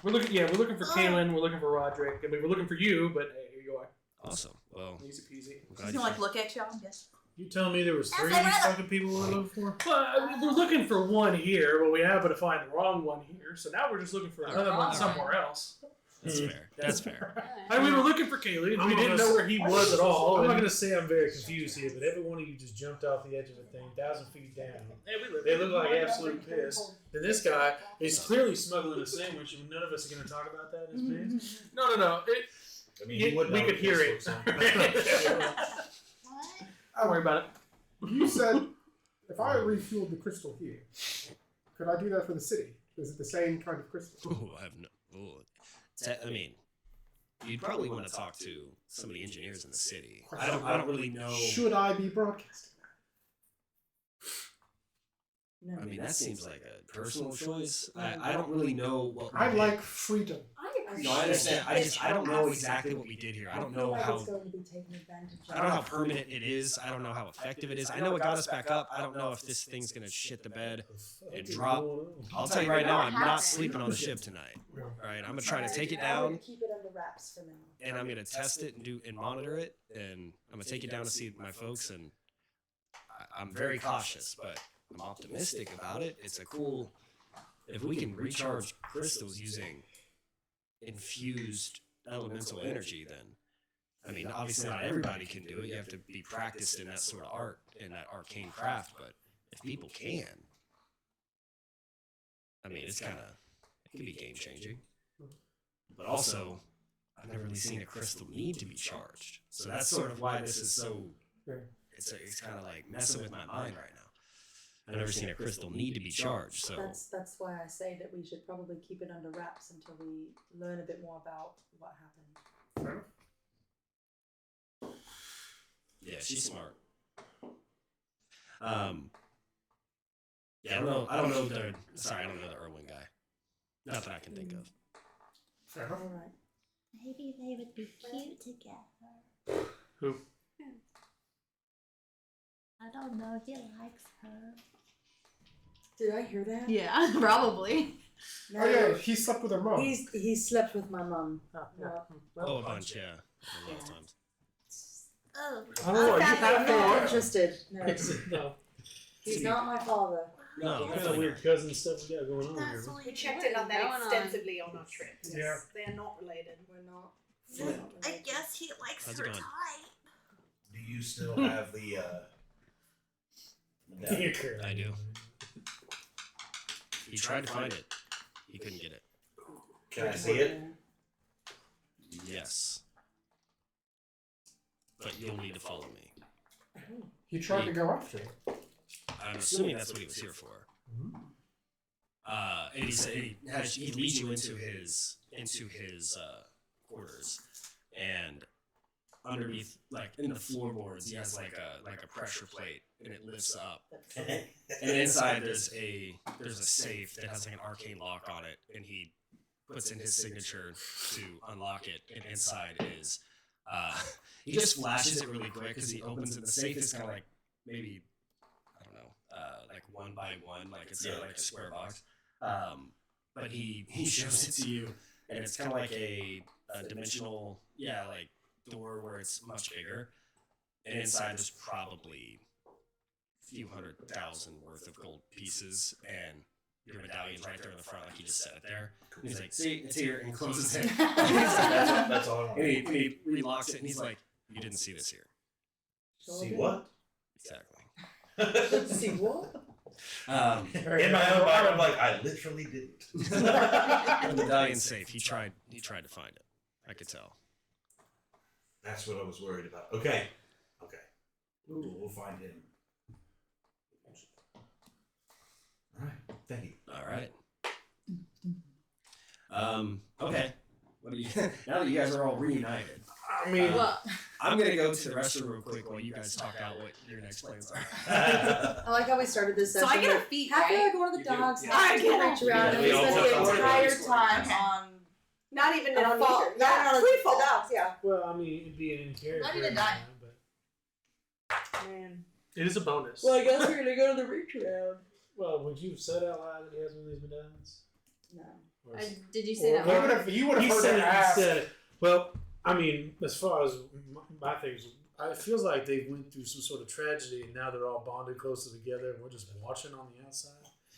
We're looking for Kaylin. We're looking for Roderick. I mean, we're looking for you, but hey, here you are. Awesome. Well, Easy peasy. I'm He's glad gonna like look at y'all and guess. You telling me there was three That's my brother. fucking people we're looking for? Well, I mean, we're looking for one here, but we happen to find the wrong one here. So now we're just looking for another one Alright. somewhere else. that's fair. That's fair. I mean, we were looking for Kaylin. I'm We not didn't gonna know where he was at all. I'm not and- gonna say I'm very confused here, but every one of you just jumped off the edge of the thing, 1,000 feet down. Hey, we live They here. look like absolute piss. And this guy is clearly smuggling a sandwich, and none of us are gonna talk about that in this bitch. No. I mean, you would We know could what hear this it. looks like. What? Don't worry about it. You said if I refueled the crystal here, could I do that for the city? Is it the same kind of crystal? Ooh, I have no. Ooh. I mean, you'd probably want to talk to some of the engineers in the city. I don't really know. Should I be broadcasting? No. I mean, that seems like a personal choice. I don't really know what. we I did. like freedom. No, I understand. I don't know exactly what we did here. I don't know how. It's going to be taken advantage of. I don't know how permanent it is. I don't know how effective it is. I know it got us back up. I don't know if this thing's gonna shit the bed and drop. I'll tell you right now, I'm not sleeping on the ship tonight. All right, I'm gonna try to take it I'm gonna down, keep it under wraps for now. and I'm gonna test it and monitor it, and I'm gonna take it down to see my folks. And I'm very cautious, but I'm optimistic about it. It's a cool. If we can recharge crystals using infused elemental energy, then I mean, obviously not everybody can do it. You have to be practiced in that sort of art, in that arcane craft. But if people can, I mean, it's kind of, it could be game changing. But also, I've never really seen a crystal need to be charged. So that's sort of why this is so. It's kind of like messing with my mind right now. I've never seen a crystal need to be charged. So That's why I say that we should probably keep it under wraps until we learn a bit more about what happened. yeah, she's smart. Yeah, I don't know the. Sorry, I don't know the Irwin guy. Not that I can think of. Fair enough. All right. Maybe they would be cute together. Who? I don't know if he likes her. Did I hear that? Yeah, probably. No, Oh yeah, he slept with her mom. he slept with my mum. No. Oh, a bunch, yeah. A lot of times. Oh, Oh, you I'm have not four. interested. No, No. he's not my father. No, What kind of definitely weird not. cousin stuff we got going on that's here? what We checked in on that going on. extensively on our trip. Yes, Yeah. they are not related. We're not. I guess he likes How's it her going? type. Do you still have the medallion? I do. He tried to find it. He couldn't get it. Can I see it? Yes. But you'll need to follow me. He tried to go after it. I'm assuming that's what he was here for. And he said he leads you into his quarters, and underneath, like in the floorboards, he has like a pressure plate, and it lifts up. And inside there's a safe that has like an arcane lock on it, and he puts in his signature to unlock it. And inside is he just flashes it really quick as he opens it. The safe is kind of like maybe I don't know, like 1 by 1, like it's not like a square box. But he shows it to you, and it's kind of like a dimensional, like door where it's much bigger, and inside there's probably a few 100,000 worth of gold pieces, and your medallion's right there in the front, like he just set it there. And he's like, "See, it's here," and closes it. That's all I want. And he relocks it, and he's like, "You didn't see this here." See what? Exactly. See what? In my own mind, I'm like, I literally didn't. The medallion's safe. He tried to find it. I could tell. That's what I was worried about. Okay. We'll find him. All right. Thank you. All right. Okay. What do you? Now that you guys are all reunited, I mean, I'm gonna go to the restroom real quick while you guys talk out what your next plans are. I like how we started this So session. I get a with, feet, half right? I go to the You do, dogs, yeah. half I I get reach around, and we We all spend the took entire over. time Okay. on Not even in on a meter. fall. Yeah, no, free fall. the dogs, yeah. Well, I mean, it'd be an in character. Not even die. But Man. It is a bonus. Well, I guess we're gonna go to the reach around. well, would you have said out loud that he has one of these medallions? No. Or Did you say that? He word? would have he heard said her it. He ask. said it. Well, I mean, as far as my things, it feels like they went through some sort of tragedy, and now they're all bonded closer together, and we're just watching on the outside.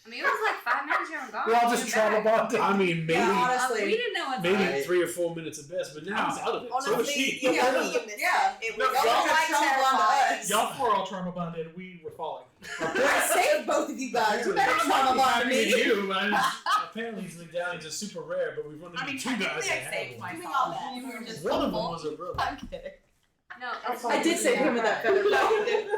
I mean, it was like 5 minutes you were gone. We're all You just were trauma back. bonding. I mean, maybe Yeah, honestly. We didn't know what maybe 3 or 4 minutes at best, but now he's out of it. So is Honestly, she. you Yeah. missed Yeah. it. It No, was y'all all got like trauma bond to terrifying. us. Y'all were all trauma bonded. We were falling. I saved both of you guys. You better trauma bond I mean, me. you, but apparently these medallions are super rare, but we've run into I mean, 2 guys technically that I have saved one. myself. You were just One of them helpful. was a brother. I'm kidding. No, I did save him with that feather. No,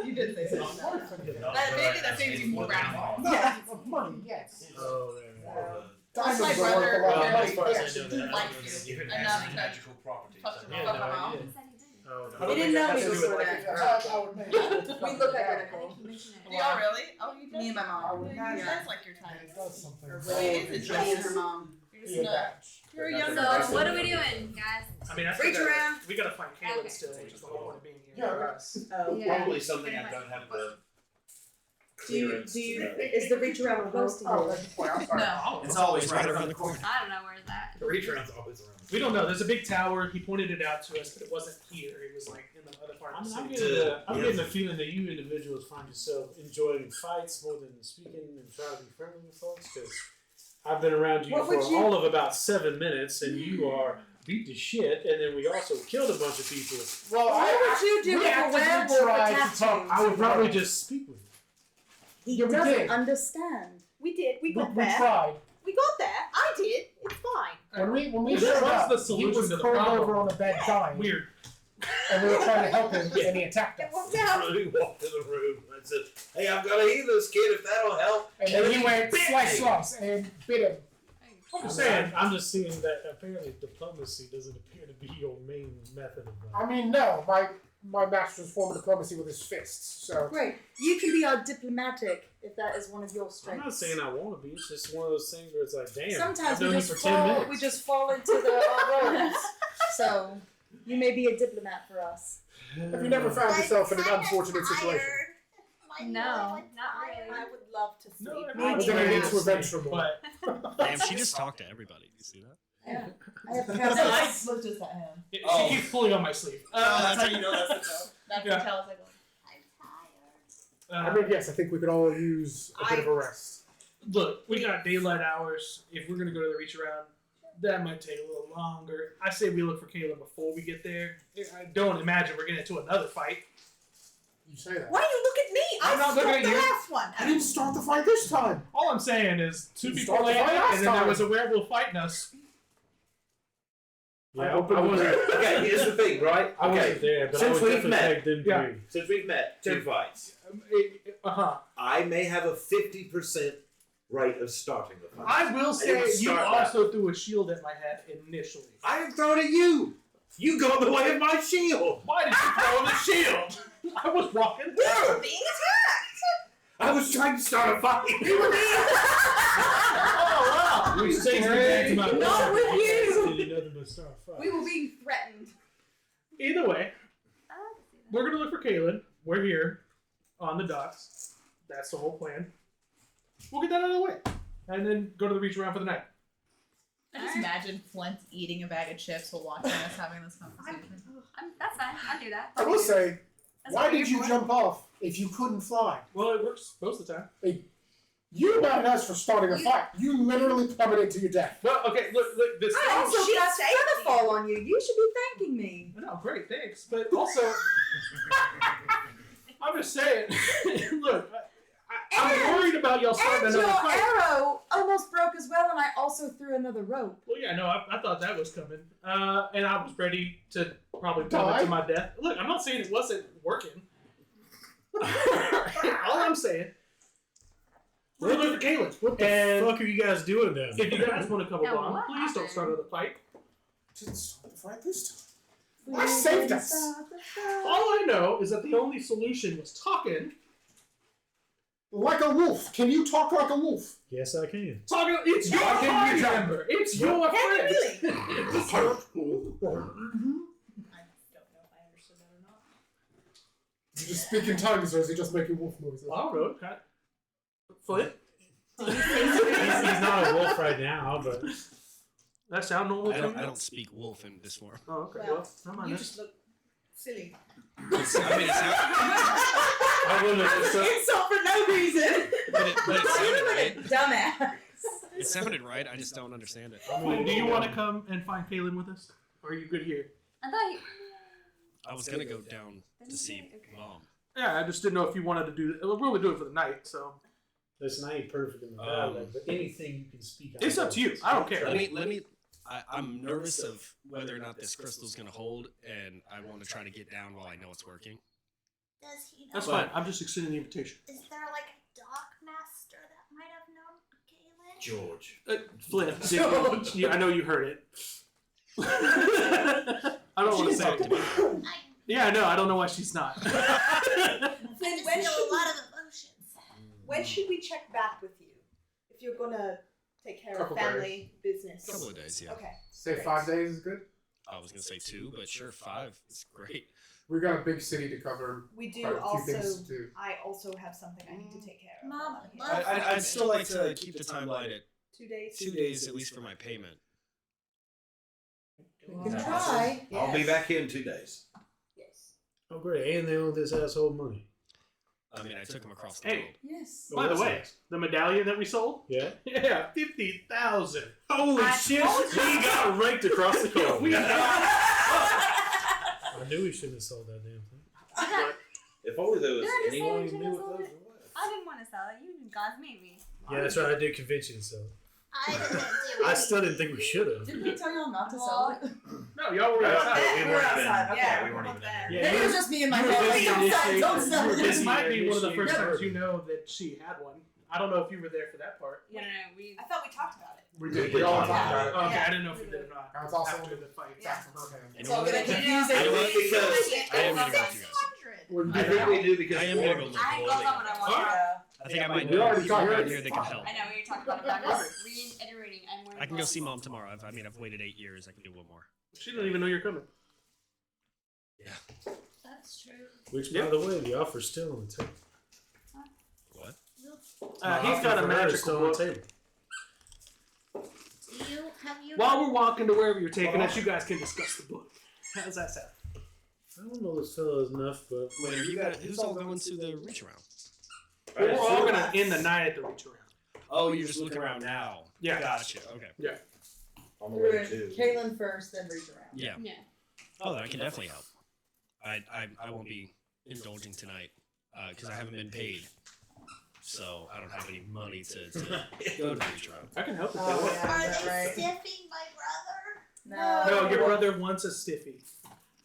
you did say so. That maybe that saves you 4 rounds. Yeah, of money, yes. Oh, there. That's my Diamonds are worth brother. a lot of Well, money. as far as I Yes. know, that Like happens. you. If it Enough has any that- magical properties. Fuck I the don't Yeah, fuck no out. idea. Oh, I no. don't He didn't think know that we has to was do with sort it. of- I would think We look identical. Do y'all really? Oh, you did? Me and my mom. Yeah, Yeah. that's like your type. It does something. Or Wait, is it Me just- and her mom. You're just Be a not. badge. You're a So, younger So, person. what are we doing, guys? I mean, I Reach figured around. we gotta find Caleb Okay. still, which is the whole point of being here. Yeah, for right. us. Oh. Yeah. Probably something I don't have the clearance to know. Is the reach around close to Oh, you? that's the point. I'm sorry. No. It's always right around the corner. I don't know where's that. The reach around's always around. We don't know. There's a big tower. He pointed it out to us, but it wasn't here. It was like in the other part of the I'm city. getting the feeling that you individuals find yourself enjoying fights more than speaking and trying to be friendly with folks, because I've been around you What for would you- all of about 7 minutes, and you are beat to shit, and then we also killed a bunch of people. Well, What would you do we with a actively werewolf tried to attached talk- to I you? would probably just speak with you. He Yeah, we doesn't did. understand. We did. We got we there. tried. We got there. I did. It's fine. When we That showed was up, the he solution was to the curled problem. over on a bed dying, Weird. and we were trying to help him, and he attacked It us. worked out. He walked in the room and said, "Hey, I'm gonna heal this kid if that'll help." And then he went slice, slice, and bit him. I'm just seeing that apparently diplomacy doesn't appear to be your main method of I mean, no, my master's form of diplomacy with his fists. So Great. You can be our diplomatic if that is one of your I'm strengths. not saying I want to be. It's just one of those things where it's like, damn. Sometimes I've known we you just for 10 fall. minutes. We just fall into our roles. So you may be a diplomat for us. if you never found yourself in an unfortunate situation, No, not really. I would love to sleep. No, then it needs revenge for more. But Damn, she just talked to everybody. Do you see that? Yeah. I have No, counselors. I looked just at him. she Oh. keeps pulling on my sleeve. That's how you know that's the tell. That's Yeah. what Taylor's like. I'm tired. I mean, yes, I think we could all use a bit of a rest. Look, we got daylight hours. If we're gonna go to the reach around, That might take a little longer. I say we look for Kayla before we get there. I don't imagine we're getting into another fight. You say that. Why do you look at me? I'm not looking at the you. last one. I didn't start the fight this time. All I'm saying is two You people started the fight landed, last and then there time. was a werewolf fighting us. Yeah, I opened wasn't. Okay, here's the thing, right? I Okay, wasn't there, but I since would we've definitely met, take them yeah. three. since we've met two fights, I may have a 50% rate of starting the fight. I will say didn't you start also threw a shield at my head initially. I didn't throw it at you. You got in the way of my shield. Why did you throw the shield? I was walking. We were being attacked. I was trying to start a fight. Oh wow! We changed the game to my Not with you. Did nothing but start fight. We were being threatened. Either way, I like to see that. we're gonna look for Kaylin. We're here on the docks. That's the whole plan. We'll get that out of the way, and then go to the reach around for the night. I just imagine Flint eating a bag of chips while watching us having this conversation. That's fine. I'll do that. I will say, That's why what did you're you for. jump off if you couldn't fly? Well, it works most of the time. You mad at us for starting a fight. You literally plummeted to your death. Well, okay, look, this. I also She got got safety. fall on you. You should be thanking me. No, great, thanks. But also, I'm just saying. Look, I'm worried about y'all starting And another your fight. arrow almost broke as well, and I also threw another rope. Well, yeah, no, I thought that was coming, and I was ready to probably plummet Die? to my death. Look, I'm not saying it wasn't working. All I'm saying, we're looking for Kaylin. What the And fuck are you guys doing down there? if you guys want to come Now, along, what please don't happened? start another fight. Didn't start the fight this time. I saved us. All I know is that the only solution was talking. Like a wolf. Can you talk like a wolf? Yes, I can. Talking. It's your How can party you member. It's your Can you friend. really? I don't know if I understood that or not. You just speak in tongues, or is he just making wolf noises? I don't know. Okay. Flint. He's not a wolf right now, but That sound normal I to don't, you? I don't speak wolf in this form. Oh, okay. Well, Well, never mind. You then. just look silly. I mean, I wouldn't have just Insult for no reason. but it sounded right. Dumbass. It sounded right. I just don't understand it. Flint, do you want to come and find Kaylin with us? Or are you good here? I thought I was gonna go down to see Mom. Yeah, I just didn't know if you wanted to do it. We're really doing it for the night, so. listen, I ain't perfect in the dialect, but anything you can speak. It's up to you. I don't care. Let me. I'm nervous of whether or not this crystal's gonna hold, and I want to try to get down while I know it's working. does he know? That's fine. I'm just extending the invitation. Is there like a dock master that might have known Kaylin? George. Flint, I know you heard it. I don't want to say it. Yeah, I know. I don't know why she's not. I Flint, just when feel should, a lot of emotions. when should we check back with you? If you're gonna take care Couple of family business. Couple of days, yeah. Okay. Say 5 days is good. I was gonna say 2, but sure, 5 is great. We got a big city to cover. We do Quite a few also. things to do. I also have something I need to take care of. Mom, while I'm here. I'd still like to keep the timeline at 2 days. 2 days at least for my payment. We can try. I'll be back here in 2 days. Yes. Oh, great. And they own this asshole money. I mean, I took him across the Hey. world. Yes. By the that's way, nice. the medallion that we sold? Yeah? Yeah, 50,000. Holy shit! He got raked across the car. We I knew we shouldn't have sold that damn thing. If only there was You're the anyone same who knew as what all those it- were. I didn't want to sell it. You guys made me. Yeah, that's right. I did convention, so I didn't do it. I still didn't think we should have. Didn't we tell y'all not to sell it? No, y'all were Yeah, outside. we We're weren't outside. even- Yeah, we weren't we're even there. in Yeah, Maybe it you was just me and my you were family. busy Don't sell it. Don't sell initiating- it. This might be one of the Yeah, first yeah. times you know that she had one. I don't know if you were there for that part. No. We. I thought we talked about it. We did. We all Yeah. talked about it. Okay, Yeah. I didn't know if you did or not. Now it's also After the fight. Yeah. Okay. It's all gonna confuse You know what? it. Because I am gonna go with you guys. 600. We're I think we do because I am gonna go look I ain't bowling. going when I want to. I think I might We know already people talked around about here it. that can help. I know we were talking about it. I'm just reiterating. I'm more I can go see Mom tomorrow. I've waited 8 years. I can do one more. She didn't even know you're coming. That's true. Which, Yeah. by the way, the offer's still on the table. What? He's got a magical still on book. the table. Do you have you? While we're walking to wherever you're taking us, you guys can discuss the book. How does that sound? I don't know this fellow enough, but Wait, are you guys? Who's all going to the reach around? We're all gonna end the night at the reach around. Oh, you're just looking around now. Yeah. Gotcha. Okay. Yeah. On the way We're to. Kaylin first, then reach around. Yeah. Yeah. Oh, that can definitely help. I won't be indulging tonight because I haven't been paid, so I don't have any money to go to the reach around. I can help if Oh, they want. yeah. Are is that they right? stiffing my brother? No, your brother wants a stiffy.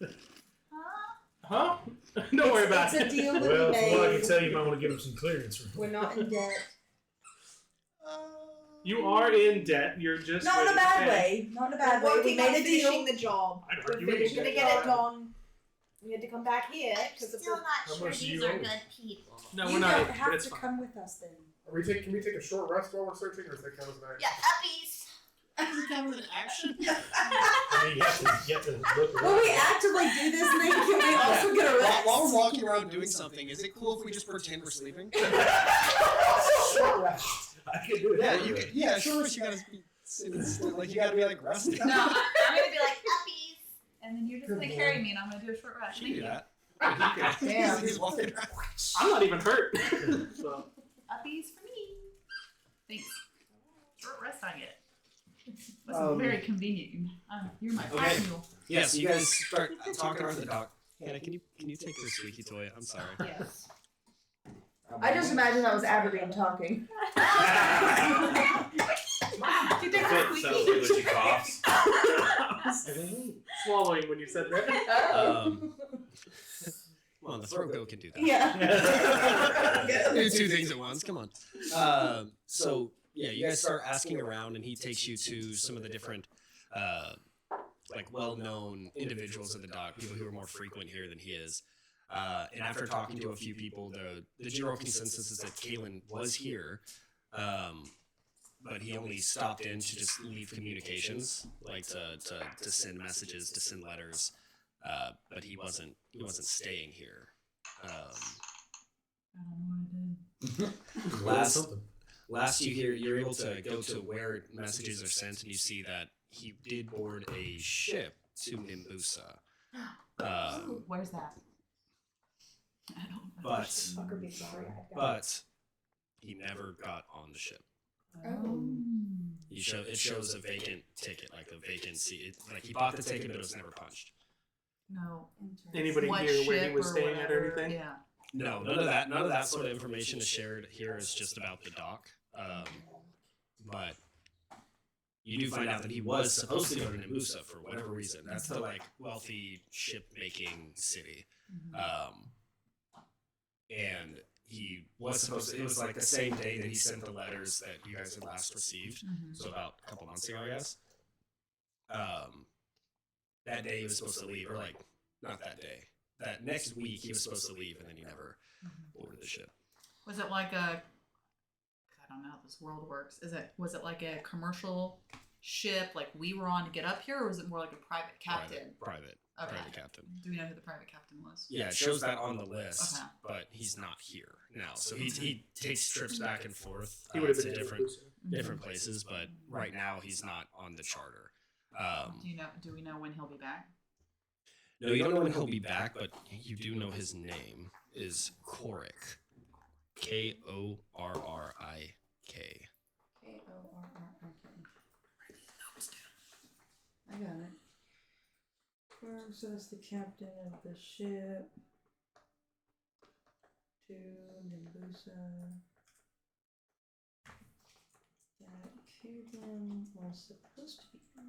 Huh? Huh? Don't worry about It's a it. deal that Well, we from what I made. can tell, you might want to give him some clearance. We're not in debt. You are in debt. You're just Not in a ready to bad pay. way. Not in a bad We're way. We working made on a deal. finishing the job. I'd We're argue finishing to with get that. it done. We had to come back here I'm because of still the. not How sure much do these you are owe? good people. No, You we're not. don't in, have but it's to fine. come with us then. Can we take a short rest while we're searching, or does that count as an action? Yeah, puppies. Action. I mean, you have to look around. Will we actively do this and then can we also get a rest? While we're walking around doing something, is it cool if we just pretend we're sleeping? Short rest. I can do it. Yeah, you could. Yeah, sure. But you gotta be like you gotta be like resting. No, I'm gonna Be like puppies. and then you're just gonna carry me, and I'm gonna do a short rest. You can do Thank that. Damn. He's walking around. I'm not even hurt. So. Puppies for me. Thanks. Short rest I get. That's very convenient. You're my Okay. personal. Yes, you guys start talking around the dock. Hannah, can you take this squeaky toy? I'm sorry. Yes. I just imagine that was Aberdeen talking. You think It it's sounds squeaky? like when she coughs. Swallowing when you said that. Well, the throat goat can do that. Yeah. Do two things at once. Come on. So yeah, you guys start asking around, and he takes you to some of the different, like well-known individuals at the dock, people who are more frequent here than he is. And after talking to a few people, the general consensus is that Kalen was here, but he only stopped in to just leave communications, like to send messages, to send letters. But he wasn't staying here. I don't know what I did. Last you hear, you're able to go to where messages are sent, and you see that he did board a ship to Nimbusa. Where's that? I don't know. But Fucker be sorry. but he never got on the ship. Oh. It shows a vacant ticket, like a vacancy. Like he bought the ticket, but it was never punched. No. Anybody What here where he ship was or staying at or whatever, anything? Yeah. No, none of that. None of that sort of information is shared here. Is just about the dock. But you do find out that he was supposed to go to Nimbusa for whatever reason. That's the like wealthy ship making city. And he was supposed to, it was like the same day that he sent the letters that you guys had last received. So about a couple months ago, I guess. That day he was supposed to leave, or like, not that day. That next week he was supposed to leave, and then he never boarded the ship. Was it like a? I don't know how this world works. Was it like a commercial ship like we were on to get up here, or was it more like a private captain? Private captain. Do we know who the private captain was? Yeah, it shows that on the list, Okay. but he's not here now. So he takes trips back and forth He would have to been different places, but right now he's not on the charter. Do we know when he'll be back? No, you don't know when he'll be back, but you do know his name is Korik. Korrik. K-O-R-R-I-K. I got it. So that's the captain of the ship. To Nimbusa. That Caitlin was supposed to be on.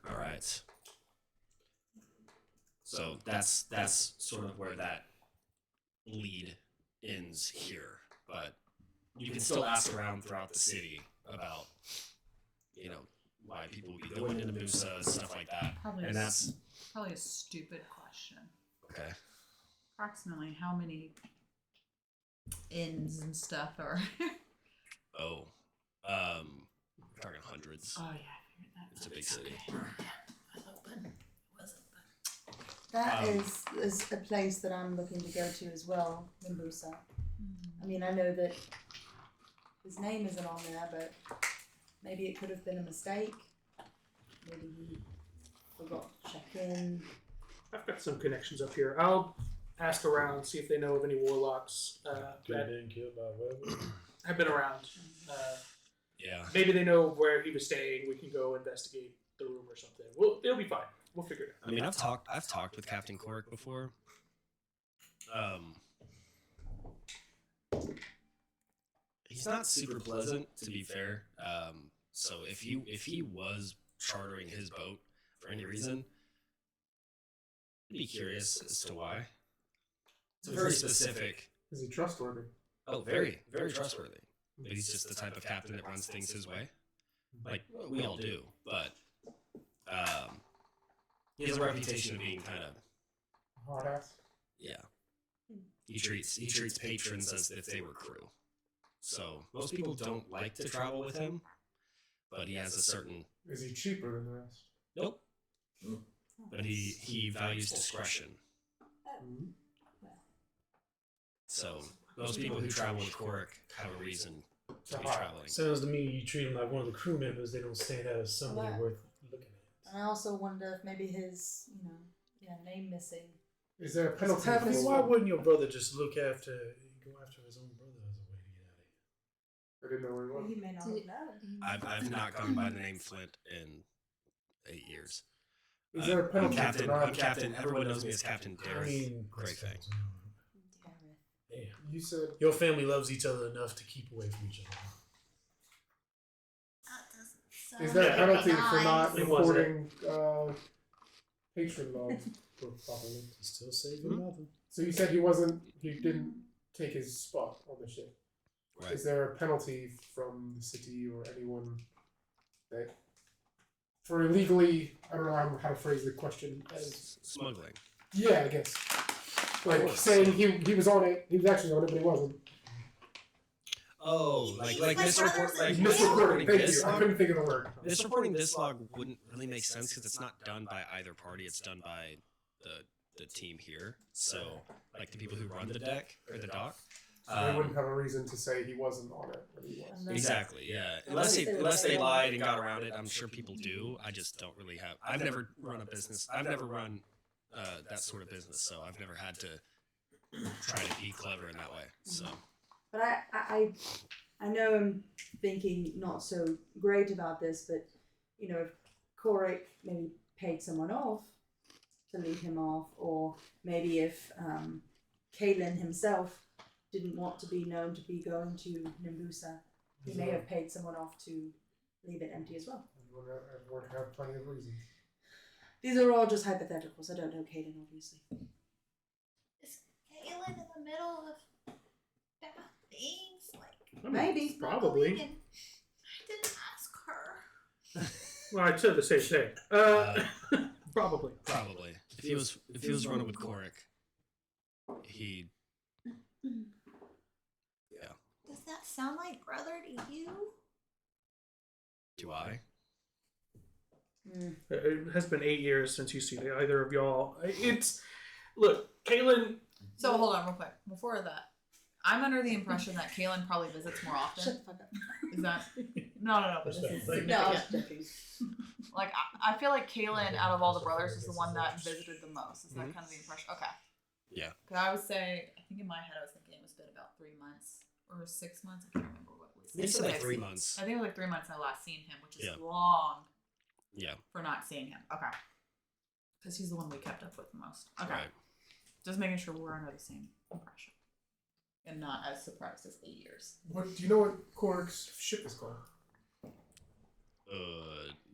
All right. So that's sort of where that lead ends here, but you can still ask around throughout the city about, why people would be going to Nimbusa, stuff like that. Probably And that's probably a stupid question. okay. Approximately how many inns and stuff are? Oh, we're talking hundreds. Oh yeah, I figured that. It's a big city. That is a place that I'm looking to go to as well, Nimbusa. I mean, I know that his name isn't on there, but maybe it could have been a mistake. maybe he forgot to check in. I've got some connections up here. I'll ask around, see if they know of any warlocks Could that have been killed by werewolves. have been around. Yeah. Maybe they know where he was staying. We can go investigate the room or something. It'll be fine. We'll figure it out. I mean, I've talked with Captain Cork before. He's not super pleasant, to be fair. So if he was chartering his boat for any reason, I'd be curious as to why. It's very specific. Is he trustworthy? Oh, very, very trustworthy. But he's just the type of captain that runs things his way. Like, we all do. But he has a reputation of being kind of... Hard ass. Yeah. He treats patrons as if they were crew. So most people don't like to travel with him, but he has a certain... Is he cheaper than the rest? Nope. But he values discretion. Mm-hmm. So most people who travel with Cork have a reason to be traveling. Sounds to me you treat him like one of the crew members. They don't stand out as somebody worth looking at. And I also wonder if maybe his, name missing. Is there a penalty? I mean, why wouldn't your brother just go after his own brother as a way to get out of here? I didn't know where he was. He may not have known. I've not gone by the name Flint in 8 years. Is there a penalty? I'm Captain. Everyone knows me as Captain Darren. Great thing. Yeah. You said Your family loves each other enough to keep away from each other. That doesn't is there a sound penalty nice. for not It wasn't. reporting patron logs properly? Still save your mother. So you said he didn't take his spot on the ship. Right. Is there a penalty from the city or anyone that for illegally? I don't know how to phrase the question. As Smuggling. yeah, I guess. Like saying he was on it, he was actually on it, but he wasn't. Oh, like My brother's a Misreporting. Thank this you. I log. couldn't think of the word. Misreporting this log wouldn't really make sense because it's not done by either party. It's done by the team here. So, like the people who run the deck or the dock. So they wouldn't have a reason to say he wasn't on it when he was. Exactly. Yeah. Unless they lied and got around it, I'm sure people do. I just don't really have. I've never run a business. I've never run that sort of business, so I've never had to try to be clever in that way. So. But I know I'm thinking not so great about this, but if Korik maybe paid someone off to lead him off, or maybe if Kalen himself didn't want to be known to be going to Nimbusa, he may have paid someone off to leave it empty as well. Everyone have plenty of reasons. These are all just hypotheticals. I don't know Kalen, obviously. Is Kaylin in the middle of bad things? Like, Maybe. Probably. I didn't ask her. Well, I said the same thing. Probably. Probably. If he was running with Korik, he. Yeah. Does that sound like brother to you? Do I? It has been 8 years since you've seen either of y'all. Look, Kaylin. So hold on real quick. Before that, I'm under the impression that Kaylin probably visits more often. Shut the fuck up. Is that no? But this is significant. No, I was joking. Like I feel like Kaylin, out of all the brothers, is the one that visited the most. Is that kind of the impression? Okay. Yeah. Because I would say, I think in my head I was thinking it was been about 3 months or 6 months. I can't remember what it was. They said like 3 months. I think it was like 3 months I last seen him, which is Yeah. long. Yeah. For not seeing him. Okay. Because he's the one we kept up with the most. Okay. Right. Just making sure we're under the same impression. And not as surprised as 8 years. What do you know? What Korg's ship is called?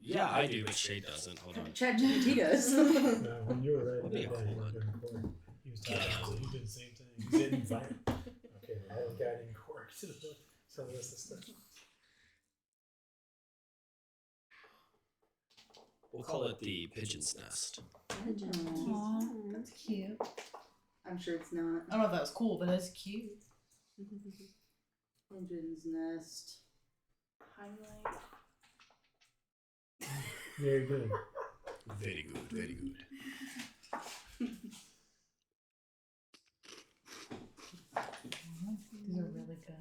Yeah, I do, but Shay doesn't. Hold on. ChatGPT does. When you were writing That'd be a that down, cool one. during court, he was talking about you did the same thing. He said invite. Okay, well, I have a guy named Cork to some of this stuff. We'll call it the Pigeon's Nest. Aww, that's cute. I'm sure it's not. I don't know if that was cool, but it's cute. Pigeon's Nest. Highlight. Very good. Very good, very good. These are really good.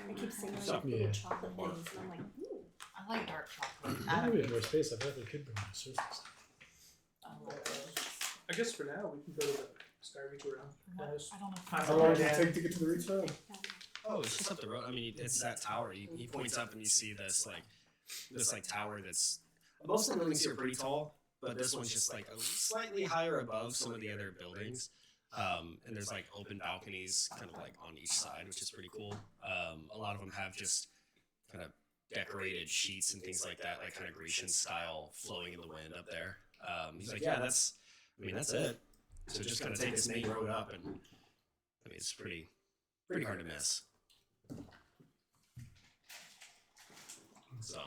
I keep seeing So- like little chocolate things, and I'm like, ooh. I I like dark chocolate. If we had more space, I bet we could bring the surface. I like those. I guess for now we can go to the Sky Reach around. Guys. I don't know. How long does it take to get to the reach room? Oh, it's just up the road. I mean, it's that tower. He points up and you see this tower that's most of the buildings here are pretty tall, but this one's just like slightly higher above some of the other buildings. And there's like open balconies kind of like on each side, which is pretty cool. A lot of them have just kind of decorated sheets and things like that, like kind of Grecian style flowing in the wind up there. He's like, yeah, that's it. So just kind of take this main road up, and I mean, it's pretty hard to miss. So,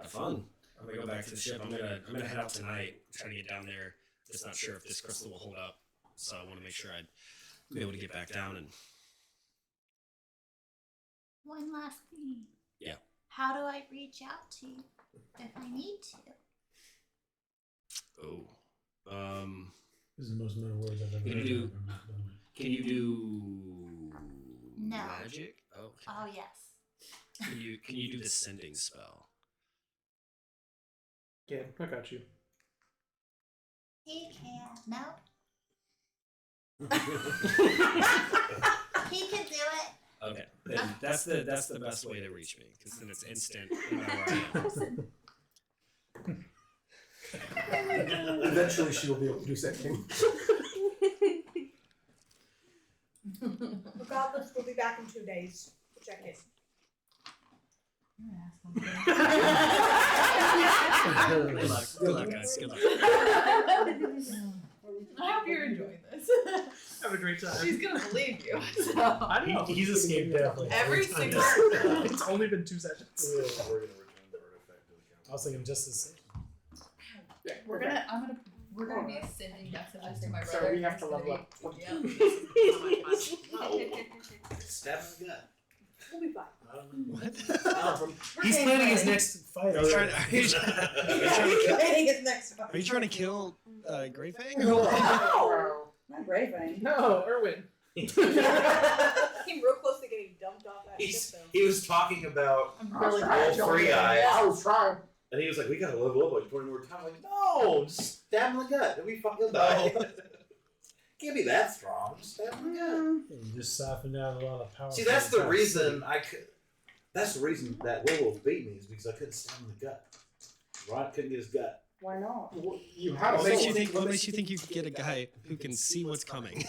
have fun. I'm gonna go back to the ship. I'm gonna head out tonight. Try to get down there. Just not sure if this crystal will hold up, so I want to make sure I'd be able to get back down. And One last thing. Yeah. How do I reach out to you if I need to? This is the most amount of words I've ever Can you heard. do- Can you do No. magic? Okay. Oh yes. Can you do the sending spell? Yeah, I got you. He can. No. He can do it. Okay, then that's the best way to reach me, because then it's instant no matter where I am. Eventually, she will be able to do something. Regardless, we'll be back in 2 days to check in. Good luck, guys. Good luck. I hope you're enjoying this. Have a great time. She's gonna believe you. So. I know. He's escaped definitely. Every time. single. It's only been 2 sessions. We're gonna return the artifact to the I was thinking just the same. Yeah, We're gonna be sending messages to my brother. So we have to It's gonna level up be- 22. Stab in the gut. We'll be fine. What? He's planning his next fight. Are you trying Planning his next fight. Are you trying to kill Grey Fang? No, not Grey Fang. No, Erwin. Came real close to getting dumped off that ship, though. He was talking about I'm I was really trying to all kill three him. eyes. I was trying. And he was like, we gotta level up like 20 more times. I'm like, no, just stab him in the gut. Then we fucking die. Can't be that strong. Just stab him in the gut. You just softened out a lot of power. See, that's the reason I could. That's the reason that werewolf beat me, is because I couldn't stab him in the gut. Rod couldn't get his gut. Why not? You had What a makes sword. you think you could get a guy who can see what's coming?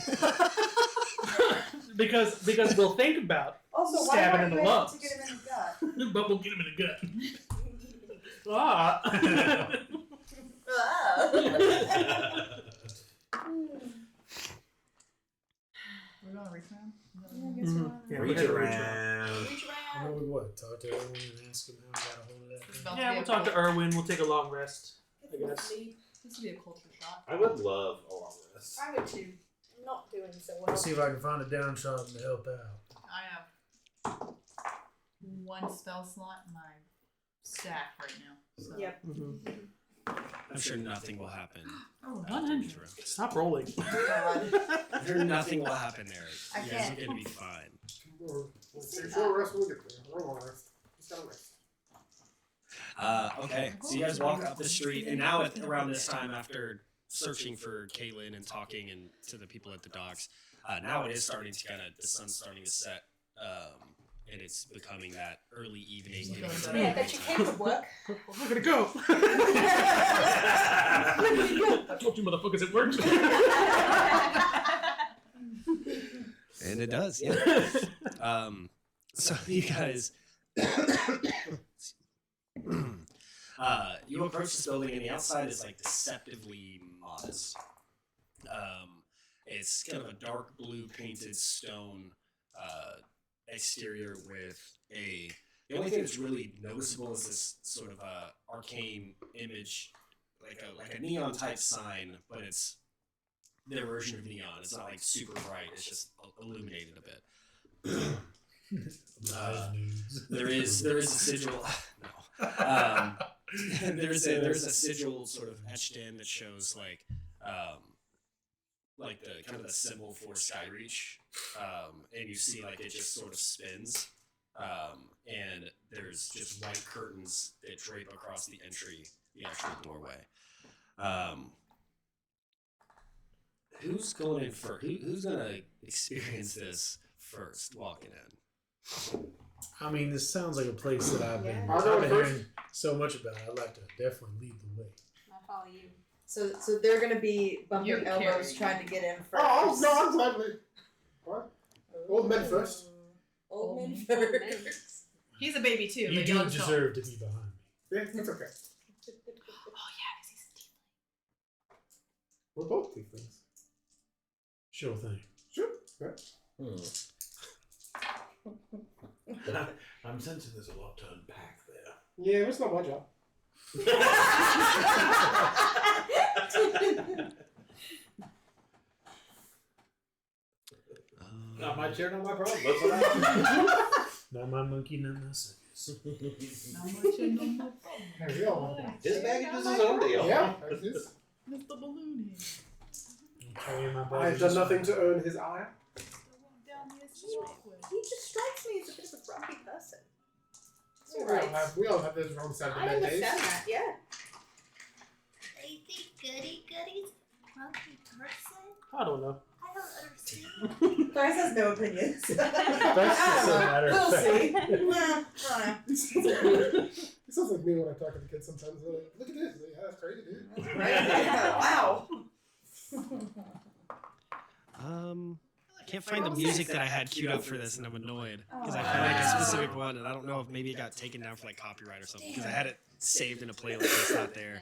because we'll think about, Also, why Stab it weren't in you the able lungs. to get him in the gut? but we'll get him in the gut. Ah. We're gonna return. Yeah, Reach we gotta around. Reach How around. about we what? Talk to everyone and ask him how we got a hold of that. Yeah, we'll talk to Erwin. We'll take a long rest. I guess. This would be a culture shock. I would love a long rest. I would too. I'm not doing so well. I'll see if I can find a downtrodden to help out. I have 1 spell slot in my stack right now. So. Yep. I'm sure nothing will happen. Oh, after 100. this round. Stop rolling. I'm sure nothing will happen there. I You guys are can't. gonna be fine. We'll take short rest when we get there. We're long rest. Just gotta rest. Okay, so you guys walk up the street, and now around this time, after searching for Caitlin and talking and to the people at the docks, now it is starting to the sun's starting to set, and it's becoming that early evening. Yeah, that you came to work. We're gonna go. I told you motherfuckers it works. And it does, yeah. So you guys, you approach this building, and the outside is like deceptively modest. It's kind of a dark blue painted stone exterior with the only thing that's really noticeable is this sort of arcane image, like a neon type sign, but it's their version of neon. It's not like super bright. It's just illuminated a bit. There is a sigil. No. There's a sigil sort of etched in that shows like the kind of the symbol for Skyreach, and you see like it just sort of spins and there's just white curtains that drape across the actual doorway. Who's going in first? Who's gonna experience this first, walking in? I mean, this sounds like a place that I've been, Yeah. I'll go I've been first. hearing so much about. I'd like to definitely lead the way. I'll follow you. So they're gonna be bumping You're elbows carrying. trying to get in first. Oh no, I'm gladly. What? Old men first. Old men Old first. He's a baby too. You but do young still. deserve to be behind me. Yeah, that's okay. Oh yeah, 'cause he's a We're both tieflings. Sure thing. Sure. Yeah. I'm sensing there's a lot to unpack there. Yeah, it's not my job. Not my chair, not my problem. That's what I Not my monkey, not my circus. Not much in the book. Hey, we all want that. His baggage is his own deal. Yeah, that's his. Mr. Balloon Head. I'm carrying my I've baggage done this nothing way. to earn his ire. Down the He just strikes me as a bit of a grumpy person. It's We all alright. we all have those wrong side of I the days. understand that, yeah. Lazy goody-goodies, grumpy person? I don't know. I don't understand. Thrice has no opinions. That's just a matter of We'll fact. see. Nah, I don't know. It sounds like me when I talk to the kids sometimes. They're like, look at this. Like, yeah, that's crazy, dude. Wow. I can't find the music that I had queued up for this, and I'm annoyed because I found like a specific one, and I don't know if maybe it got taken down for like copyright or something because I had it saved in a playlist. It's not there,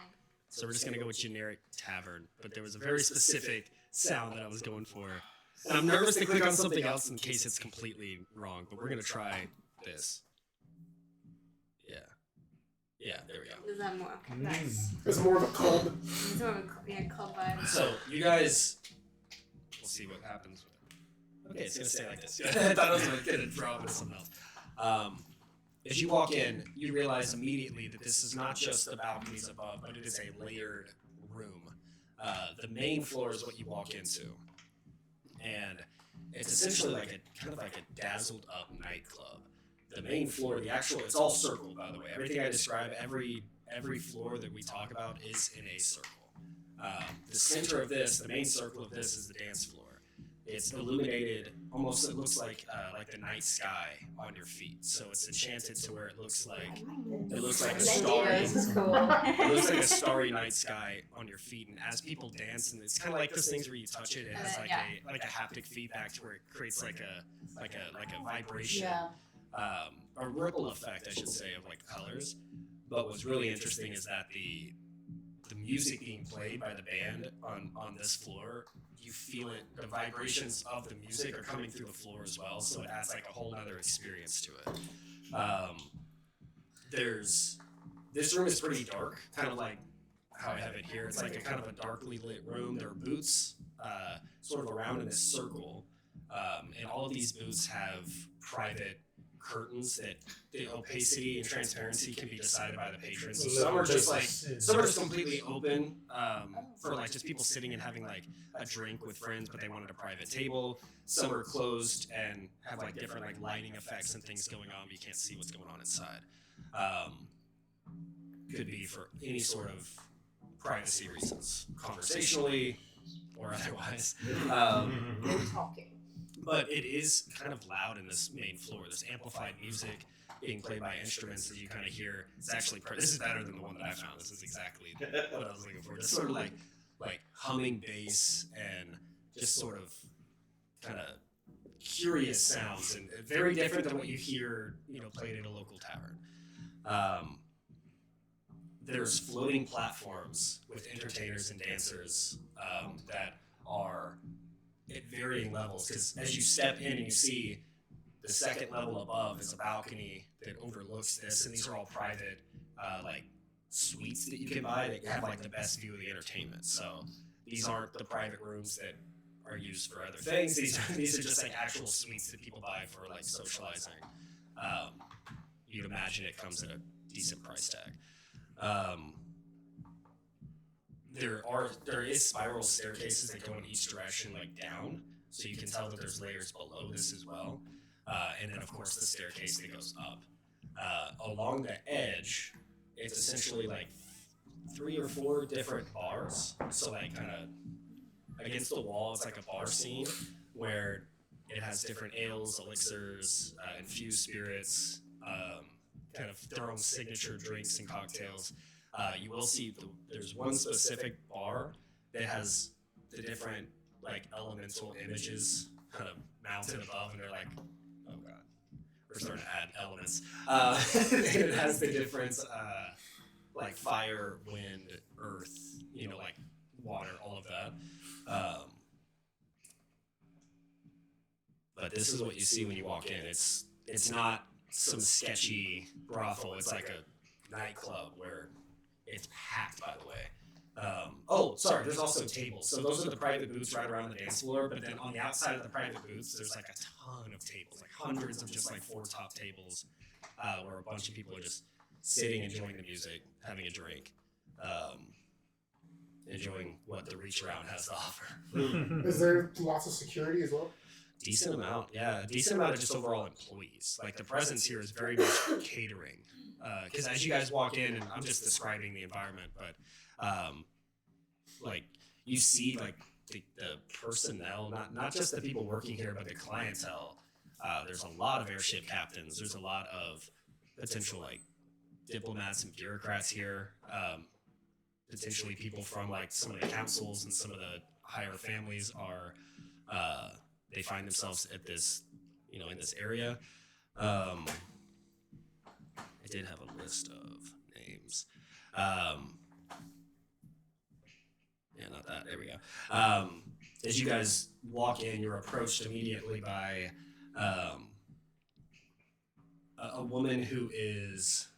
so we're just gonna go with generic tavern. But there was a very specific sound that I was going for, and I'm nervous to click on something else in case it's completely wrong. But we're gonna try this. Yeah, there we go. Is that more? Okay, nice. It's more of a club. It's more of a club vibe. So you guys, we'll see what happens. Okay, it's gonna stay like this. I thought it was gonna drop into something else. As you walk in, you realize immediately that this is not just the balconies above, but it is a layered room. The main floor is what you walk into, and it's essentially like a kind of like a dazzled up nightclub. The main floor, it's all circled, by the way. Everything I describe, every floor that we talk about is in a circle. The center of this, the main circle of this, is the dance floor. It's illuminated, almost it looks like the night sky on your feet. So it's enchanted to where it looks like a starry, This is cool. it looks like a starry night sky on your feet. And as people dance, and it's kind of like those things where you touch it, it has like a haptic feedback to where it creates like a vibration. Yeah. A ripple effect, I should say, of like colors. But what's really interesting is that the music being played by the band on this floor, you feel it. The vibrations of the music are coming through the floor as well, so it adds like a whole other experience to it. This room is pretty dark, kind of like how I have it here. It's like a kind of a darkly lit room. There are booths sort of around in this circle, and all of these booths have private curtains that the opacity and transparency can be decided by the patrons. So some are just completely open for like just people sitting and having like a drink with friends, but they wanted a private table. Some are closed and have like different like lighting effects and things going on, but you can't see what's going on inside. Could be for any sort of privacy reasons, conversationally or otherwise. Talking. But it is kind of loud in this main floor. There's amplified music being played by instruments that you kind of hear. It's actually this is better than the one that I found. This is exactly what I was looking for. This sort of like humming bass and just sort of kind of curious sounds and very different than what you hear, played at a local tavern. There's floating platforms with entertainers and dancers that are at varying levels, because as you step in and you see the second level above is a balcony that overlooks this, and these are all private like suites that you can buy that have like the best view of the entertainment. So these aren't the private rooms that are used for other things. These are just like actual suites that people buy for like socializing. You'd imagine it comes at a decent price tag. There is spiral staircases that go in each direction, like down, so you can tell that there's layers below this as well. and then of course the staircase that goes up. Along the edge, it's essentially like 3 or 4 different bars. So like kind of against the wall, it's like a bar scene where it has different ales, elixirs, infused spirits, kind of their own signature drinks and cocktails. You will see there's one specific bar that has the different like elemental images kind of mounted above, and they're like, oh god, we're starting to add elements. It has the different like fire, wind, earth, like water, all of that. But this is what you see when you walk in. It's not some sketchy brothel. It's like a nightclub where it's packed, by the way. Sorry, there's also tables. So those are the private booths right around the dance floor, but then on the outside of the private booths, there's like a ton of tables, like hundreds of just like 4 top tables, where a bunch of people are just sitting, enjoying the music, having a drink, enjoying what the reach around has to offer. Is there lots of security as well? Decent amount, yeah. A decent amount of just overall employees. Like the presence here is very much catering. Because as you guys walk in, and I'm just describing the environment, but like you see like the personnel, not just the people working here, but the clientele. There's a lot of airship captains. There's a lot of potential like diplomats and bureaucrats here. Potentially people from like some of the councils and some of the higher families are. They find themselves at this, in this area. I did have a list of names. Not that. There we go. As you guys walk in, you're approached immediately by a woman who is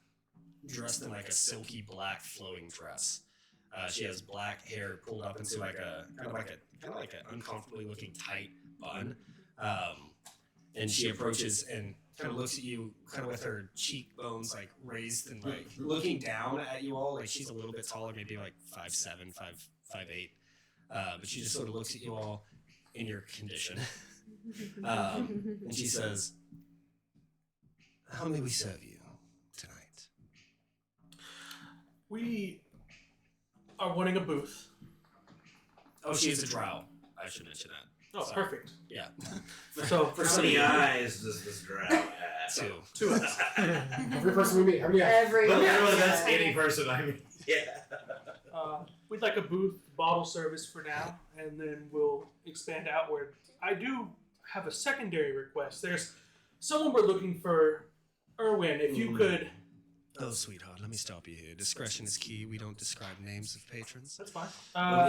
dressed in like a silky black flowing dress. She has black hair pulled up into like a kind of like an uncomfortably looking tight bun, and she approaches and kind of looks at you kind of with her cheekbones like raised and like looking down at you all. Like she's a little bit taller, maybe like 5'7", 5'8", but she just sort of looks at you all in your condition, and she says, "How may we serve you tonight?" We are wanting a booth. Oh, she is a drow. I should mention that. Oh, So, perfect. Yeah. So For How some many of you- eyes does this drow have? 2. 2 of us. Every person we meet, how many eyes? Every But literally, yeah. that's any person. I mean, yeah. We'd like a booth, bottle service for now, and then we'll expand outward. I do have a secondary request. There's someone we're looking for. Erwin, if you could. Oh, sweetheart, let me stop you here. Discretion is key. We don't describe names of patrons. That's fine. We'll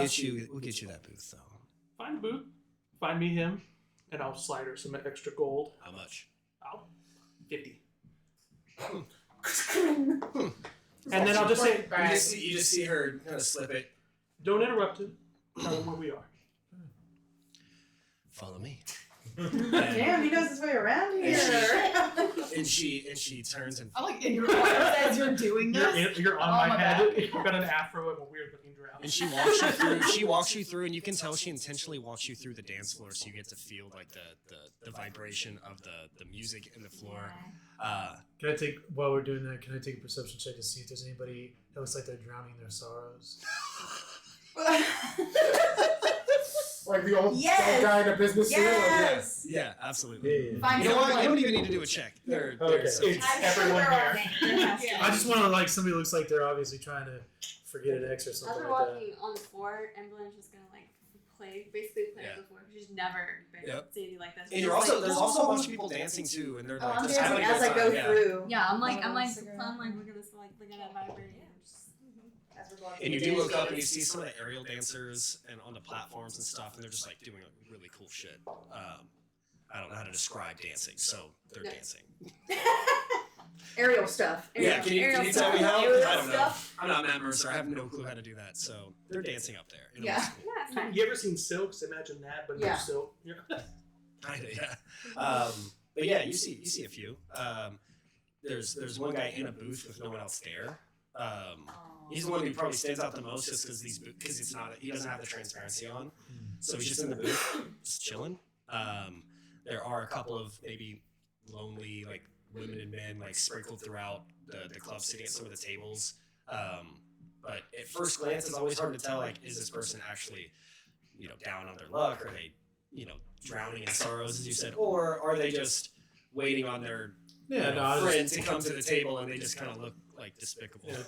get you that booth, though. Find a booth. Find me him, and I'll slide her some extra gold. How much? I'll 50. And then I'll just say, You just see her kind of slip it. don't interrupt him. Tell him where we are. Follow me. Damn, he knows his way around here. And she turns and I like in your voice as you're doing this. You're on Oh, my my head. bad. You've got an afro and a weird looking drow. and she walks you through. She walks you through, and you can tell she intentionally walks you through the dance floor, so you get to feel like the vibration of the music in the floor. Can I take, while we're doing that, can I take a perception check to see if there's anybody that looks like they're drowning their sorrows? Like the old Yes. guy in a business suit? Yes. Yeah, absolutely. Yeah. Find You know what? someone. You don't even need to do a check. They're Okay. It's I'm everyone sure there here. are many. Yeah. I just want to, like, somebody looks like they're obviously trying to forget an X or As something we're like that. walking on the floor, Evelyn's just gonna like basically play Yeah. on the floor. She's never been Yep. seen anything like this. And She's you're just also like, there's also a bunch of people dancing too, and they're Oh, like I'm just having dancing a good as I go time. Yeah. through. Yeah, I'm like Cigarette. look at this, like look at that vibrating. As we're going And you through do the look up and you dance. see some of the aerial dancers and on the platforms and stuff, and they're just like doing really cool shit. I don't know how to describe dancing, so they're No. dancing. Aerial stuff. Yeah, can you tell me how? Aerial I don't know. stuff. I'm not Matt Mercer. I have no clue how to do that. So they're dancing up there. It Yeah. looks cool. Yeah, it's fine. You ever seen Silks? Imagine that, but Yeah. no silk. Yeah. Kinda, yeah. But yeah, you see a few. There's one guy in a booth with no one else there. He's the one who probably stands out the most just because it's not he doesn't have the transparency on, so he's just in the booth, just chilling. There are a couple of maybe lonely like women and men like sprinkled throughout the club, sitting at some of the tables. But at first glance, it's always hard to tell, like, is this person actually, down on their luck? Are they, drowning in sorrows, as you said? Or are they just waiting on their friend to come to the table and they just kind of look, like, despicable? Yeah,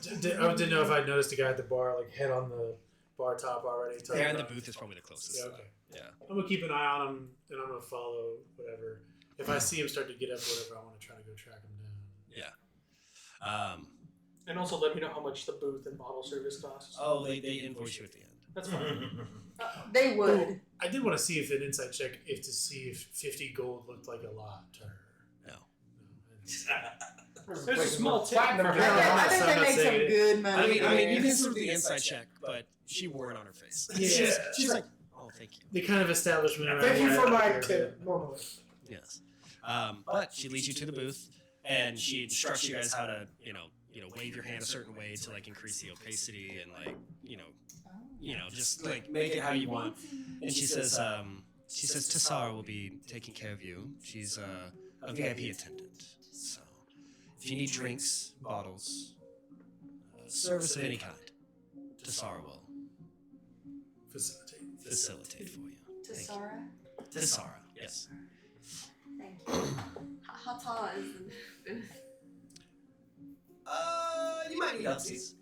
I didn't know if I noticed a guy at the bar, like, head on the bar top already. Yeah, and the booth is probably the closest. Yeah, okay. Yeah. I'm going to keep an eye on him, and I'm going to follow whatever. If I see him start to get up, whatever, I want to try to go track him down. Yeah. And also let me know how much the booth and bottle service costs. Oh, they invoice you at the end. That's fine. They would. Ooh, I did want to see if an insight check, to see if 50 gold looked like a lot to her. No. There's a small tip. Platinum I girl. I think they make saying some it. good money. I mean, you can sort of the inside check, but she wore it on her face. Yeah. She's like, oh, thank you. The kind of establishment around Thank you here. for my tip. Normally. Yes. But she leads you to the booth, and she instructs you guys how to, wave your hand a certain way to like increase the opacity and like, just like make it how you want. And she says, Tassara will be taking care of you. She's a VIP attendant. So if you need drinks, bottles, service of any kind, Tassara will facilitate for you. Tassara? Tassara, yes. Thank you. How tall is the booth? You might need upsies.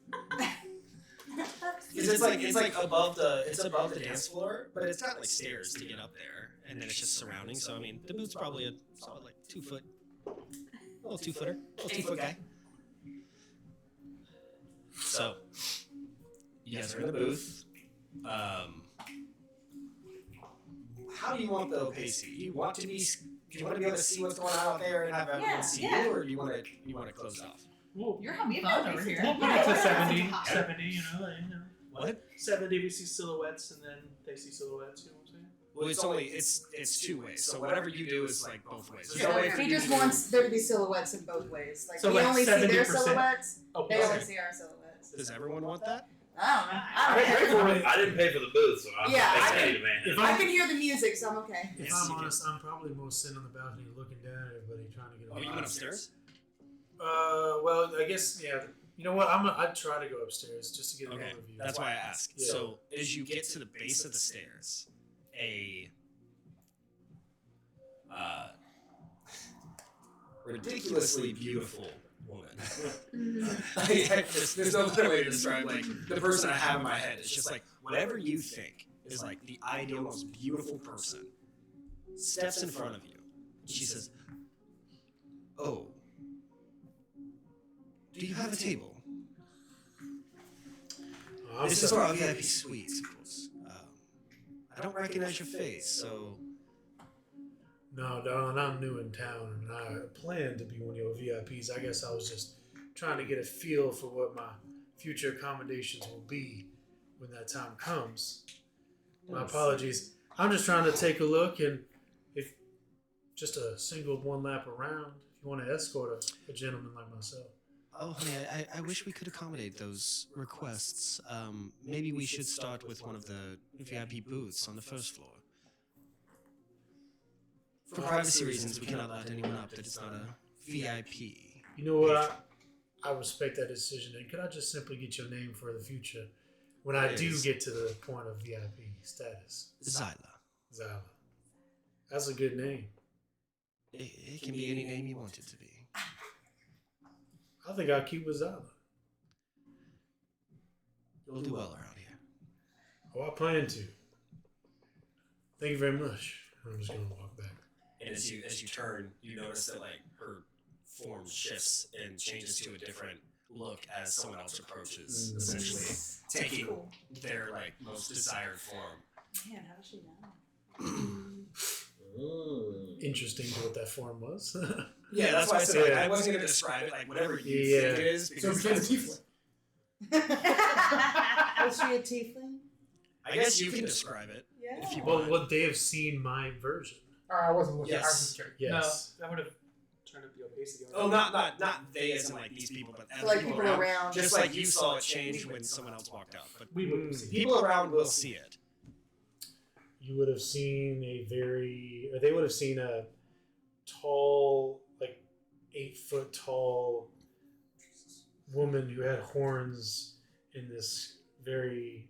It's like above the dance floor, but it's got like stairs to get up there, and then it's just surrounding. So I mean, the booth's probably a solid like 2 foot, little 2-footer, little 2-foot guy. So you guys are in the booth. How do you want the opacity? Do you want to be able to see what's going on out there and have everyone see you, or do you want it closed off? You're having fun over here. We'll put it to 70, What? 70, we see silhouettes, and then they see silhouettes, you know what I'm saying? Well, it's 2 ways. So whatever you do is like both ways. There's Yeah, no way for he you just to do- wants there to be silhouettes in both ways. Like So we like only see their 70%. silhouettes, Oh, they only okay. see our silhouettes. Does everyone want that? I don't know. I didn't pay for the booth, so I'm Yeah, not I taking can- advantage. If I can hear the music, so I'm okay. If Yes, I'm you can. honest, I'm probably most sitting on the balcony looking down at everybody trying to get Oh, you went upstairs? Well, I guess, yeah. You know what? I'd try to go upstairs just to get an Okay, overview. that's why I asked. Yeah. So as you get to the base of the stairs, a ridiculously beautiful woman. There's no other way to describe like the person I have in my head. It's just like whatever you think is like the ideal, most beautiful person steps in front of you. She says, "Oh, do you have a table?" This is for our VIP suites, of course. I don't recognize your face, so... No, darling, I'm new in town, and I plan to be one of your VIPs. I guess I was just trying to get a feel for what my future accommodations will be when that time comes. My apologies. I'm just trying to take a look, and if just a single one lap around, if you want to escort a gentleman like myself. Oh, honey, I wish we could accommodate those requests. Maybe we should start with one of the VIP booths on the first floor. For privacy reasons, we cannot let anyone up that is not a VIP. You know what? I respect that decision, and could I just simply get your name for the future when I do get to the point of VIP status? Zyla. Zyla. That's a good name. It can be any name you want it to be. I think I'll keep with Zyla. You'll do well around here. Oh, I plan to. Thank you very much. I'm just gonna walk back. And as you turn, you notice that like her form shifts and changes to a different look as someone else approaches, essentially taking their like most desired form. Man, how does she know? Interesting to what that form was. Yeah, that's why I said like, I wasn't gonna describe it like whatever you think it is. So Because it became a that's- tiefling. Was she a tiefling? I guess you can describe it Yeah. if you Well, want. would they have seen my version? I wasn't looking. I was Yes. just curious. Yes. No, that would have turned up the opacity. Oh, not they as in like these people, but So, like people around. Just like you saw it change when someone else walked out. But We wouldn't see. people around will see it. You would have seen they would have seen a tall, like 8 foot tall woman who had horns in this very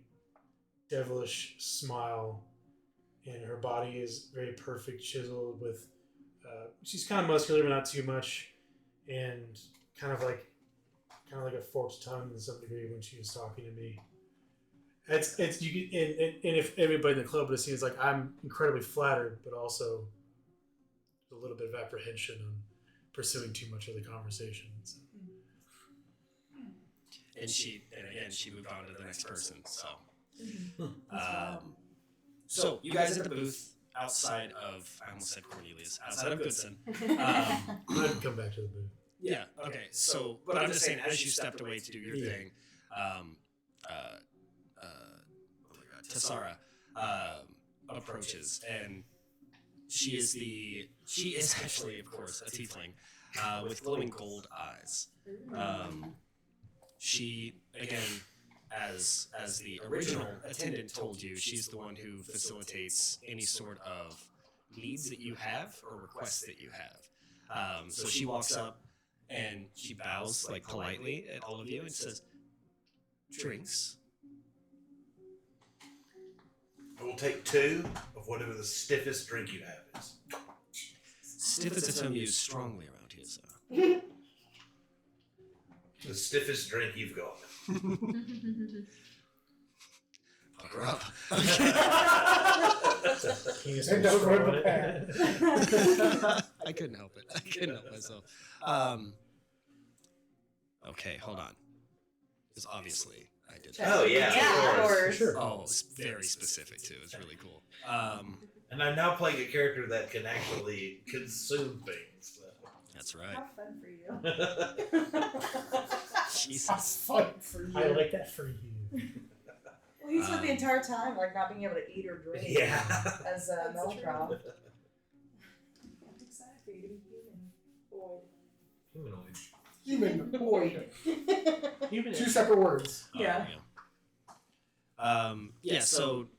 devilish smile, and her body is very perfect, chiseled with. She's kind of muscular, but not too much, and kind of like a forked tongue in some degree when she was talking to me. It's you and if everybody in the club would have seen, it's like I'm incredibly flattered, but also a little bit of apprehension on pursuing too much of the conversation. So. And again, she moved on to the next person. So, so you guys at the booth outside of, I almost said Cornelius, outside of Goodson. I'd come back to the booth. Yeah. Okay. So, but I'm just saying, as you stepped away to do your thing, Tessara approaches, and she is actually, of course, a tiefling with glowing gold eyes. She, again, as the original attendant told you, she's the one who facilitates any sort of needs that you have or requests that you have. So she walks up and she bows like politely at all of you and says, "Drinks." I will take 2 of whatever the stiffest drink you have is. Stiff is a term used strongly around here, sir. The stiffest drink you've got. Pucker up. And don't run the pad. I couldn't help it. I couldn't help myself. Okay, hold on. Because obviously I did that. Oh, yeah. Of course. Sure. Oh, it's very specific too. It's really cool. And I'm now playing a character that can actually consume things. So. That's right. How fun for you. Jesus. Fun for you. I like that for you. Well, he's with the entire time, like not being able to eat or drink. Yeah. As a Melcroft. I'm excited for you to be human. Boy. Humanoid. Human. 2 separate words. Yeah. Yeah. So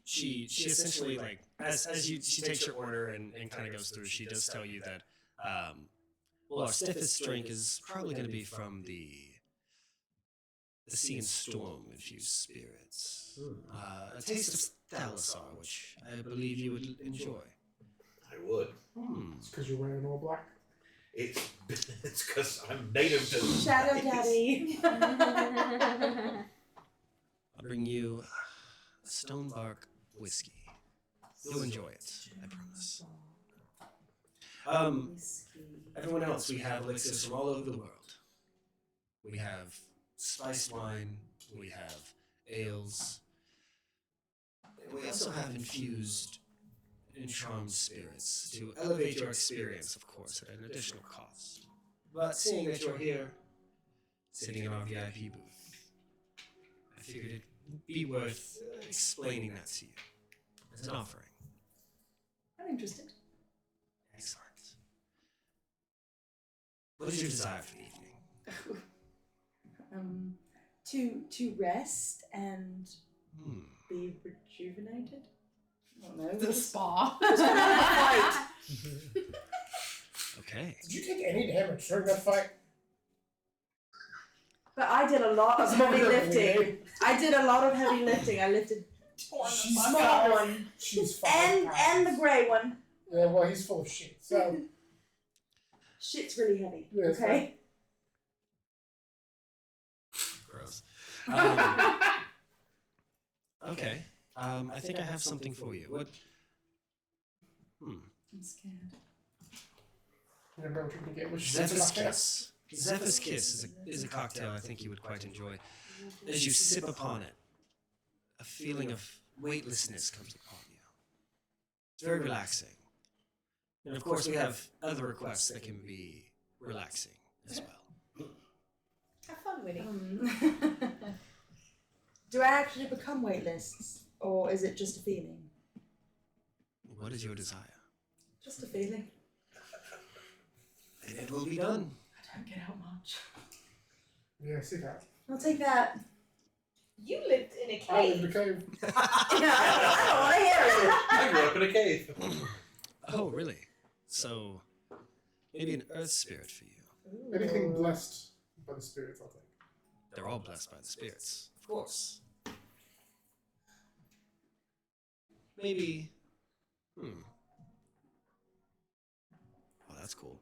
she essentially, like, as she takes your order and kind of goes through, she does tell you that well, our stiffest drink is probably going to be from the sea and storm infused spirits. A taste of Thalassar, which I believe you would enjoy. I would. It's because you're wearing all black. It's because I'm native to Shadow Daddy. I'll bring you a stonebark whiskey. You'll enjoy it, I promise. Everyone else, we have elixirs from all over the world. We have spiced wine, we have ales, and we also have infused and charmed spirits to elevate your experience, of course, at an additional cost. But seeing that you're here, sitting in our VIP booth, I figured it'd be worth explaining that to you as an offering. I'm interested. Excellent. What is your desire for the evening? To rest and be rejuvenated. I don't know. The spa. Okay. Did you take any damage during that fight? But I did a lot of heavy lifting. I did a lot of heavy lifting. I lifted She's small fine. one She's fine. and the grey one. Yeah, well, he's full of shit. So Shit's really heavy. Yeah, it's Okay. Gross. Okay. I think I have something for you. What? I'm scared. you never know what you're gonna get. Zephyr's Kiss. Zephyr's Kiss is a cocktail I think you would quite enjoy. As you sip upon it, a feeling of weightlessness comes upon you. It's very relaxing. And of course, we have other requests that can be relaxing as well. Have fun, Winnie. Do I actually become weightless? Or is it just a feeling? What is your desire? Just a feeling. And it will be done. I don't get out much. Yeah, I see that. I'll take that. You lived in a I live in cave. a cave. I don't want to hear it. I grew up in a cave. Oh, really? So maybe an earth spirit for you. Anything blessed by the spirits, I'll take. They're all blessed by the spirits, of course. Maybe. Oh, that's cool.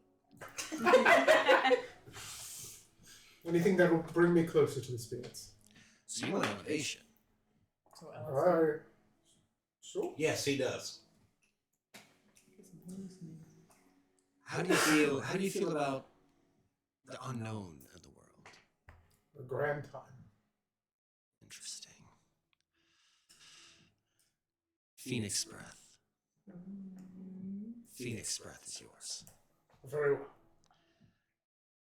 Anything that will bring me closer to the spirits. So you want elevation? Alright. Sure. Yes, he does. How do you feel? How do you feel about the unknown of the world? A grand time. Interesting. Phoenix breath. Phoenix breath is yours. Very well.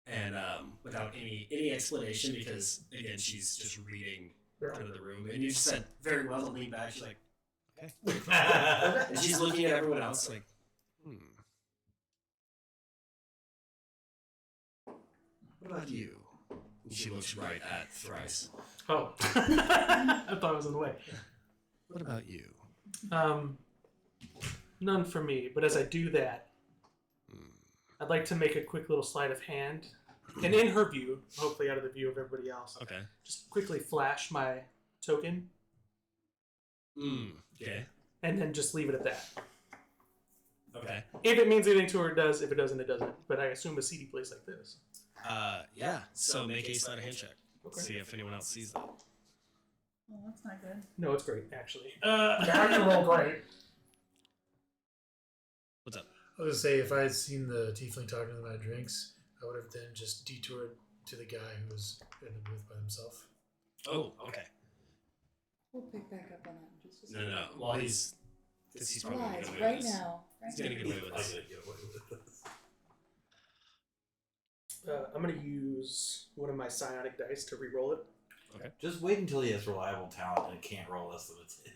And without any explanation, because again she's just reading kind of the room, and you just said very well and lean back. She's like, okay, and she's looking at everyone else like, What about you? And she looks right at Thrice. Oh, I thought I was in the way. What about you? None for me. But as I do that, I'd like to make a quick little sleight of hand, and in her view, hopefully out of the view of everybody else. Okay. Just quickly flash my token. Okay. And then just leave it at that. Okay. If it means anything to her, it does. If it doesn't, it doesn't. But I assume a seedy place like this. Yeah. So make a sleight of hand check. Okay. See if anyone else sees that. Oh, that's not good. No, it's great, actually. Now you roll great. What's up? I was gonna say, if I had seen the tiefling talking to my drinks, I would have then just detoured to the guy who was in the booth by himself. Oh, okay. We'll pick back up on that in just a No, second. no. Well, because he's probably gonna Lies, get away right with this. now. He's gonna get away with this. I'm going to use one of my psionic dice to re-roll it. Okay. Just wait until he has reliable talent and can't roll less than a 10.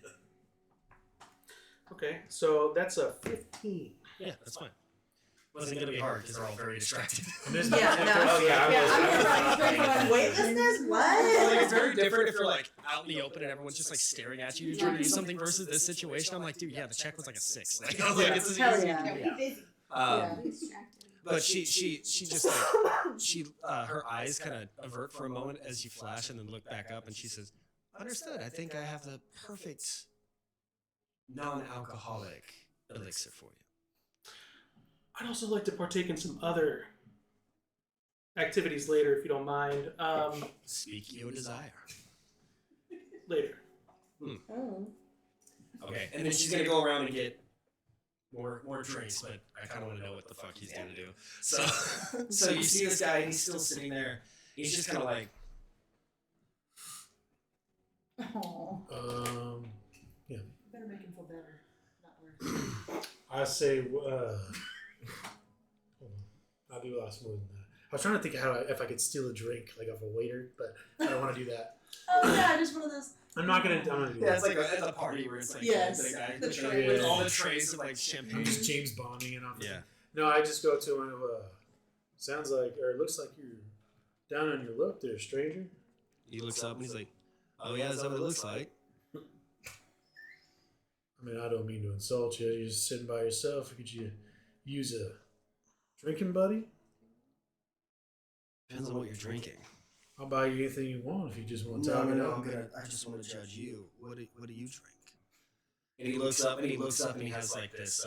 Okay, so that's a 15. Yeah, that's fine. Wasn't gonna be hard because they're all very distracted. Yeah, no. Oh, yeah, I'm weightlessness? Like, What? it's very different if you're like out in the open and everyone's just like staring at you trying to do something versus this situation. I'm like, dude, yeah, the check was like a 6. Like, I was like, it's Hell easy. yeah. But she just like her eyes kind of avert for a moment as you flash and then look back up and she says, "Understood. I think I have the perfect non-alcoholic elixir for you." I'd also like to partake in some other activities later, if you don't mind. Speak your desire. Later. Oh. Okay, and then she's gonna go around and get more drinks, but I kind of want to know what the fuck he's gonna do. So, so you see this guy, and he's still sitting there. He's just kind of like, Oh. Yeah. Better make him feel better. Not worse. I say, hold on. I'll do a lot more than that. I was trying to think if I could steal a drink like off a waiter, but I don't want to do that. Oh yeah, just one of those. I'm not gonna do yeah, that. it's a party where it's like Yes. the guy The with trays. all the trays of like champagne. I'm just James Bonding it off. Yeah. No, I just go to him. Sounds like, or it looks like you're down on your luck there, stranger. He looks up and he's like, "Oh yeah, that's what it looks like." I mean, I don't mean to insult you. You're just sitting by yourself. Could you use a drinking buddy? Depends on what you're drinking. I'll buy you anything you want if you just want to No, talk no, it no. out. I just want to judge you. What do you drink? And he looks up and he has like this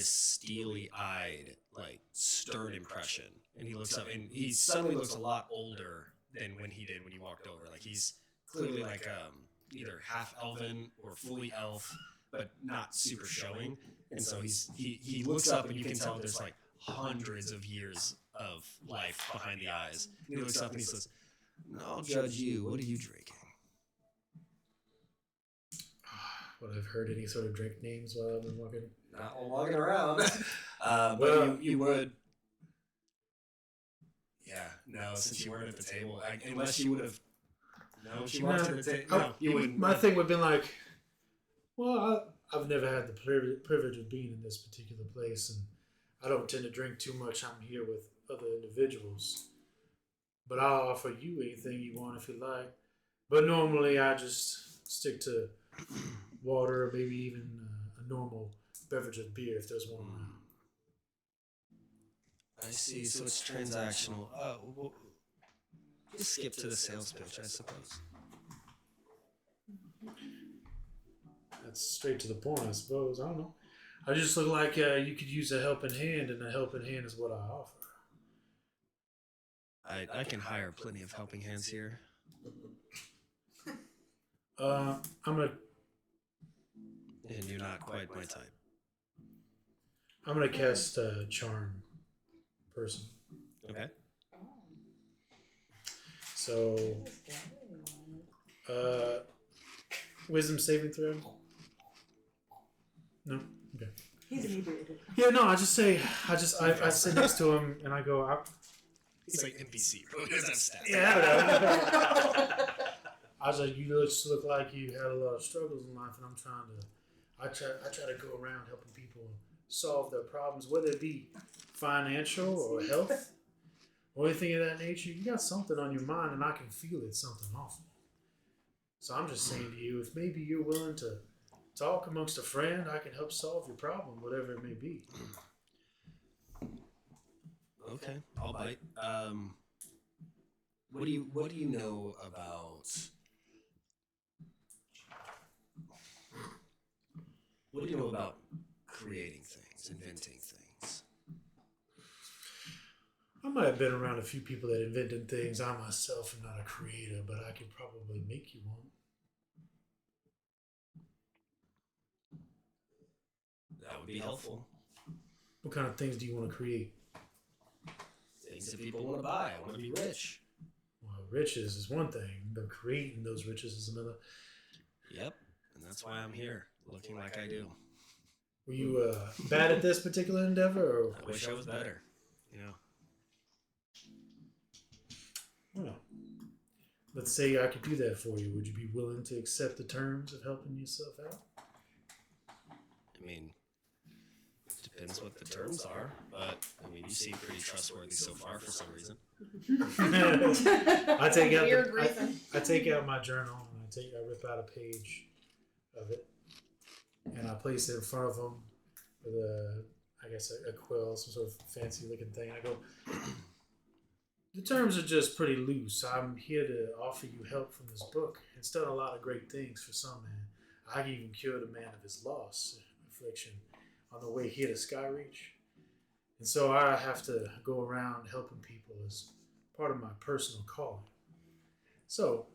steely-eyed, like stern impression. And he looks up and he suddenly looks a lot older than when he did when he walked over. Like he's clearly like either half elven or fully elf, but not super showing. And so he looks up and you can tell there's like hundreds of years of life behind the eyes. And he looks up and he says, "No, I'll judge you. What are you drinking?" Would I've heard any sort of drink names while I've been walking? Not while walking around. Well- But you would. Yeah, no, since you weren't at the table. Unless you would have. No, she walked to the table. No, you wouldn't. My thing would have been like, well, I've never had the privilege of being in this particular place, and I don't tend to drink too much. I'm here with other individuals. But I'll offer you anything you want if you like. But normally I just stick to water or maybe even a normal beverage and beer if there's one around. I see. So it's transactional. Well, just skip to the sales pitch, I suppose. That's straight to the point, I suppose. I don't know. I just look like you could use a helping hand, and a helping hand is what I offer. I can hire plenty of helping hands here. I'm gonna And you're not quite my type. cast charm person. Okay. So, wisdom saving throw. No. Okay. He's inebriated. Yeah, no. I sit next to him and I go. He's like NPC. He doesn't have stats. Yeah. I was like, you look like you had a lot of struggles in life, and I'm trying to. I try to go around helping people solve their problems, whether it be financial or health or anything of that nature. You got something on your mind, and I can feel it's something awful. So I'm just saying to you, if maybe you're willing to talk amongst a friend, I can help solve your problem, whatever it may be. Okay, I'll bite. What do you know about? What do you know about creating things, inventing things? I might have been around a few people that invented things. I myself am not a creator, but I could probably make you one. That would be helpful. What kind of things do you want to create? Things that people want to buy. I want to be rich. Well, riches is one thing, but creating those riches is another. Yep, and that's why I'm here, looking like I do. Were you bad at this particular endeavor? Or? I wish I was better. You know. Well, let's say I could do that for you. Would you be willing to accept the terms of helping yourself out? I mean, it depends what the terms are, but I mean, you seem pretty trustworthy so far for some reason. I take out Weird reason. I take out my journal and I rip out a page of it, and I place it in front of them with a quill, some sort of fancy looking thing. I go, the terms are just pretty loose. I'm here to offer you help from this book. It's done a lot of great things for some man. I even cured a man of his loss, affliction, on the way here to Skyreach. And so I have to go around helping people as part of my personal calling. So,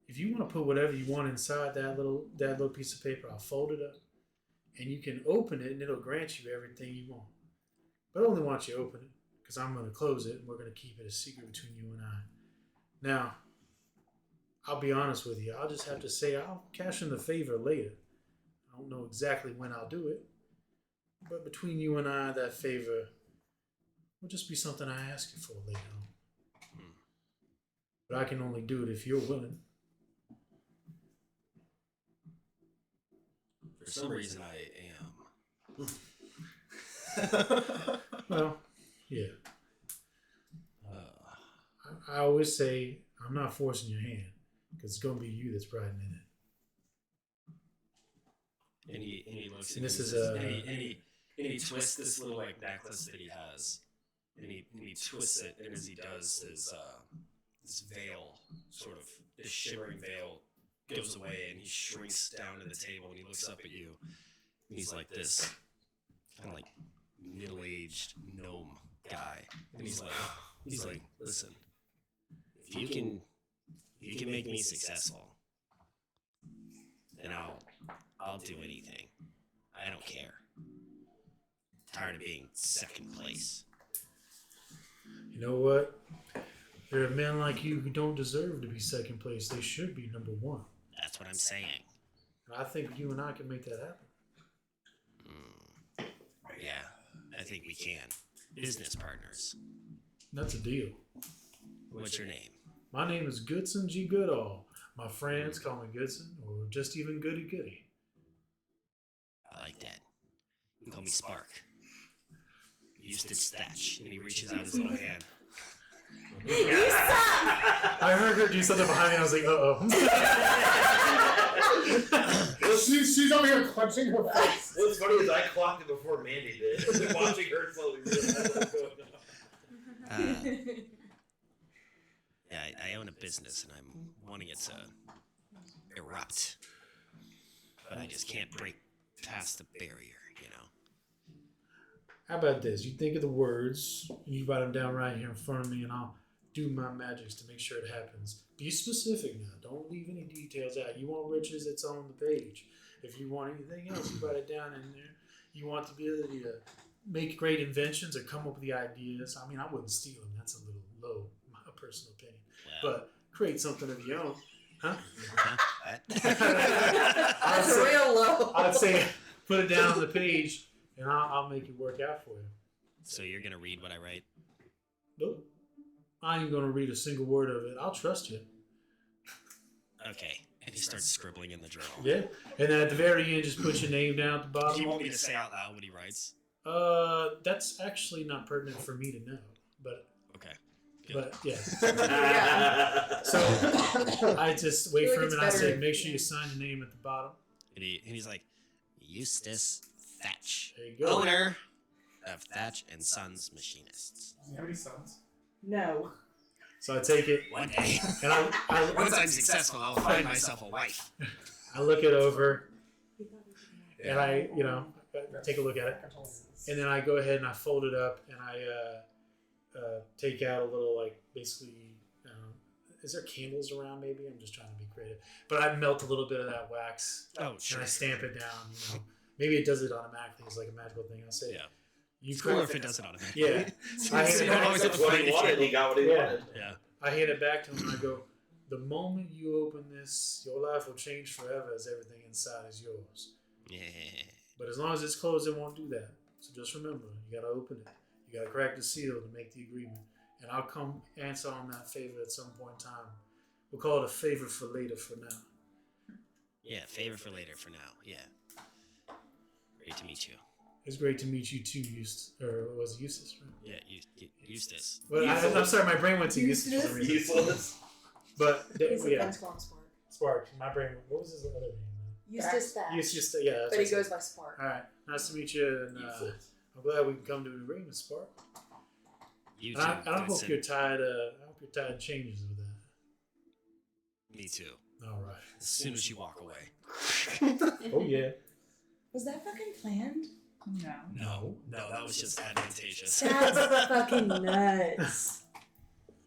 if you want to put whatever you want inside that little piece of paper, I'll fold it up, and you can open it, and it'll grant you everything you want. But I only want you to open it, because I'm going to close it, and we're going to keep it a secret between you and I. Now, I'll be honest with you. I'll just have to say I'll cash in the favor later. I don't know exactly when I'll do it, but between you and I, that favor will just be something I ask you for later on. But I can only do it if you're willing. For some reason, I am. Well, yeah. I always say I'm not forcing your hand because it's going to be you that's riding in it. And he looks at And this me is and he twists this little like necklace that he has, and he twists it, and as he does, this veil, sort of this shimmering veil, goes away, and he shrinks down to the table, and he looks up at you, and he's like this, kind of like middle-aged gnome guy, and he's like, listen, if you can make me successful, then I'll do anything. I don't care. Tired of being second place. You know what? There are men like you who don't deserve to be second place. They should be number one. That's what I'm saying. And I think you and I can make that happen. Yeah, I think we can. Business partners. That's a deal. What's your name? My name is Goodson G. Goodall. My friends call me Goodson, or just even Goody Goody. I like that. You can call me Spark. Eustace Thatch. And he reaches out his little hand. I heard her do something behind me, and I was like, uh-oh. She's over here clenching her face. What's funny is I clocked it before Mandy did. Watching her slowly realize what's going on. Yeah, I own a business and I'm wanting it to erupt. But I just can't break past the barrier, you know? How about this? You think of the words, you write them down right here in front of me, and I'll do my magics to make sure it happens. Be specific now. Don't leave any details out. You want riches, it's on the page. If you want anything else, you write it down in there. You want the ability to make great inventions or come up with the ideas. I mean, I wouldn't steal them. That's a little low, my personal opinion. Well, But create something of your own. Huh? That's real low. I'd say put it down on the page, and I'll make it work out for you. So you're gonna read what I write? Nope. I ain't gonna read a single word of it. I'll trust you. Okay. And he starts scribbling in the journal. Yeah. And then at the very end, just put your name down at the Do you bottom. want me to say out loud what he writes? That's actually not pertinent for me to know. But Okay. yeah. Yeah. So I just wait I feel for like him, and I it's say, better. make sure you sign your name at the bottom. And he's like, Eustace Thatch, There you go. owner of Thatch and Sons Machinists. Does he have any sons? No. So I take it, One day, and once I'm successful, I'll find myself a wife. I look it over, and I take a look at it. And then I go ahead and I fold it up, and I take out a little, like, basically, is there candles around maybe? I'm just trying to be creative. But I melt a little bit of that wax, Oh, and sure. I stamp it down, Maybe it does it automatically. It's like a magical thing. I'll say, Yeah. You It's cooler could, if it does it automatically. Yeah. So I you hate don't it. always have That's to what find he a wanted. He candle. got what he Yeah. wanted. Yeah. I hand it back to him, and I go, the moment you open this, your life will change forever as everything inside is yours. Yeah. But as long as it's closed, it won't do that. So just remember, you gotta open it. You gotta crack the seal to make the agreement. And I'll come answer on that favor at some point in time. We'll call it a favor for later for now. Yeah, favor for later for now. Yeah. Great to meet you. It's great to meet you too, Eustace. Or was it Eustace, right? Yeah, Eustace. Well, I'm sorry, my brain went to Eustace for some reason. Useless. But, He's a yeah, fence called Spark. Spark. My brain, what was his other name? Eustace Thatch. Eustace, yeah. That's But what he I goes said. by Spark. All right, nice to meet you, and I'm glad we can come to an agreement, Spark. You And too. I hope Vincent. you're tired. I hope you're tired of changes with that. Me too. All right. As soon as you walk away. Oh yeah. Was that fucking planned? No. No, that was just advantageous. That's fucking nuts.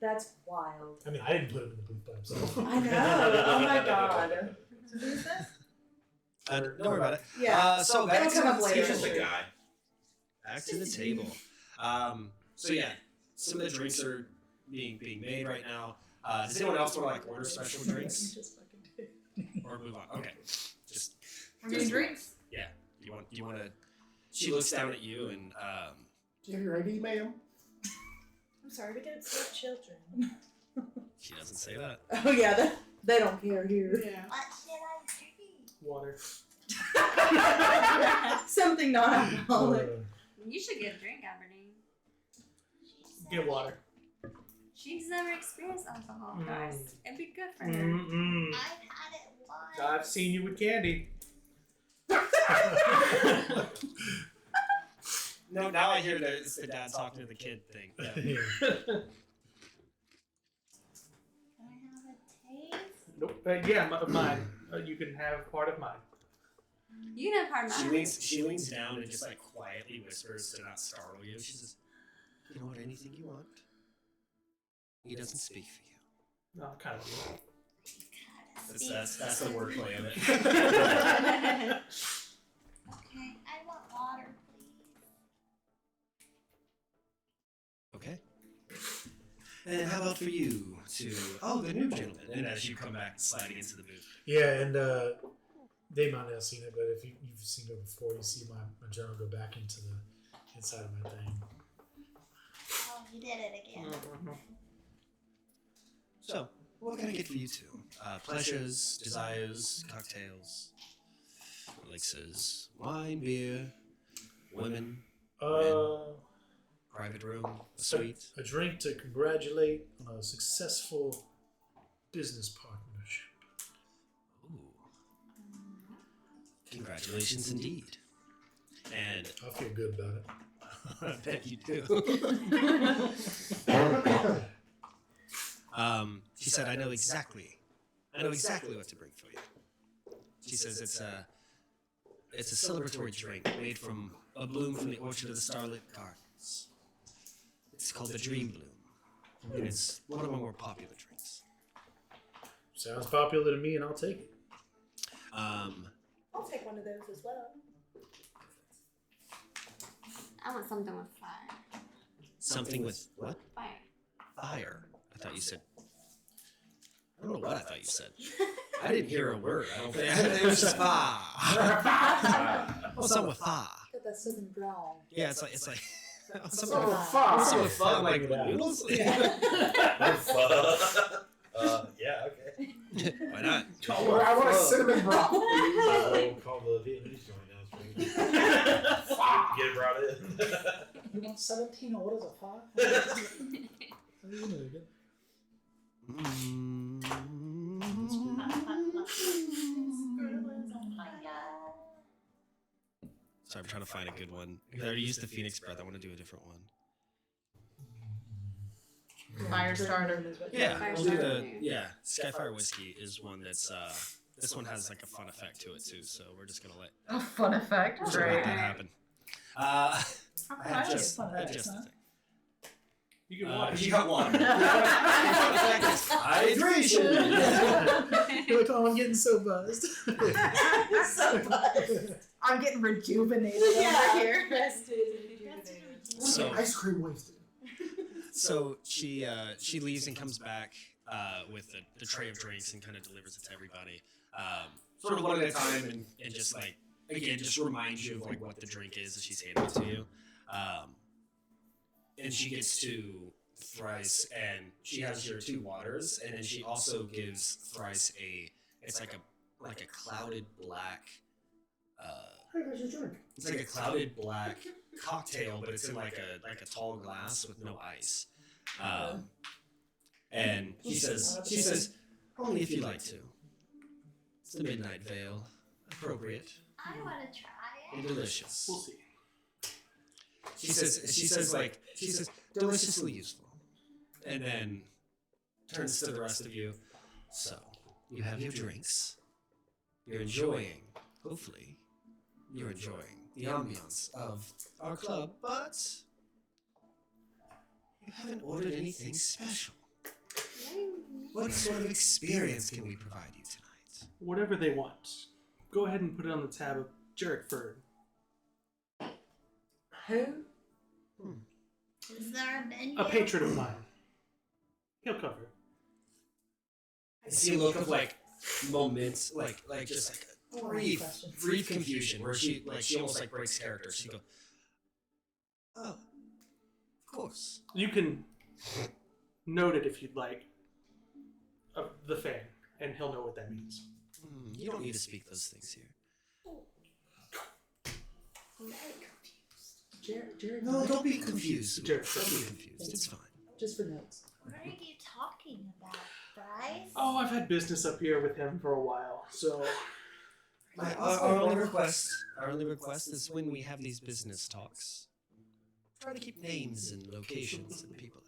That's wild. I mean, I didn't put him in the booth by himself. I know. Oh my god. So who's this? Don't worry about it. Yeah. So That'll back come up to, later. He's just a guy. back to the table. So yeah, some of the drinks are being made right now. Does anyone else want to like order special drinks or move on? Okay, just We're getting drinks. do you want to? She looks down at you and Do you have your ID, ma'am? I'm sorry, we don't serve children. she doesn't say that. Oh yeah, they don't care here. Yeah. What should I drink? Water. Something non-alcoholic. You should get a drink, Aberdeen. Get water. She's never experienced alcohol, guys. It'd be good for her. Mm-mm. I've had it once. I've seen you with candy. No, now I hear that it's the dad talking to the kid thing. Yeah. Can I have a taste? Nope. Yeah, mine. You can have part of mine. You can have part of mine. She leans down and just like quietly whispers to not startle you. She says, "You can order anything you want. He doesn't speak for you." No, kind of. That's the wordplay of it. Okay, I want water, please. Okay. And how about for you to the new gentleman? And as you come back sliding into the booth. Yeah, and they might not have seen it, but if you've seen it before, you see my journal go back into the inside of my thing. Oh, he did it again. So, what can I get for you two? Pleasures, desires, cocktails, elixirs, wine, beer, women, private room, a suite. A drink to congratulate on a successful business partnership. Ooh. Congratulations indeed. And I feel good about it. I bet you do. She said, I know exactly what to bring for you. She says it's a celebratory drink made from a bloom from the orchard of the Starlit Gardens. It's called the Dream Bloom, and it's one of our more popular drinks. Sounds popular to me, and I'll take it. I'll take one of those as well. I want something with fire. Something with what? Fire. Fire. I thought you said. I don't know what I thought you said. I didn't hear a word. I don't think. It was just fire. Oh, something with fire. Got that southern drawl. Yeah, it's like something Oh, with fuck. something with fun, like noodles. Yeah, okay. Why not? I want a cinnamon broth. We'll call the Vietnamese joint down the street. Get it brought in. You want 17 orders of fire? Sorry, I'm trying to find a good one. I already used the Phoenix breath. I want to do a different one. Fire starter. Yeah, Fire we'll do starter. Skyfire whiskey is one that's this one has like a fun effect to it too. So we're just gonna let A fun effect. let Great. that happen. I have just the thing. You can watch. You got water. Hydration. Look, oh, I'm getting so buzzed. So buzzed. I'm getting rejuvenated Yeah. over here. So Ice cream wasted. So she leaves and comes back with the tray of drinks and kind of delivers it to everybody, sort of one at a time, and just like again just reminds you of like what the drink is as she's handing it to you. And she gets to Thrice, and she has your 2 waters, and then she also gives Thrice it's like a clouded black. Hey, there's your drink. It's like a clouded black cocktail, but it's in like a tall glass with no ice. And she says, only if you'd like to. It's the Midnight Veil, appropriate I want to try and it. delicious. We'll see. She says deliciously useful, and then turns to the rest of you. So you have your drinks. You're enjoying, hopefully. You're enjoying the ambiance of our club, but you haven't ordered anything special. What sort of experience can we provide you tonight? Whatever they want. Go ahead and put it on the tab of Jarrettford. Who? Is there a menu? A patron of mine. He'll cover it. I see a look of like moments, like just like a brief confusion where she almost like breaks character. She goes, "Oh, of course." You can note it if you'd like. Of the fan, and he'll know what that means. You don't need to speak those things here. Jared, No, don't be confused. Jared. Don't be confused. It's fine. just for notes. What are you talking about, Bryce? Oh, I've had business up here with him for a while, so Our only request is when we have these business talks, try to keep names and locations and people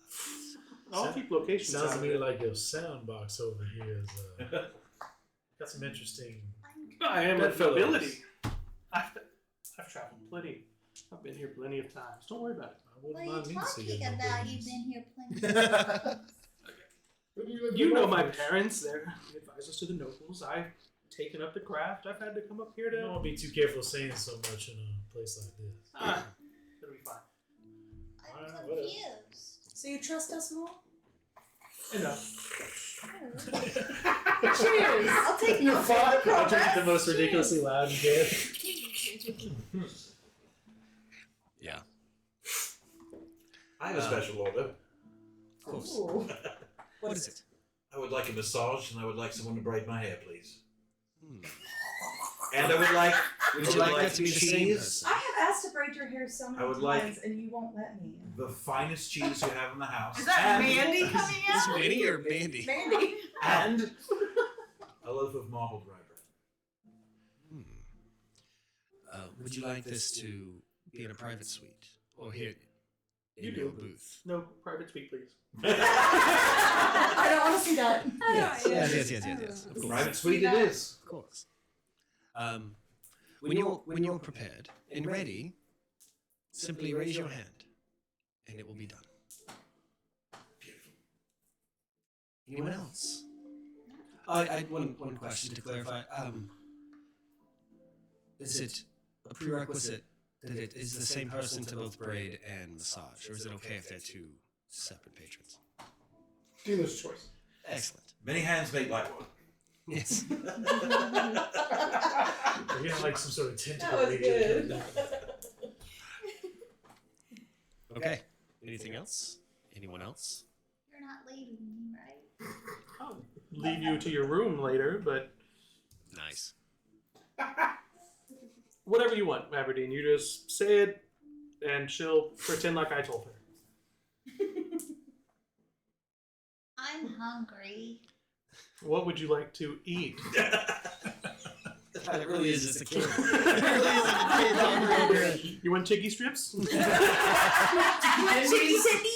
out. I'll keep locations Sounds out to of me it. like your sound box over here is got some interesting. I am a Bedfellows. nobility. I've traveled plenty. I've been here plenty of times. Don't worry about it. I What wouldn't are mind you me seeing talking no about? business. You've been here plenty of times. You know my parents. They're the advisors to the nobles. I've taken up the craft. I've had to come up here I don't to... want to be too careful saying so much in a place like this. It'll be fine. I'm Alright, whatever. confused. So you trust us more? Enough. Cheers! I'll take You're your fine. phone. I'll drink it the most ridiculously loud you can. Yeah. I have a special order. Of course. Ooh. What is it? I would like a massage, and I would like someone to braid my hair, please. Hmm. And I would like. Would you like that to be the same cheese? person? I have asked to braid your hair so many I would like- times, and you won't let me. The finest cheese you have in the house. Is that and, Mandy coming Is out? Mandy or Mandy? Mandy. And a loaf of marbled rye bread. Would you like this to be in a private suite or here in You your do. booth? No, private suite, please. I don't want to see that. Yes. Of course. Private suite it is. Of course. When you're prepared and ready, simply raise your hand, and it will be done. Beautiful. Anyone else? I had one question to clarify. Is it a prerequisite that it is the same person to both braid and massage, or is it okay if they're two separate patrons? Dealer's choice. Excellent. Many hands make light work. Yes. You're getting like some sort of tentacle. That was good. Okay. Anything else? Anyone else? You're not leaving me, right? I'll leave you to your room later, but Nice. whatever you want, Aberdeen. You just say it, and she'll pretend like I told her. I'm hungry. What would you like to eat? It really is just a kid. It really is a kid. You want chicky strips? Chicken tendies.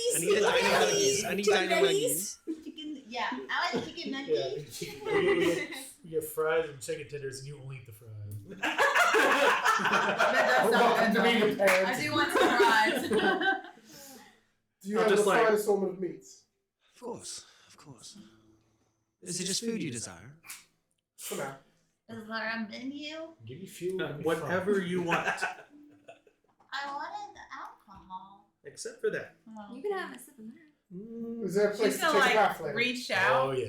I need dino nuggies. I need dino nuggies. Chicken, yeah, I like chicken nuggets. You get fries and chicken tenders, and you only eat the fries. That does sound good, Being though. a parent. I do want some fries. Do you I'm have the just like- finest assortment of meats? Of course. Is it just food you desire? For now. Is there a menu? Give you fuel. give you Whatever fun. you want, I wanted the alcohol. except for that. You can have a sip of that. Is there a place She's to gonna take a bath like later? reach Oh out. yeah.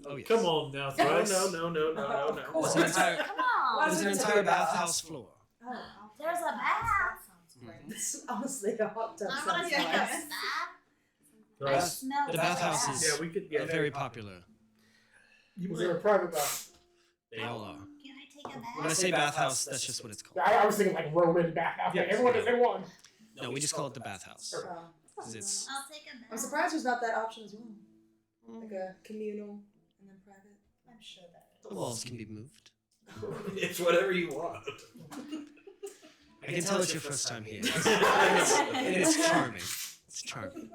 Oh yes. Come on now, No, Thrice. no. There's an entire, Come on. there's an entire bathhouse floor. Oh, There's a bath. honestly, a hot tub I'm gonna sounds take a nice. bath. I Thrice. smell The bathhouse is Yeah, we could. Yeah, very popular. You Is there a private bath? They all are. Can I take a bath? When I say bathhouse, that's just what it's called. I was thinking like Roman bathhouse. Like Yes. everyone does in one. No, we just call it the bathhouse. Oh. 'Cause it's I'll take a bath. I'm surprised there's not that option as well. Like a communal and then private. I'm sure that the walls can be moved. It's whatever you want. I can tell it's your first time here. And it's charming. It's charming.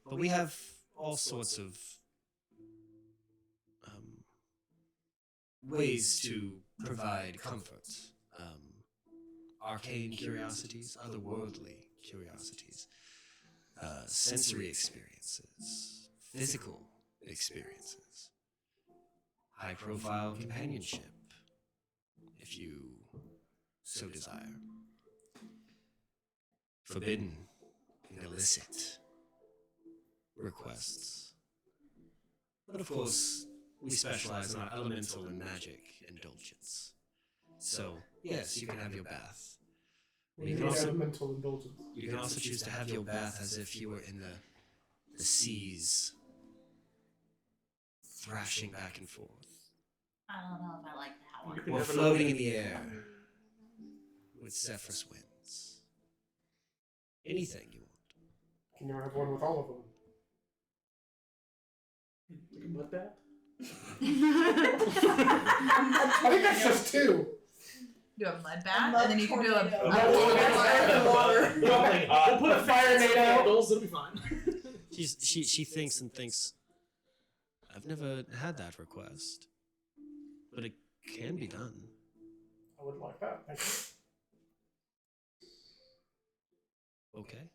But we have all sorts of ways to provide comfort. Arcane curiosities, otherworldly curiosities, sensory experiences, physical experiences, high-profile companionship, if you so desire. Forbidden and illicit requests. But of course, we specialize in our elemental and magic indulgence. So, yes, you can have your bath. We You need can also, mental indulgence. you can also choose to have your bath as if you were in the seas, thrashing back and forth, I don't know if I like that one. You can or have a floating in the air with zephyrus winds. Anything you want. Can you have one with all of them? Like a mud bath? I think that's just two. Do a mud bath, mud and then you can do a. tornado. We'll put a fire nade out. Candles, it'll be fine. She thinks and thinks, I've never had that request, but it can be done. I would like that. Thank you. Okay.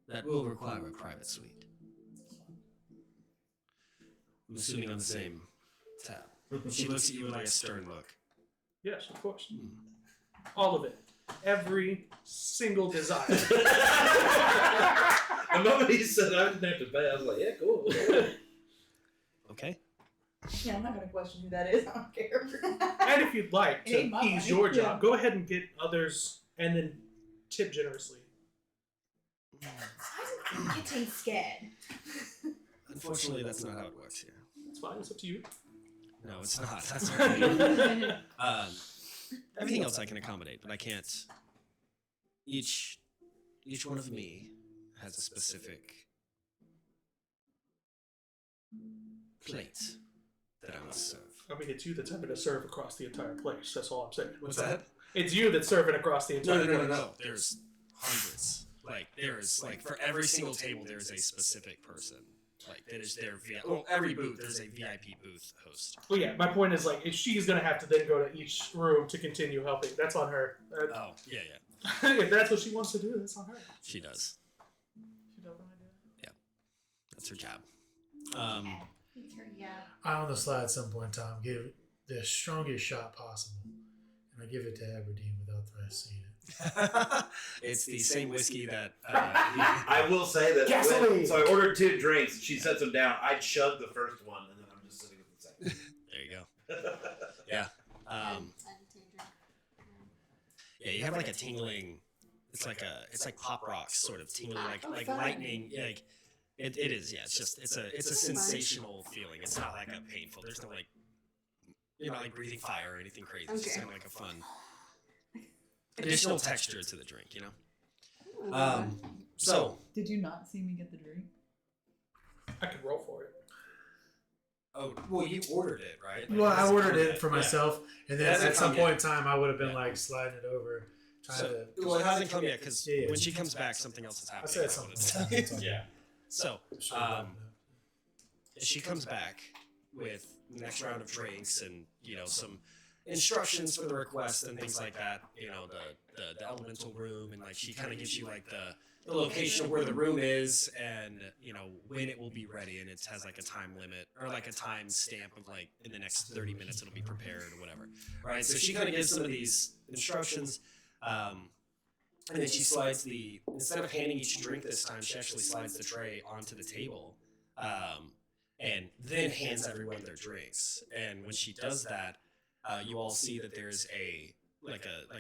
That will require a private suite. I'm assuming on the same tab. She looks at you with like a stern look. Yes, of course. All of it. Every single desire. The moment he said I didn't have to pay, I was like, yeah, cool. Okay. Yeah, I'm not gonna question who that is. I don't care. And if you'd like It to ain't my ease money. your job, Yeah. go ahead and get others and then tip generously. I'm getting scared. Unfortunately, that's not how it works here. It's fine, it's up to you. No, it's not. That's not everything else I can accommodate, but I can't. Each one of me has a specific plate that I must serve. I mean, it's you that's having to serve across the entire place. That's all I'm saying. What's that? It's you that's serving across the entire place. No. There's hundreds. Like, there's, like, for every single table, there's a specific person. Like, that is their VIP. Well, every booth, there's a VIP booth host. Well, yeah, my point is, like, if she's going to have to then go to each room to continue helping, that's on her. Oh, yeah. If that's what she wants to do, that's on her. She does. She doesn't want to do it. Yeah. That's her job. Yeah. I, on the slide at some point in time, give it the strongest shot possible. And I give it to Aberdeen without the rest seeing it. It's the same whiskey that... I will say that. Gasoline! So I ordered 2 drinks. She sets them down. I chugged the first one, and then I'm just sitting with the second. There you go. Yeah. Yeah, you have like a tingling. It's like pop rocks sort of tingling, like lightning. Like it is. Yeah, it's a sensational feeling. It's not like a painful. There's no like, you're not like breathing fire or anything crazy. It's just kind of like a fun additional texture to the drink, you know. So Did you not see me get the drink? I could roll for it. oh well, you ordered it, right? Well, I ordered it yet. for myself, and then hasn't at some come point yet. in time, I would have been Yeah. like sliding it over, trying to. Well, it hasn't come yet because Yeah. when she comes back, something else is I happening. said something. Yeah. So, Sure, I she comes back with the next round of drinks and, you know, some instructions for the request and things like that. You know, the elemental room, and like she kind of gives you like the location of where the room is and, you know, when it will be ready, and it has like a time limit or like a time stamp of like in the next 30 minutes it'll be prepared or whatever. Right? So she kind of gives some of these instructions. And then she slides instead of handing each drink this time, she actually slides the tray onto the table, and then hands everyone their drinks. And when she does that, you all see that there's a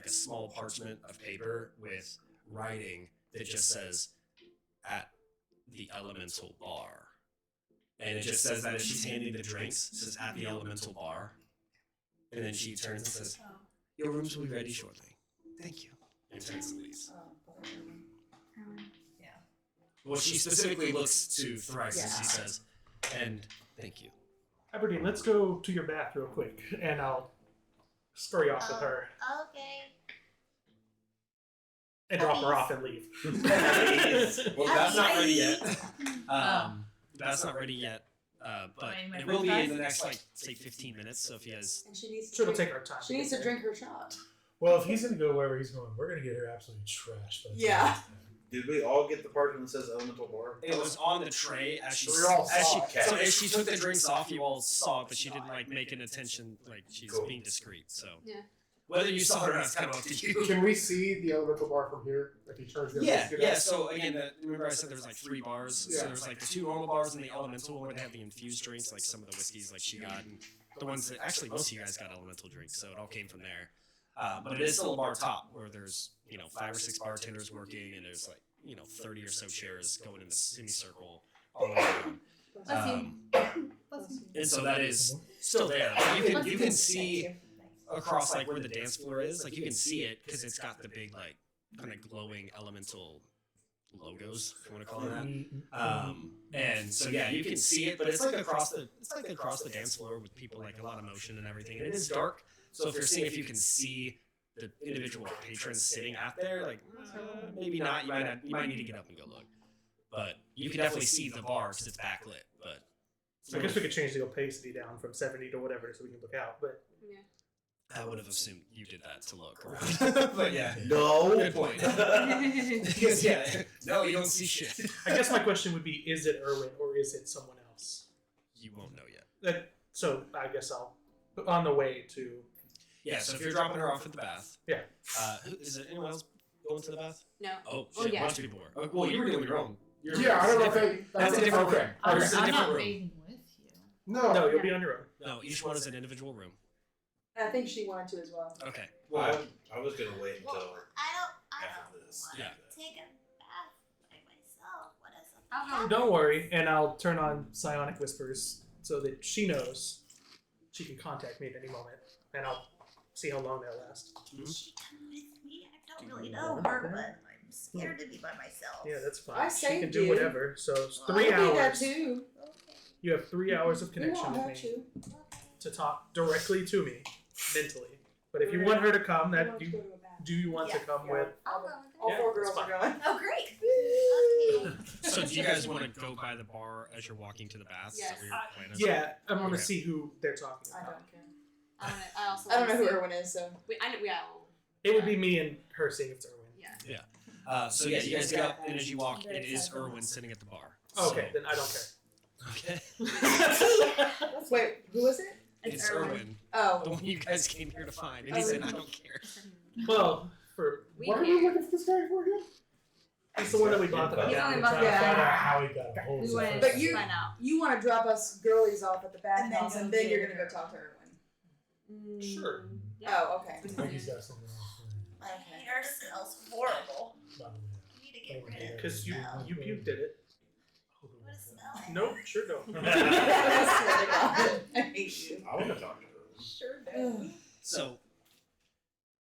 small parchment of paper with writing that just says, "At the elemental bar." And it just says that as she's handing the drinks, it says, "At the elemental bar." And then she turns and says, "Your rooms will be ready shortly. Thank you." And turns and leaves. Yeah. Well, she specifically looks to Thrice and she says, "And thank you." Aberdeen, let's go to your bath real quick, and I'll scurry off with her Okay. and drop her off and leave. Well, that's not ready yet. That's not ready yet. But it will be in the next, like, say, 15 minutes. So if you guys... And she needs to Sure, it'll drink, take our time. she needs to drink her shot. Well, if he's gonna go wherever he's going, we're gonna get her absolutely trashed. by the time Yeah. he's done. Did we all get the part that says elemental bar? It was on the tray as she... We all as saw she it. so as she took the drinks off, you all saw it, but she didn't, like, make an attention, like, she's Cool. being discreet, so... Yeah. Whether you saw it or not, it's kind of up to you. Can we see the elemental bar from here? If he turns the Yeah. So again, remember I said there was like 3 bars. Yeah. So there's like the 2 normal bars and the elemental one where they have the infused drinks, like some of the whiskeys, like she got, and the ones that actually most of you guys got elemental drinks, so it all came from there. But it is still a bar top where there's 5 or 6 bartenders working, and there's like 30 or so chairs going in the semicircle all the way around. And so that is still there. You can see across like where the dance floor is, like you can see it because it's got the big like kind of glowing elemental logos, if you want to call it that. And so yeah, you can see it, but it's like across the dance floor with people, like a lot of motion and everything. And it is dark, so if you're seeing if you can see the individual patrons sitting out there, like maybe not. You might need to get up and go look, but you can definitely see the bar because it's backlit. But So I guess we could change the opacity down from 70 to whatever so we can look out. But I would have assumed you did that to look around. But yeah, No. good point. Because no, you don't see shit. I guess my question would be, is it Erwin or is it someone else? You won't know yet. So I guess I'll, on the way to... Yeah, so if you're dropping her off at the bath. Yeah. Is there anyone else going to the bath? No. Oh, Oh, shit, yeah. a bunch of people were. Well, you were doing your own. Yeah, I don't know if they... That's a different okay. room. I'm, This is a I'm different not room. bathing with you. No. No, you'll be on your own. No, each one is an individual room. I think she wanted to as well. Okay. Well, I was gonna wait until I after don't this. want Yeah. to take a bath by myself. What is up? I'll go. Don't worry, and I'll turn on psionic whispers so that she knows she can contact me at any moment, and I'll see how long they'll last. She come with me. I don't really know her, but I'm scared to be by myself. Yeah, that's fine. I she saved can do you. whatever. So it's Well, 3 I did that hours. too. Okay. You have 3 hours of We won't connection hurt with me you. to talk directly to me mentally. But if you want her to come, I that want to you go to a bath. do you want to Yeah, come yeah. with? I'll go with All Yeah, 4 that's girls are fine. going. Oh, great. Okay. So do you guys want to go by the bar as you're walking to the bath? Is that what your plan is? Yeah, I want to Okay. see who they're talking I about. don't care. I also I don't know who wanna see- Erwin is, so. we all. It would be me and her seeing if it's Erwin. Yeah. So yeah, you guys get up, and as you walk, it is Erwin sitting at the bar. Okay, then I don't care. Okay. Wait, who is it? It's Erwin, Oh. the one you guys came here to find, and he said, "I don't care." Well, for We What are we care. looking for this guy for again? he's the one that we bought the He's house. only I'm about trying to yeah. find out how he got a hold We of wanted it. But to you- find out. You want to drop us girlies off at the And then bathhouse, go and then deal you're with going to go her. talk to Erwin. Sure. Yeah. Oh, okay. I think he's got something else. My hair smells horrible. By the way. I need to get rid of it. Because you puked at it. What does it smell like? Nope, sure don't. I swear to God. I hate you. I want to talk to her. Sure do. So,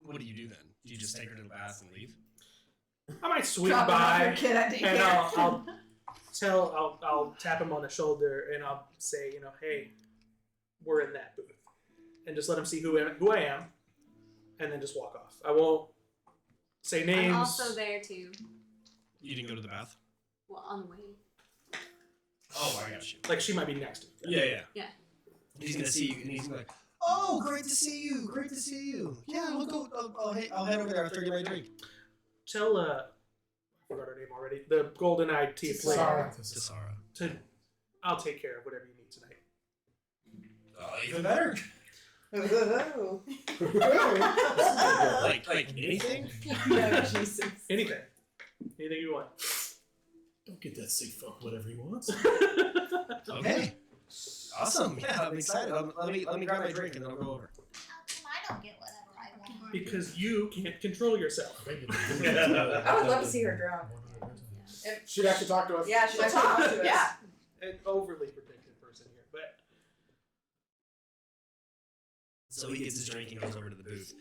what do you do then? Do you just take her to the bath and leave? I might swing Dropping off your by kid at and daycare. I'll tap him on the shoulder and I'll say, hey, we're in that booth, and just let him see who I am, and then just walk off. I won't say names. I'm also there too. You didn't go to the bath? Well, on the way. Oh, I got you. Like she might be next to me. Yeah. He's gonna see you, and he's gonna be like, "Oh, great to see you! Great to see you! Yeah, we'll go. I'll head over there after I get my drink." Tell I forgot her name already. The golden-eyed teeth lady. To Sarah. I'll take care of whatever you need tonight. Even better. Oh. Like anything? No, Jesus. Anything you want. Don't get that sick fuck whatever he wants. Okay. Awesome. Yeah, I'm excited. Let me grab my drink and then I'll go over. How come I don't get whatever I want? Because you can't control yourself. I would love to see her drunk. She'd actually talk to us. Yeah, she'd She'll actually talk. talk to us. Yeah. An overly protective person here, but So he gets his drink and goes over to the booth.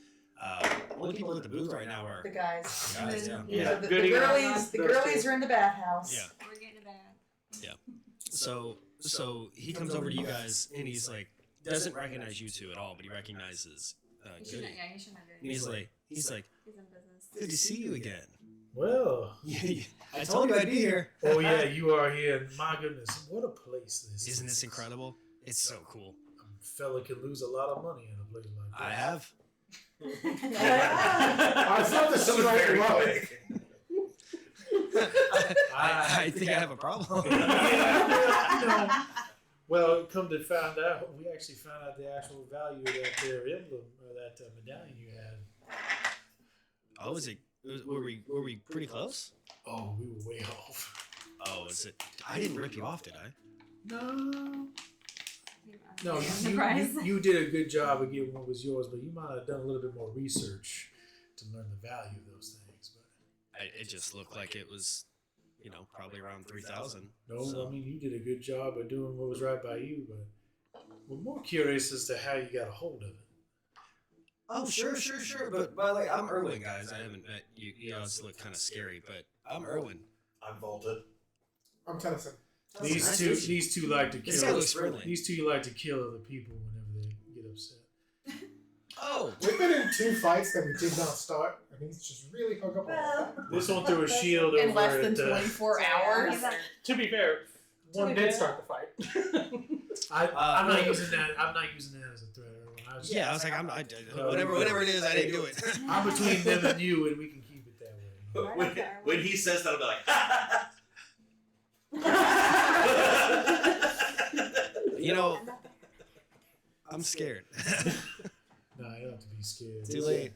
Only people at the booth right now are The guys. guys. Yeah. yeah, The goody girlies, the those girlies two. are in the bathhouse. Yeah. We're getting it back. So he comes over to you guys and he's like, doesn't recognize you two at all, but he recognizes He should Goody. not, yeah, he should not do it. And he's like, He's in business. good to see you again. Well, I told you I'd be here. oh yeah, you are here. My goodness, what a place this is. Isn't this incredible? It's so cool. A fella can lose a lot of money in a place like that. I have. I thought this was very right. quick. I think I have a problem. Well, come to find out, we actually found out the actual value of that their emblem or that medallion you had. Oh, were we pretty close? Oh, we were way off. Oh, is it? I didn't rip you off, did I? No, No, you did a good job of getting what was yours, but you might have done a little bit more research to learn the value of those things. But It just looked like it was, probably around 3,000. no, So- I mean you did a good job of doing what was right by you. But we're more curious as to how you got a hold of it. Oh, sure. But by the way, I'm Erwin, guys. I haven't met you. You guys look kind of scary, but I'm Erwin. I'm vaulted. I'm Tennyson. These two like to This guy kill. looks friendly. These two like to kill other people whenever they get upset. Oh, We've been in 2 fights that we did not start, and he's just really hung up on it. This one threw a shield In over less than at, 24 hours. to be fair, one did start the fight. I'm not using that. I'm not using that as a threat. yeah. I was like, whatever it is, I didn't do it. I'm between them and you, and we can keep it that way. When he says that, I'll be like, I'm scared. No, you don't have to be scared. Too late.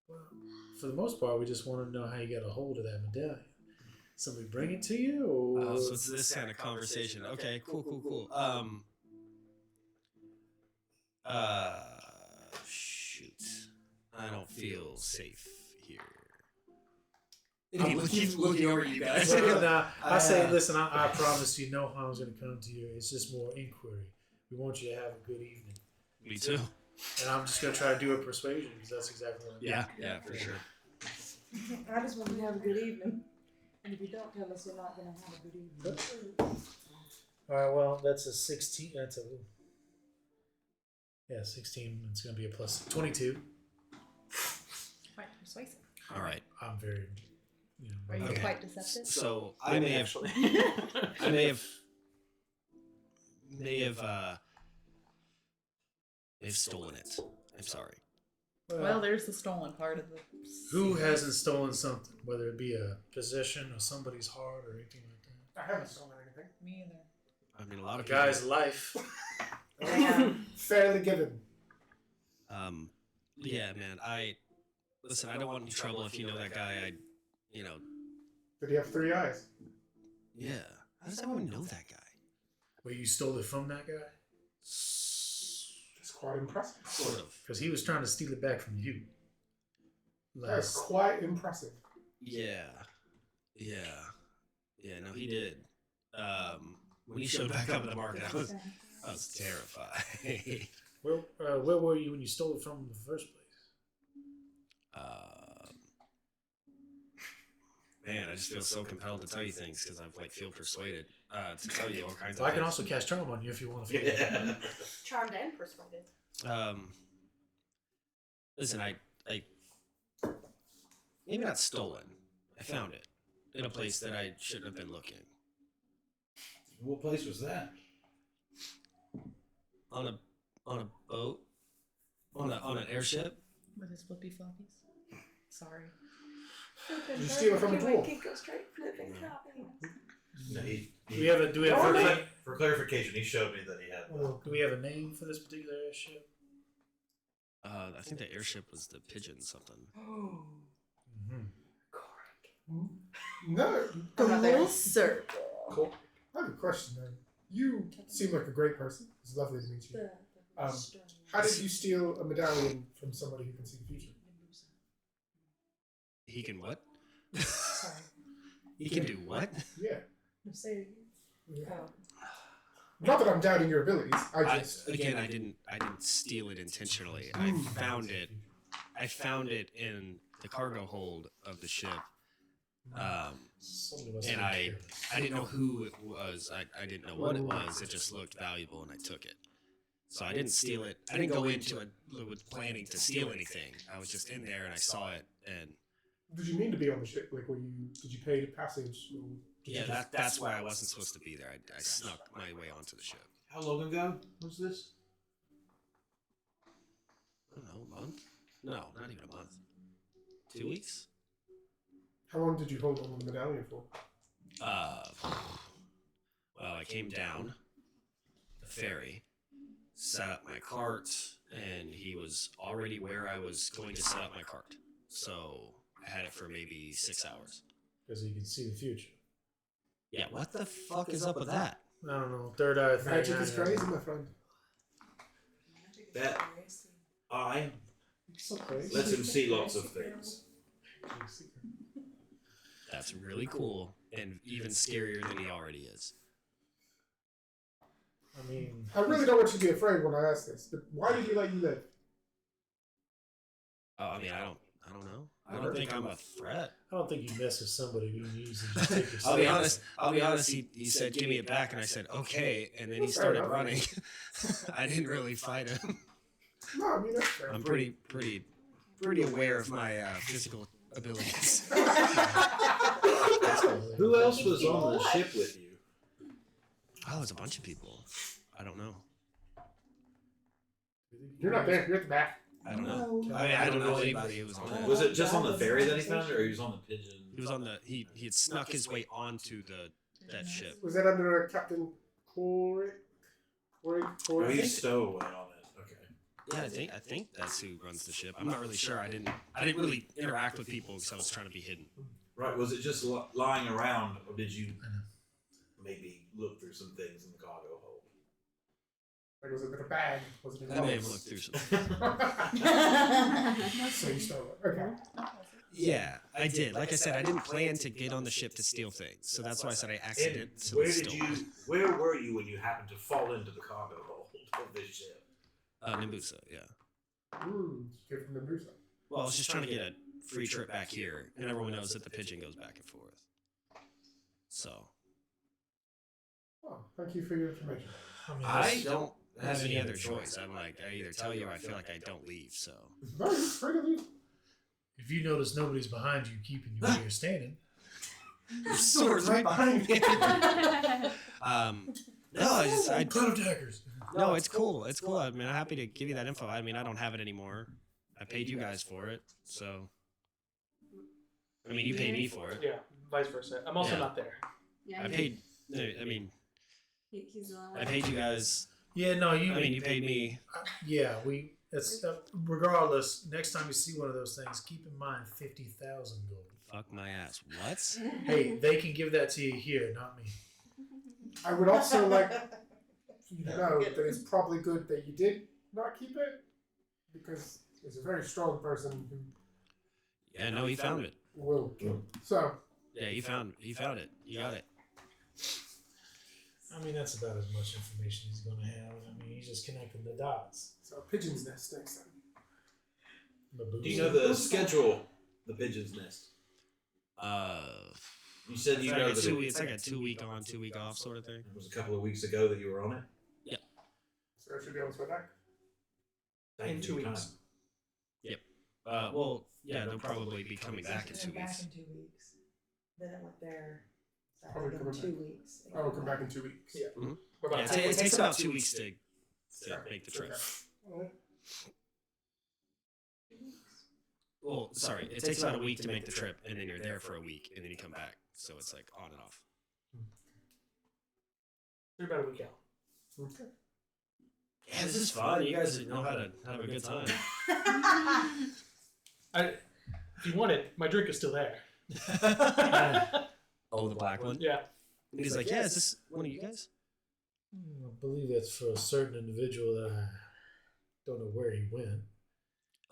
Well, for the most part, we just want to know how you got a hold of that medallion. Somebody bring it to you, or Oh, so it's this kind of conversation. Okay, cool. Shoot. I don't feel safe here. And he keeps looking over at you guys. Well, nah, I say, listen, I promise you, no harm's going to come to you. It's just more inquiry. We want you to have a good evening. Me too. And I'm just going to try to do a persuasion because that's exactly what I'm doing. Yeah, for sure. I just want you to have a good evening. And if you don't tell us, we're not gonna have a good evening. Alright, well, that's a 16. That's a. Yeah, 16. It's going to be a plus 22. Quite persuasive. All right. I'm very. Are you Okay. quite deceptive? So I may have, I may have stolen it. I'm sorry. Well, there's the stolen part of the. Who hasn't stolen something, whether it be a possession or somebody's heart or anything like that? I haven't stolen anything. Me either. I mean, a lot A of people. guy's life. Fairly given. Yeah, man. Listen. I don't want any trouble if you know that guy. Did he have 3 eyes? Yeah. How does everyone know that guy? Well, you stole it from that guy? It's quite impressive. Sort of. Because he was trying to steal it back from you. That's quite impressive. Yeah. No, he did. When he showed back up in the market, I was terrified. Well, where were you when you stole it from in the first place? Man, I just feel so compelled to tell you things because I feel persuaded to tell you all kinds Well, of I can things. also cast charm on you if you want to. Yeah. Charmed and persuaded. Listen, I maybe not stolen. I found it in a place that I shouldn't have been looking. What place was that? On a boat, on an airship. With his flippy floppies. Sorry. Did you steal it from a dwarf? Go straight flipping copies. No, Do we have a name? For clarification, he showed me that he had. Do we have a name for this particular airship? I think the airship was the pigeon something. No. Full circle. Cool. I have a question then. You seem like a great person. It's lovely to meet you. How did you steal a medallion from somebody who can see the future? He can what? Sorry. He can do what? Yeah. No, say Not that I'm doubting your abilities. I didn't steal it intentionally. I found it in the cargo hold of the ship. And I didn't know who it was. I didn't know what it was. It just looked valuable, and I took it. So I didn't steal it. I didn't go into it with planning to steal anything. I was just in there, and I saw it. And Did you mean to be on the ship? Like, did you pay the passage? Or yeah, that's why I wasn't supposed to be there. I snuck my way onto the ship. How long ago was this? I don't know, a month? No, not even a month. 2 weeks? How long did you hold on to the medallion for? Well, I came down the ferry, set up my cart, and he was already where I was going to set up my cart. So I had it for maybe 6 hours. Because he can see the future. Yeah, what the fuck is up with that? I don't know. Third eye thing. Magic is crazy, my friend. That eye So crazy. lets him see lots of things. That's really cool and even scarier than he already is. I mean, I really don't want you to be afraid when I ask this, but why did he let you live? Oh, I mean, I don't know. I don't think I'm a threat. I don't think you mess with somebody who needs to just take your I'll be honest. He said, "Give me it back," and I said, "Okay." And then he started running. I didn't really fight him. No, I mean, that's fair. I'm pretty aware of my physical abilities. Who else was on the ship with you? Oh, it's a bunch of people. I don't know. You're not there. You're at the back. I don't know. I mean, I don't know anybody who was on that. Was it just on the ferry that he found it, or he was on the pigeon? He was on the. He had snuck his way onto that ship. Was that under Captain Corey? Oh, he stowed on it. Okay. Yeah, I think that's who runs the ship. I'm not really sure. I didn't really interact with people because I was trying to be hidden. Right. Was it just lying around, or did you maybe look through some things in the cargo hold? Like, was it in a bag? Was it in I may have looked through some. So you stole it. Okay. Yeah, I did. Like I said, I didn't plan to get on the ship to steal things, so that's why I said I accidentally stole. Where were you when you happened to fall into the cargo hold of this ship? Nimbusa, yeah. Came from Well, I was just trying to get a free trip back here, and everyone knows that the pigeon goes back and forth. So Oh, thank you for your information. I don't have any other choice. I'm like, I either tell you or I feel like I don't leave. So No, you're free to leave. If you notice nobody's behind you keeping you where you're standing. your sword's right behind me. No, I Cloud attackers. no, it's cool. It's cool. I mean, I'm happy to give you that info. I mean, I don't have it anymore. I paid you guys for it, so. I mean, you paid me for it. Yeah, vice versa. I'm also Yeah. not there. Yeah, I paid. I mean, he's the one. I paid you guys. Yeah, no, you. I mean, you paid me. Yeah, we. It's regardless. Next time you see one of those things, keep in mind 50,000 gold. Fuck my ass. What? Hey, they can give that to you here, not me. I would also like you to know that it's probably good that you did not keep it, because there's a very strong person who Yeah, no, he found it. will kill. So, Yeah, he found it. You got it. I mean, that's about as much information he's going to have. I mean, he's just connecting the dots. so pigeon's nest next time. Do you know the schedule? The pigeon's nest. You said you know that it's like a 2 week on, 2 week off sort of thing. it was a couple of weeks ago that you were on it. So I should be able to swim back. Thank In you 2 for your weeks. time. Well, yeah, they'll probably be coming back in 2 weeks. in 2 weeks. Then it went there. Probably in coming 2 back. weeks. Oh, we'll come back in 2 weeks. Yeah. Mhm. We're Yeah, about it takes about 2 weeks to make the trip. Okay. Well, sorry, it takes about a week to make the trip, and then you're there for a week, and then you come back. So it's like on and off. You're about a week out. Okay. Yeah, this is fun. You guys know how to have a good time. If you want it, my drink is still there. Oh, the black one? Yeah. And he's like, yeah, is this one of you guys? I believe that's for a certain individual that I don't know where he went.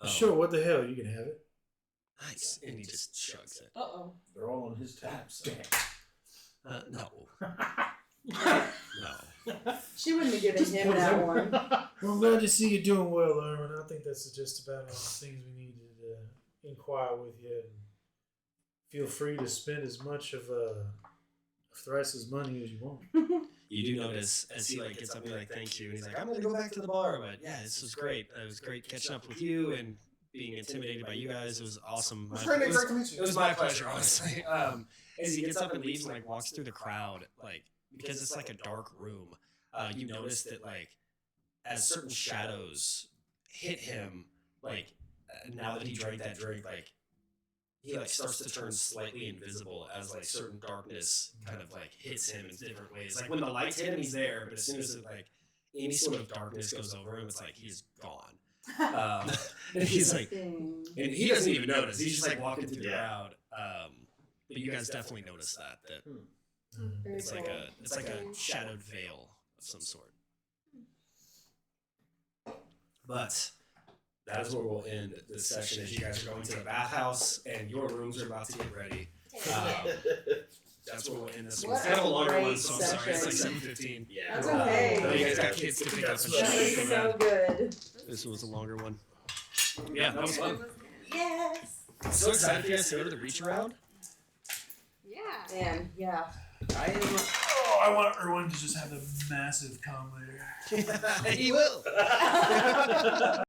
Oh, Sure, what the hell? You can have it. Nice. And he just shrugs it. Uh-oh. They're all on his tab. So. No. No. She wouldn't have given him that one. Well, I'm glad to see you doing well, Erwin. I think that's just about all the things we needed to inquire with you. And feel free to spend as much of Thrice's money as you want. You do notice as he like gets up and like thank you, and he's like, I'm gonna go back to the bar, but yeah, this was great. It was great catching up with you and being intimidated by you guys. It was awesome. It's really great to meet It you. was my pleasure, honestly. As he gets up and leaves and like walks through the crowd, like because it's like a dark room, you notice that like as certain shadows hit him, like now that he drank that drink, like he like starts to turn slightly invisible as like certain darkness kind of like hits him in different ways. Like when the lights hit him, he's there, but as soon as it, like any sort of darkness goes over him, it's like he's gone. And he's like, and he doesn't even notice. He's just like walking through the crowd. But you guys definitely notice that it's like a shadowed veil of some sort. But that is where we'll end this session. As you guys are going to the bathhouse and your rooms are about to get ready. That's where we'll end this one. It's kind of a longer one, so I'm sorry. It's like 7:15. Yeah. That's okay. But you guys got kids to pick up and That shit. was so good. This was a longer one. Yeah, that was fun. Yes. So excited for you guys to go to the reach around. Yeah. And yeah. I am. Oh, I want Erwin to just have a massive calm later. He will.